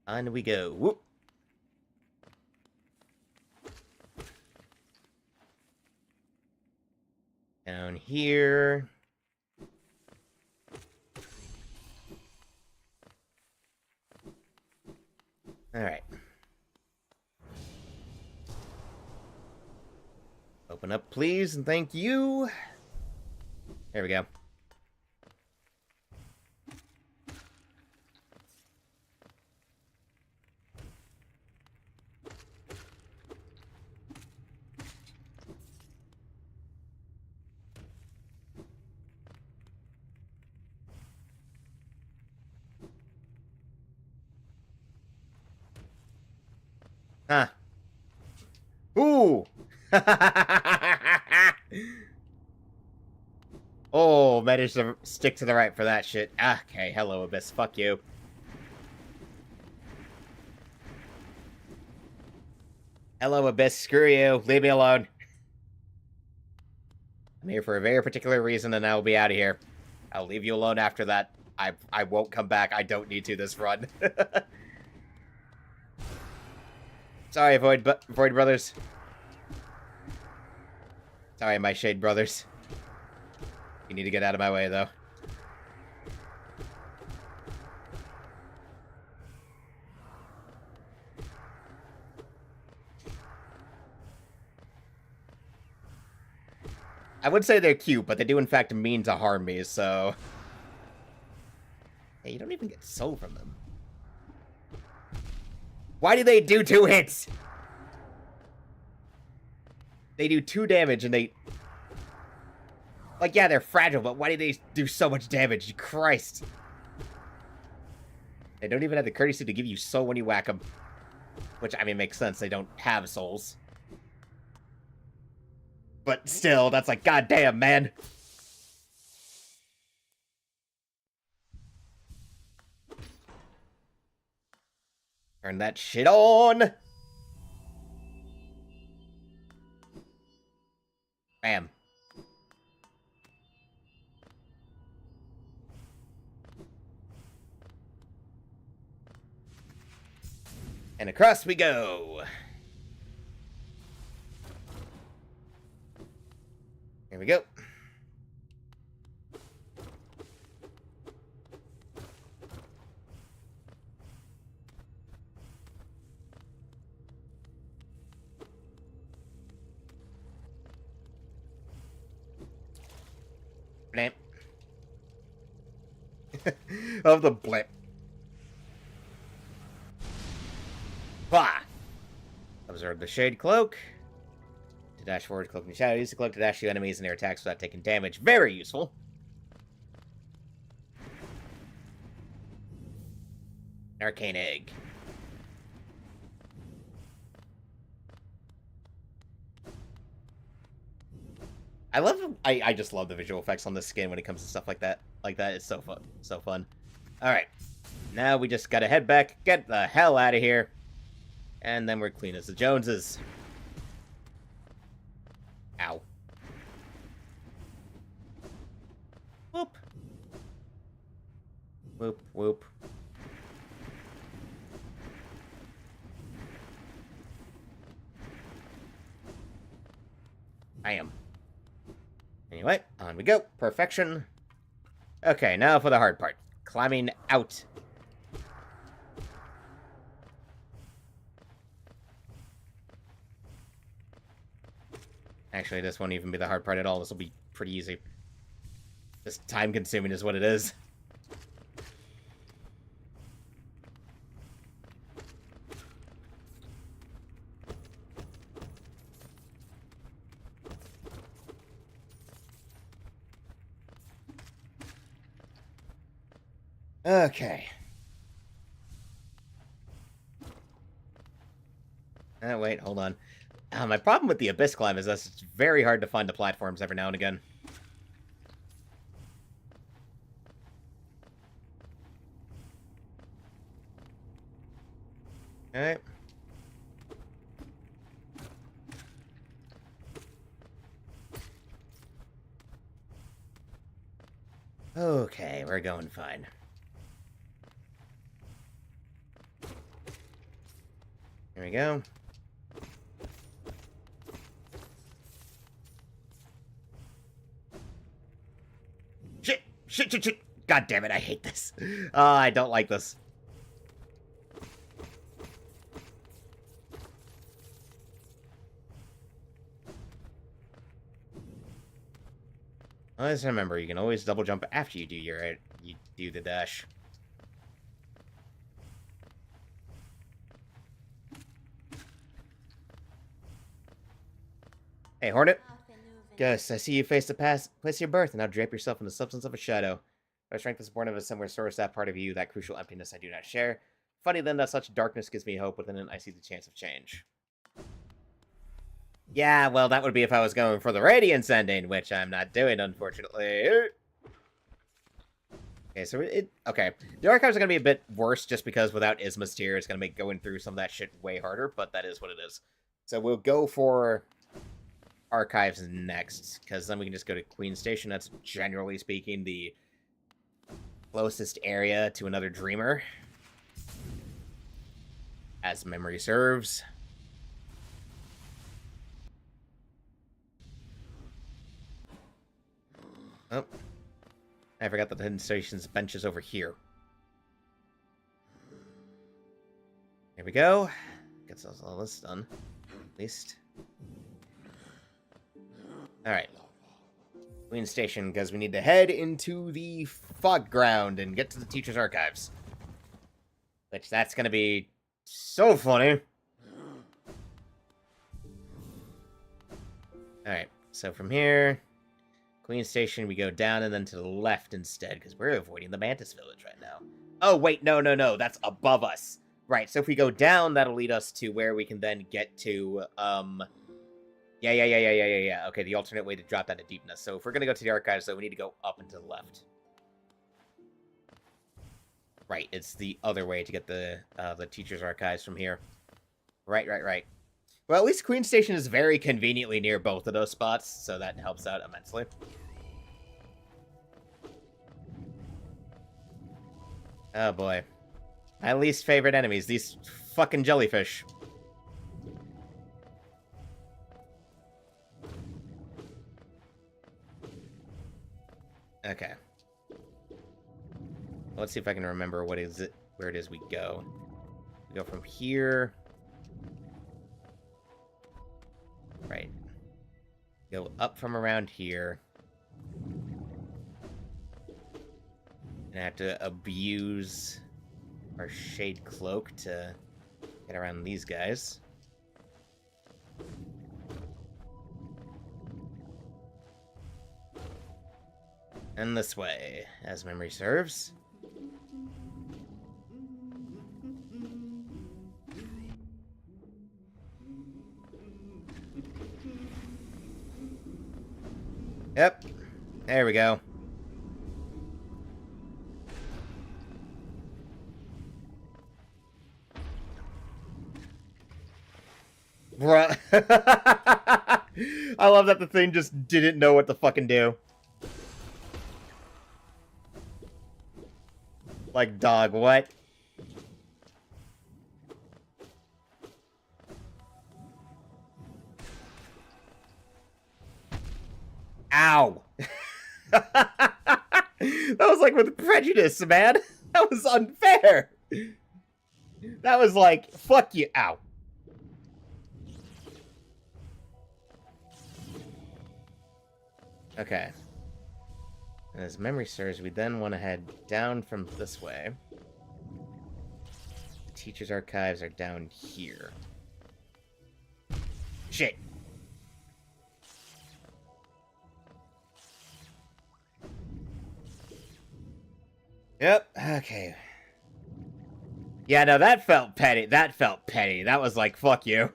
On we go. Whoop. Down here. Alright. Open up, please, and thank you. There we go. Huh. Ooh! Oh, managed to stick to the right for that shit. Okay, hello, Abyss. Fuck you. Hello, Abyss. Screw you. Leave me alone. I'm here for a very particular reason, and I'll be out of here. I'll leave you alone after that. I won't come back. I don't need to this run. Sorry, Void Brothers. Sorry, my Shade Brothers. You need to get out of my way, though. I would say they're cute, but they do in fact mean to harm me, so... Hey, you don't even get soul from them. Why do they do 2 hits? They do 2 damage and they... Like, yeah, they're fragile, but why do they do so much damage? Christ. They don't even have the courtesy to give you soul when you whack them. Which, I mean, makes sense. They don't have souls. But still, that's like, goddamn, man. Turn that shit on. Bam. And across we go. Here we go. Blamp. Of the blimp. Bah! Observe the shade cloak. To dash forward, cloak in the shadow. Use the cloak to dash through enemies and their attacks without taking damage. Very useful. Arcane egg. I just love the visual effects on this skin when it comes to stuff like that. It's so fun. So fun. Alright. Now we just gotta head back, get the hell out of here. And then we're clean as the Joneses. Ow. Whoop. Whoop, whoop. I am. Anyway, on we go. Perfection. Okay, now for the hard part. Climbing out. Actually, this won't even be the hard part at all. This will be pretty easy. Just time-consuming is what it is. Okay. Wait, hold on. My problem with the Abyss Climb is that it's very hard to find the platforms every now and again. Alright. Okay, we're going fine. Here we go. Shit. God damn it, I hate this. I don't like this. Always remember, you can always double jump after you do the dash. Hey, Hornet. Gus, I see you face the past, place of your birth, and now drape yourself in the substance of a shadow. My strength is born of a similar source, that part of you, that crucial emptiness I do not share. Funny then that such darkness gives me hope, within it I see the chance of change. Yeah, well, that would be if I was going for the Radiance ending, which I'm not doing, unfortunately. Okay, so okay. The archives are going to be a bit worse, just because without Isma's tier, it's going to make going through some of that shit way harder, but that is what it is. So we'll go for archives next, because then we can just go to Queen Station. That's, generally speaking, the closest area to another Dreamer, as memory serves. Oh, I forgot that the Hidden Station's bench is over here. Here we go. Gets us all this done, at least. Alright. Queen Station, because we need to head into the fog ground and get to the teacher's archives. Which, that's gonna be so funny. Alright, so from here, Queen Station, we go down and then to the left instead, because we're avoiding the Mantis Village right now. Oh, wait, no, that's above us. Right, so if we go down, that'll lead us to where we can then get to, yeah. Okay, the alternate way to drop down to deepness. So if we're gonna go to the archives, though, we need to go up and to the left. Right, it's the other way to get the teacher's archives from here. Right. Well, at least Queen Station is very conveniently near both of those spots, so that helps out immensely. Oh boy. My least favorite enemies, these fucking jellyfish. Okay. Let's see if I can remember where it is we go. We go from here. Right. Go up from around here. And I have to abuse our shade cloak to get around these guys. And this way, as memory serves. Yep. There we go. Bruh. I love that the thing just didn't know what to fucking do. Like, dog, what? Ow! That was like with prejudice, man. That was unfair. That was like, fuck you. Ow. Okay. And as memory serves, we then want to head down from this way. The teacher's archives are down here. Shit. Yep, okay. Yeah, no, that felt petty. That felt petty. That was like, fuck you.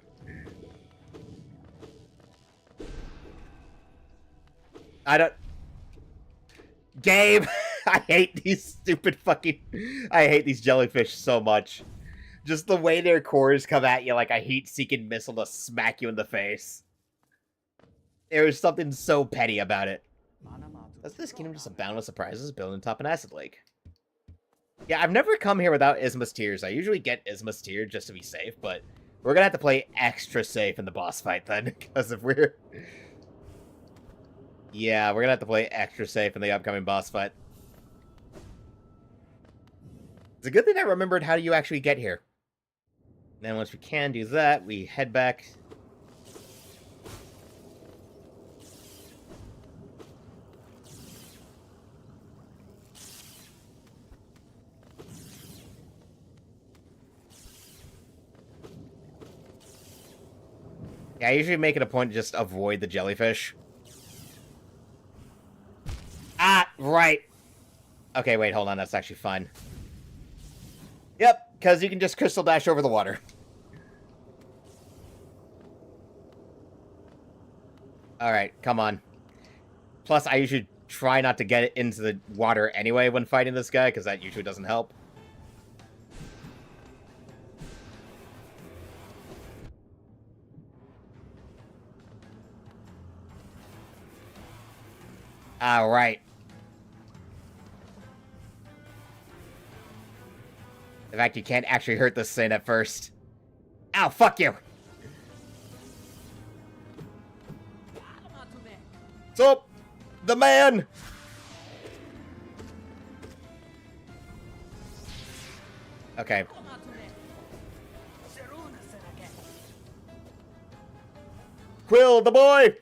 I don't... Gabe! I hate these stupid fucking... I hate these jellyfish so much. Just the way their cores come at you like a heat-seeking missile to smack you in the face. There was something so petty about it. Does this kingdom just abound with surprises built atop an acid lake? Yeah, I've never come here without Isma's Tears. I usually get Isma's Tears just to be safe, but we're gonna have to play extra safe in the boss fight then, because if we're... Yeah, we're gonna have to play extra safe in the upcoming boss fight. It's a good thing I remembered how you actually get here. And then once we can do that, we head back... Yeah, I usually make it a point to just avoid the jellyfish. Ah, right. Okay, wait, hold on. That's actually fine. Yep, because you can just crystal dash over the water. Alright, come on. Plus, I usually try not to get it into the water anyway when fighting this guy, because that usually doesn't help. Alright. In fact, you can't actually hurt this thing at first. Ow, fuck you! So, the man! Okay. Quill, the boy!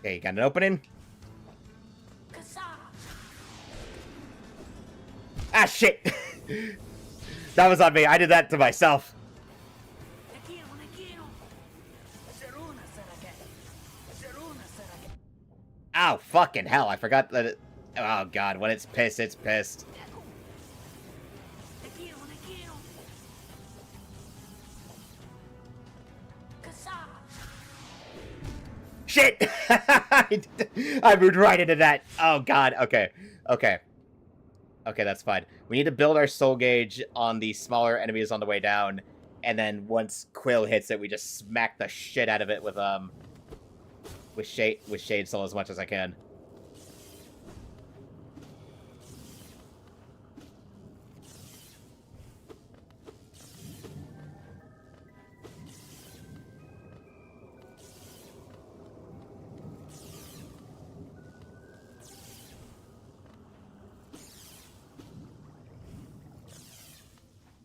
Okay, you got an opening? Ah, shit! That was on me. I did that to myself. Ow, fucking hell. I forgot that it... Oh, God. When it's pissed, it's pissed. Shit! I moved right into that. Oh, God. Okay. Okay. Okay, that's fine. We need to build our soul gauge on the smaller enemies on the way down. And then once Quill hits it, we just smack the shit out of it with Shade Soul as much as I can.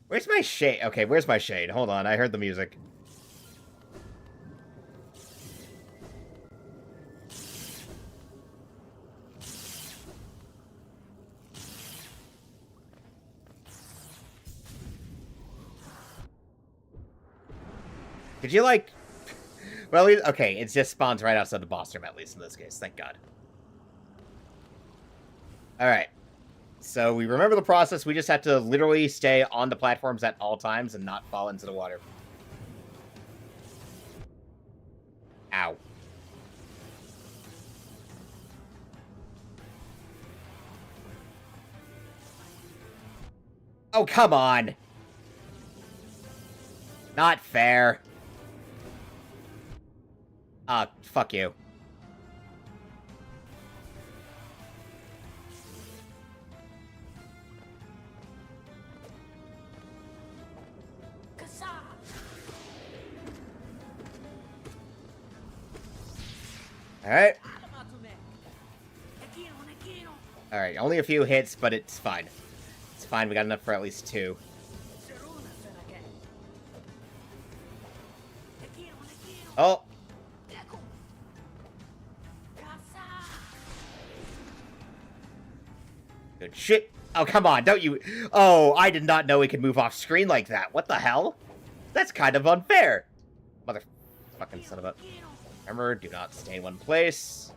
Where's my shade? Okay, where's my shade? Hold on, I heard the music. Could you, like... Well, okay, it just spawns right outside the boss room, at least in this case. Thank God. Alright. So we remember the process. We just have to literally stay on the platforms at all times and not fall into the water. Ow. Oh, come on. Not fair. Fuck you. Alright. Alright, only a few hits, but it's fine. It's fine, we got enough for at least 2. Oh! Good shit! Oh, come on, don't you... Oh, I did not know he could move off screen like that. What the hell? That's kind of unfair! Motherfucking son of a... Remember, do not stay in one place.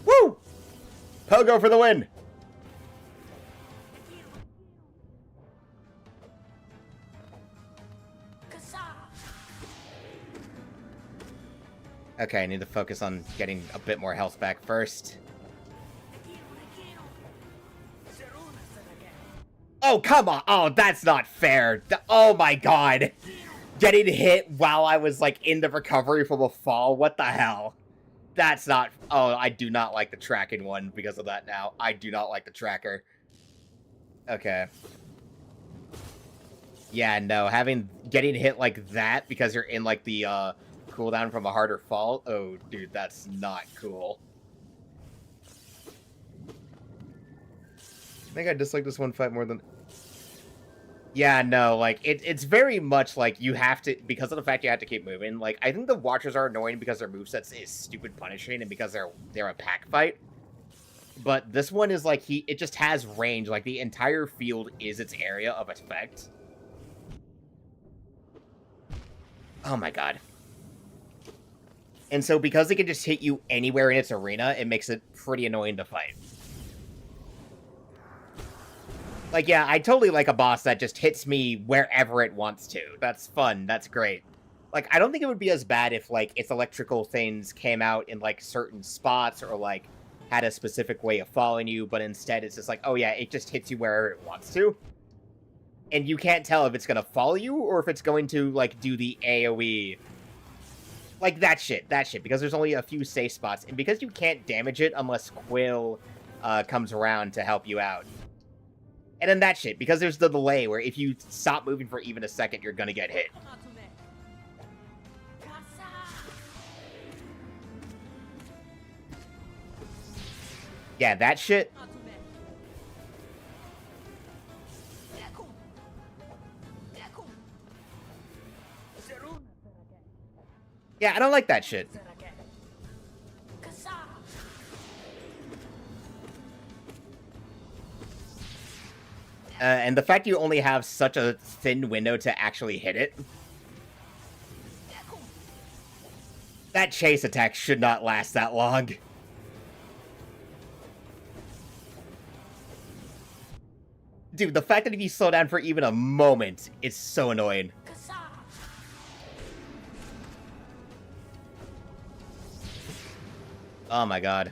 Woo! Pogo for the win! Okay, I need to focus on getting a bit more health back first. Oh, come on! Oh, that's not fair! Oh my god! Getting hit while I was, like, in the recovery from a fall? What the hell? That's not... Oh, I do not like the tracking one because of that now. I do not like the tracker. Okay. Yeah, no, getting hit like that because you're in, like, the, cooldown from a harder fall? Oh, dude, that's not cool. I think I dislike this one fight more than... Yeah, no, like, it's very much like you have to... Because of the fact you have to keep moving, like, I think the Watchers are annoying because their movesets is stupid punishing and because they're a pack fight. But this one is like, it just has range. Like, the entire field is its area of effect. Oh my god. And so because it can just hit you anywhere in its arena, it makes it pretty annoying to fight. Like, yeah, I totally like a boss that just hits me wherever it wants to. That's fun. That's great. Like, I don't think it would be as bad if, like, its electrical things came out in, like, certain spots or, like, had a specific way of following you, but instead it's just like, oh yeah, it just hits you wherever it wants to. And you can't tell if it's gonna follow you or if it's going to, like, do the AoE. Like, that shit, because there's only a few safe spots, and because you can't damage it unless Quill comes around to help you out. And then that shit, because there's the delay where if you stop moving for even a second, you're gonna get hit. Yeah, that shit. Yeah, I don't like that shit. And the fact you only have such a thin window to actually hit it. That chase attack should not last that long. Dude, the fact that if you slow down for even a moment, it's so annoying. Oh my god.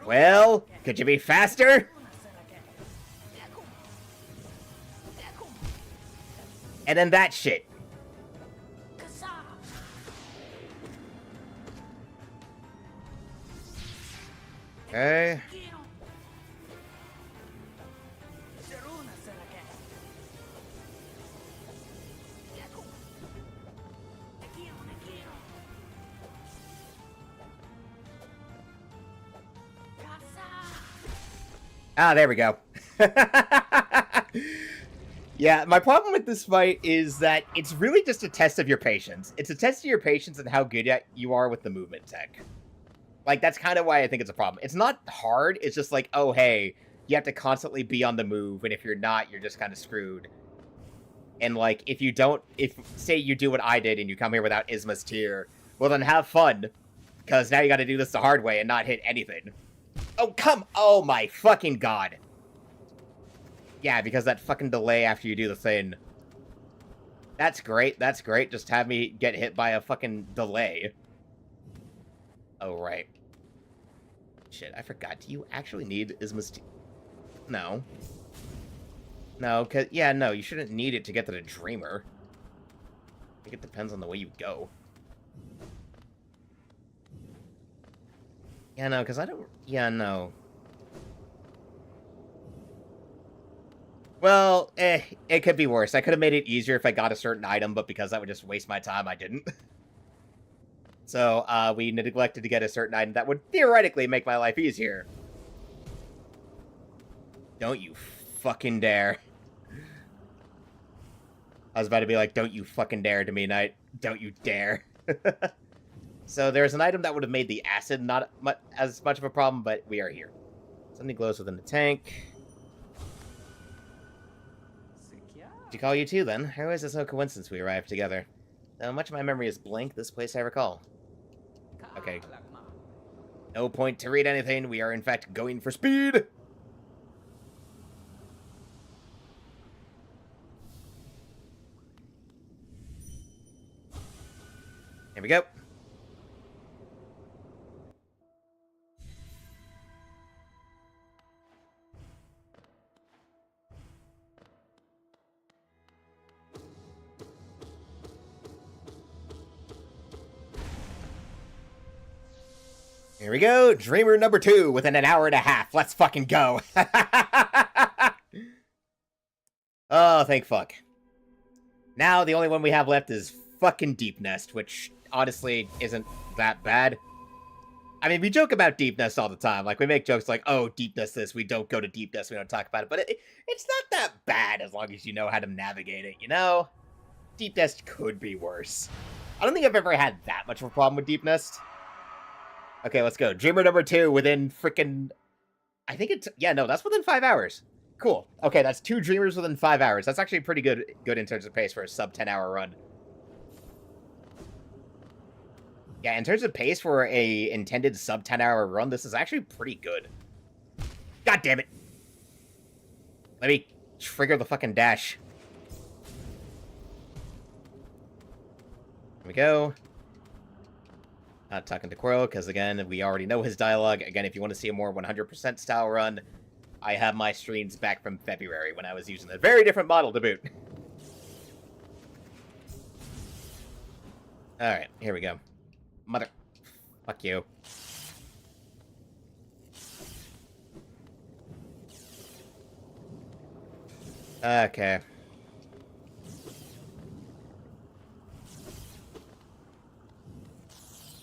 Well, could you be faster? And then that shit. Okay. Ah, there we go. Yeah, my problem with this fight is that it's really just a test of your patience. It's a test of your patience and how good you are with the movement tech. Like, that's kind of why I think it's a problem. It's not hard, it's just like, oh, hey, you have to constantly be on the move, and if you're not, you're just kind of screwed. And, like, if you don't, say you do what I did and you come here without Isma's tier, well, then have fun, because now you gotta do this the hard way and not hit anything. Oh my fucking god. Yeah, because that fucking delay after you do the thing. That's great, just have me get hit by a fucking delay. Oh, right. Shit, I forgot. Do you actually need Isma's No. No, cause yeah, no, you shouldn't need it to get to the Dreamer. I think it depends on the way you go. Yeah, no, because I don't... Yeah, no. Well, it could be worse. I could have made it easier if I got a certain item, but because that would just waste my time, I didn't. So, we neglected to get a certain item that would theoretically make my life easier. Don't you fucking dare. I was about to be like, don't you fucking dare to me, Knight. Don't you dare. So there's an item that would have made the acid not as much of a problem, but we are here. Something glows within the tank. Did you call you too, then? How is this no coincidence we arrived together? Though much of my memory is blank, this place I recall. Okay. No point to read anything. We are, in fact, going for speed! Here we go. Here we go, Dreamer number 2 within an hour and a half. Let's fucking go. Oh, thank fuck. Now the only one we have left is fucking Deep Nest, which honestly isn't that bad. I mean, we joke about Deep Nest all the time. Like, we make jokes like, oh, Deep Nest this, we don't go to Deep Nest, we don't talk about it. But it's not that bad as long as you know how to navigate it, you know? Deep Nest could be worse. I don't think I've ever had that much of a problem with Deep Nest. Okay, let's go. Dreamer number 2 within frickin'... I think it's... Yeah, no, that's within 5 hours. Cool. Okay, that's 2 Dreamers within 5 hours. That's actually pretty good in terms of pace for a sub-10-hour run. Yeah, in terms of pace for a intended sub-10-hour run, this is actually pretty good. God damn it. Let me trigger the fucking dash. Here we go. Not talking to Quirrell, because again, we already know his dialogue. Again, if you want to see a more 100% style run, I have my streams back from February when I was using a very different model to boot. Alright, here we go. Mother... Fuck you. Okay.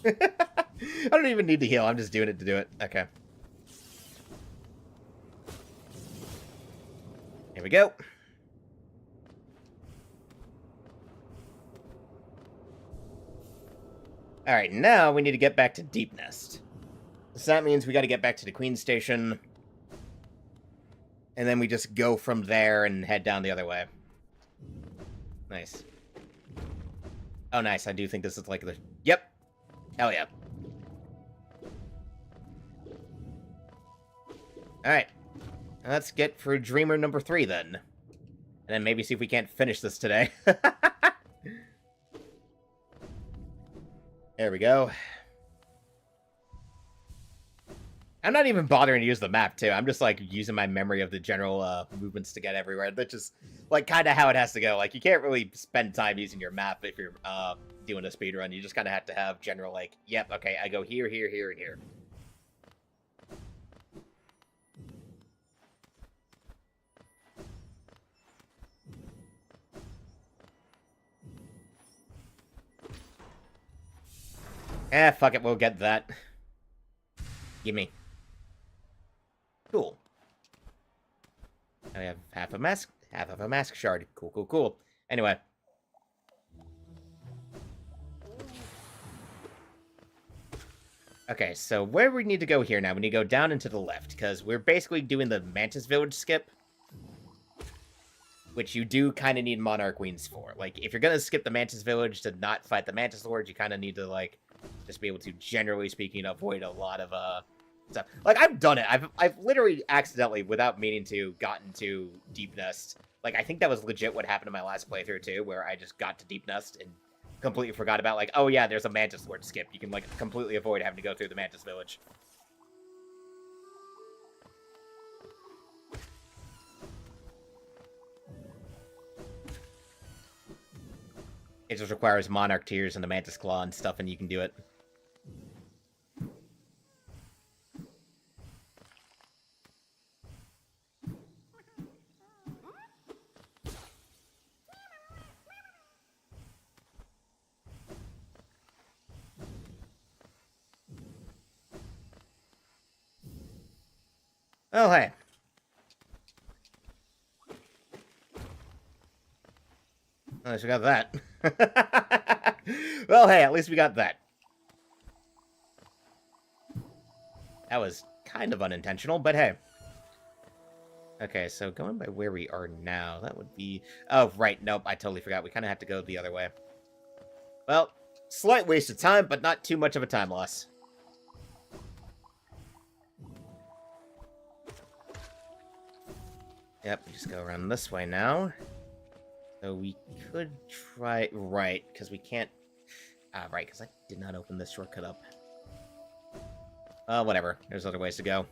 I don't even need to heal, I'm just doing it to do it. Okay. Here we go. Alright, now we need to get back to Deep Nest. So that means we gotta get back to the Queen Station. And then we just go from there and head down the other way. Nice. Oh, nice. I do think this is like the... Yep. Hell yeah. Alright. Let's get for Dreamer number 3, then. And then maybe see if we can't finish this today. There we go. I'm not even bothering to use the map, too. I'm just, like, using my memory of the general movements to get everywhere. That's just, like, kind of how it has to go. Like, you can't really spend time using your map if you're doing a speedrun. You just kind of have to have general, like, yep, okay, I go here, here, here, and here. Fuck it, we'll get that. Gimme. Cool. Now we have half of a mask shard. Cool, cool, cool. Anyway. Okay, so where we need to go here now? We need to go down and to the left, because we're basically doing the Mantis Village skip. Which you do kind of need Monarch Queens for. Like, if you're going to skip the Mantis Village to not fight the Mantis Lords, you kind of need to, like, just be able to, generally speaking, avoid a lot of, stuff. Like, I've done it. I've literally accidentally, without meaning to, gotten to Deep Nest. Like, I think that was legit what happened in my last playthrough, too, where I just got to Deep Nest and completely forgot about, like, oh yeah, there's a Mantis Lord skip. You can, like, completely avoid having to go through the Mantis Village. It just requires Monarch Tears and the Mantis Claw and stuff, and you can do it. Oh, hey. At least we got that. Well, hey, at least we got that. That was kind of unintentional, but hey. Okay, so going by where we are now, that would be... Oh, right, nope, I totally forgot. We kind of have to go the other way. Well, slight waste of time, but not too much of a time loss. Yep, we just go around this way now. So we could try... Right, because we can't... right, because I did not open this shortcut up. Whatever. There's other ways to go.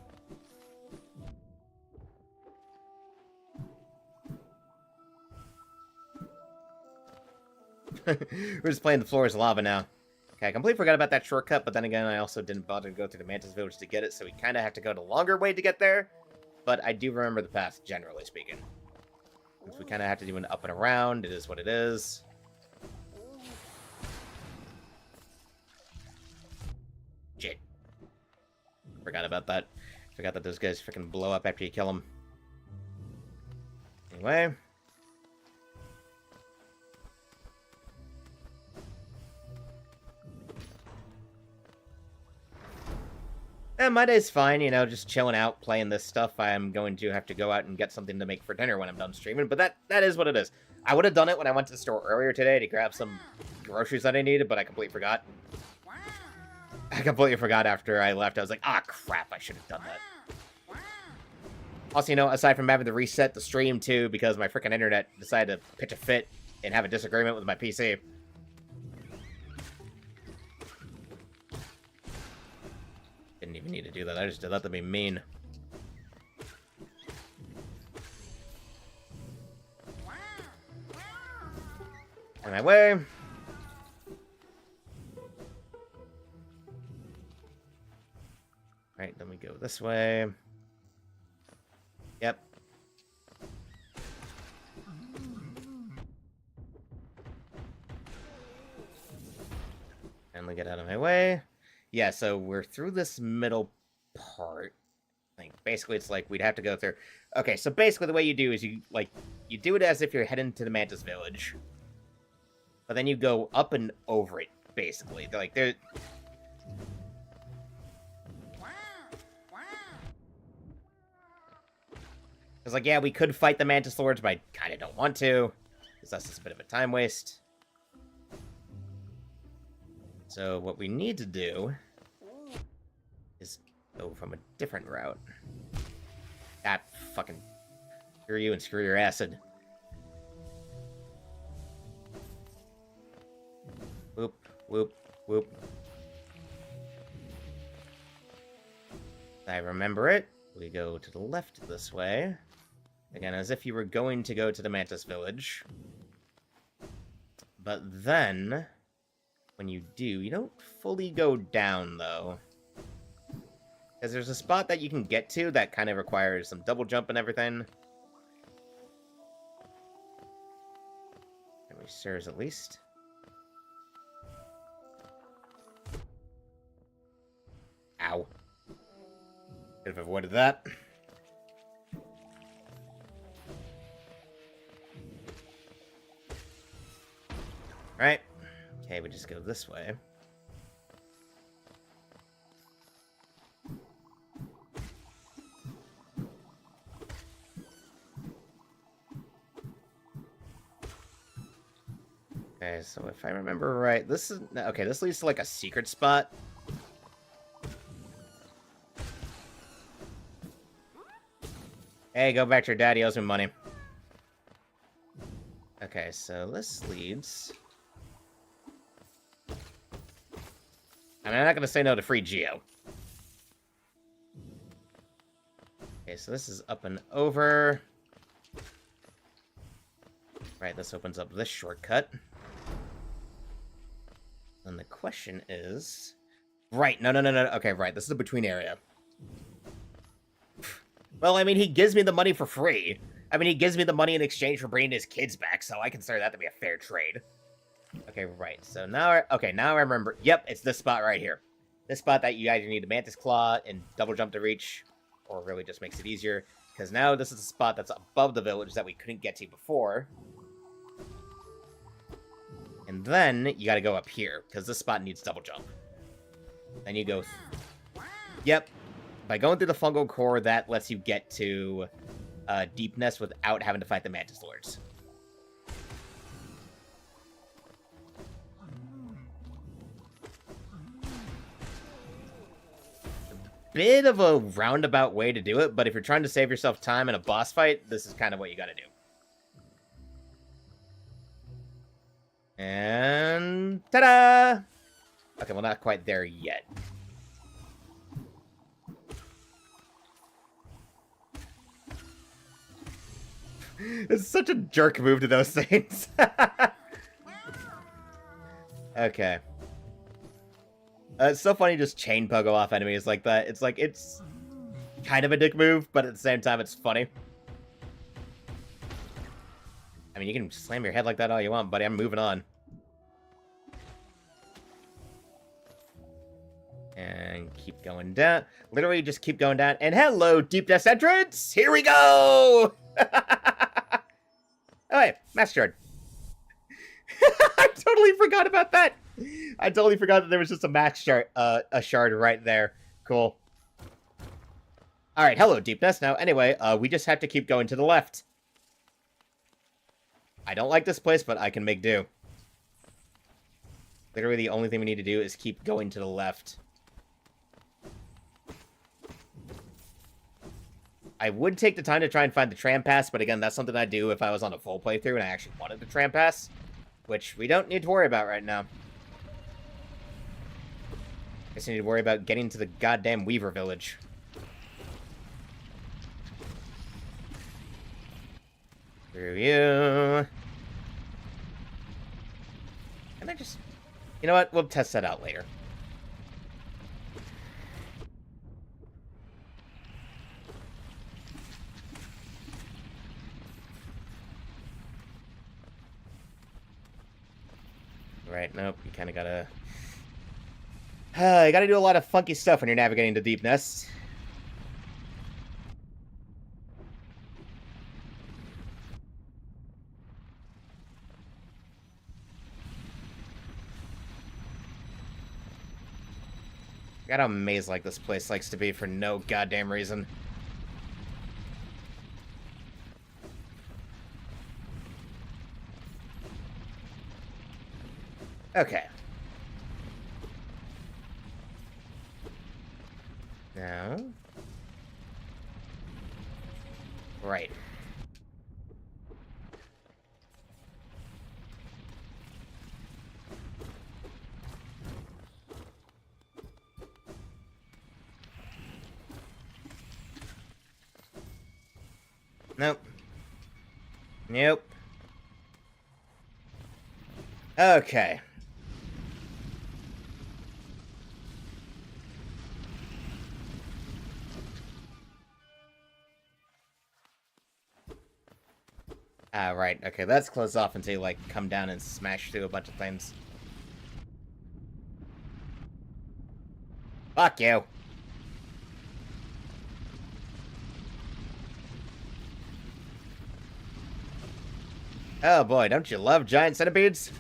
We're just playing the floor is lava now. Okay, I completely forgot about that shortcut, but then again, I also didn't bother to go through the Mantis Village to get it, so we kind of have to go the longer way to get there. But I do remember the path, generally speaking. Since we kind of have to do an up and around, it is what it is. Shit. Forgot about that. Forgot that those guys freaking blow up after you kill them. Anyway. My day's fine, you know, just chilling out, playing this stuff. I am going to have to go out and get something to make for dinner when I'm done streaming, but that is what it is. I would have done it when I went to the store earlier today to grab some groceries that I needed, but I completely forgot. I completely forgot after I left. I was like, ah, crap, I should have done that. Also, you know, aside from having to reset the stream, too, because my freaking internet decided to pitch a fit and have a disagreement with my PC. Didn't even need to do that. I just did that to be mean. On my way. Right, then we go this way. Yep. Finally get out of my way. Yeah, so we're through this middle part. Like, basically, it's like we'd have to go through... Okay, so basically the way you do is you do it as if you're heading to the Mantis Village. But then you go up and over it, basically. Like, there... It's like, yeah, we could fight the Mantis Lords, but I kind of don't want to. Because that's just a bit of a time waste. So what we need to do is go from a different route. Ah, fucking screw you and screw your acid. Whoop, whoop, whoop. I remember it. We go to the left this way. Again, as if you were going to go to the Mantis Village. But then, when you do, you don't fully go down, though. Because there's a spot that you can get to that kind of requires some double jump and everything. And we serves at least. Ow. Could have avoided that. Right. Okay, we just go this way. Okay, so if I remember right, this is... Okay, this leads to, like, a secret spot. Hey, go back to your daddy, he owes me money. Okay, so this leads... I mean, I'm not gonna say no to free Geo. Okay, so this is up and over. Right, this opens up this shortcut. And the question is... Right, no. Okay, right, this is a between area. Well, I mean, he gives me the money for free. I mean, he gives me the money in exchange for bringing his kids back, so I consider that to be a fair trade. Okay, right, so now now I remember. Yep, it's this spot right here. This spot that you either need the Mantis Claw and double jump to reach, or really just makes it easier. Because now this is a spot that's above the village that we couldn't get to before. And then you gotta go up here, because this spot needs double jump. Then you go... Yep. By going through the fungal core, that lets you get to Deepness without having to fight the Mantis Lords. Bit of a roundabout way to do it, but if you're trying to save yourself time in a boss fight, this is kind of what you gotta do. And... ta-da! Okay, well, not quite there yet. It's such a jerk move to those things. Okay. It's so funny just chain pogo off enemies like that. It's like, it's kind of a dick move, but at the same time, it's funny. I mean, you can slam your head like that all you want, buddy. I'm moving on. And keep going down. Literally just keep going down. And hello, Deepness entrance! Here we go! Oh, wait, Master Shard. I totally forgot about that. I totally forgot that there was just a shard right there. Cool. All right, hello, Deepness. Now, anyway, we just have to keep going to the left. I don't like this place, but I can make do. Literally, the only thing we need to do is keep going to the left. I would take the time to try and find the tram pass, but again, that's something I'd do if I was on a full playthrough and I actually wanted the tram pass, which we don't need to worry about right now. I just need to worry about getting to the goddamn Weaver Village. Screw you. Can I just... You know what? We'll test that out later. Right, nope, you kind of gotta... you gotta do a lot of funky stuff when you're navigating the Deep Nest. Got a maze like this place likes to be for no goddamn reason. Okay. Now... Right. Nope. Nope. Okay. Ah, right. Okay, that's closed off until you, like, come down and smash through a bunch of things. Fuck you. Oh boy, don't you love giant centipedes?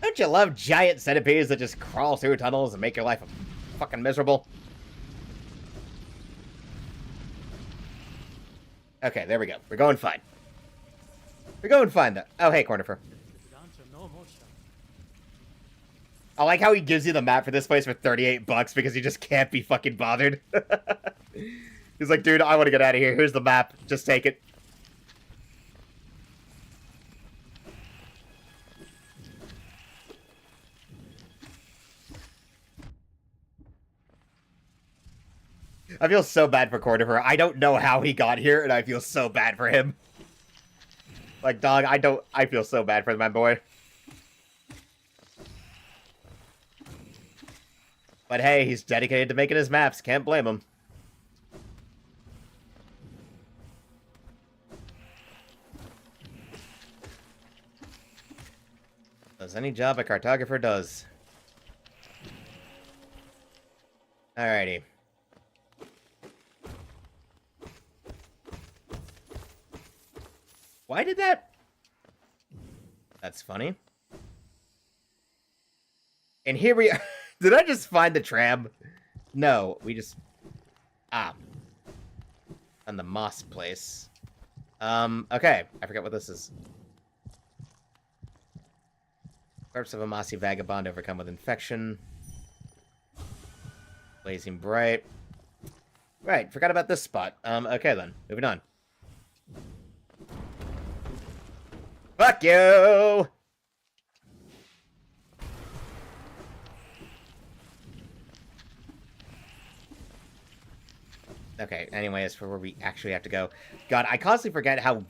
Don't you love giant centipedes that just crawl through tunnels and make your life fucking miserable? Okay, there we go. We're going fine. We're going fine, though. Oh, hey, Cornifer. I like how he gives you the map for this place for 38 bucks because he just can't be fucking bothered. He's like, dude, I want to get out of here. Here's the map. Just take it. I feel so bad for Cornifer. I don't know how he got here, and I feel so bad for him. Like, dog, I feel so bad for my boy. But hey, he's dedicated to making his maps. Can't blame him. Does any job a cartographer does. Alrighty. Why did that? That's funny. And here we are. Did I just find the tram? No, we just... Ah. On the moss place. Okay. I forget what this is. Corpse of a mossy vagabond overcome with infection. Blazing bright. Right, forgot about this spot. Okay then. Moving on. Fuck you! Okay, anyways, for where we actually have to go. God, I constantly forget how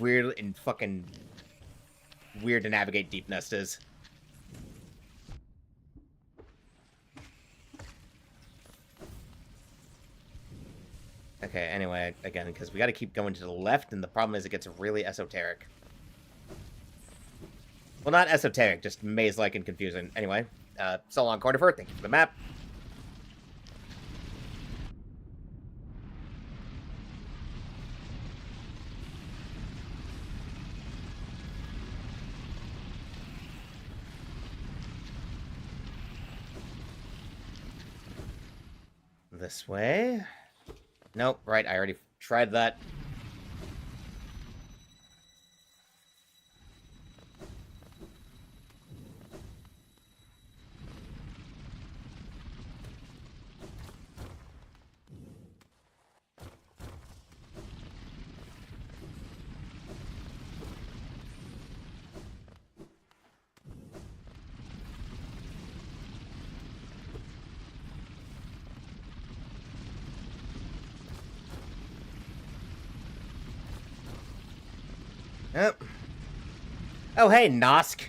weird and fucking weird to navigate Deep Nest is. Okay, anyway, again, because we gotta keep going to the left, and the problem is it gets really esoteric. Well, not esoteric, just maze-like and confusing. Anyway, so long, Cornifer. Thank you for the map. This way. Nope, right, I already tried that. Yep. Oh, hey, Nosk.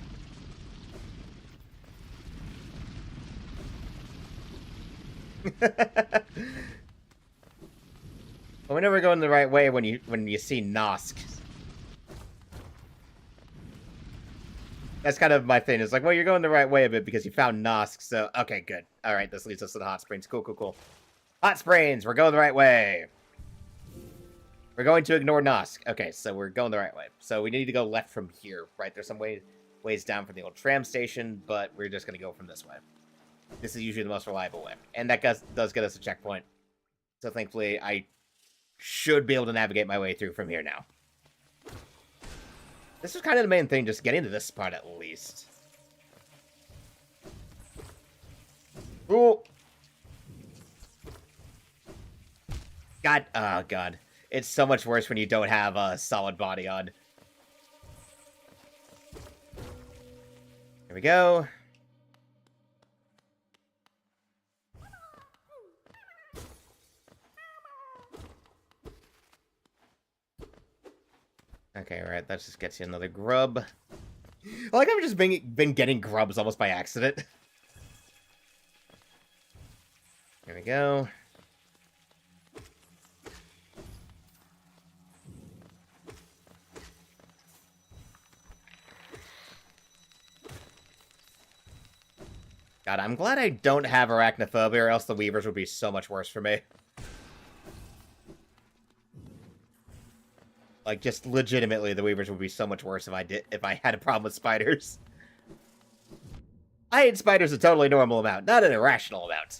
Well, we never going the right way when you see Nosk. That's kind of my thing. It's like, well, you're going the right way a bit because you found Nosk, so... Okay, good. Alright, this leads us to the hot springs. Cool, cool, cool. Hot springs! We're going the right way! We're going to ignore Nosk. Okay, so we're going the right way. So we need to go left from here, right? There's some ways down from the old tram station, but we're just going to go from this way. This is usually the most reliable way. And that does get us a checkpoint. So thankfully, I should be able to navigate my way through from here now. This is kind of the main thing, just getting to this spot at least. Cool. God, oh god. It's so much worse when you don't have a solid body on. Here we go. Okay, alright, that just gets you another grub. I like I've just been getting grubs almost by accident. Here we go. God, I'm glad I don't have arachnophobia, or else the weavers would be so much worse for me. Like, just legitimately, the weavers would be so much worse if I had a problem with spiders. I hate spiders a totally normal amount, not an irrational amount.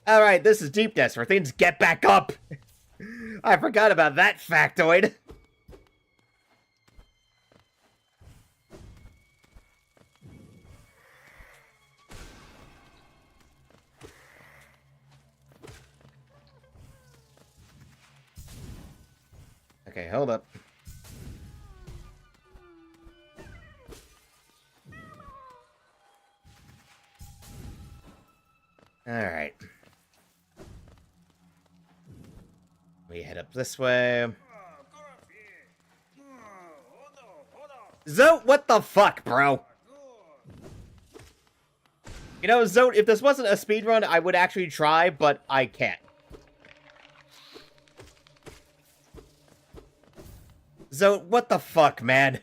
Alright, this is deepness, where things get back up! I forgot about that factoid. Okay, hold up. Alright. We head up this way. Zote, what the fuck, bro? You know, Zote, if this wasn't a speedrun, I would actually try, but I can't. Zote, what the fuck, man?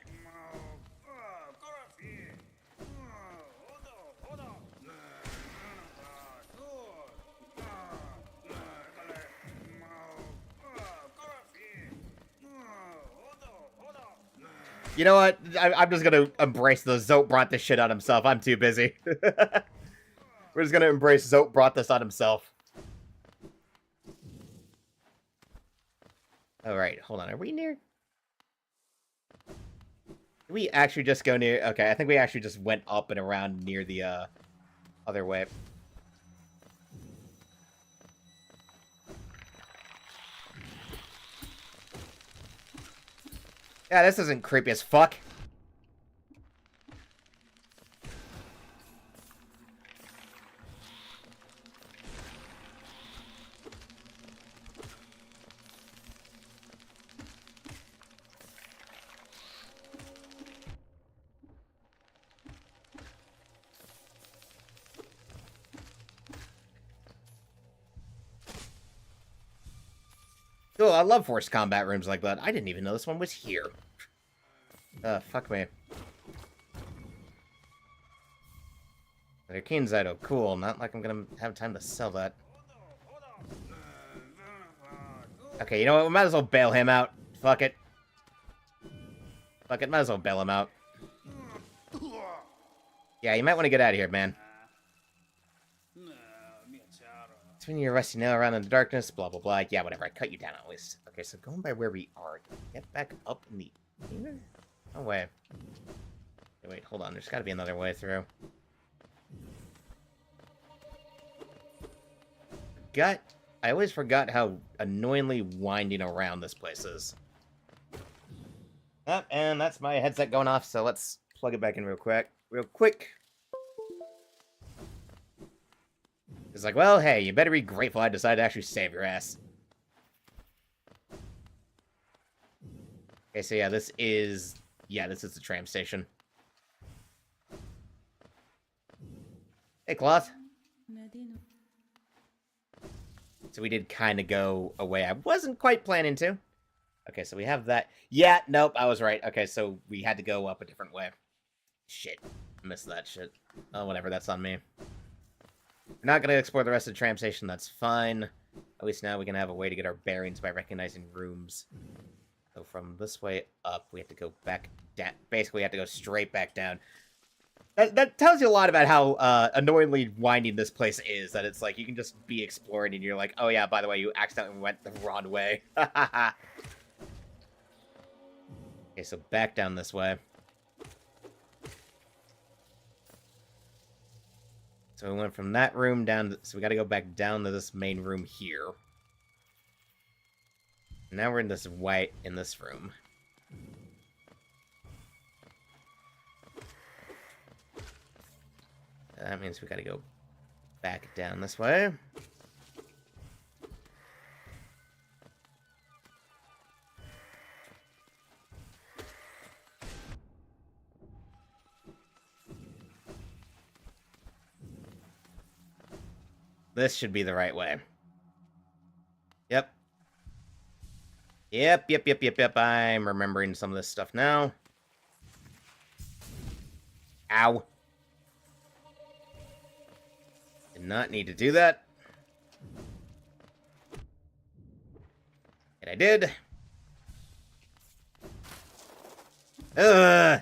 You know what? I'm just gonna embrace the Zote brought this shit on himself. I'm too busy. We're just gonna embrace Zote brought this on himself. Alright, hold on. Are we near? Did we actually just go near? Okay, I think we actually just went up and around near the other way. Yeah, this isn't creepy as fuck. Cool, I love forced combat rooms like that. I didn't even know this one was here. Fuck me. Another Kinzaido, cool. Not like I'm gonna have time to sell that. Okay, you know what? We might as well bail him out. Fuck it. Fuck it, might as well bail him out. Yeah, you might want to get out of here, man. When you're resting now around in the darkness, blah, blah, blah. Yeah, whatever. I cut you down at least. Okay, so going by where we are, can we get back up in the... No way. Okay, wait, hold on. There's got to be another way through. I always forgot how annoyingly winding around this place is. Oh, and that's my headset going off, so let's plug it back in real quick. It's like, well, hey, you better be grateful I decided to actually save your ass. Okay, so yeah, this is the tram station. Hey, Cloth. So we did kind of go away. I wasn't quite planning to. Okay, so we have that. Yeah, nope, I was right. Okay, so we had to go up a different way. Shit. I missed that shit. Oh, whatever, that's on me. We're not going to explore the rest of the tram station, that's fine. At least now we can have a way to get our bearings by recognizing rooms. So from this way up, we have to go back down. Basically, we have to go straight back down. That tells you a lot about how annoyingly winding this place is. That it's like, you can just be exploring and you're like, oh yeah, by the way, you accidentally went the wrong way. Okay, so back down this way. So we went from that room down to, so we gotta go back down to this main room here. Now we're in this room. That means we gotta go back down this way. This should be the right way. Yep. Yep. I'm remembering some of this stuff now. Ow. Did not need to do that. And I did. Ugh.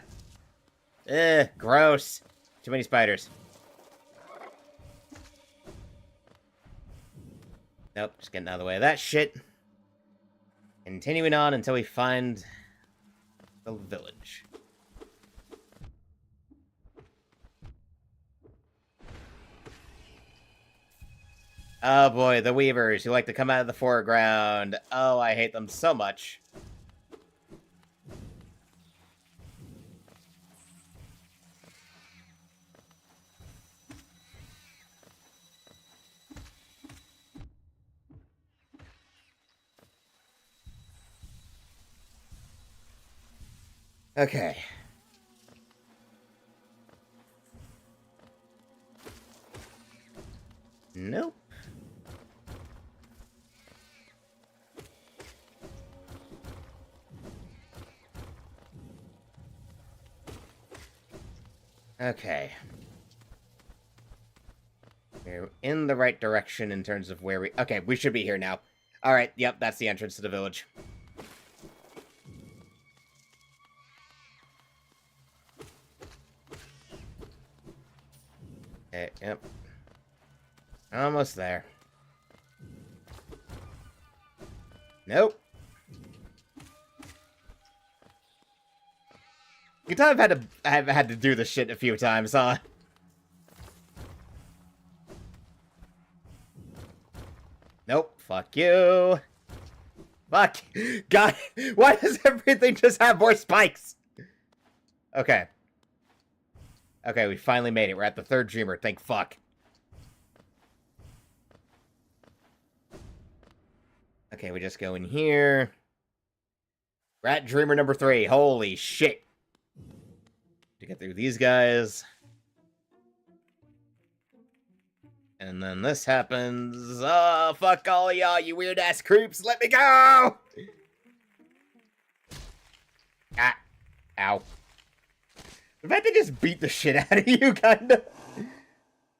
Gross. Too many spiders. Nope, just getting out of the way of that shit. Continuing on until we find the village. Oh boy, the Weavers, who like to come out of the foreground. Oh, I hate them so much. Okay. Nope. Okay. We're in the right direction in terms of where we... Okay, we should be here now. Alright, yep, that's the entrance to the village. Okay, yep. Almost there. Nope. You can tell I've had to do this shit a few times, huh? Nope. Fuck you. Fuck. God, why does everything just have more spikes? Okay. Okay, we finally made it. We're at the third dreamer. Thank fuck. Okay, we just go in here. We're at dreamer number 3. Holy shit. To get through these guys. And then this happens. Oh, fuck all of y'all, you weird-ass creeps. Let me go! Ah. Ow. The fact they just beat the shit out of you, kinda.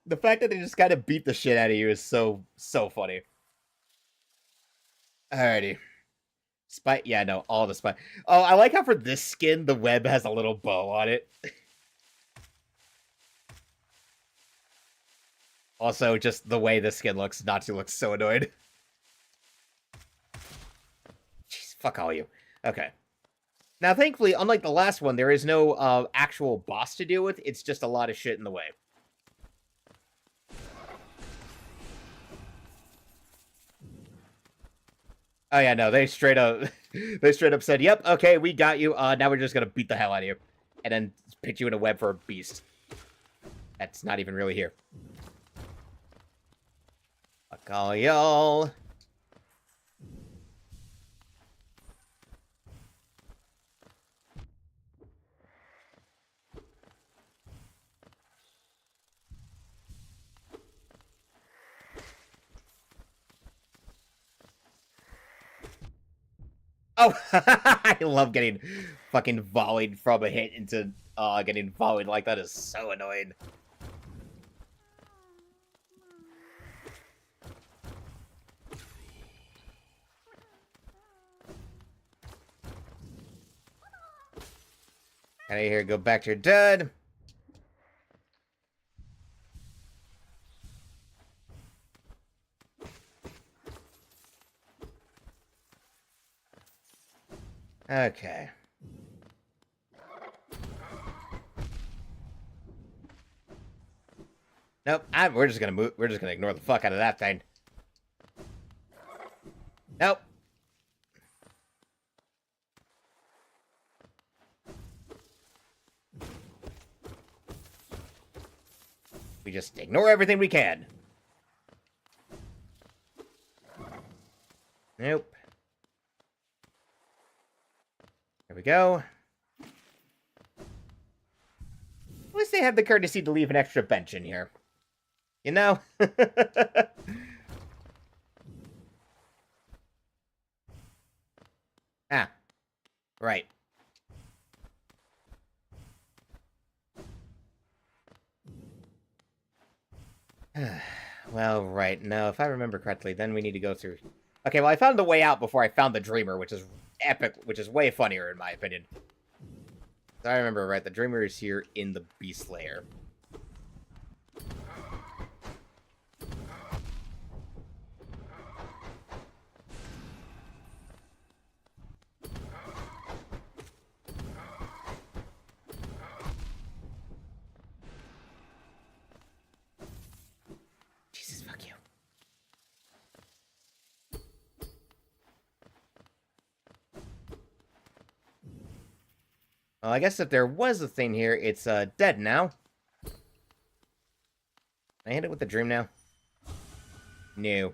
The fact that they just kinda beat the shit out of you is so funny. Alrighty. Spike, yeah, no, all the spike. Oh, I like how for this skin, the web has a little bow on it. Also, just the way this skin looks, Natsu looks so annoyed. Jeez, fuck all you. Okay. Now, thankfully, unlike the last one, there is no actual boss to deal with. It's just a lot of shit in the way. Oh yeah, no, they straight up said, "Yep, okay, we got you. Now we're just gonna beat the hell out of you, and then pitch you in a web for a beast." That's not even really here. Fuck all y'all. Oh, I love getting fucking volleyed from a hit into getting volleyed like that is so annoying. Out of here, go back to your dad. Okay. Nope. We're just gonna move. We're just gonna ignore the fuck out of that thing. Nope. We just ignore everything we can. Nope. There we go. At least they had the courtesy to leave an extra bench in here. You know? Ah. Right. Well, right. No, if I remember correctly, then we need to go through... Okay, well, I found the way out before I found the Dreamer, which is epic, which is way funnier, in my opinion. So I remember, right, the Dreamer is here in the Beast Lair. Jesus, fuck you. Well, I guess if there was a thing here, it's dead now. Can I hit it with the dream now? No.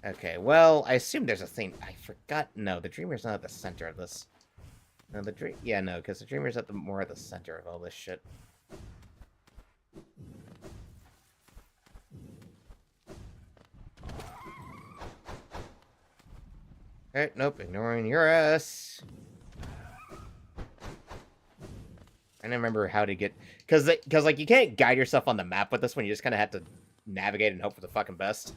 Okay, well, I assume there's a thing. I forgot. No, the Dreamer's not at the center of this. No, the dream. Yeah, no, because the Dreamer's at the more at the center of all this shit. Alright, nope, ignoring your ass. I don't remember how to get... Because, like, you can't guide yourself on the map with this one. You just kind of have to navigate and hope for the fucking best.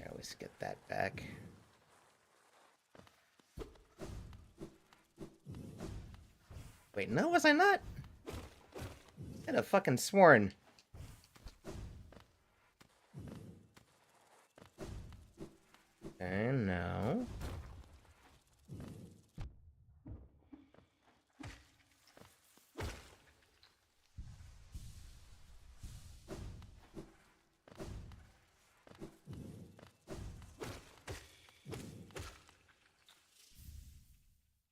I always get that back. Wait, no, was I not? I'd have fucking sworn. Okay, no.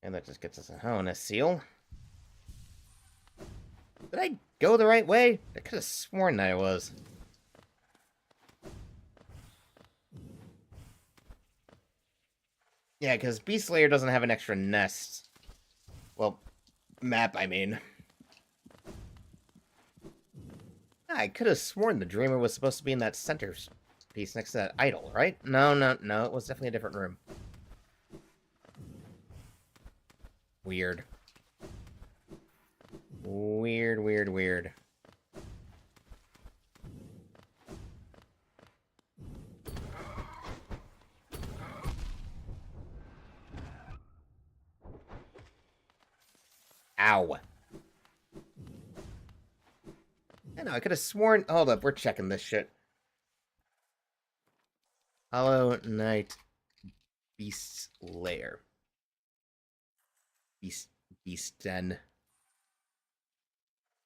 And that just gets us a and a seal. Did I go the right way? I could have sworn that I was. Yeah, because Beast Slayer doesn't have an extra nest. Well, map, I mean. I could have sworn the Dreamer was supposed to be in that center piece next to that idol, right? No, it was definitely a different room. Weird. Weird. Ow. I know, I could have sworn... Hold up, we're checking this shit. Hollow Knight Beast's Lair. Beast Den.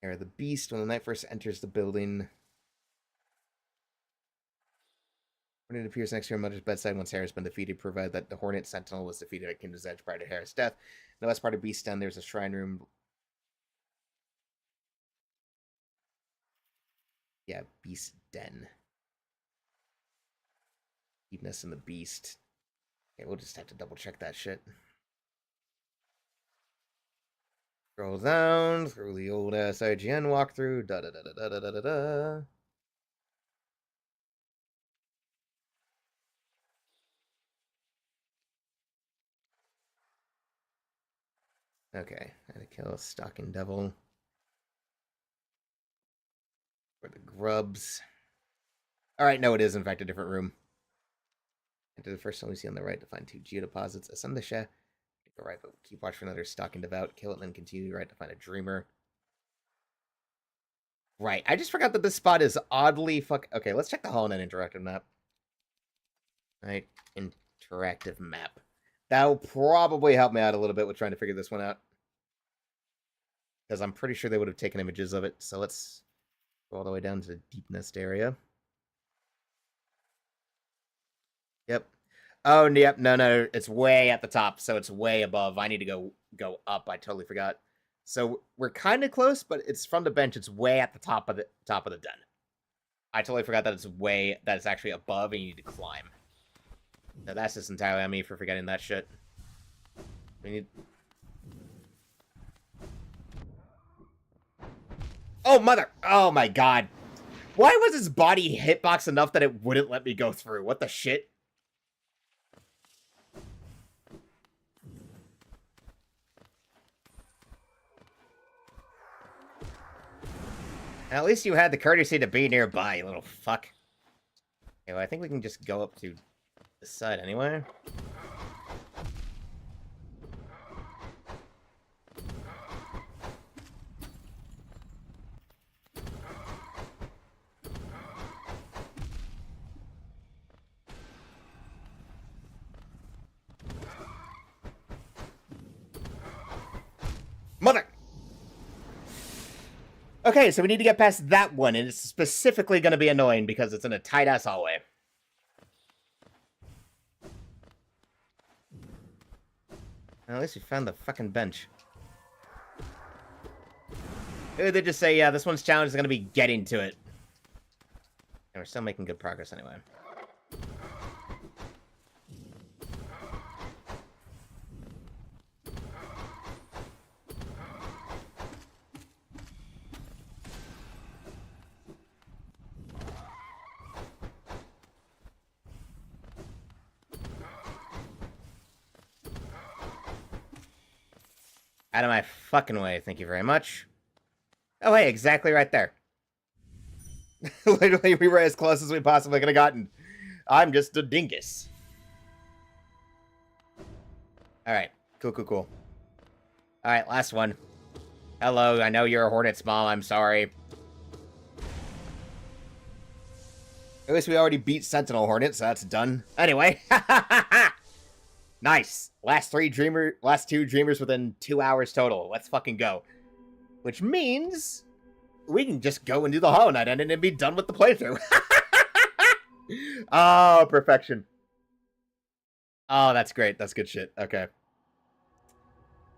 Area the Beast. When the knight first enters the building, when it appears next to her mother's bedside once Hera has been defeated, provided that the Hornet Sentinel was defeated at Kingdom's Edge prior to Hera's death. In the west part of Beast Den, there's a shrine room. Yeah, Beast Den. Deepness in the Beast. Okay, we'll just have to double check that shit. Scroll down through the old ass IGN walkthrough. Da. Okay, how to kill a stalking devil. For the grubs. Alright, no, it is in fact a different room. Get to the first one we see on the right to find 2 geodeposits. Ascend the shaft. Go right, but keep watch for another stalking devout. Kill it, and then continue right to find a dreamer. Right, I just forgot that this spot is oddly Okay, let's check the Hollow Knight interactive map. Right, interactive map. That'll probably help me out a little bit with trying to figure this one out. Because I'm pretty sure they would have taken images of it. So let's go all the way down to the Deep Nest area. Yep. Oh, yep. No. It's way at the top, so it's way above. I need to go up. I totally forgot. So we're kind of close, but it's from the bench. It's way at the top of the den. I totally forgot that it's actually above and you need to climb. Now that's just entirely on me for forgetting that shit. We need... Oh, mother! Oh, my God. Why was his body hitbox enough that it wouldn't let me go through? What the shit? At least you had the courtesy to be nearby, you little fuck. Okay, well, I think we can just go up to this side anyway. Mother! Okay, so we need to get past that one, and it's specifically going to be annoying because it's in a tight-ass hallway. Well, at least we found the fucking bench. Maybe they just say, yeah, this one's challenge is going to be getting to it. And we're still making good progress anyway. Out of my fucking way, thank you very much. Oh, hey, exactly right there. Literally, we were as close as we possibly could have gotten. I'm just a dingus. Alright, cool. Alright, last one. Hello, I know you're a Hornet's mom, I'm sorry. At least we already beat Sentinel Hornet, so that's done. Anyway, nice. Last two dreamers within 2 hours total. Let's fucking go. Which means we can just go and do the Hollow Knight ending and be done with the playthrough. Oh, perfection. Oh, that's great. That's good shit. Okay.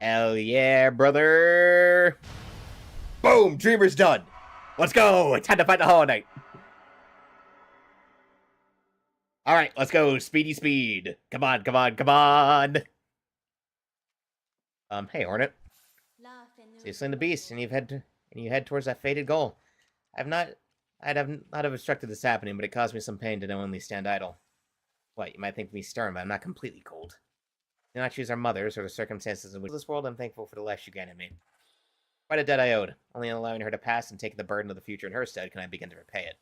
Hell yeah, brother. Boom! Dreamer's done. Let's go. It's time to fight the Hollow Knight. Alright, let's go. Speedy speed. Come on. Hey, Hornet. So you slain the beast, and you head towards that fated goal. I'd not have obstructed this happening, but it caused me some pain to knowingly stand idle. What, you might think me stern, but I'm not completely cold. Do not choose our mothers or the circumstances in which this world. I'm thankful for the life she granted me. Quite a debt I owed. Only in allowing her to pass and taking the burden of the future in her stead can I begin to repay it.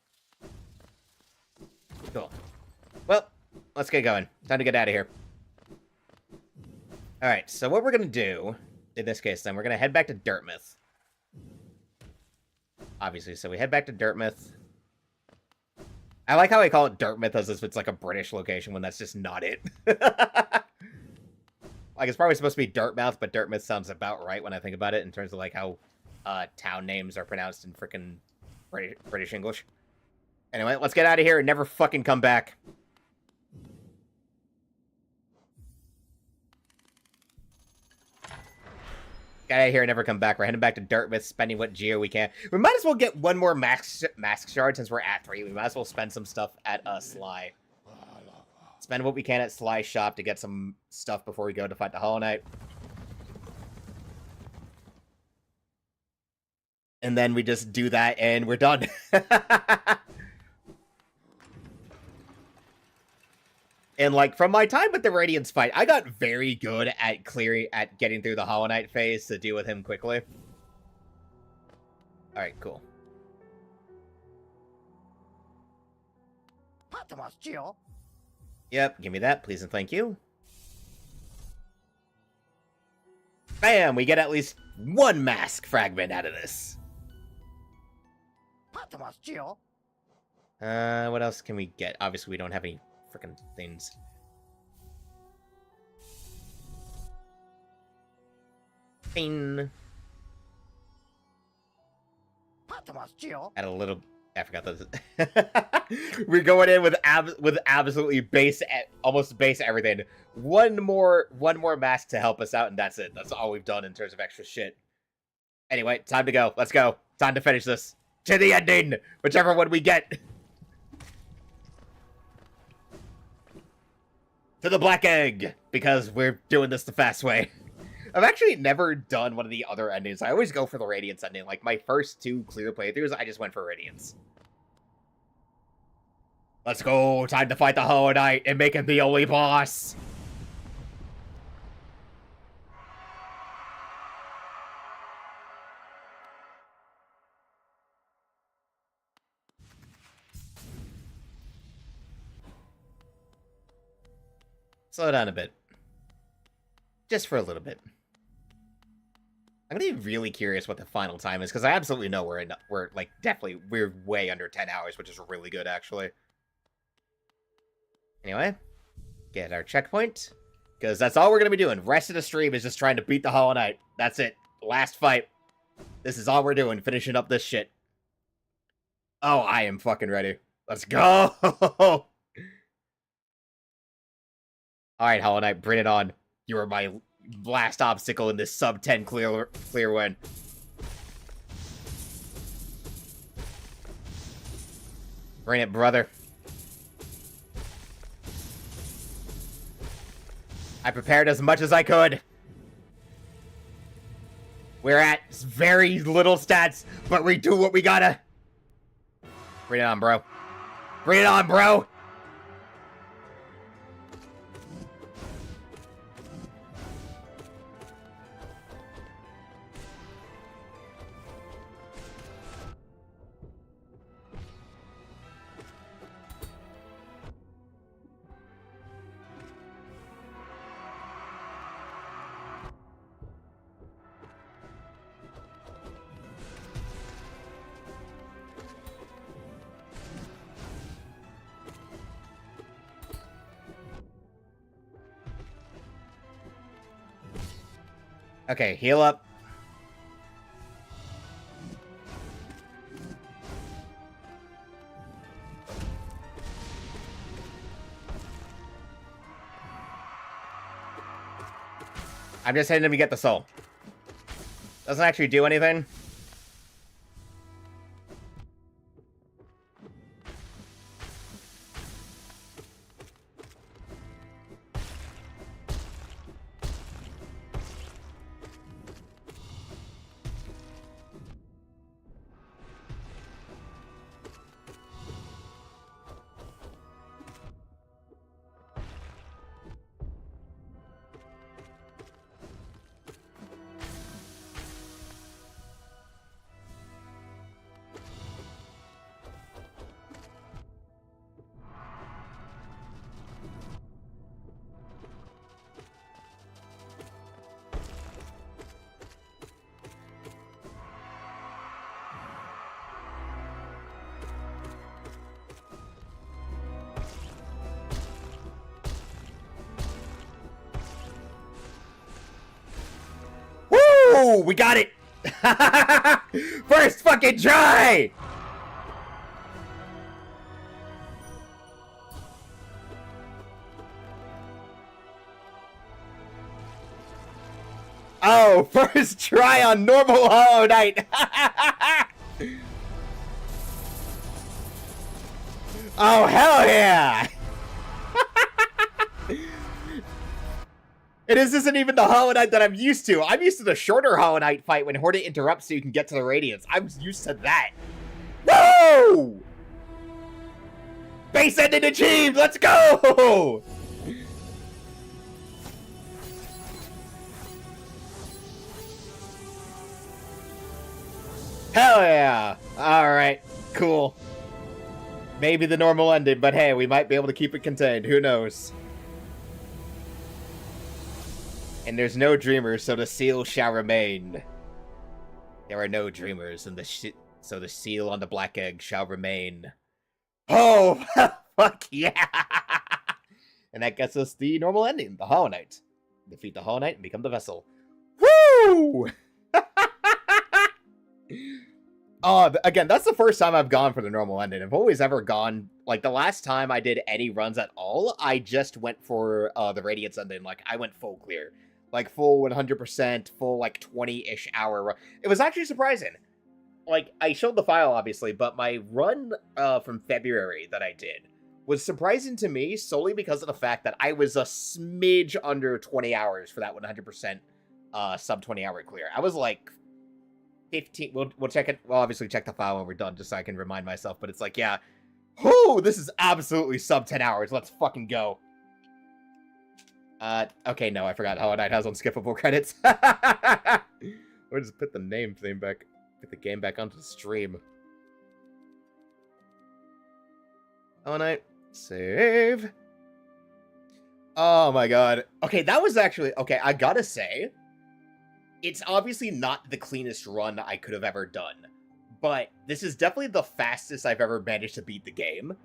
Cool. Well, let's get going. Time to get out of here. Alright, so what we're going to do, in this case then, we're going to head back to Dirtmouth. Obviously, so we head back to Dirtmouth. I like how I call it Dirtmouth as if it's like a British location when that's just not it. Like, it's probably supposed to be Dartmouth, but Dirtmouth sounds about right when I think about it in terms of like how town names are pronounced in frickin' British English. Anyway, let's get out of here and never fucking come back. Get out of here and never come back. We're heading back to Dartmouth, spending what geo we can. We might as well get one more mask shard since we're at 3. We might as well spend some stuff at Sly. Spend what we can at Sly's shop to get some stuff before we go to fight the Hollow Knight. And then we just do that and we're done. And, like, from my time with the Radiance fight, I got very good at getting through the Hollow Knight phase to deal with him quickly. Alright, cool. Yep, give me that, please and thank you. Bam! We get at least one mask fragment out of this. What else can we get? Obviously, we don't have any freaking things. Bing. Add a little. I forgot those. We're going in with absolutely base, almost base everything. One more mask to help us out, and that's it. That's all we've done in terms of extra shit. Anyway, time to go. Let's go. Time to finish this. To the ending, whichever one we get. To the black egg, because we're doing this the fast way. I've actually never done one of the other endings. I always go for the Radiance ending. Like, my first 2 clear playthroughs, I just went for Radiance. Let's go! Time to fight the Hollow Knight and make him the only boss! Slow down a bit. Just for a little bit. I'm gonna be really curious what the final time is, because I absolutely know we're like, definitely, we're way under 10 hours, which is really good, actually. Anyway, get our checkpoint, because that's all we're gonna be doing. Rest of the stream is just trying to beat the Hollow Knight. That's it. Last fight. This is all we're doing, finishing up this shit. Oh, I am fucking ready. Let's go! Alright, Hollow Knight, bring it on. You are my last obstacle in this sub-10 clear win. Bring it, brother. I prepared as much as I could. We're at very little stats, but we do what we gotta. Bring it on, bro. Bring it on, bro! Okay, heal up. I'm just hitting him to get the soul. Doesn't actually do anything. Woo! We got it! First fucking try! Oh, first try on normal Hollow Knight! Oh, hell yeah! And this isn't even the Hollow Knight that I'm used to. I'm used to the shorter Hollow Knight fight when Hornet interrupts so you can get to the Radiance. I'm used to that. Whoa! Base ending achieved! Let's go! Hell yeah! Alright, cool. Maybe the normal ending, but hey, we might be able to keep it contained. Who knows? And there's no dreamers, so the seal shall remain. There are no dreamers, and so the seal on the black egg shall remain. Oh, fuck yeah! And that gets us the normal ending, the Hollow Knight. Defeat the Hollow Knight and become the vessel. Woo! Again, that's the first time I've gone for the normal ending. I've always ever gone, like, the last time I did any runs at all, I just went for the Radiance ending. Like, I went full clear. Like, full 100%, full, like, 20-ish hour run. It was actually surprising. Like, I showed the file, obviously, but my run from February that I did was surprising to me solely because of the fact that I was a smidge under 20 hours for that 100% sub 20-hour clear. I was, like, 15... We'll check it. We'll obviously check the file when we're done, just so I can remind myself. But it's like, yeah. Whoo! This is absolutely sub 10 hours. Let's fucking go. Okay, no, I forgot Hollow Knight has unskippable credits. Or just put the name thing back, put the game back onto the stream. Hollow Knight, save. Oh my god. Okay, that was actually, okay, I gotta say, it's obviously not the cleanest run I could have ever done, but this is definitely the fastest I've ever managed to beat the game.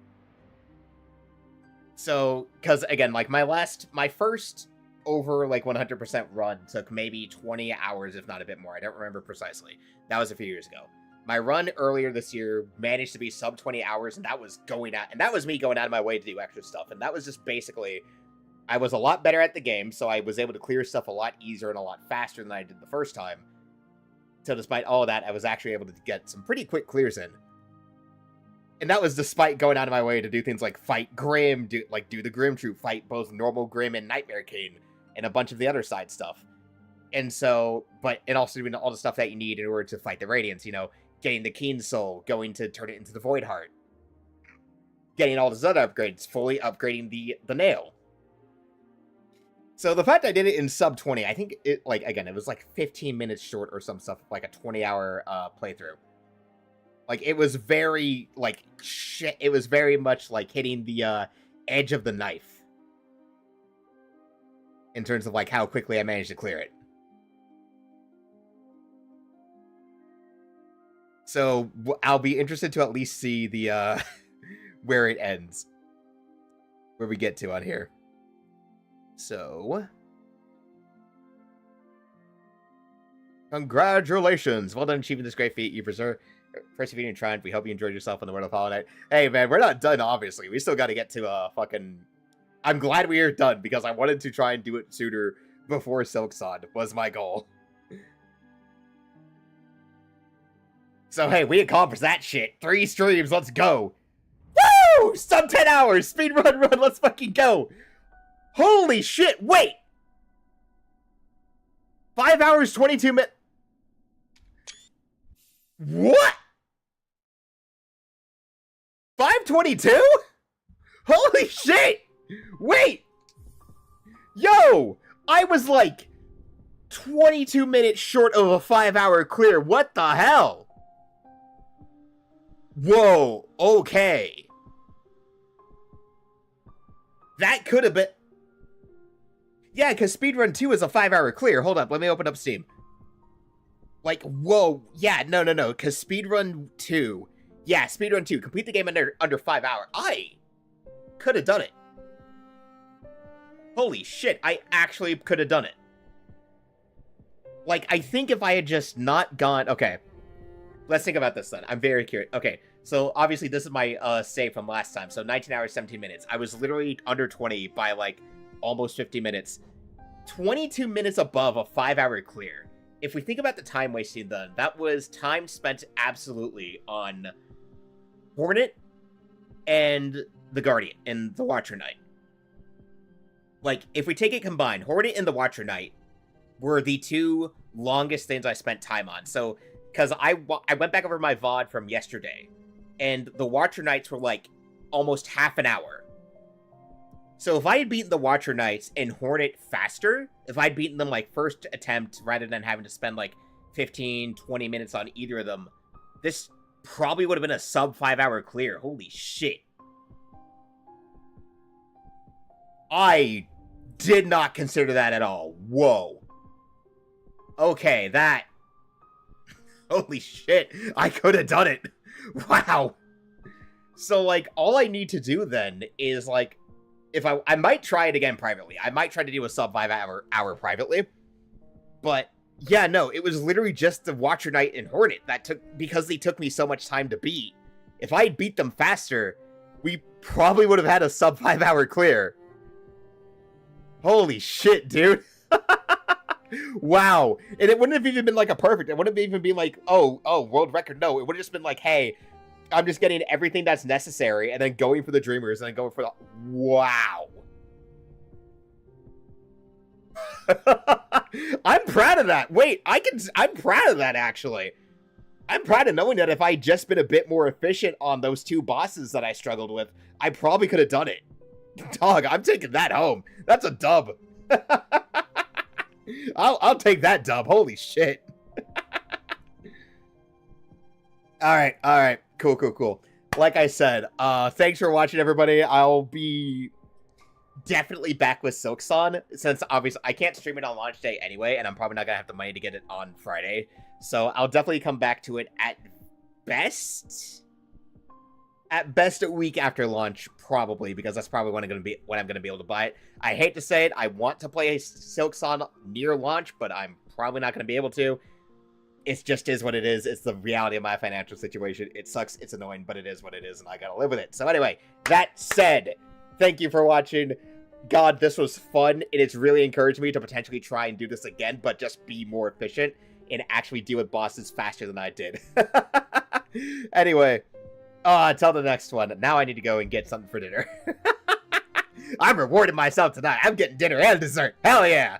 So, because, again, like, my first over, like, 100% run took maybe 20 hours, if not a bit more. I don't remember precisely. That was a few years ago. My run earlier this year managed to be sub 20 hours, and that was me going out of my way to do extra stuff. And that was just basically, I was a lot better at the game, so I was able to clear stuff a lot easier and a lot faster than I did the first time. So despite all of that, I was actually able to get some pretty quick clears in. And that was despite going out of my way to do things like fight Grim, do the Grim Troop, fight both normal Grim and Nightmare King, and a bunch of the other side stuff. And so, and also doing all the stuff that you need in order to fight the Radiance, you know, getting the Keen Soul, going to turn it into the Void Heart, getting all those other upgrades, fully upgrading the nail. So the fact I did it in sub 20, I think it, like, again, it was like 15 minutes short or some stuff, like a 20-hour playthrough. Like, it was very, like, shit. It was very much like hitting the edge of the knife. In terms of, like, how quickly I managed to clear it. So, I'll be interested to at least see the, where it ends. Where we get to on here. So... Congratulations! Well done achieving this great feat. You persevering and triumph. We hope you enjoyed yourself in the world of Hollow Knight. Hey, man, we're not done, obviously. We still got to get to, fucking... I'm glad we are done, because I wanted to try and do it sooner before Silksong was my goal. So, hey, we accomplished that shit. 3 streams, let's go! Woo! Sub 10 hours! Speedrun run, let's fucking go! Holy shit, wait! 5 hours, 22 minutes... What? 5:22? Holy shit! Wait! Yo! I was like 22 minutes short of a 5-hour clear. What the hell? Whoa, okay. That could have been... Yeah, because Speedrun 2 is a 5-hour clear. Hold up, let me open up Steam. Like, whoa, yeah, no, because Speedrun 2, yeah, Speedrun 2, complete the game under 5 hours. I could have done it. Holy shit, I actually could have done it. Like, I think if I had just not gone, okay, let's think about this then. I'm very curious. Okay, so obviously this is my save from last time, so 19 hours, 17 minutes. I was literally under 20 by, like, almost 50 minutes. 22 minutes above a 5-hour clear. If we think about the time wasting then, that was time spent absolutely on Hornet and the Guardian and the Watcher Knight. Like, if we take it combined, Hornet and the Watcher Knight were the 2 longest things I spent time on. So, because I went back over my VOD from yesterday, and the Watcher Knights were, like, almost half an hour. So if I had beaten the Watcher Knights and Hornet faster, if I'd beaten them, like, first attempt, rather than having to spend, like, 15, 20 minutes on either of them, this probably would have been a sub 5-hour clear. Holy shit. I did not consider that at all. Whoa. Okay, that... Holy shit. I could have done it. Wow. So, like, all I need to do then is, like, if I might try it again privately. I might try to do a sub 5-hour privately. But, yeah, no, it was literally just the Watcher Knight and Hornet that because they took me so much time to beat. If I had beat them faster, we probably would have had a sub 5-hour clear. Holy shit, dude. Wow. And it wouldn't have even been like a perfect. It wouldn't have even been like, oh, world record. No, it would have just been like, hey, I'm just getting everything that's necessary and then going for the Dreamers and then going for the... Wow. I'm proud of that. Wait, I'm proud of that, actually. I'm proud of knowing that if I had just been a bit more efficient on those 2 bosses that I struggled with, I probably could have done it. Dog, I'm taking that home. That's a dub. I'll take that dub. Holy shit. Alright. Cool. Like I said, thanks for watching, everybody. I'll be definitely back with Silksong, since obviously I can't stream it on launch day anyway, and I'm probably not gonna have the money to get it on Friday. So I'll definitely come back to it at best a week after launch, probably, because that's probably when I'm gonna be able to buy it. I hate to say it, I want to play Silksong near launch, but I'm probably not gonna be able to. It just is what it is. It's the reality of my financial situation. It sucks, it's annoying, but it is what it is, and I gotta live with it. So anyway, that said, thank you for watching. God, this was fun, and it's really encouraged me to potentially try and do this again, but just be more efficient and actually deal with bosses faster than I did. Anyway, until the next one, now I need to go and get something for dinner. I'm rewarding myself tonight. I'm getting dinner and dessert. Hell yeah!